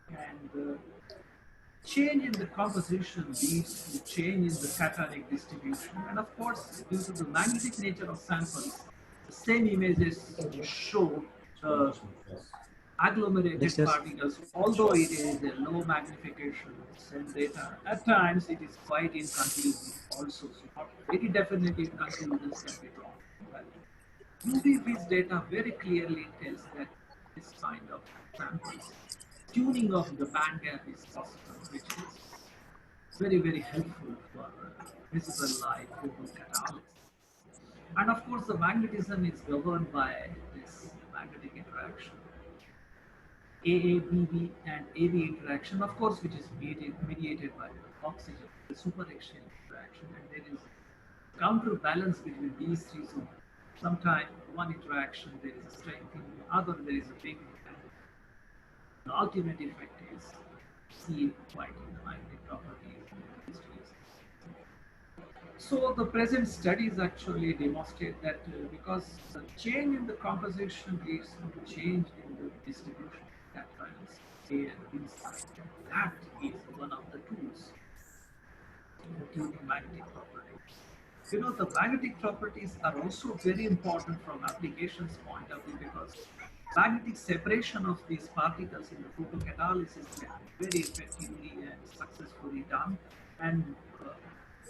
and change in the composition leads to change in the cationic distribution. And of course, due to the magnetic nature of samples, the same images show agglomerated particles, although it is a low magnification of the same data. At times, it is quite inconclusive also, so not very definitive conclusions can be drawn. But UV-Vis data very clearly tells that this kind of samples, tuning of the band gap is possible, which is very, very helpful for visible light photocatalysis. And of course, the magnetism is governed by this magnetic interaction. AABB and AB interaction, of course, which is mediated by oxygen, the super exchange interaction, and there is counterbalance between these three. So sometimes one interaction there is a strength, in the other there is a big impact. The ultimate effect is seen quite in the magnetic properties and histories. So the present studies actually demonstrate that because the change in the composition leads to change in the distribution of cations here inside. That is one of the tools for tuning magnetic properties. You know, the magnetic properties are also very important from applications point of view because magnetic separation of these particles in the photocatalysis can be very effectively and successfully done. And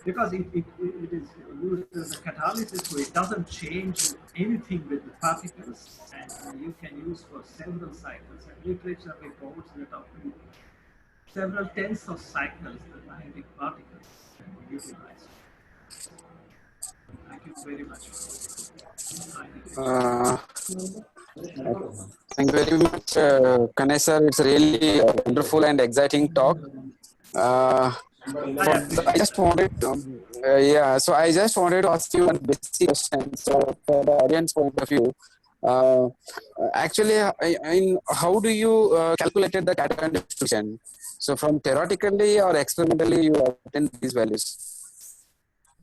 because it is used as a catalysis, so it doesn't change anything with the particles, and you can use for several cycles. And literature reports that up to several tens of cycles the magnetic particles can be utilized. Thank you very much. Thank you very much, Ganesh sir. It's really a wonderful and exciting talk. I just wanted to, so I just wanted to ask you one basic question. So, for the audience point of view, actually, how do you calculated the cation distribution? So, from theoretically or experimentally, you obtain these values?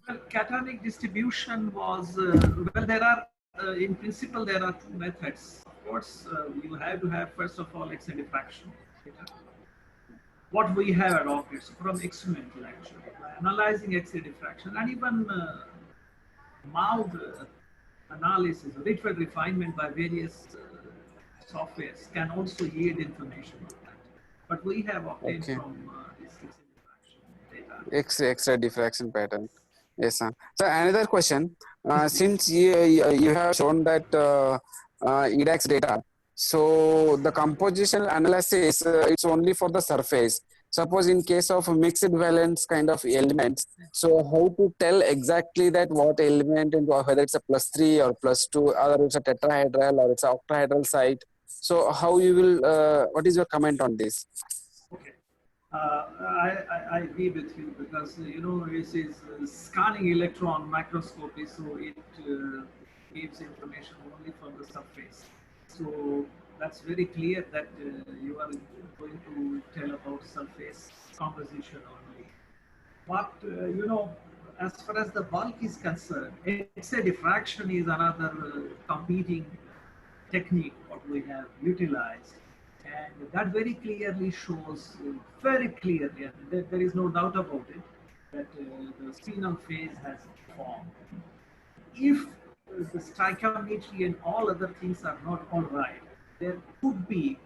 Well, cationic distribution was, well, there are, in principle, there are two methods. Of course, you have to have, first of all, X-ray diffraction. What we have adopted, so from experimental actually, by analyzing X-ray diffraction and even mild analysis, ritual refinement by various softwares can also yield information on that. But we have obtained from this X-ray diffraction pattern. Yes, sir. So another question, since you have shown that EDAX data, so the composition analysis, it's only for the surface. Suppose in case of mixed valence kind of elements, so how to tell exactly that what element and whether it's a +3 or +2, or it's a tetrahedral or it's an octahedral site. So how you will, what is your comment on this? Okay. I agree with you because, you know, this is scanning electron microscopy, so it gives information only from the surface. So that's very clear that you are going to tell about surface composition only. But, you know, as far as the bulk is concerned, X-ray diffraction is another competing technique what we have utilized. And that very clearly shows, very clearly, and there is no doubt about it, that the spinal phase has formed. If the stoichiometry and all other things are not all right, there could be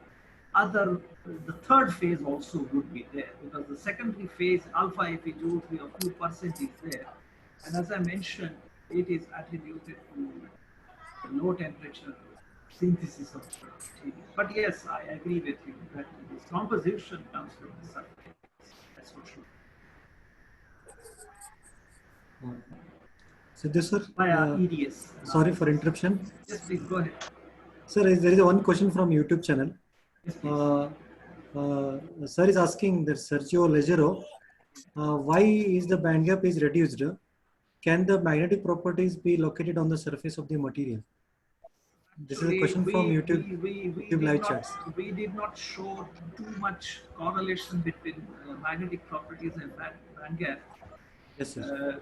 other, the third phase also would be there, because the secondary phase, alpha Fe2O3, a few percent is there. And as I mentioned, it is attributed to the low temperature synthesis of the material. But yes, I agree with you that this composition comes from the surface, that's for sure. Siddhu sir, via EDS. sorry for interruption. Yes, please go ahead. Sir, there is one question from YouTube channel. Yes, please. Sir is asking that Sergio Leggero, why is the band gap is reduced? Can the magnetic properties be located on the surface of the material? This is a question from YouTube live chats. We did not show too much correlation between magnetic properties and band gap. Yes, sir.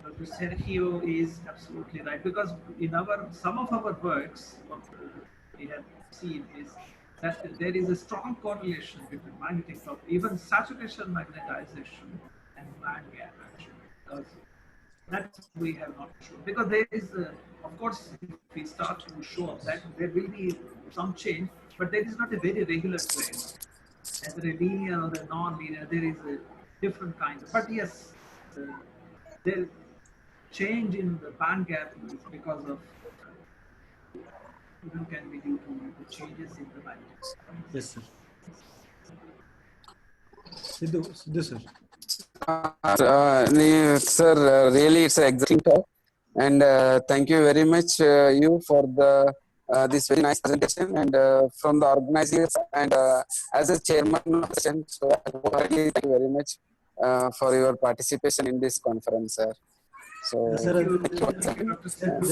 Dr. Sergio is absolutely right, because in some of our works, what we have seen is that there is a strong correlation between magnetic property, even saturation magnetization and band gap actually. Because that we have not shown, because there is, of course, if we start to show that there will be some change, but there is not a very regular trend. Either a linear or a non-linear, there is a different kind. But yes, the change in the band gap is because of, can be due to the changes in the magnetic. Yes, sir. Siddhu sir. Sir, really it's an exciting talk, and thank you very much you for the this very nice presentation, and from the organizers and as a chairman of the session, so really thank you very much for your participation in this conference, sir. So There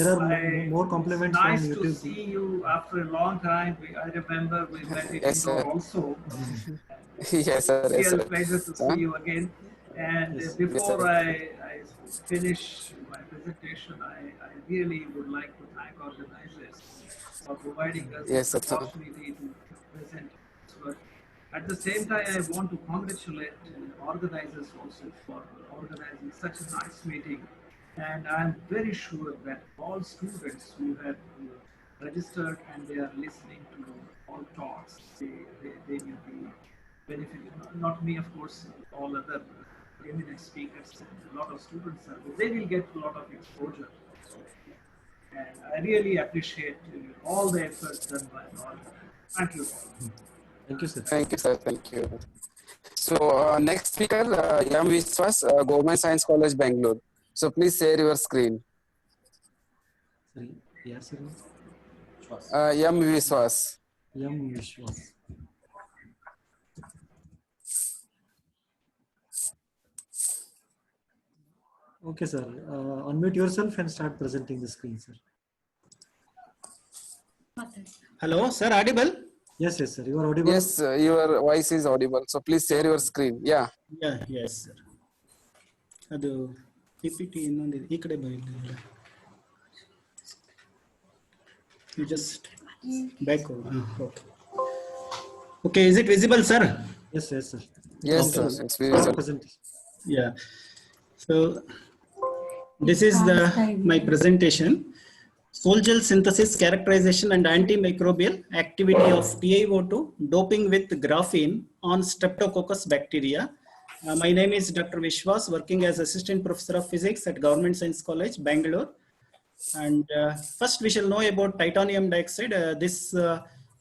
are more compliments from nice YouTube. to see you after a long time. I remember we met in Indore also. Yes, sir. Yes, Real sir. pleasure to see you again. And before I finish my presentation, I really would like to thank organizers for providing us Yes, this sir. opportunity to present this work. At the same time, I want to congratulate organizers also for organizing such a nice meeting. And I'm very sure that all students who have registered and they are listening to all talks, they will be benefiting. Not me, of course, all other eminent speakers and a lot of students are, they will get a lot of exposure. And I really appreciate all the efforts done by the organizers. Thank you. Thank you, sir. Thank you, sir. Thank you. So next speaker, M. Vishwas, Government Science College, Bangalore. So please share your screen. Yes, sir. M. Vishwas. M. Vishwas. Okay, sir. Unmute yourself and start presenting the screen, sir. Hello, sir. Audible? Yes, yes, sir. You are audible. Yes, your voice is audible. So please share your screen. Yeah. Yeah, yes, sir. ಅದು PPT ಇನ್ನೊಂದಿದೆ ಈ ಕಡೆ ಬರಲಿಲ್ಲ. You just back over. Okay. Okay, is it visible, sir? Yes, yes, sir. Yes, Okay. sir. It's visible. Yeah. So this is my presentation. Soil gel synthesis, characterization and antimicrobial activity of TiO2 doping with graphene on Streptococcus bacteria. My name is Dr. Vishwas, working as Assistant Professor of Physics at Government Science College, Bangalore. And first we shall know about titanium dioxide.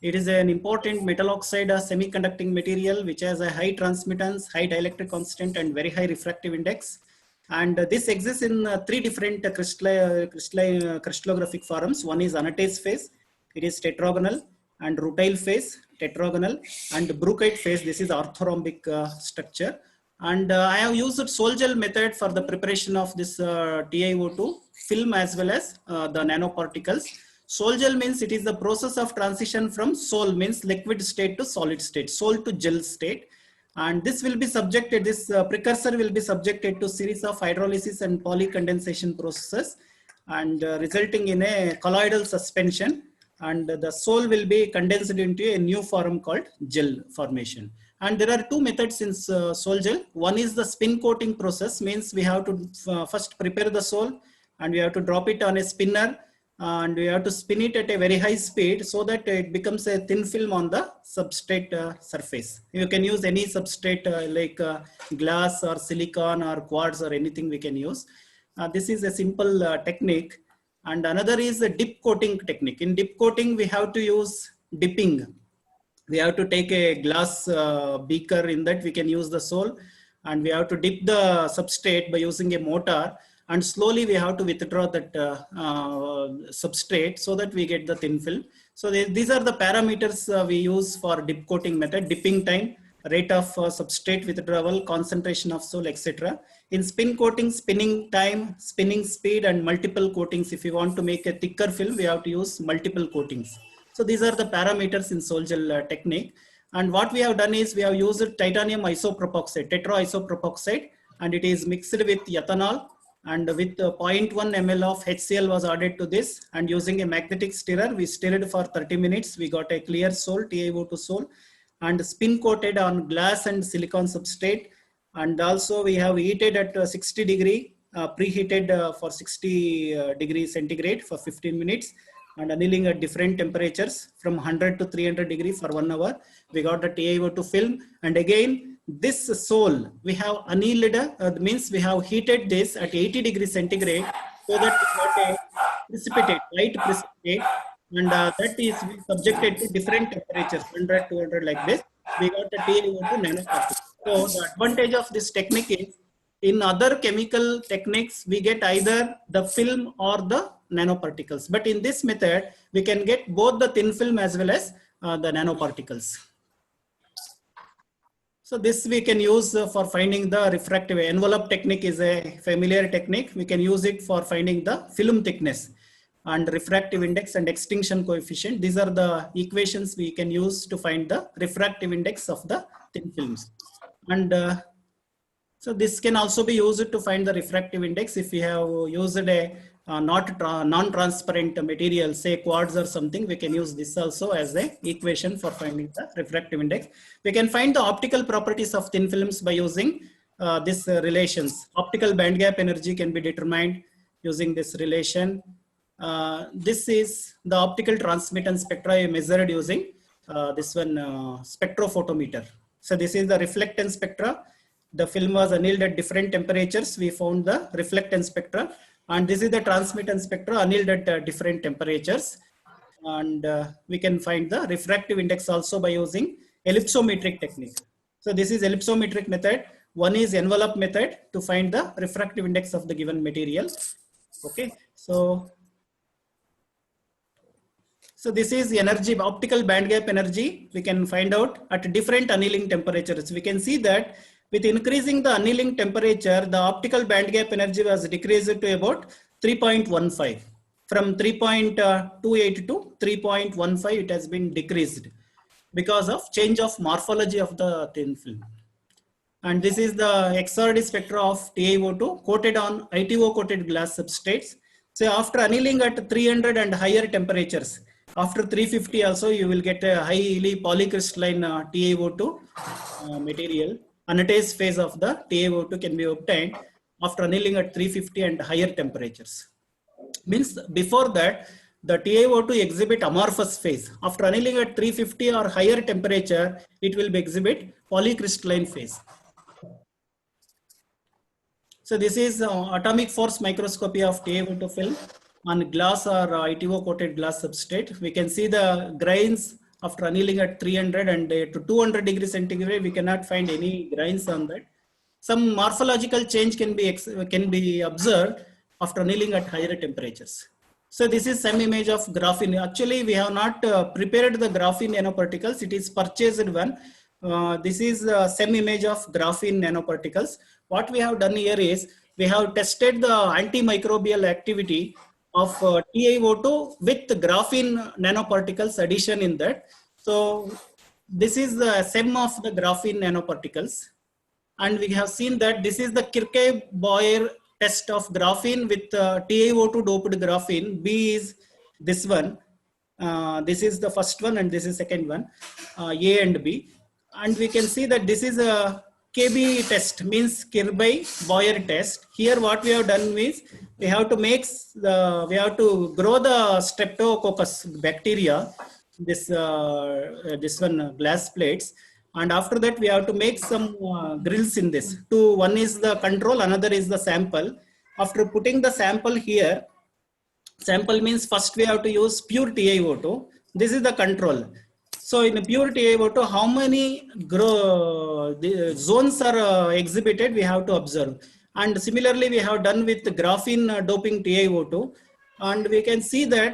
It is an important metal oxide semiconducting material which has a high transmittance, high dielectric constant and very high refractive index. And this exists in three different crystallographic forms. One is anatase phase, it is tetragonal, and rutile phase, tetragonal, and bruchite phase. This is orthorhombic structure. And I have used soil gel method for the preparation of this TiO2 film as well as the nanoparticles. Soil gel means it is the process of transition from sol means liquid state to solid state, sol to gel state. And this will be subjected, this precursor will be subjected to series of hydrolysis and polycondensation processes and resulting in a colloidal suspension. And the sol will be condensed into a new form called gel formation. And there are two methods in sol gel. One is the spin coating process, means we have to first prepare the sol and we have to drop it on a spinner and we have to spin it at a very high speed so that it becomes a thin film on the substrate surface. You can use any substrate like glass or silicon or quartz or anything we can use. This is a simple technique. And another is the dip coating technique. In dip coating, we have to use dipping. We have to take a glass beaker, in that we can use the sol, and we have to dip the substrate by using a mortar. and slowly we have to withdraw that substrate so that we get the thin film. So these are the parameters we use for dip coating method: dipping time, rate of substrate withdrawal, concentration of soil, etc. In spin coating, spinning time, spinning speed, and multiple coatings. If you want to make a thicker film, we have to use multiple coatings. So these are the parameters in sol gel technique. And what we have done is we have used titanium isopropoxide, tetraisopropoxide, and it is mixed with ethanol, and with 0.1 ml of HCl was added to this, and using a magnetic stirrer, we stirred for 30 minutes. We got a clear sol, TiO2 sol, and spin coated on glass and silicon substrate. And also we have heated at 60 degree, preheated for 60 degrees centigrade for 15 minutes, and annealing at different temperatures from 100 to 300 degree for 1 hour. We got the TiO2 film, and again this sol we have annealed, means we have heated this at 80 degrees centigrade, so that we got a precipitate, light precipitate, and that is subjected to different temperatures, 100, 200 like this. We got the TiO2 nanoparticles. So the advantage of this technique is, in other chemical techniques, we get either the film or the nanoparticles. But in this method, we can get both the thin film as well as the nanoparticles. So this we can use for finding the refractive. Envelope technique is a familiar technique. We can use it for finding the film thickness and refractive index and extinction coefficient. These are the equations we can use to find the refractive index of the thin films. And so this can also be used to find the refractive index. If we have used a non-transparent material, say quartz or something, we can use this also as the equation for finding the refractive index. We can find the optical properties of thin films by using these relations. Optical band gap energy can be determined using this relation. This is the optical transmittance spectra measured using this one spectrophotometer. So this is the reflectance spectra. The film was annealed at different temperatures. We found the reflectance spectra. And this is the transmittance spectra annealed at different temperatures. And we can find the refractive index also by using ellipsometric technique. So this is ellipsometric method. One is envelope method to find the refractive index of the given material. Okay, so this is the energy, optical band gap energy. We can find out at different annealing temperatures. We can see that with increasing the annealing temperature, the optical band gap energy was decreased to about 3.15. From 3.28 to 3.15, it has been decreased because of change of morphology of the thin film. And this is the XRD spectra of TiO2 coated on ITO coated glass substrates. So after annealing at 300 and higher temperatures, after 350 also you will get a highly polycrystalline TiO2 material. Anatase phase of the TiO2 can be obtained after annealing at 350 and higher temperatures. Means before that, the TiO2 exhibit amorphous phase. After annealing at 350 or higher temperature, it will be exhibit polycrystalline phase. So this is atomic force microscopy of TiO2 film on glass or ITO coated glass substrate. We can see the grains after annealing at 300 and to 200 degrees centigrade. We cannot find any grains on that. Some morphological change can be observed after annealing at higher temperatures. So this is some image of graphene. Actually, we have not prepared the graphene nanoparticles. It is purchased one. This is some image of graphene nanoparticles. What we have done here is we have tested the antimicrobial activity of TiO2 with graphene nanoparticles addition in that. So this is the sum of the graphene nanoparticles. And we have seen that this is the Kirke-Boyer test of graphene with TiO2 doped graphene. B is this one. This is the first one and this is second one, A and B. And we can see that this is a KB test, means Kirke-Boyer test. Here what we have done is we have to grow the streptococcus bacteria, this one glass plates. And after that, we have to make some grills in this. One is the control, another is the sample. After putting the sample here, sample means first we have to use pure TiO2. This is the control. So in pure TiO2, how many zones are exhibited, we have to observe. And similarly, we have done with graphene doping TiO2. And we can see that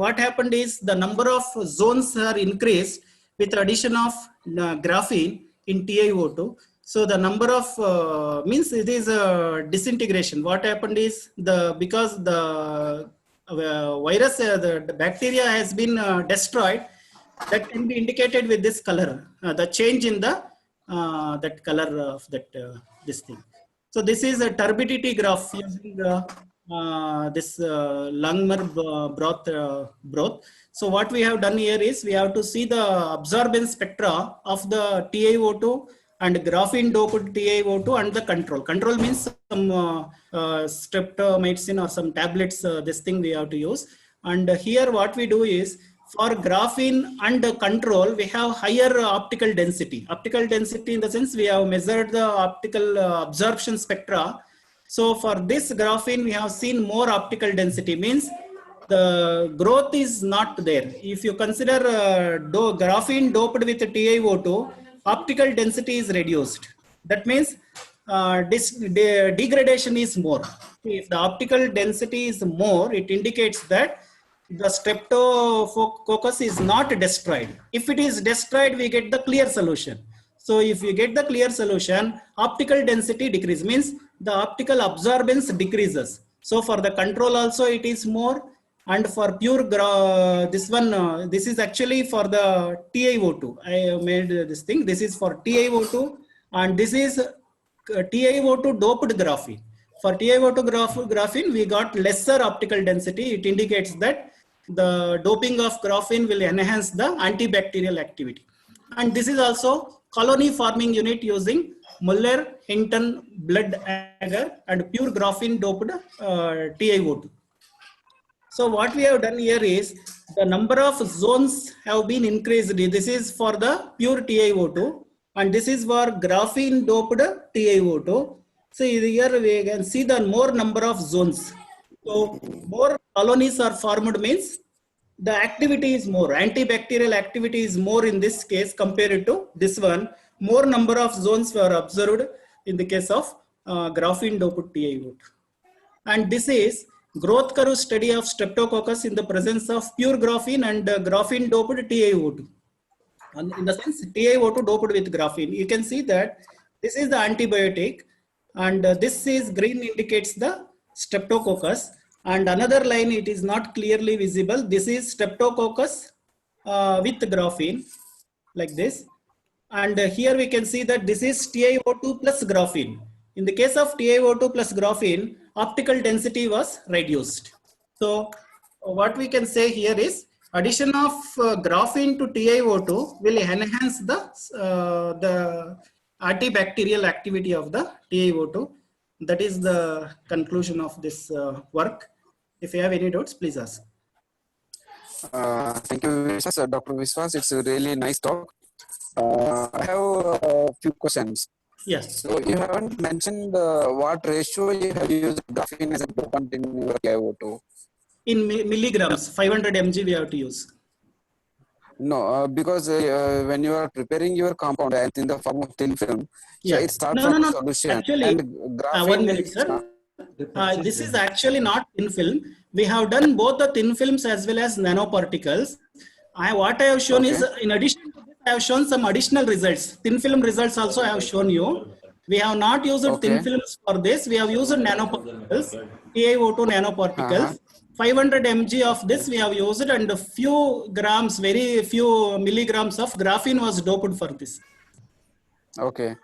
what happened is the number of zones are increased with addition of graphene in TiO2. So the number of means it is a disintegration. What happened is because the virus, the bacteria has been destroyed, that can be indicated with this color, the change in the that color of that this thing. So this is a turbidity graph using this Langmuir broth. So what we have done here is we have to see the absorbance spectra of the TiO2 and graphene doped TiO2 and the control. Control means some streptomycin or some tablets, this thing we have to use. And here what we do is, for graphene and control, we have higher optical density. Optical density in the sense we have measured the optical absorption spectra. So for this graphene, we have seen more optical density, means the growth is not there. If you consider graphene doped with TiO2, optical density is reduced. That means degradation is more. If the optical density is more, it indicates that the streptococcus is not destroyed. If it is destroyed, we get the clear solution. So if you get the clear solution, optical density decrease, means the optical absorbance decreases. So for the control also it is more, and for pure this one, this is actually for the TiO2. I made this thing. This is for TiO2, and this is TiO2 doped graphene. For TiO2 graphene, we got lesser optical density. It indicates that the doping of graphene will enhance the antibacterial activity. And this is also colony forming unit using Muller-Hinton blood agar and pure graphene doped TiO2. So what we have done here is the number of zones have been increased. This is for the pure TiO2 and this is for graphene doped TiO2. So here we can see the more number of zones. So more colonies are formed means the activity is more, antibacterial activity is more in this case compared to this one. More number of zones were observed in the case of graphene doped TiO2. And this is growth curve study of streptococcus in the presence of pure graphene and graphene doped TiO2. And in the sense TiO2 doped with graphene, you can see that this is the antibiotic and this is green indicates the streptococcus, and another line it is not clearly visible. This is streptococcus with graphene like this, and here we can see that this is TiO2 plus graphene. In the case of TiO2 plus graphene, optical density was reduced. So what we can say here is addition of graphene to TiO2 will enhance the antibacterial activity of the TiO2. That is the conclusion of this work. If you have any doubts, please ask. Thank you, Dr. Viswas. It's a really nice talk. I have a few questions. Yes. So you haven't mentioned what ratio you have used graphene as a dopant in your TiO2. In milligrams, 500 mg we have to use. No, because when you are preparing your compound in the form of thin film, so it starts from solution. Actually, and graphene 1 minute, sir. This is actually not thin film. We have done both the thin films as well as nanoparticles. What I have shown is, in addition to this, I have shown some additional results. Thin film results also I have shown you. We have not used thin films for this. We have used nanoparticles, TiO2 nanoparticles. 500 mg of this we have used, and a few grams, very few milligrams of graphene was doped for this. Okay.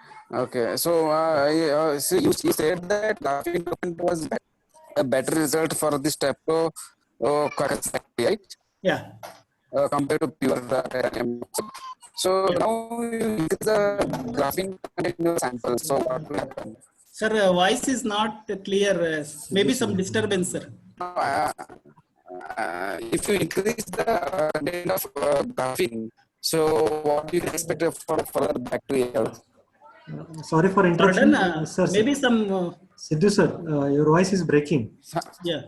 So, so you said that graphene dopant was a better result for this streptococcus, right? Yeah. Compared to pure So now you use the graphene in your sample. So what will happen? Sir, voice is not clear. Maybe some disturbance, sir. If you increase the rate of graphene, so what do you expect for further bacteria? Sorry for interruption. Pardon, sir, maybe some... Sidhu sir, your voice is breaking. Yeah.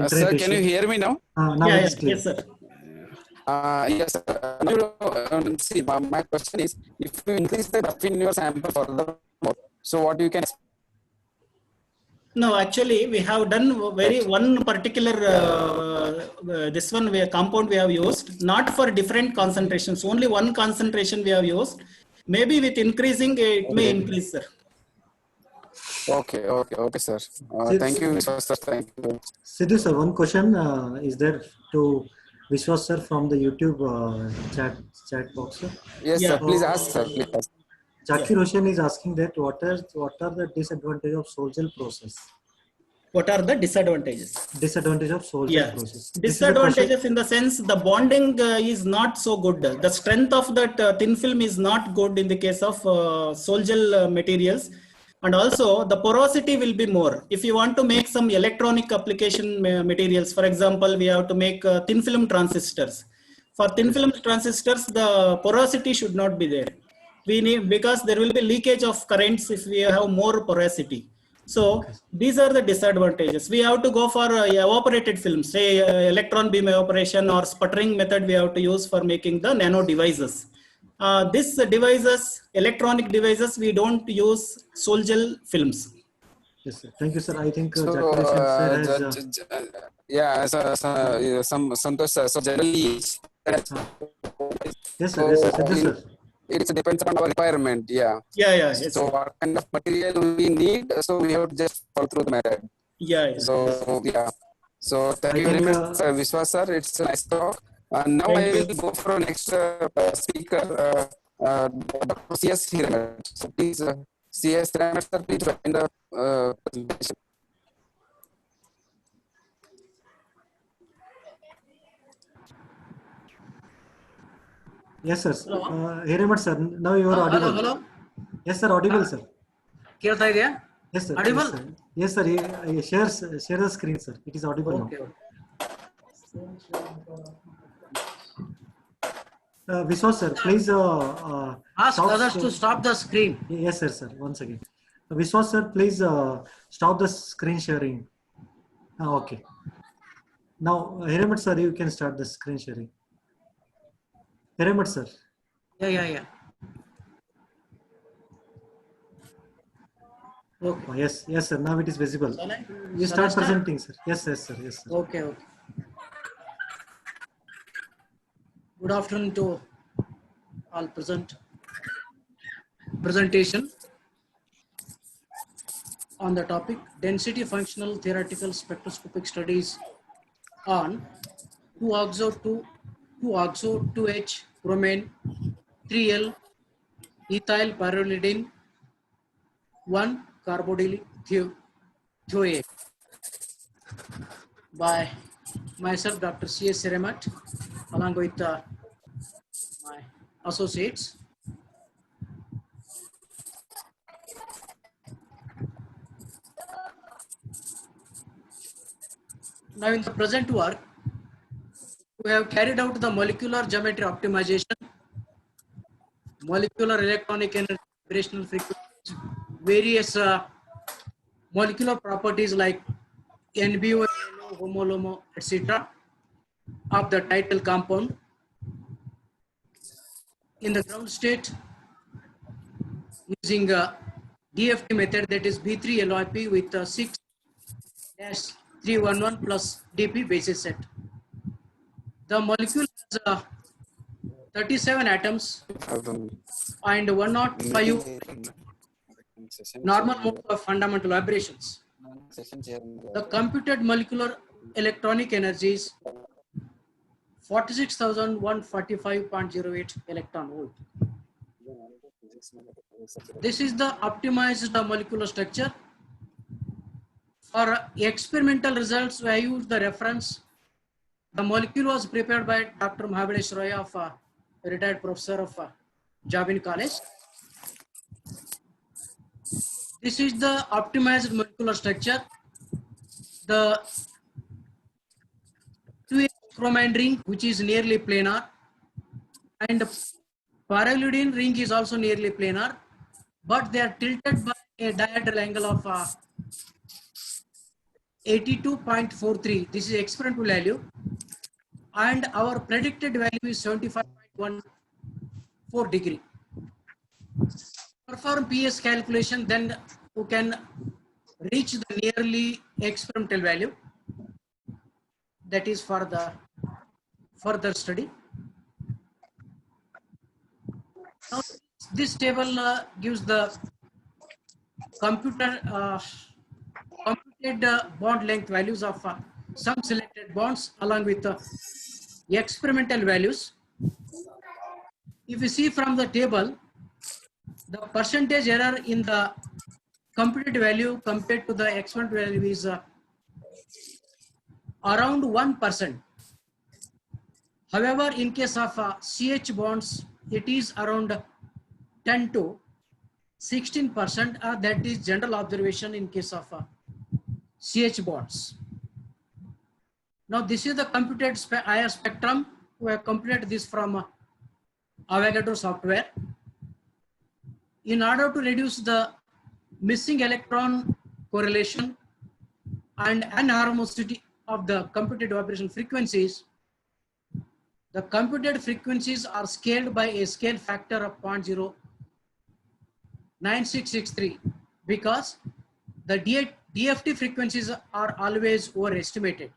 Sir, can you hear me now? Now yeah, it's clear. Yes, sir. Yes, see, my question is, if you increase the graphene in your sample further, So what you can No, actually, we have done one particular this one compound we have used, not for different concentrations. Only one concentration we have used. Maybe with increasing, it may increase, sir. Okay, sir. Thank you, sir. Thank you. Sidhu sir, one question is there to Vishwas sir from the YouTube chat box, sir? Yes, sir. Please ask, sir. Please ask. Zakir Hussain is asking that what are the disadvantages of sol-gel process? What are the disadvantages? Disadvantage of sol-gel process. Disadvantages in the sense the bonding is not so good. The strength of that thin film is not good in the case of sol-gel materials. And also the porosity will be more. If you want to make some electronic application materials, for example, we have to make thin film transistors. For thin film transistors, the porosity should not be there. We need, because there will be leakage of currents if we have more porosity. So these are the disadvantages. We have to go for evaporated films, say electron beam evaporation or sputtering method we have to use for making the nano devices. These devices, electronic devices, we don't use sol-gel films. Yes, sir. Thank you, sir. I think So, yeah, some Santosh sir. So generally, yes, sir. Yes, sir. Sidhu sir. It depends on our requirement. Yeah. Yes, so what kind of material we need? So we have to just follow through the method. So yeah. So thank you very much, Vishwas sir. It's a nice talk. Now I will go for next speaker, Dr. C.S. Hiran. So please, C.S. Hiran, sir, please join the presentation. Yes, sir. Hiran, sir. Now you are audible. Hello. Yes, sir. Audible, sir. ಕೇಳ್ತಾ ಇದೆಯಾ? Yes, sir. Audible? Yes, sir. Share the screen, sir. It is audible now. Vishwas sir, please ask others to stop the screen. Yes, sir. Once again. Vishwas sir, please stop the screen sharing. Okay. Now, Hiran sir, you can start the screen sharing. Hiran sir. Yeah. Okay. Oh, yes, sir. Now it is visible. You start presenting, sir. Yes, sir. Okay. Good afternoon to all present. Presentation on the topic density functional theoretical spectroscopic studies on 2-oxo 2H bromine 3L ethyl pyrrolidine 1 carbodyl thioate by myself, Dr. C.S. Hiran, along with my associates. Now in the present work, we have carried out the molecular geometry optimization, molecular electronic energy, vibrational frequencies, various molecular properties like NBO, homolomo, etc. of the title compound. In the ground state, using DFT method, that is B3LYP with 6-311 plus DP basis set. The molecule has 37 atoms and 105 normal mode of fundamental vibrations. The computed molecular electronic energies 46,145.08 electron volt. This is the optimized molecular structure. For experimental results, I used the reference. The molecule was prepared by Dr. Mahabalesh Roy, of retired professor of Jabin College. This is the optimized molecular structure. The 2H bromine ring, which is nearly planar, and pyrrolidine ring is also nearly planar, but they are tilted by a diagonal angle of 82.43. This is experimental value, and our predicted value is 75.14 degree. perform PS calculation, then you can reach the nearly experimental value. That is for the further study. Now, this table gives the computed bond length values of some selected bonds along with the experimental values. If you see from the table, the percentage error in the computed value compared to the experimental value is around 1%. However, in case of CH bonds, it is around 10 to 16%. That is general observation in case of CH bonds. Now, this is the computed IR spectrum. We have computed this from Avogadro software. In order to reduce the missing electron correlation and anharmosity of the computed vibration frequencies, the computed frequencies are scaled by a scale factor of 0.09663 because the DFT frequencies are always overestimated.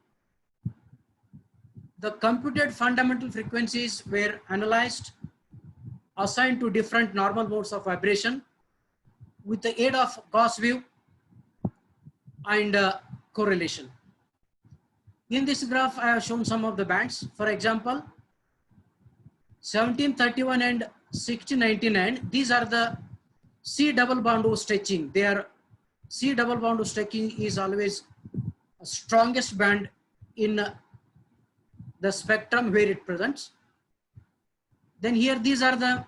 The computed fundamental frequencies were analyzed, assigned to different normal modes of vibration with the aid of Gauss view and correlation. In this graph, I have shown some of the bands. For example, 1731 and 1699, these are the C double bond O stretching. They are C double bond O stretching is always a strongest band in the spectrum where it presents. Then here, these are the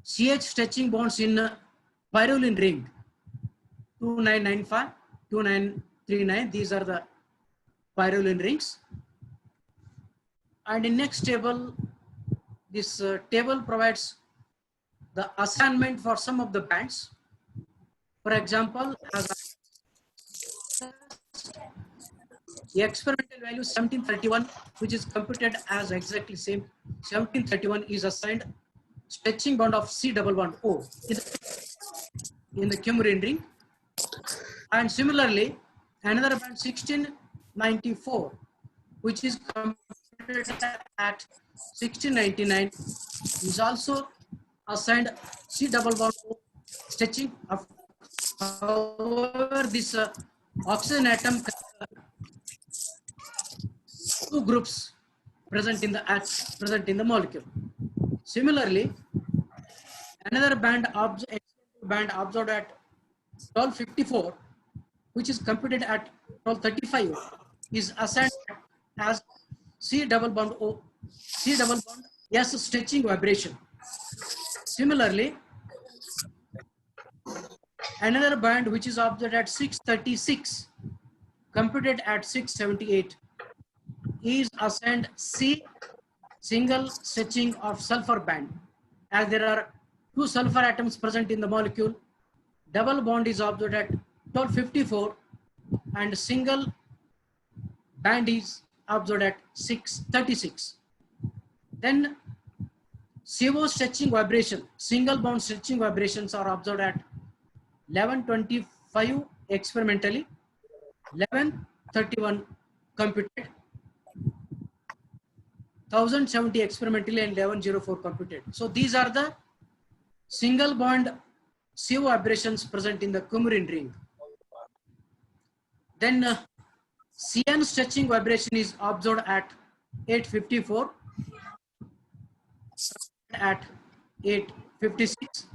CH stretching bonds in pyrrolene ring 2995, 2939. These are the pyrrolene rings. And in next table, this table provides the assignment for some of the bands. For example, as the experimental value 1731, which is computed as exactly same 1731, is assigned stretching bond of C double bond O in the Cumbrian ring. And similarly, another band 1694, which is computed at 1699, is also assigned C double bond O stretching. However, this oxygen atom two groups present in the molecule. Similarly, another band observed at 1254, which is computed at 1235, is assigned as C double bond O, C double bond S stretching vibration. Similarly, another band which is observed at 636, computed at 678, is assigned C single stretching of sulfur band. As there are two sulfur atoms present in the molecule, double bond is observed at 1254 and single band is observed at 636. Then CO stretching vibration, single bond stretching vibrations are observed at 1125 experimentally, 1131 computed, 1070 experimentally, and 1104 computed. So these are the single bond CO vibrations present in the Cumbrian ring. Then CN stretching vibration is observed at 854, at 856.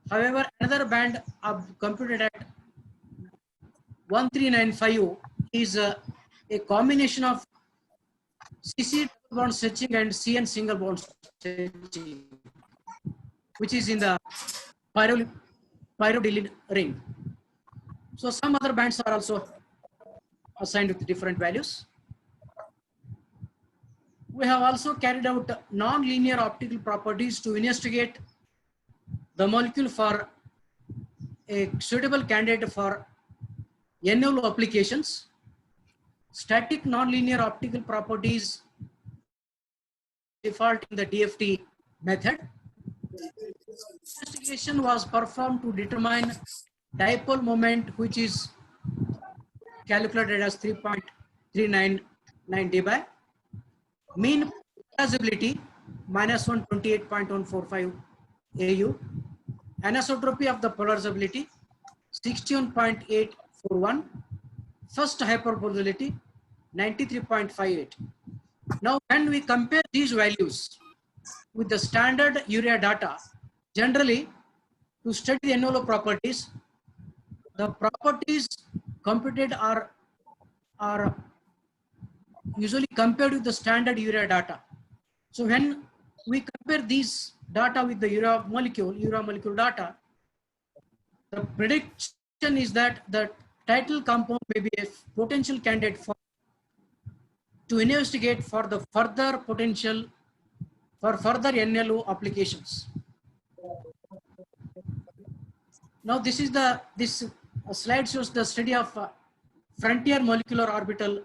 However, another band computed at 1395 is a combination of CC double bond stretching and CN single bond stretching, which is in the pyridine ring. So some other bands are also assigned with different values. We have also carried out non-linear optical properties to investigate the molecule for a suitable candidate for NLO applications. Static non-linear optical properties default in the DFT method. Investigation was performed to determine dipole moment, which is calculated as 3.399 dBi. Mean polarizability minus 128.145 AU. Anisotropy of the polarizability 61.841. First hyperpolarizability 93.58. Now, when we compare these values with the standard urea data, generally to study the envelope properties, the properties computed are usually compared with the standard urea data. So when we compare these data with the urea molecule data, the prediction is that the title compound may be a potential candidate to investigate for the further potential for further NLO applications. Now this slide shows the study of frontier molecular orbital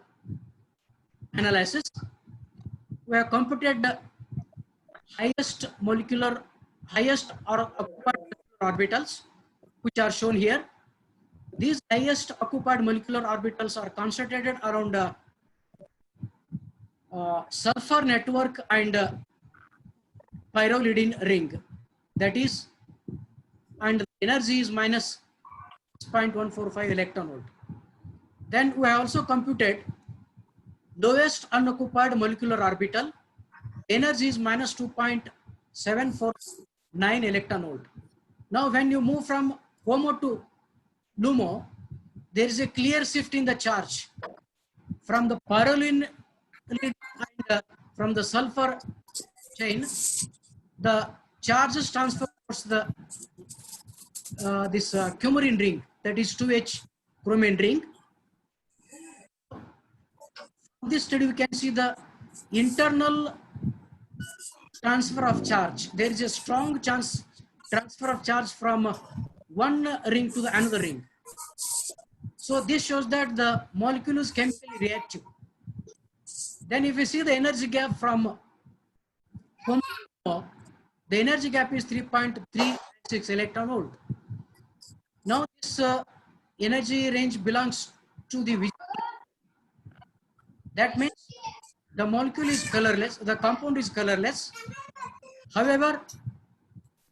analysis. We have computed the highest occupied orbitals, which are shown here. These highest occupied molecular orbitals are concentrated around sulfur network and pyrrolidine ring. That is, and the energy is minus 0.145 electron volt. Then we have also computed lowest unoccupied molecular orbital. Energy is minus 2.749 electron volt. Now, when you move from HOMO to LUMO, there is a clear shift in the charge from the pyrrolidine and from the sulfur chain. The charges transfer towards the coumarin ring, that is 2H chromium ring. From this study, we can see the internal transfer of charge. There is a strong transfer of charge from one ring to the another ring. So this shows that the molecule is chemically reactive. Then if we see the energy gap from HOMO, the energy gap is 3.36 electron volt. Now this energy range belongs to the visual. That means the molecule is colorless, the compound is colorless. However,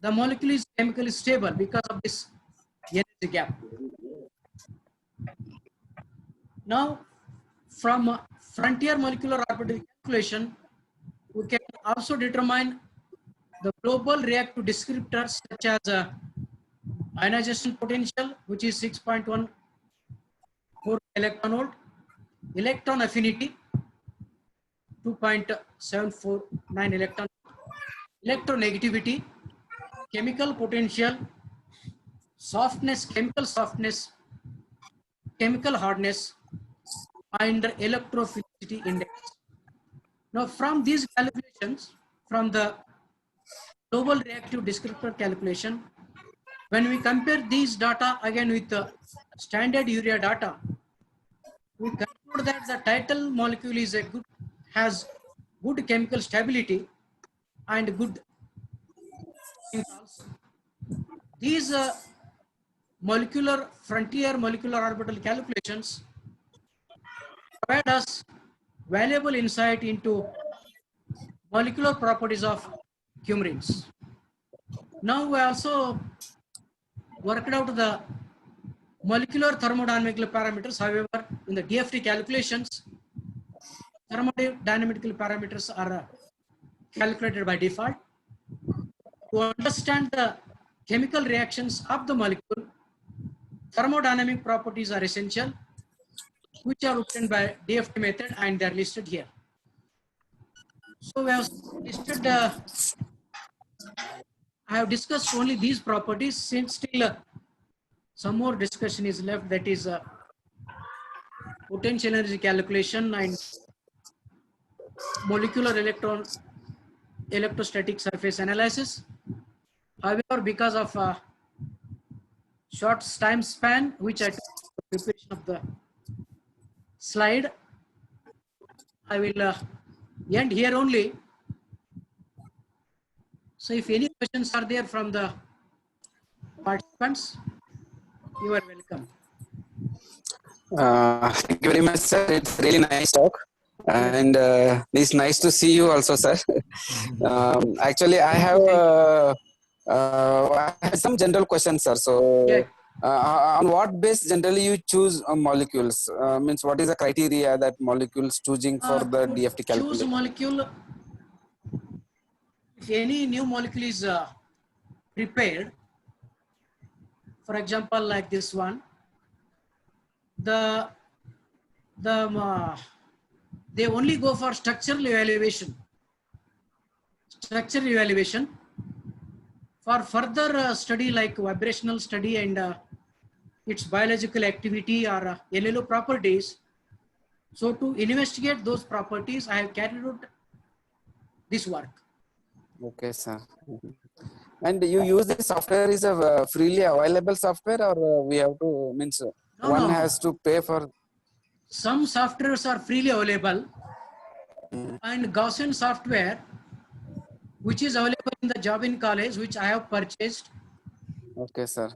the molecule is chemically stable because of this energy gap. Now, from frontier molecular orbital calculation, we can also determine the global reactive descriptors such as ionization potential, which is 6.14 electron volt, electron affinity 2.749 electron, electronegativity, chemical potential, softness, chemical softness, chemical hardness, and electrophilicity index. Now, from these calculations, from the global reactive descriptor calculation, when we compare these data again with the standard urea data, we conclude that the title molecule is has good chemical stability and good. These frontier molecular orbital calculations provide us valuable insight into molecular properties of coumarins. Now we also worked out the molecular thermodynamical parameters. However, in the DFT calculations, thermodynamical parameters are calculated by default. To understand the chemical reactions of the molecule, thermodynamic properties are essential, which are obtained by DFT method, and they are listed here. So we have listed, I have discussed only these properties, since still some more discussion is left, that is potential energy calculation and molecular electrostatic surface analysis. However, because of short time span, which I took the preparation of the slide, I will end here only. So if any questions are there from the participants, you are welcome. Thank you very much, sir. It's really nice talk. And it's nice to see you also, sir. Actually, I have some general questions, sir. So, on what base generally you choose molecules? Means what is the criteria that molecules choosing for the DFT Choose calculation? molecule. If any new molecule is prepared, for example, like this one, they only go for structural evaluation. Structural evaluation. For further study like vibrational study and its biological activity or LLO properties. So to investigate those properties, I have carried out this work. Okay, sir. And you use this software is a freely available software, or we have to means one has to pay for? Some softwares are freely available, and Gaussian software, which is available in the Jabin college, which I have purchased. Okay, sir.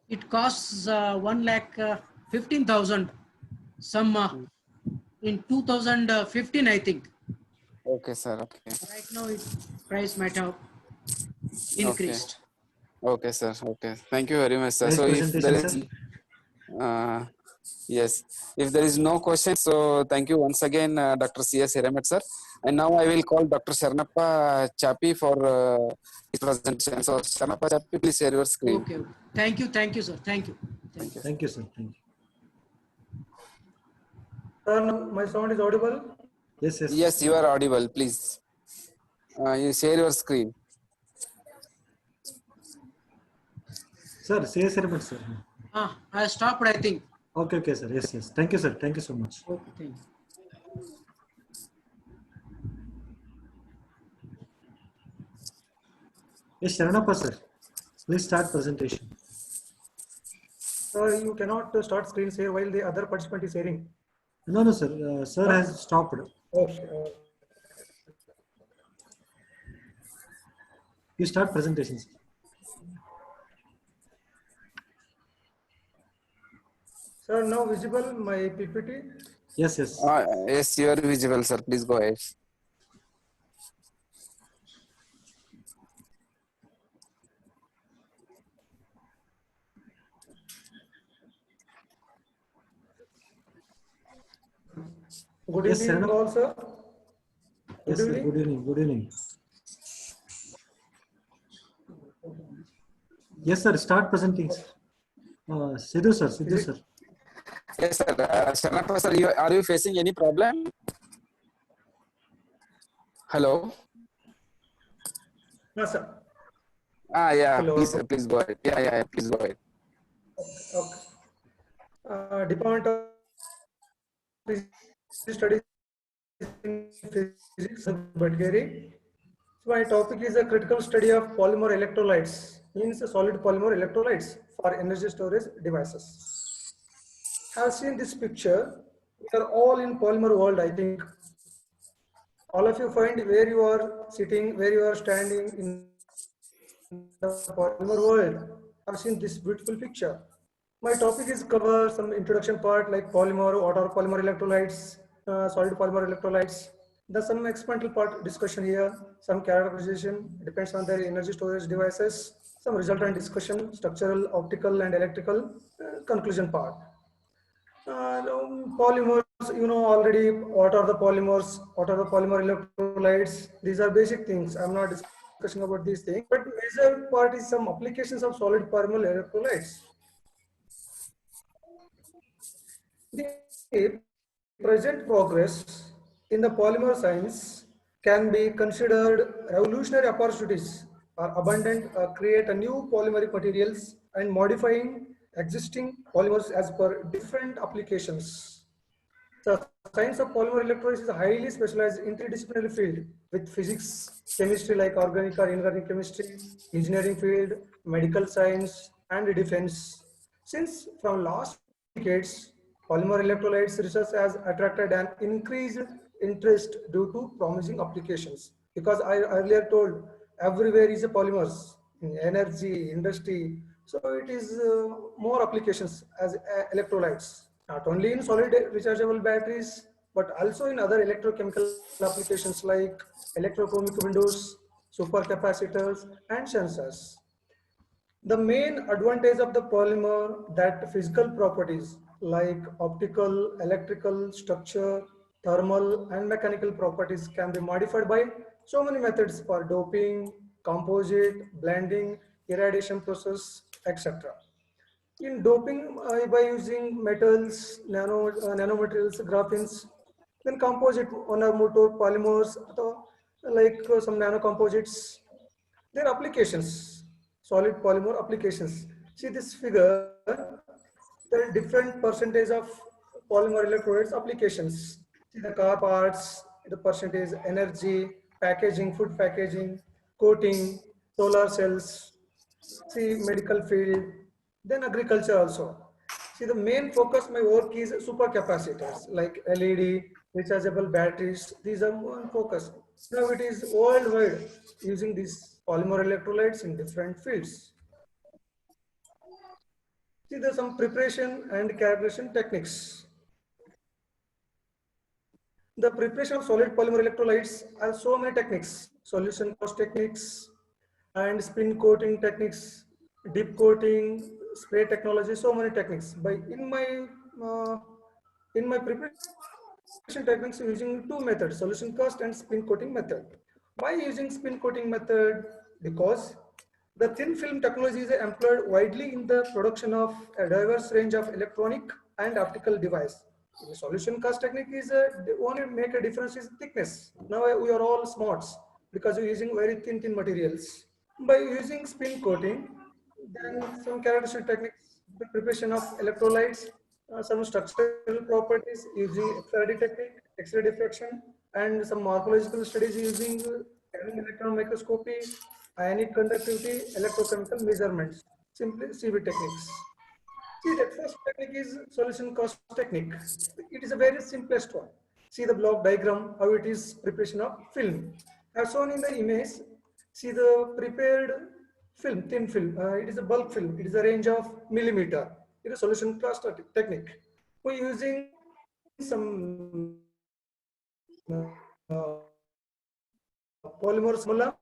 It costs 1,15,000. Some in 2015, I think. Okay, sir. Okay. Right now, its price might have increased. Okay, sir. Okay. Thank you very much, sir. Nice So if there presentation, is, yes, if there is no question, so thank you once again, Dr. C.S. Hiramet, sir. And now I will call Dr. Sharanappa Chapi for his presentation. So Sharanappa Chapi, please share your screen. Okay. Thank you, sir. Thank you. Thank you, sir. Thank you. My sound is audible? Yes, yes. Yes, you are audible. Please, you share your screen. Sir, say sir. I stopped, I think. Okay, okay, sir. Yes, yes. Thank you, sir. Thank you so much. Okay, thank you. Yes, Sharanappa, sir. Please start presentation. Sir, you cannot start screen share while the other participant is sharing. No, no, sir. Sir has stopped. Okay. You start presentation, sir. Sir, now visible my PPT? Yes, yes. Yes, you are visible, sir. Please go ahead. Good Yes, evening, sir. all, sir. Yes, sir. Good evening. Good evening. Yes, sir. Start presenting. Sidhu, sir. Sidhu, sir. Yes, sir. Sharanappa, sir, are you facing any problem? Hello. No, sir. Yeah. Hello. Please go ahead. Yeah. Please go ahead. Okay. Department of Studies in Physics, Badgeri. So my topic is a critical study of polymer electrolytes, means solid polymer electrolytes for energy storage devices. Have seen this picture. We are all in polymer world, I think. All of you find where you are sitting, where you are standing in the polymer world. Have seen this beautiful picture. My topic is cover some introduction part like polymer, what are polymer electrolytes, solid polymer electrolytes. There's some experimental part discussion here, some characterization, depends on their energy storage devices, some resultant discussion, structural, optical and electrical, conclusion part. Polymers, you know already what are the polymers, what are the polymer electrolytes. These are basic things. I'm not discussing about these things, but major part is some applications of solid polymer electrolytes. The present progress in the polymer science can be considered revolutionary opportunities are abundant, create a new polymeric materials and modifying existing polymers as per different applications. The science of polymer electrolysis is a highly specialized interdisciplinary field with physics, chemistry like organic or inorganic chemistry, engineering field, medical science, and defense. Since from last decades, polymer electrolytes research has attracted an increased interest due to promising applications. because I earlier told everywhere is a polymers, in energy, industry. So it is more applications as electrolytes, not only in solid rechargeable batteries, but also in other electrochemical applications like electrochromic windows, supercapacitors, and sensors. The main advantage of the polymer that physical properties like optical, electrical, structure, thermal and mechanical properties can be modified by so many methods for doping, composite, blending, irradiation process, etc. In doping by using metals, nanomaterials, graphene, then composite one or more polymers, like some nanocomposites, their applications, solid polymer applications. See this figure, there are different percentage of polymer electrolytes applications. See the car parts, the percentage, energy, packaging, food packaging, coating, solar cells, see medical field, then agriculture also. See the main focus my work is supercapacitors like LED, rechargeable batteries. These are one focus. Now it is worldwide using these polymer electrolytes in different fields. See there's some preparation and calibration techniques. The preparation of solid polymer electrolytes are so many techniques, solution cost techniques and spin coating techniques, dip coating, spray technology, so many techniques. In my preparation techniques, using two methods, solution cast and spin coating method. Why using spin coating method? Because the thin film technology is employed widely in the production of a diverse range of electronic and optical device. The solution cast technique is only make a difference is thickness. Now we are all smarts because we're using very thin materials. By using spin coating, then some characteristic techniques, the preparation of electrolytes, some structural properties using XRD technique, X-ray diffraction, and some morphological studies using electron microscopy, ionic conductivity, electrochemical measurements, simply CV techniques. See, the first technique is solution cost technique. It is a very simplest one. See the block diagram, how it is preparation of film. As shown in the image, see the prepared film, thin film. It is a bulk film. It is a range of millimeter. It is solution cost technique. We're using some polymer formula.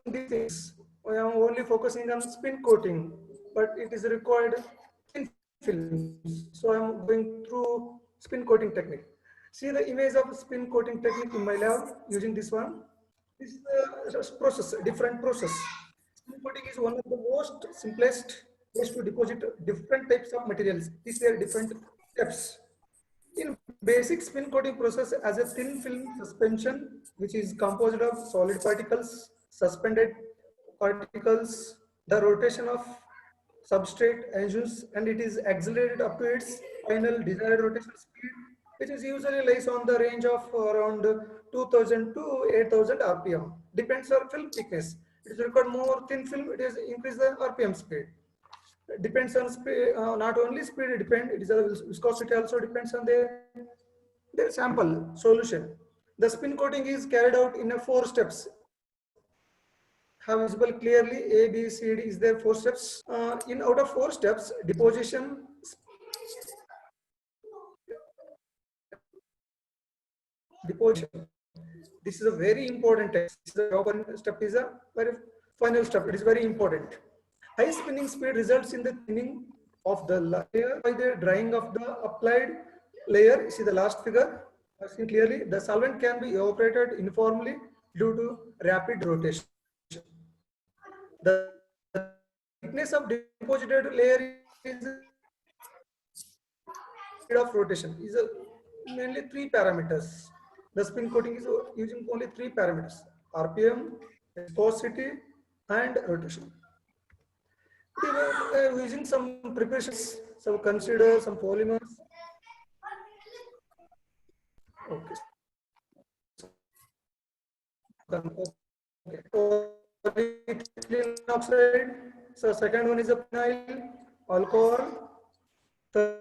These things. I am only focusing on spin coating, but it is required thin films. So I am going through spin coating technique. See the image of spin coating technique in my lab using this one. This is a process, a different process. Spin coating is one of the most simplest ways to deposit different types of materials. These are different steps. In basic spin coating process as a thin film suspension, which is composed of solid particles, suspended particles, the rotation of substrate ensures and it is accelerated up to its final desired rotational speed, which is usually lies on the range of around 2000 to 8000 RPM. Depends on film thickness. It is required more thin film, it is increase the RPM speed. Depends on speed, not only speed depend, it is a viscosity also depends on the sample solution. The spin coating is carried out in a 4 steps. Have visible clearly A, B, C, D is there 4 steps. In out of 4 steps, deposition, this is a very important step is a very final step. It is very important. High spinning speed results in the thinning of the layer by the drying of the applied layer. See the last figure. Seen clearly, the solvent can be evaporated uniformly due to rapid rotation. The thickness of deposited layer is of rotation is mainly 3 parameters. The spin coating is using only 3 parameters: RPM, viscosity, and rotation. We were using some preparations, so consider some polymers. Okay. Polyethylene oxide. So second one is a vinyl alcohol. Third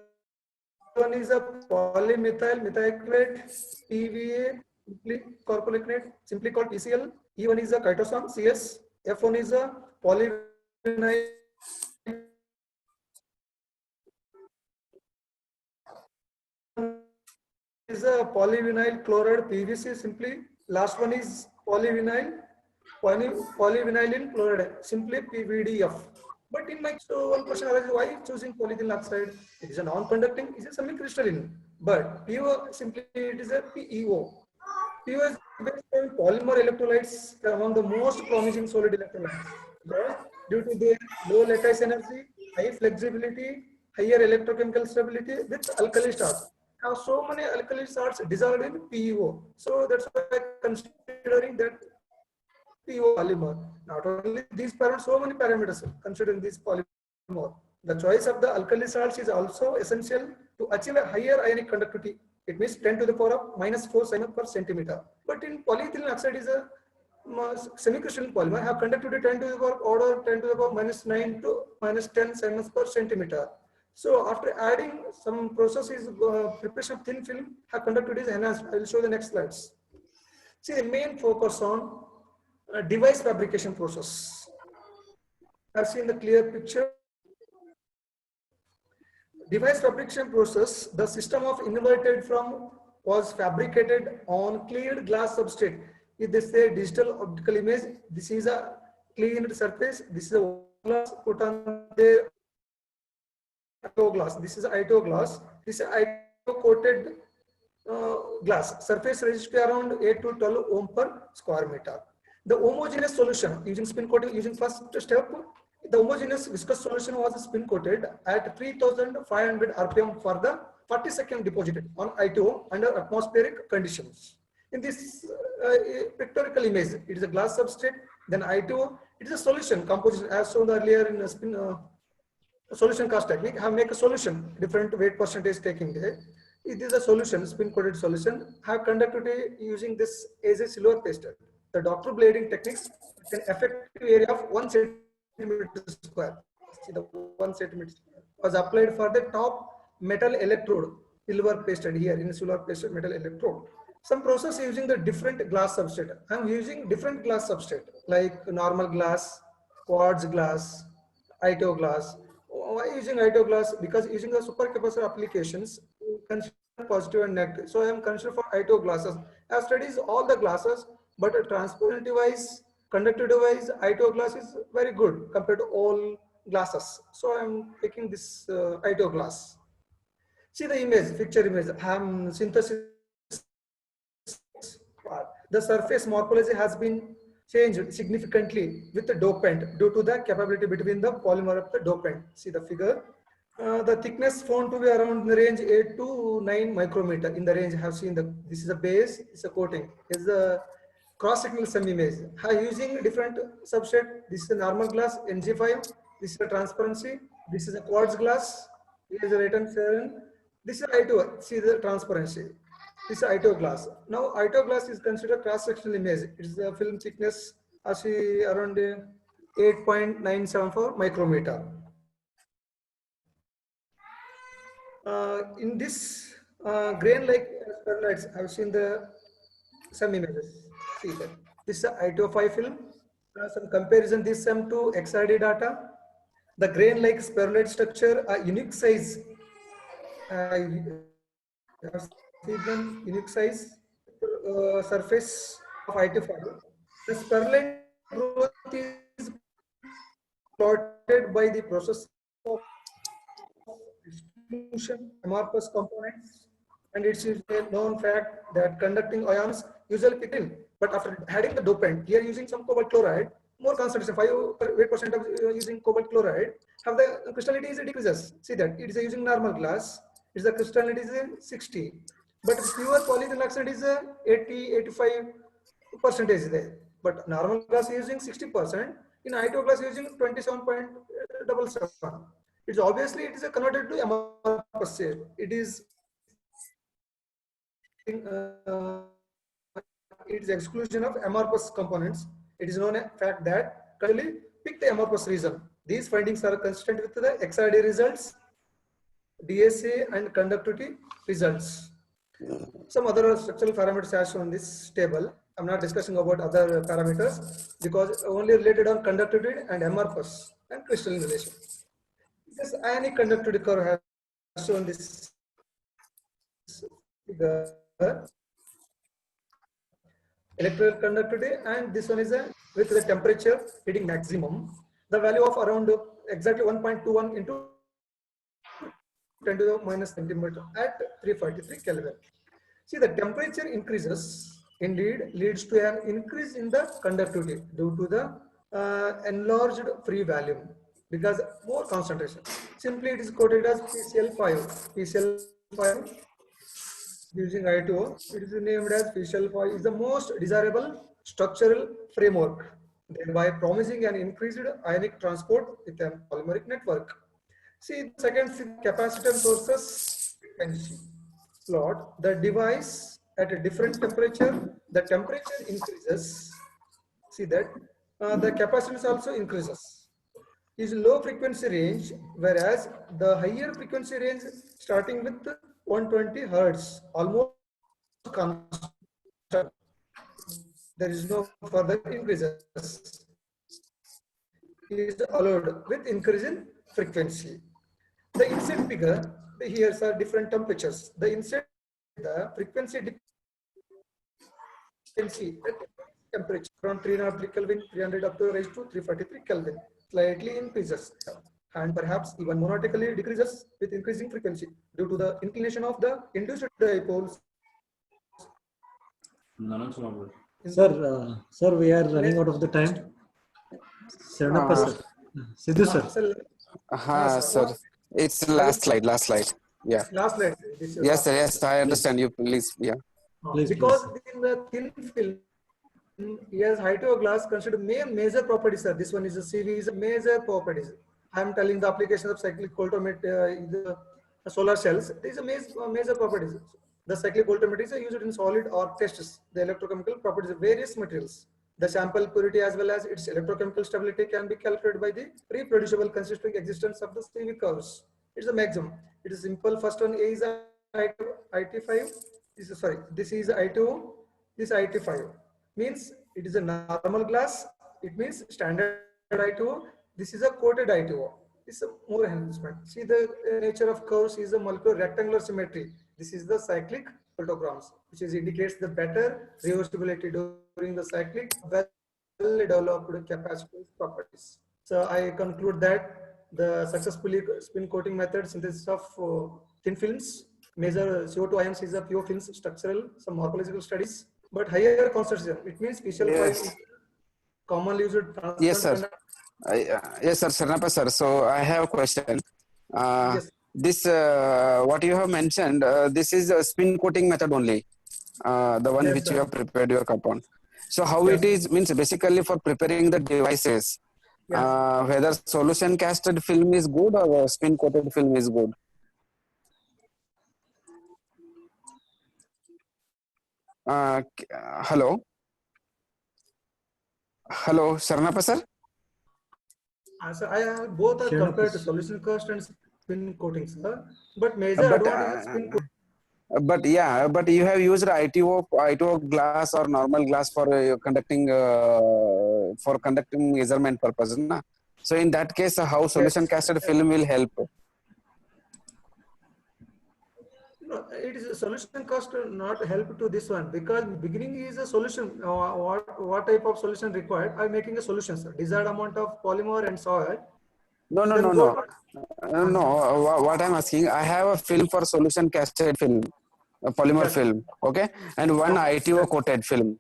one is a polymethyl methacrylate, PVA, simply corpolinate, simply called PCl. E1 is a chitosan CS. F1 is a polyvinyl is a polyvinyl chloride PVC simply. Last one is polyvinylene chloride simply PVDF. But in my so one question arises, why choosing polyethylene oxide? It is a non-conducting, it is a semi-crystalline. But PO simply it is a PEO. PO is based on polymer electrolytes among the most promising solid electrolytes. Because due to their low lattice energy, high flexibility, higher electrochemical stability with alkali starts. Now so many alkali starts dissolved in PEO. So that's why considering that PO polymer. Not only these parameters, so many parameters considering this polymer. The choice of the alkali salts is also essential to achieve a higher ionic conductivity. It means 10 to the power of -4 Siemens per centimeter. But in polyethylene oxide is a semi-crystalline polymer have conductivity 10 to the power order 10 to the power -9 to -10 Siemens per centimeter. So after adding some processes, preparation of thin film have conductivity is enhanced. I will show the next slides. See the main focus on device fabrication process. I've seen the clear picture. Device fabrication process, the system of inverted from was fabricated on cleared glass substrate. If they say digital optical image, this is a cleaned surface. This is a glass put on the ITO glass. This is ITO glass. This is ITO coated glass. Surface resistivity around 8 to 12 ohm per square meter. The homogeneous solution using spin coating, using first step, the homogeneous viscous solution was spin coated at 3500 rpm for the 40-second deposited on ITO under atmospheric conditions. In this pictorial image, it is a glass substrate, then ITO, it is a solution composition as shown earlier in a spin solution cast technique. Have make a solution, different weight percentage taking there. It is a solution, spin coated solution, have conductivity using this as a silver paste. The doctor blading techniques an effective area of 1 centimeter square. See the 1 centimeter square was applied for the top metal electrode, silver pasted here in silver pasted metal electrode. Some process using the different glass substrate. I am using different glass substrate like normal glass, quartz glass, ITO glass. Why using ITO glass? Because using the supercapacitor applications, consider positive and negative. So I am considered for ITO glasses. I have studied all the glasses, but transparency wise, conductivity wise, ITO glass is very good compared to all glasses. So I am taking this ITO glass. See the image, picture image. Synthesis. The surface morphology has been changed significantly with the dopant due to the capability between the polymer of the dopant. See the figure. The thickness found to be around the range 8 to 9 micrometer. In the range, I have seen the this is a base, it's a coating. This is a cross-sectional semi image. Using different substrate. This is a normal glass NG5. This is a transparency. This is a quartz glass. Here is a return fairing. This is I2. See the transparency. This is ITO glass. Now ITO glass is considered cross-sectional image. It is the film thickness as we around 8.974 micrometer. In this grain-like spherulites, I have seen the some images. See that this is a ITO5 film. Some comparison this some to XRD data. The grain-like spherulite structure, a unique size. Zeeman unique size surface of IT5. The spherulite growth is plotted by the process of distribution amorphous components, and it's a known fact that conducting ions usually pick in. But after adding the dopant, here using some cobalt chloride, more concentration, 5% of using cobalt chloride, have the crystallinity is decreases. See that it is using normal glass. Is the crystallinity is 60, but pure polyethylene oxide is 80-85% there. But normal glass is using 60%. In ITO glass using 27.77. It's obviously it is a converted to amorphous state. It is exclusion of amorphous components. It is known a fact that currently pick the amorphous region. These findings are consistent with the XRD results, DSA and conductivity results. Some other structural parameters as shown in this table. I'm not discussing about other parameters because only related on conductivity and amorphous and crystalline relation. This ionic conductivity curve has shown this figure. Electrical conductivity, and this one is with the temperature hitting maximum. The value of around exactly 1.21 into 10 to the minus centimeter at 343 Kelvin. See, the temperature increases indeed leads to an increase in the conductivity due to the enlarged free volume because more concentration. Simply it is quoted as PCl5. PCl5 using I2O, it is named as PCl5 is the most desirable structural framework, thereby promising an increased ionic transport with a polymeric network. See, the second capacitance versus frequency plot. The device at a different temperature, the temperature increases. See that the capacitance also increases. Is low frequency range, whereas the higher frequency range starting with 120 hertz, almost constant. There is no further increases. Is allowed with increase in frequency. The inset figure, here are different temperatures. The inset, the frequency temperature from 303 Kelvin, 300 up to raised to 343 Kelvin, slightly increases and perhaps even monotonically decreases with increasing frequency due to the inclination of the induced dipoles. Sir, we are running out of the time. Sharanappa sir. Sidhu sir. Sir. It's the last slide, Yeah. Last slide. Yes, sir, yes, I understand you. Please, yeah. Because in the thin film, yes, high-to glass considered major properties, sir. This one is a CV, is a major properties. I am telling the application of cyclic voltammeter, the solar cells. These are major properties. The cyclic voltammeters are used in solid or tests the electrochemical properties of various materials. The sample purity as well as its electrochemical stability can be calculated by the reproducible consistent existence of the CV curves. It's a maximum. It is simple. First one is IT5. This is I2. This IT5 means it is a normal glass. It means standard I2O. This is a coated I2O. This is more enhancement. See, the nature of curves is a molecular rectangular symmetry. This is the cyclic photograms, which indicates the better reversibility during the cyclic well-developed capacitance properties. So I conclude that the successfully spin coating method synthesis of thin films, major CO2 ions is a pure films structural, some morphological studies, but higher concentration. It means PCl5 is commonly used. Yes, sir. Yes, sir, Sharanappa sir. So I have a question. Yes. This what you have mentioned, this is a spin coating method only, the one Yes, which sir. you have prepared your compound. So how Yes. it is means basically for preparing the devices, Yes. whether solution casted film is good or spin coated film is good. Hello, Sharanappa sir. So I have both are compared to solution cost and spin coating, sir. But major advantage is spin coating. But yeah, but you have used I2O glass or normal glass for conducting measurement purpose, na? So in that case, how solution casted film will help? No, it is a solution cost not help to this one because beginning is a solution. What type of solution required? I'm making a solution, sir. Desired amount of polymer and soil. No. What I'm asking, I have a film for solution casted film, a polymer film, okay, and one I2O coated film.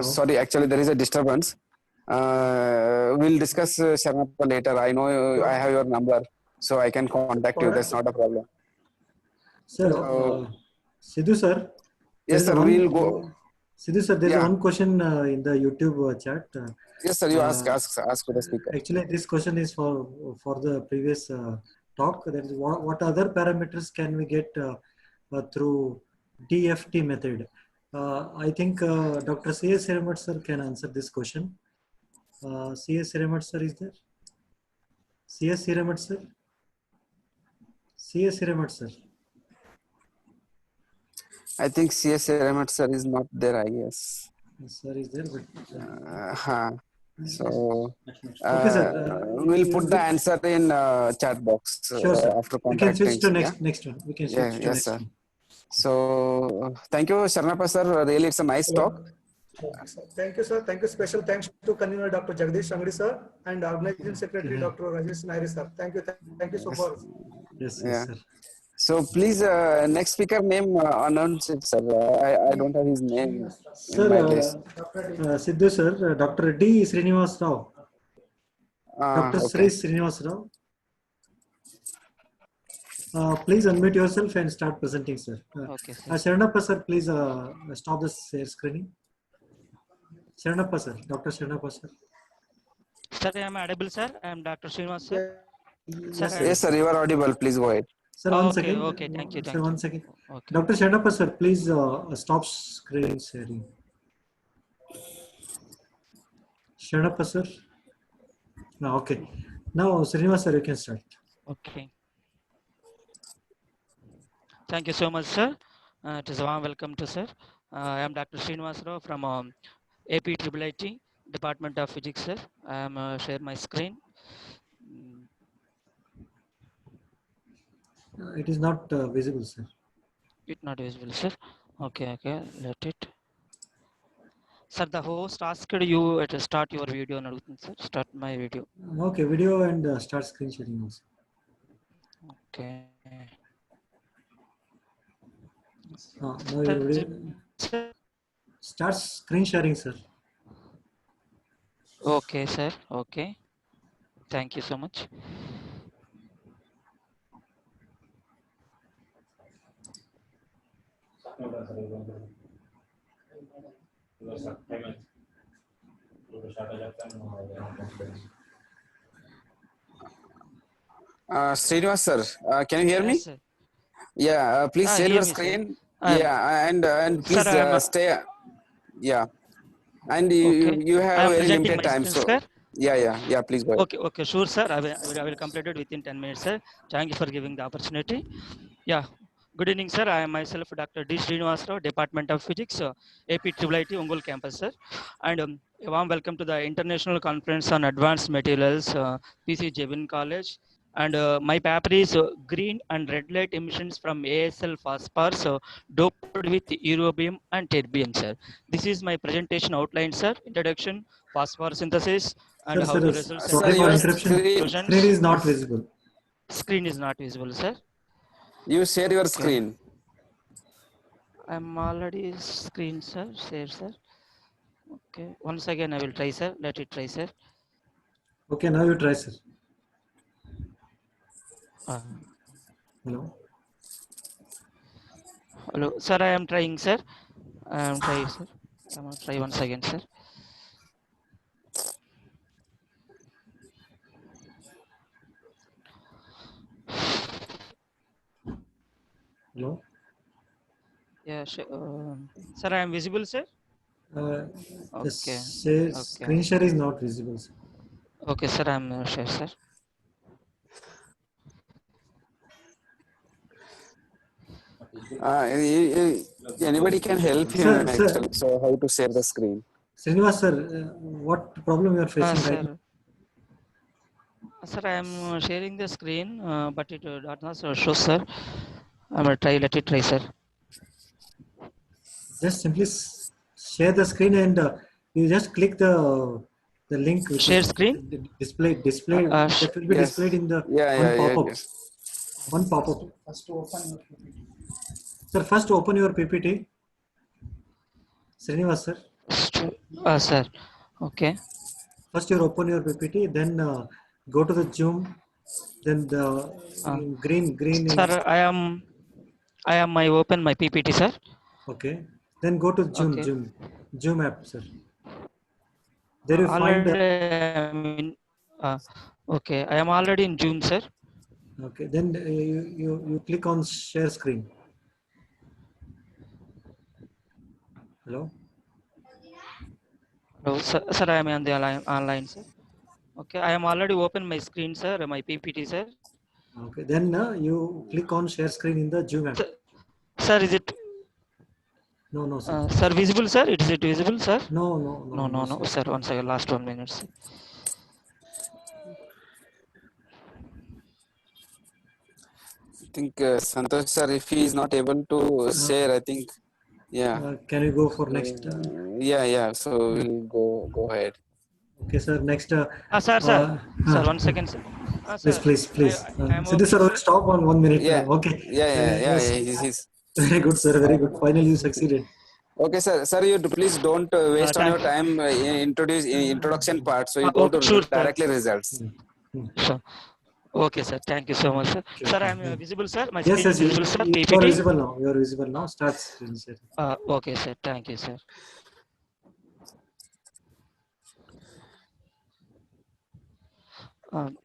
Sorry, actually there is a disturbance. We'll discuss Sharanappa later. I know I have your number, so I can contact you. That's not a problem. Sir, Sidhu sir. Yes, sir. We'll go. Sidhu sir, there's one question in the YouTube chat. Yes, sir. You ask to the speaker. Actually, this question is for the previous talk. That is, what other parameters can we get through DFT method? I think Dr. C.S. Hiramat sir can answer this question. C.S. Hiramat sir is there? CS Hiramat, sir. CS Hiramat, sir. I think CS Ramat sir is not there, I guess. Sir is there, but. So Okay, sir. we'll put the answer in chat box Sure, sir. after We can switch to contacting. next one. We can Yeah, switch to yes, next sir. one. So thank you, Sharanappa sir. Really, it's a nice talk. Thank you, sir. Thank you. Special thanks to convener Dr. Jagdish Angadi, sir, and organizing secretary Dr. Rajesh Nairi, sir. Thank you. Thank you so much. Yes, Yeah. sir. So please, next speaker name announce it, sir. I don't have his name in my list. Sidhu, sir. Dr. D. Srinivas Rao. Dr. Sri Okay. Srinivas Rao. Please unmute yourself and start presenting, sir. Okay, sir. Sharanappa, sir, please stop the share screening. Sharanappa, sir. Dr. Sharanappa, sir. Sir, I am audible, sir. I am Dr. Srinivas, sir. Yes, sir. You are audible. Please go ahead. Sir, one Okay, second. okay. Thank you. Sir, Thank one you. second. Okay. Dr. Sharanappa, sir, please stop screen sharing. Sharanappa, sir. No, okay. Now, Srinivas, sir, you can start. Okay. Thank you so much, sir. It is a warm welcome to sir. I am Dr. Srinivas Rao from APIIT Department of Physics, sir. I am share my screen. It is not visible, sir. It not visible, sir. Okay, okay. Let it. Sir, the host asked you to start your video, sir. Start my video. Okay, video and start screen sharing also. Okay. Now your video. Start screen sharing, sir. Okay, sir. Okay. Thank you so much. Srinivas sir, can you hear me? Yes, sir. Yeah, please share Hear your me, screen. sir. Yeah, and Sir, please I am. stay. Yeah, and Okay. you I have am very presenting limited my time. screen, So sir. yeah. Please go ahead. Okay, okay, sure, sir. I will complete it within 10 minutes, sir. Thank you for giving the opportunity. Yeah. Good evening, sir. I am myself Dr. D. Srinivas Rao, Department of Physics, APIIT Ongole campus, sir. And a warm welcome to the International Conference on Advanced Materials, PC Jabin College. And my paper is green and red light emissions from ASL phosphors doped with eurobium and terbium, sir. This is my presentation outline, sir. Introduction, phosphor synthesis, and how the results and Sorry for performance interruption. Screen is not visible. Screen is not visible, sir. You share your Okay. screen. I'm already screen, sir. Share, sir. Okay. Once again, I will try, sir. Let it try, sir. Okay, now you try, sir. Hello. Hello, sir. I am trying, sir. I am trying, sir. I'm gonna try once again, sir. Hello. Yeah, sir. I am visible, sir. The Okay. screen share is not visible, sir. Okay, sir. I'm share, sir. Anybody can help him Sir, actually. So how to share the screen? Srinivas, sir, what problem you are facing right now? Sir, I am sharing the screen, but it does not show, sir. I'm gonna try. Let it try, sir. Just simply share the screen and you just click the link which Share is screen. displayed. That will be displayed in the one pop-up. One pop-up. Sir, first open your PPT. Srinivas, sir. Sir. Okay. First you open your PPT, then go to the Zoom, then the green. Sir, I am my open my PPT, sir. Okay. Then go to Zoom, Okay. Zoom app, sir. There you find. Okay, I am already in Zoom, sir. Okay. Then you click on share screen. Hello. Hello, sir. I am on the online, sir. Okay, I am already open my screen, sir, my PPT, sir. Okay, then you click on share screen in the Zoom app. Sir, is it? No, no, sir. Sir, visible, sir? Is it visible, sir? No, no, no, No, sir. sir. One second, last 1 minute. Sir. I think Santosh sir, if he is not able to share, I think, yeah. Can we go for next? Yeah. So we'll go ahead. Okay, sir. Next. Sir, sir, 1 second, sir. Please. I am Siddhi sir, opening, sir. stop on 1 minute. Yeah. Okay. Yeah. Yes. He's Very good, sir. Very good. Finally, you succeeded. Okay, sir. Sir, you please don't waste on your time introduction part. So you go to Sure, directly results. Sure. Okay, sir. Thank you so much, sir. Sir, I am visible, sir. My Yes, screen is visible, sir. you PPT. are visible now. You are visible now. Start screen share. Okay, sir. Thank you, sir.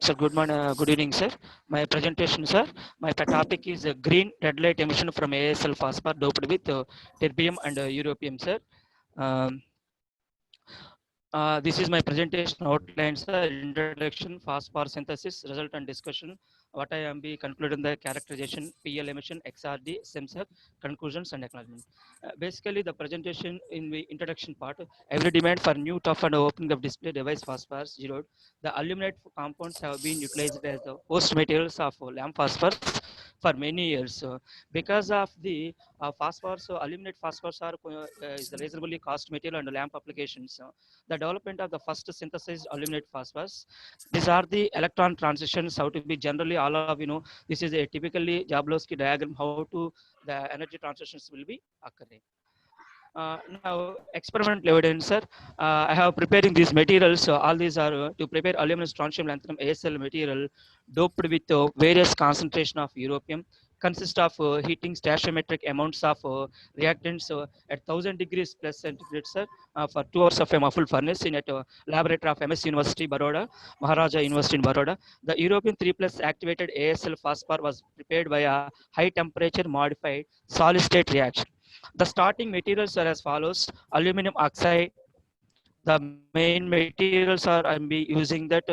Sir, good morning, good evening, sir. My presentation, sir. My topic is green red light emission from ASL phosphor doped with terbium and europium, sir. This is my presentation outline, sir. Introduction, phosphor synthesis, result and discussion. What I am be concluding the characterization, PL emission, XRD, SEMSEC, conclusions and acknowledgement. Basically, the presentation in the introduction part, every demand for new tough and opening of display device phosphors zeroed. The aluminate compounds have been utilized as the host materials of lamp phosphors for many years. Because of the phosphors, aluminate phosphors are is the reasonably cost material and lamp applications. The development of the first synthesized aluminate phosphors. These are the electron transitions how to be generally all of this is a typically Jablonski diagram how to the energy transitions will be occurring. Now experimental evidence, sir. I have preparing these materials. All these are to prepare aluminum strontium lanthanum ASL material doped with various concentration of europium. Consist of heating stoichiometric amounts of reactants at 1000 degrees plus centigrade, sir, for 2 hours of a muffled furnace in at laboratory of MS University, Baroda, Maharaja University in Baroda. The European 3 plus activated ASL phosphor was prepared by a high temperature modified solid state reaction. The starting materials are as follows: aluminum oxide. The main materials are I'm be using that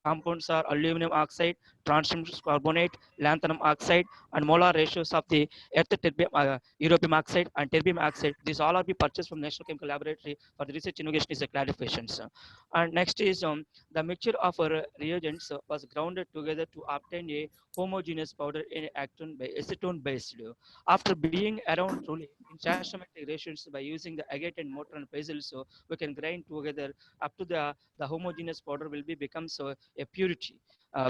compounds are aluminum oxide, transium carbonate, lanthanum oxide, and molar ratios of the earth terbium, europium oxide and terbium oxide. These all are be purchased from National Chemical Laboratory for the research innovation is a clarifications. And next is the mixture of reagents was grounded together to obtain a homogeneous powder in acetone by acetone based. After being around truly in stoichiometric ratios by using the agate and mortar and pestle, so we can grind together up to the homogeneous powder will be becomes a purity,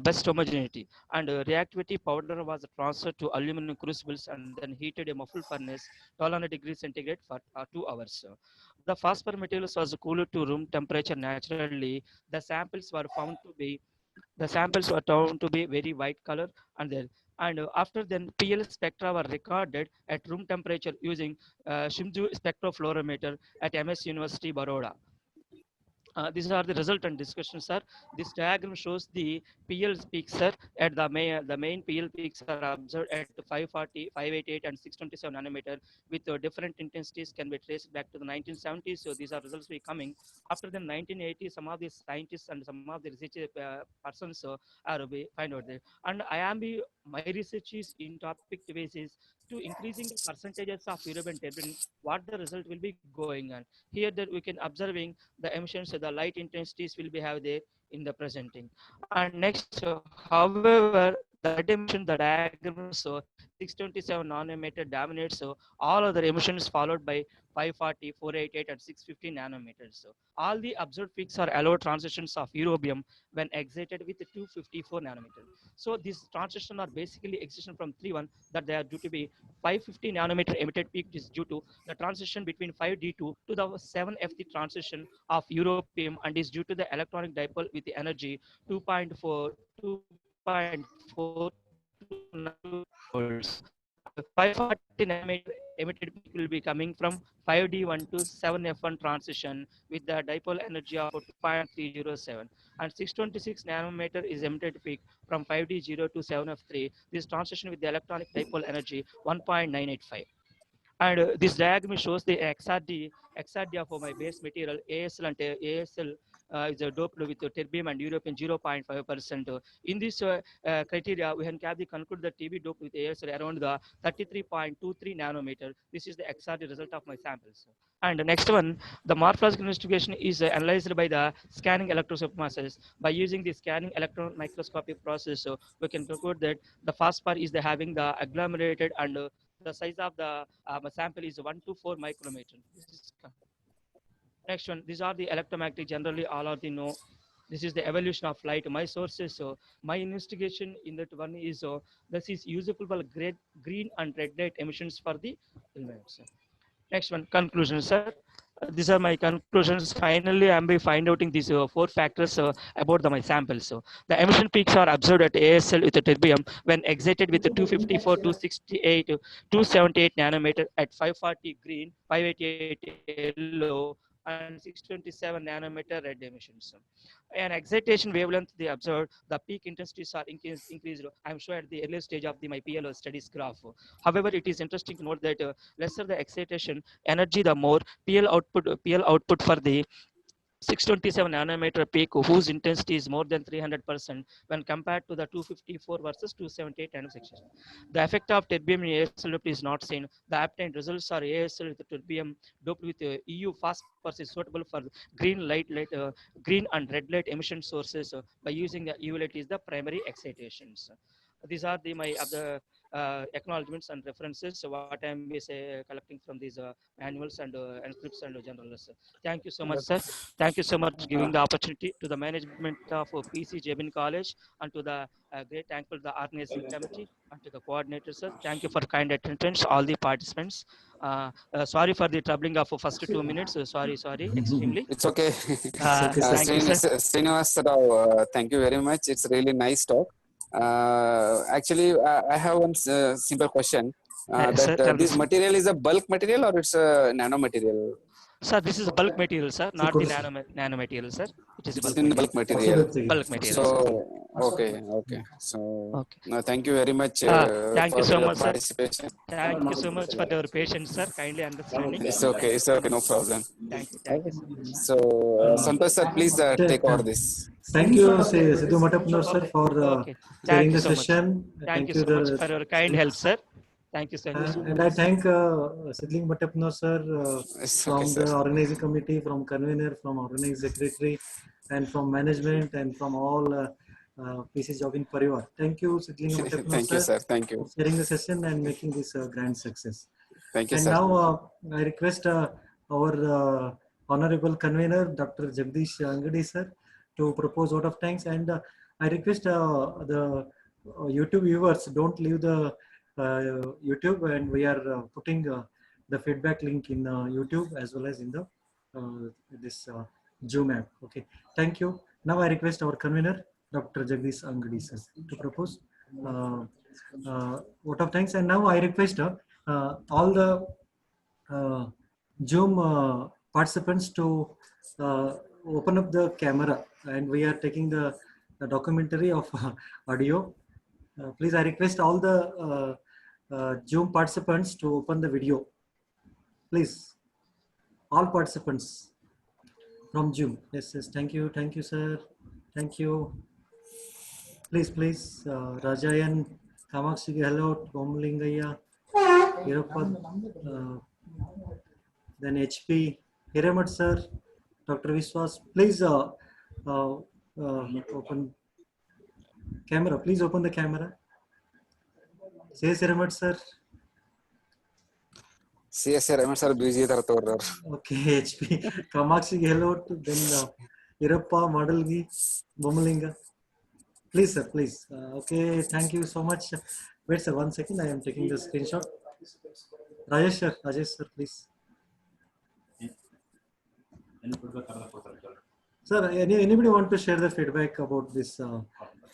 best homogeneity, and reactivity powder was transferred to aluminum crucibles and then heated a muffled furnace 1200 degrees centigrade for 2 hours. The phosphor materials was cooled to room temperature naturally. The samples were found to be very white color, and then after then PL spectra were recorded at room temperature using Shimju spectrophlorometer at MS University, Baroda. These are the result and discussion, sir. This diagram shows the PL peaks, sir. At the main PL peaks are observed at 540, 588, and 627 nanometer with different intensities can be traced back to the 1970s. So these are results be coming after the 1980s. Some of the scientists and some of the research persons are be find out there. And my research is in topic basis to increasing the percentages of European turbine. What the result will be going on here that we can observing the emissions, the light intensities will be have there in the presenting. And next, however, the light emission, the diagram, so 627 nanometer dominates, so all other emissions followed by 540, 488, and 650 nanometers. So all the observed peaks are allowed transitions of europium when excited with 254 nanometer. So these transitions are basically excitation from 3.1 that they are due to be 550 nanometer emitted peak is due to the transition between 5D2 to the 7F transition of europium and is due to the electronic dipole with the energy 2.4 and 540 nanometer emitted peak will be coming from 5D1 to 7F1 transition with the dipole energy of 2.307, and 626 nanometer is emitted peak from 5D0 to 7F3. This transition with the electronic dipole energy 1.985. And this diagram shows the XRD of my base material ASL and ASL is doped with terbium and europium 0.5%. In this criteria, we can conclude that TB doped with ASL around the 33.23 nanometer. This is the XRD result of my samples. And the next one, the morphological investigation is analyzed by the scanning electrosupermasses. By using the scanning electron microscopic process, we can conclude that the phosphor is having the agglomerated, and the size of the sample is 1 to 4 micrometer. Next one, these are the electromagnetic, generally all are the know. This is the evolution of light. My sources, so my investigation in that one is this is useful for green and red light emissions for the elements. Next one, conclusion, sir. These are my conclusions. Finally, I'm by find outing these 4 factors about my samples. So the emission peaks are observed at ASL with the terbium when excited with the 254, 268, 278 nanometer at 540 green, 588 yellow, and 627 nanometer red emissions. An excitation wavelength they observed, the peak intensities are increased. I'm sure at the early stage of my PLO studies graph. However, it is interesting to note that lesser the excitation energy, the more PL output for the 627 nanometer peak, whose intensity is more than 300% when compared to the 254 versus 278 nanosection. The effect of terbium in ASL doped is not seen. The obtained results are ASL with terbium doped with EU phosphorus is suitable for green and red light emission sources by using the EU light is the primary excitations. These are my other acknowledgements and references. So what I am collecting from these manuals and scripts and journals. Thank you so much, sir. Thank you so much giving the opportunity to the management of PC Jabin College and to the great thankful to the organizing committee and to the coordinators, sir. Thank you for kind attention to all the participants. Sorry for the troubling of first 2 minutes. Sorry, extremely. It's okay. Thank you, sir. Srinivas Rao, thank you very much. It's really nice talk. Actually, I have one simple question. Sir, This material is a bulk material or it's a nano material? Sir, this is a bulk material, sir, not the nano material, sir. It is a bulk material. Bulk material. Bulk material. So, Sir. okay. So, thank you very much thank for you so your much, participation. Sir. Thank you so much for your patience, sir. Kindly understanding. It's okay, no problem. Thank you so much. So, Santosh sir, please take over this. Thank you, Sidhu Matapnor sir, for chairing the so session. Thank you so much for your kind help, sir. Thank you so much. And I thank Sidling Matapnor sir from the organizing committee, from convener, from organizing secretary, and from management, and from all PC Jabin Parivar. Thank you, Sidling Matapnor Thank you, sir. Thank you. for sharing the session and making this a grand success. Thank you, and sir. now I request our honorable convener, Dr. Jagdish Angadi sir, to propose vote of thanks. And I request the YouTube viewers, don't leave the YouTube, and we are putting the feedback link in YouTube as well as in the this Zoom app. Okay, thank you. Now I request our convener, Dr. Jagdish Angadi sir, to propose vote of thanks. And now I request all the Zoom participants to open up the camera, and we are taking the documentary of audio. Please, I request all the Zoom participants to open the video. Please, all participants from Zoom. Yes, thank you, sir. Thank you. Please, Rajayan, Kamakshi, hello, Bomlingaya, Hirapad, then HP, Hiramat sir, Dr. Viswas. Please open camera. Please open the camera. CS Hiramat sir. CS Hiramat sir busy tartor. Okay, HP, Kamakshi, hello, then Hirappa, Madalgi, Bomalinga. Please, sir, please. Okay, thank you so much. Wait, sir, 1 second. I am taking the screenshot. Rajesh, sir, please. Sir, anybody want to share the feedback about this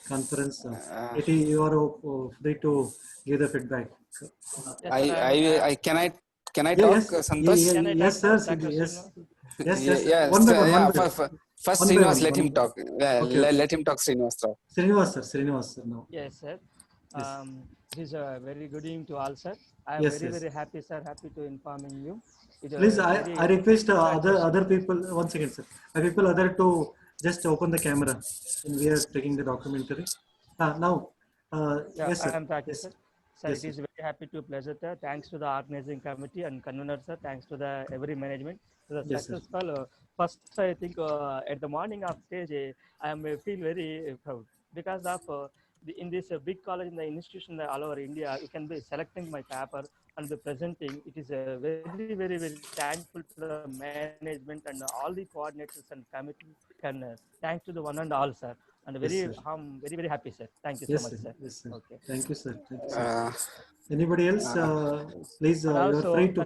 conference? You are free to give the feedback. Can I talk, Santosh? Yes, sir. Yes. First, Srinivas, let him talk. Let him talk, Srinivas. Srinivas, sir. No. Yes, sir. It is a very good evening to all, sir. I am very happy, sir. Happy to informing you. Please, I request other people. 1 second, sir. People other to just open the camera when we are taking the documentary. Now, Yeah, yes, I sir. am Taki, Yes, sir. Sir, yes, it sir. is very happy to pleasure, sir. Thanks to the organizing committee and convener, sir. Thanks to the every management to the Yes, sir. successful. First, I think at the morning of stage, I am feel very proud because of in this big college in the institution all over India, you can be selecting my paper and be presenting. It is very thankful to the management and all the coordinators and committee. Thanks to the one and all, sir. And Yes, sir. very happy, sir. Thank you so Yes, much, sir. sir. Yes, sir. Okay. Thank you, sir. Thank you, sir. Uh, Anybody else? Please, And you are also free to.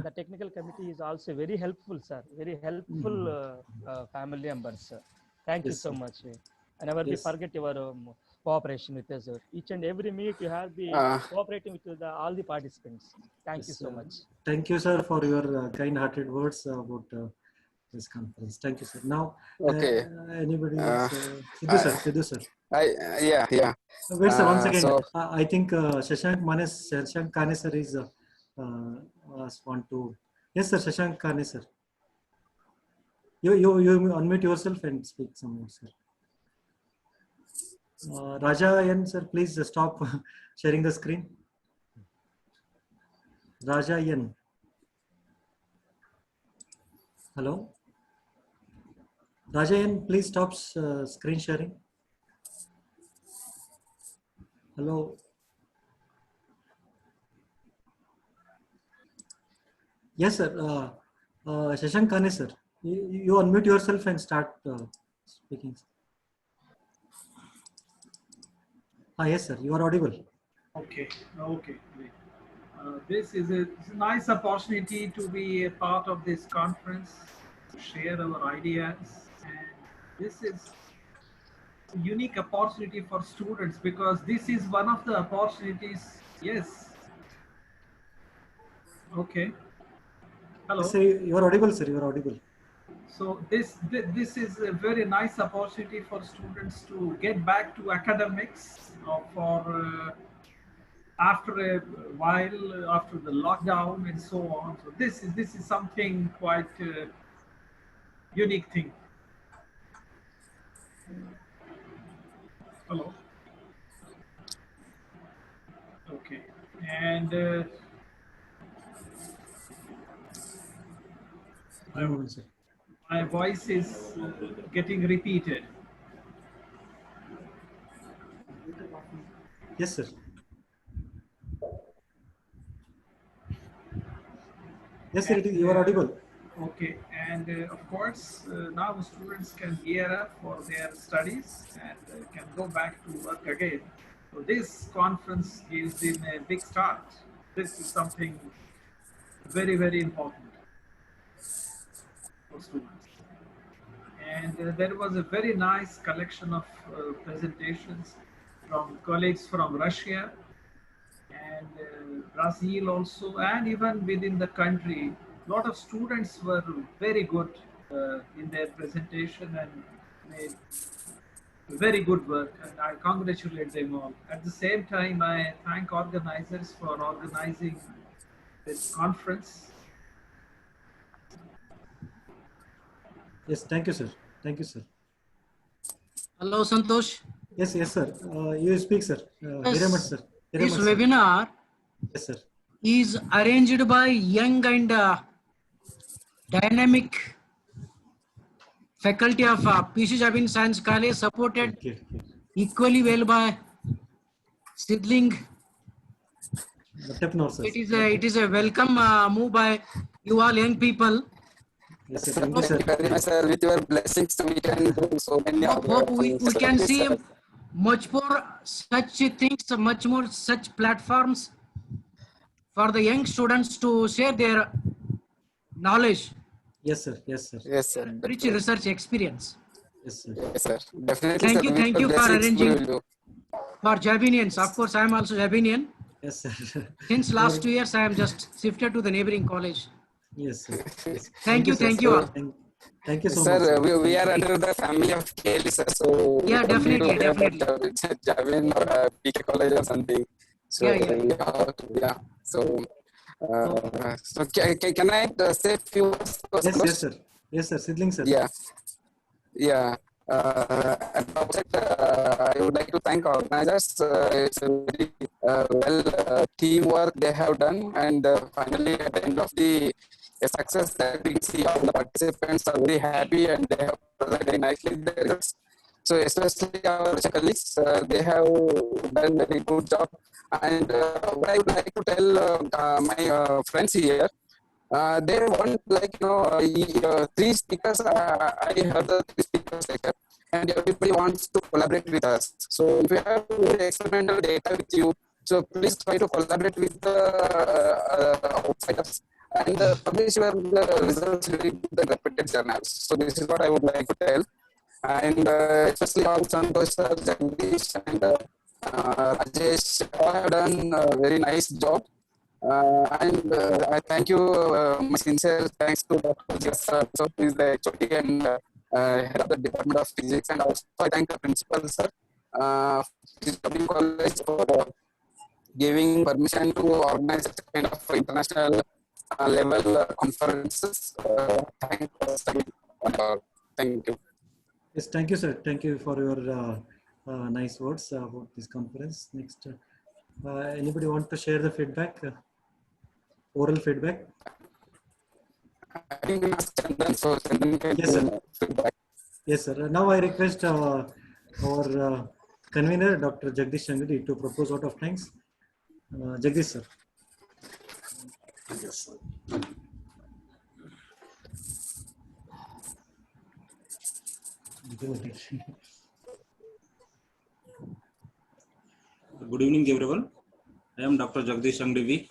the technical committee is also very helpful, sir. Very helpful family members, sir. Thank you Yes, so sir. much. I never be Yes. forget your cooperation with us. Each and every meet you have been cooperating with all the participants. Thank you Yes, so much. thank you, sir, for your kind-hearted words about this conference. Thank you, sir. Now, okay. anybody else? Sidhu, sir. Sidhu, sir. Yeah. Wait, sir, one second. So I think Shashank Kane, sir, is want to. Yes, sir, Shashank Kane, sir. You unmute yourself and speak some more, sir. Raja N, sir, please stop sharing the screen. Raja N. Hello. Raja N, please stop screen sharing. Hello. Yes, sir. Shashank Kane, sir. You unmute yourself and start speaking. Yes, sir. You are audible. Okay, okay, great. This is it's a nice opportunity to be a part of this conference, to share our ideas, and this is a unique opportunity for students because this is one of the opportunities. Yes. Okay. Hello. Yes, sir, you are audible, sir. You are audible. So this is a very nice opportunity for students to get back to academics for after a while after the lockdown and so on. So this is something quite unique thing. Hello. Okay, and my voice is getting repeated. Yes, sir. Yes, sir. You are audible. Okay, and of course, now students can gear up for their studies and can go back to work again. So this conference gives them a big start. This is something very important for students. And there was a very nice collection of presentations from colleagues from Russia and Brazil also, and even within the country. A lot of students were very good in their presentation and made very good work, and I congratulate them all. At the same time, I thank organizers for organizing this conference. Yes, thank you, sir. Thank you, sir. Hello, Santosh. Yes, sir. You speak, sir. Hiremat, sir. This Hiremat, sir. webinar Yes, sir. is arranged by young and dynamic faculty of PC Jabin Science College, supported equally well by Sidling. It is a welcome move by you all young people. Yes, sir. Thank you very much, sir. With your blessings, we can do so many Hope we can see sir. much more such things, much more such platforms for the young students to share their knowledge. Yes, sir. Yes, sir. Yes, sir. Rich research experience. Yes, sir. Yes, sir. Definitely, sir. Thank you for Blessings we arranging will do. for Jabinians. Of course, I am also Jabinian. Yes, sir. Since last 2 years, I am just shifted to the neighboring college. Yes, sir. Yes. Thank you all. Thank you so sir, much, sir. We are under the family of KL, sir. So yeah, definitely. Jabin or PK college or something. So Yeah. So can I say a few words? Yes, sir. Yes, sir. Sidling, sir. Yeah. At the outset, I would like to thank organizers. It's a very teamwork they have done, and finally at the end of the success that we see, all the participants are very happy and they have presented very nicely the results. So especially our colleagues, they have done a very good job. And what I would like to tell my friends here, they want three speakers. I heard the three speakers lecture, and everybody wants to collaborate with us. So if you have experimental data with you, so please try to collaborate with the outsiders and publish your results during the repeated journals. So this is what I would like to tell. And especially all Santosh, Jagdish, and Rajesh have done a very nice job. And I thank you, my sincere thanks to Dr. Jessa, who is the HOD and head of the Department of Physics, and also I thank the principal, sir, Jabin College for giving permission to organize such kind of international level conferences. Thank you. Yes, thank you, sir. Thank you for your nice words about this conference. Next, anybody want to share the feedback? Oral feedback? Yes, sir. Yes, sir. Now I request our convener, Dr. Jagdish Shangri, to propose vote of thanks. Jagdish, sir. Yes, sir. Good evening, everyone. I am Dr. Jagdish Shangri,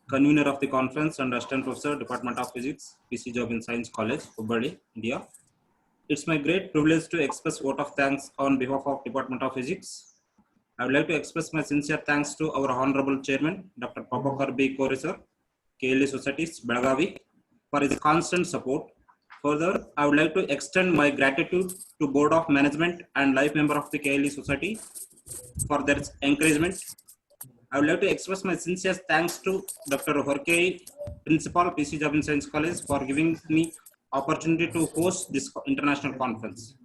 convener of the conference and assistant professor, Department of Physics, PC Jabin Science College, Hubballi, India. It's my great privilege to express vote of thanks on behalf of Department of Physics. I would like to express my sincere thanks to our Honorable Chairman, Dr. Prabhakar B. Kore, sir, KLE Societies, Belagavi, for his constant support. Further, I would like to extend my gratitude to Board of Management and life member of the KLE Society for their encouragement. I would like to express my sincere thanks to Dr. Horkei, Principal, PC Jabin Science College, for giving me opportunity to host this international conference.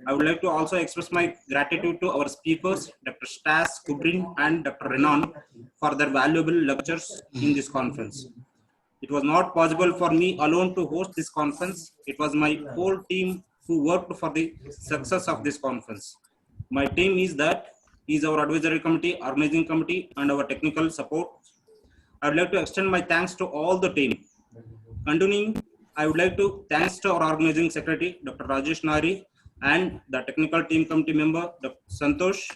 I would like to also express my gratitude to our speakers, Dr. Stas Kubrin and Dr. Renan, for their valuable lectures in this conference. It was not possible for me alone to host this conference. It was my whole team who worked for the success of this conference. My team is our advisory committee, organizing committee, and our technical support. I would like to extend my thanks to all the team. Continuing, I would like to thanks to our organizing secretary, Dr. Rajesh Nari, and the technical team committee member, Dr. Santosh,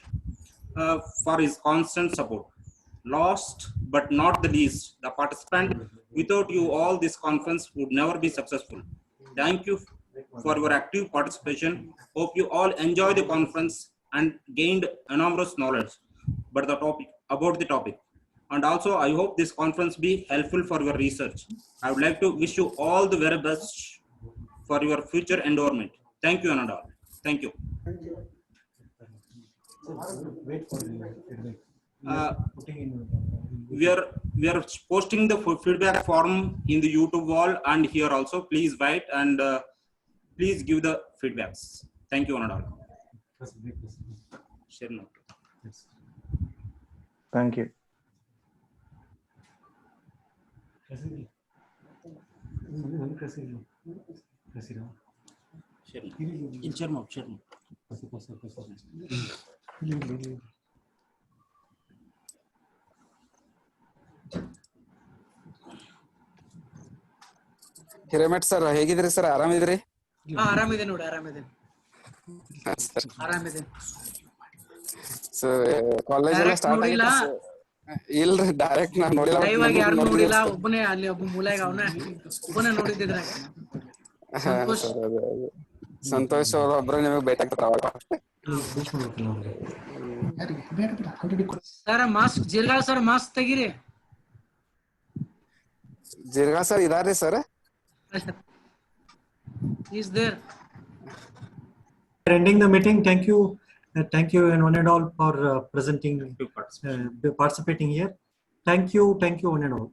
for his constant support. Last but not the least, the participant. Without you all, this conference would never be successful. Thank you for your active participation. Hope you all enjoy the conference and gained enormous knowledge about the topic. And also, I hope this conference be helpful for your research. I would like to wish you all the very best for your future environment. Thank you, and all. Thank you. We are posting the feedback form in the YouTube wall and here also. Please write and please give the feedbacks. Thank you, and all. Share now. Thank you. Hiremath sir ಹೇಗಿದ್ರಿ sir? ಆರಾಮಿದ್ರಿ? ಆರಾಮಿದೆ ನೋಡಿ, ಆರಾಮಿದೆ. So college ಎಲ್ಲ start ಆಗಿಲ್ಲ? ಇಲ್ರಿ, direct ನಾನು ನೋಡಿಲ್ಲ. ದಯವಾಗಿ ಯಾರು ನೋಡಿಲ್ಲ, ಒಬ್ಬನೇ ಅಲ್ಲಿ ಒಬ್ಬ ಮೂಲೆಗ ಅವನ ಒಬ್ಬನೇ ನೋಡಿದ್ದಿದ್ರ. ಸಂತೋಷ್ ಅವ್ರ ಒಬ್ರು ನಿಮಗೆ ಭೇಟಿ ಆಗ್ತಾರ. Sir mask Jirga sir mask ತೆಗೀರಿ. ಜಿರ್ಗಾ ಸರ್ ಇದಾರ್ರಿ sir? Is there? Ending the meeting. Thank you and one and all for participating here. Thank you one and all.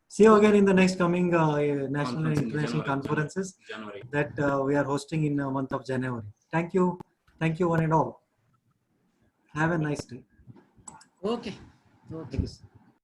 See you again in the next coming national and Conference in international January. conferences January. that we are hosting in the month of January. Thank you. Thank you one and all. Have a nice day. Okay. Thank you.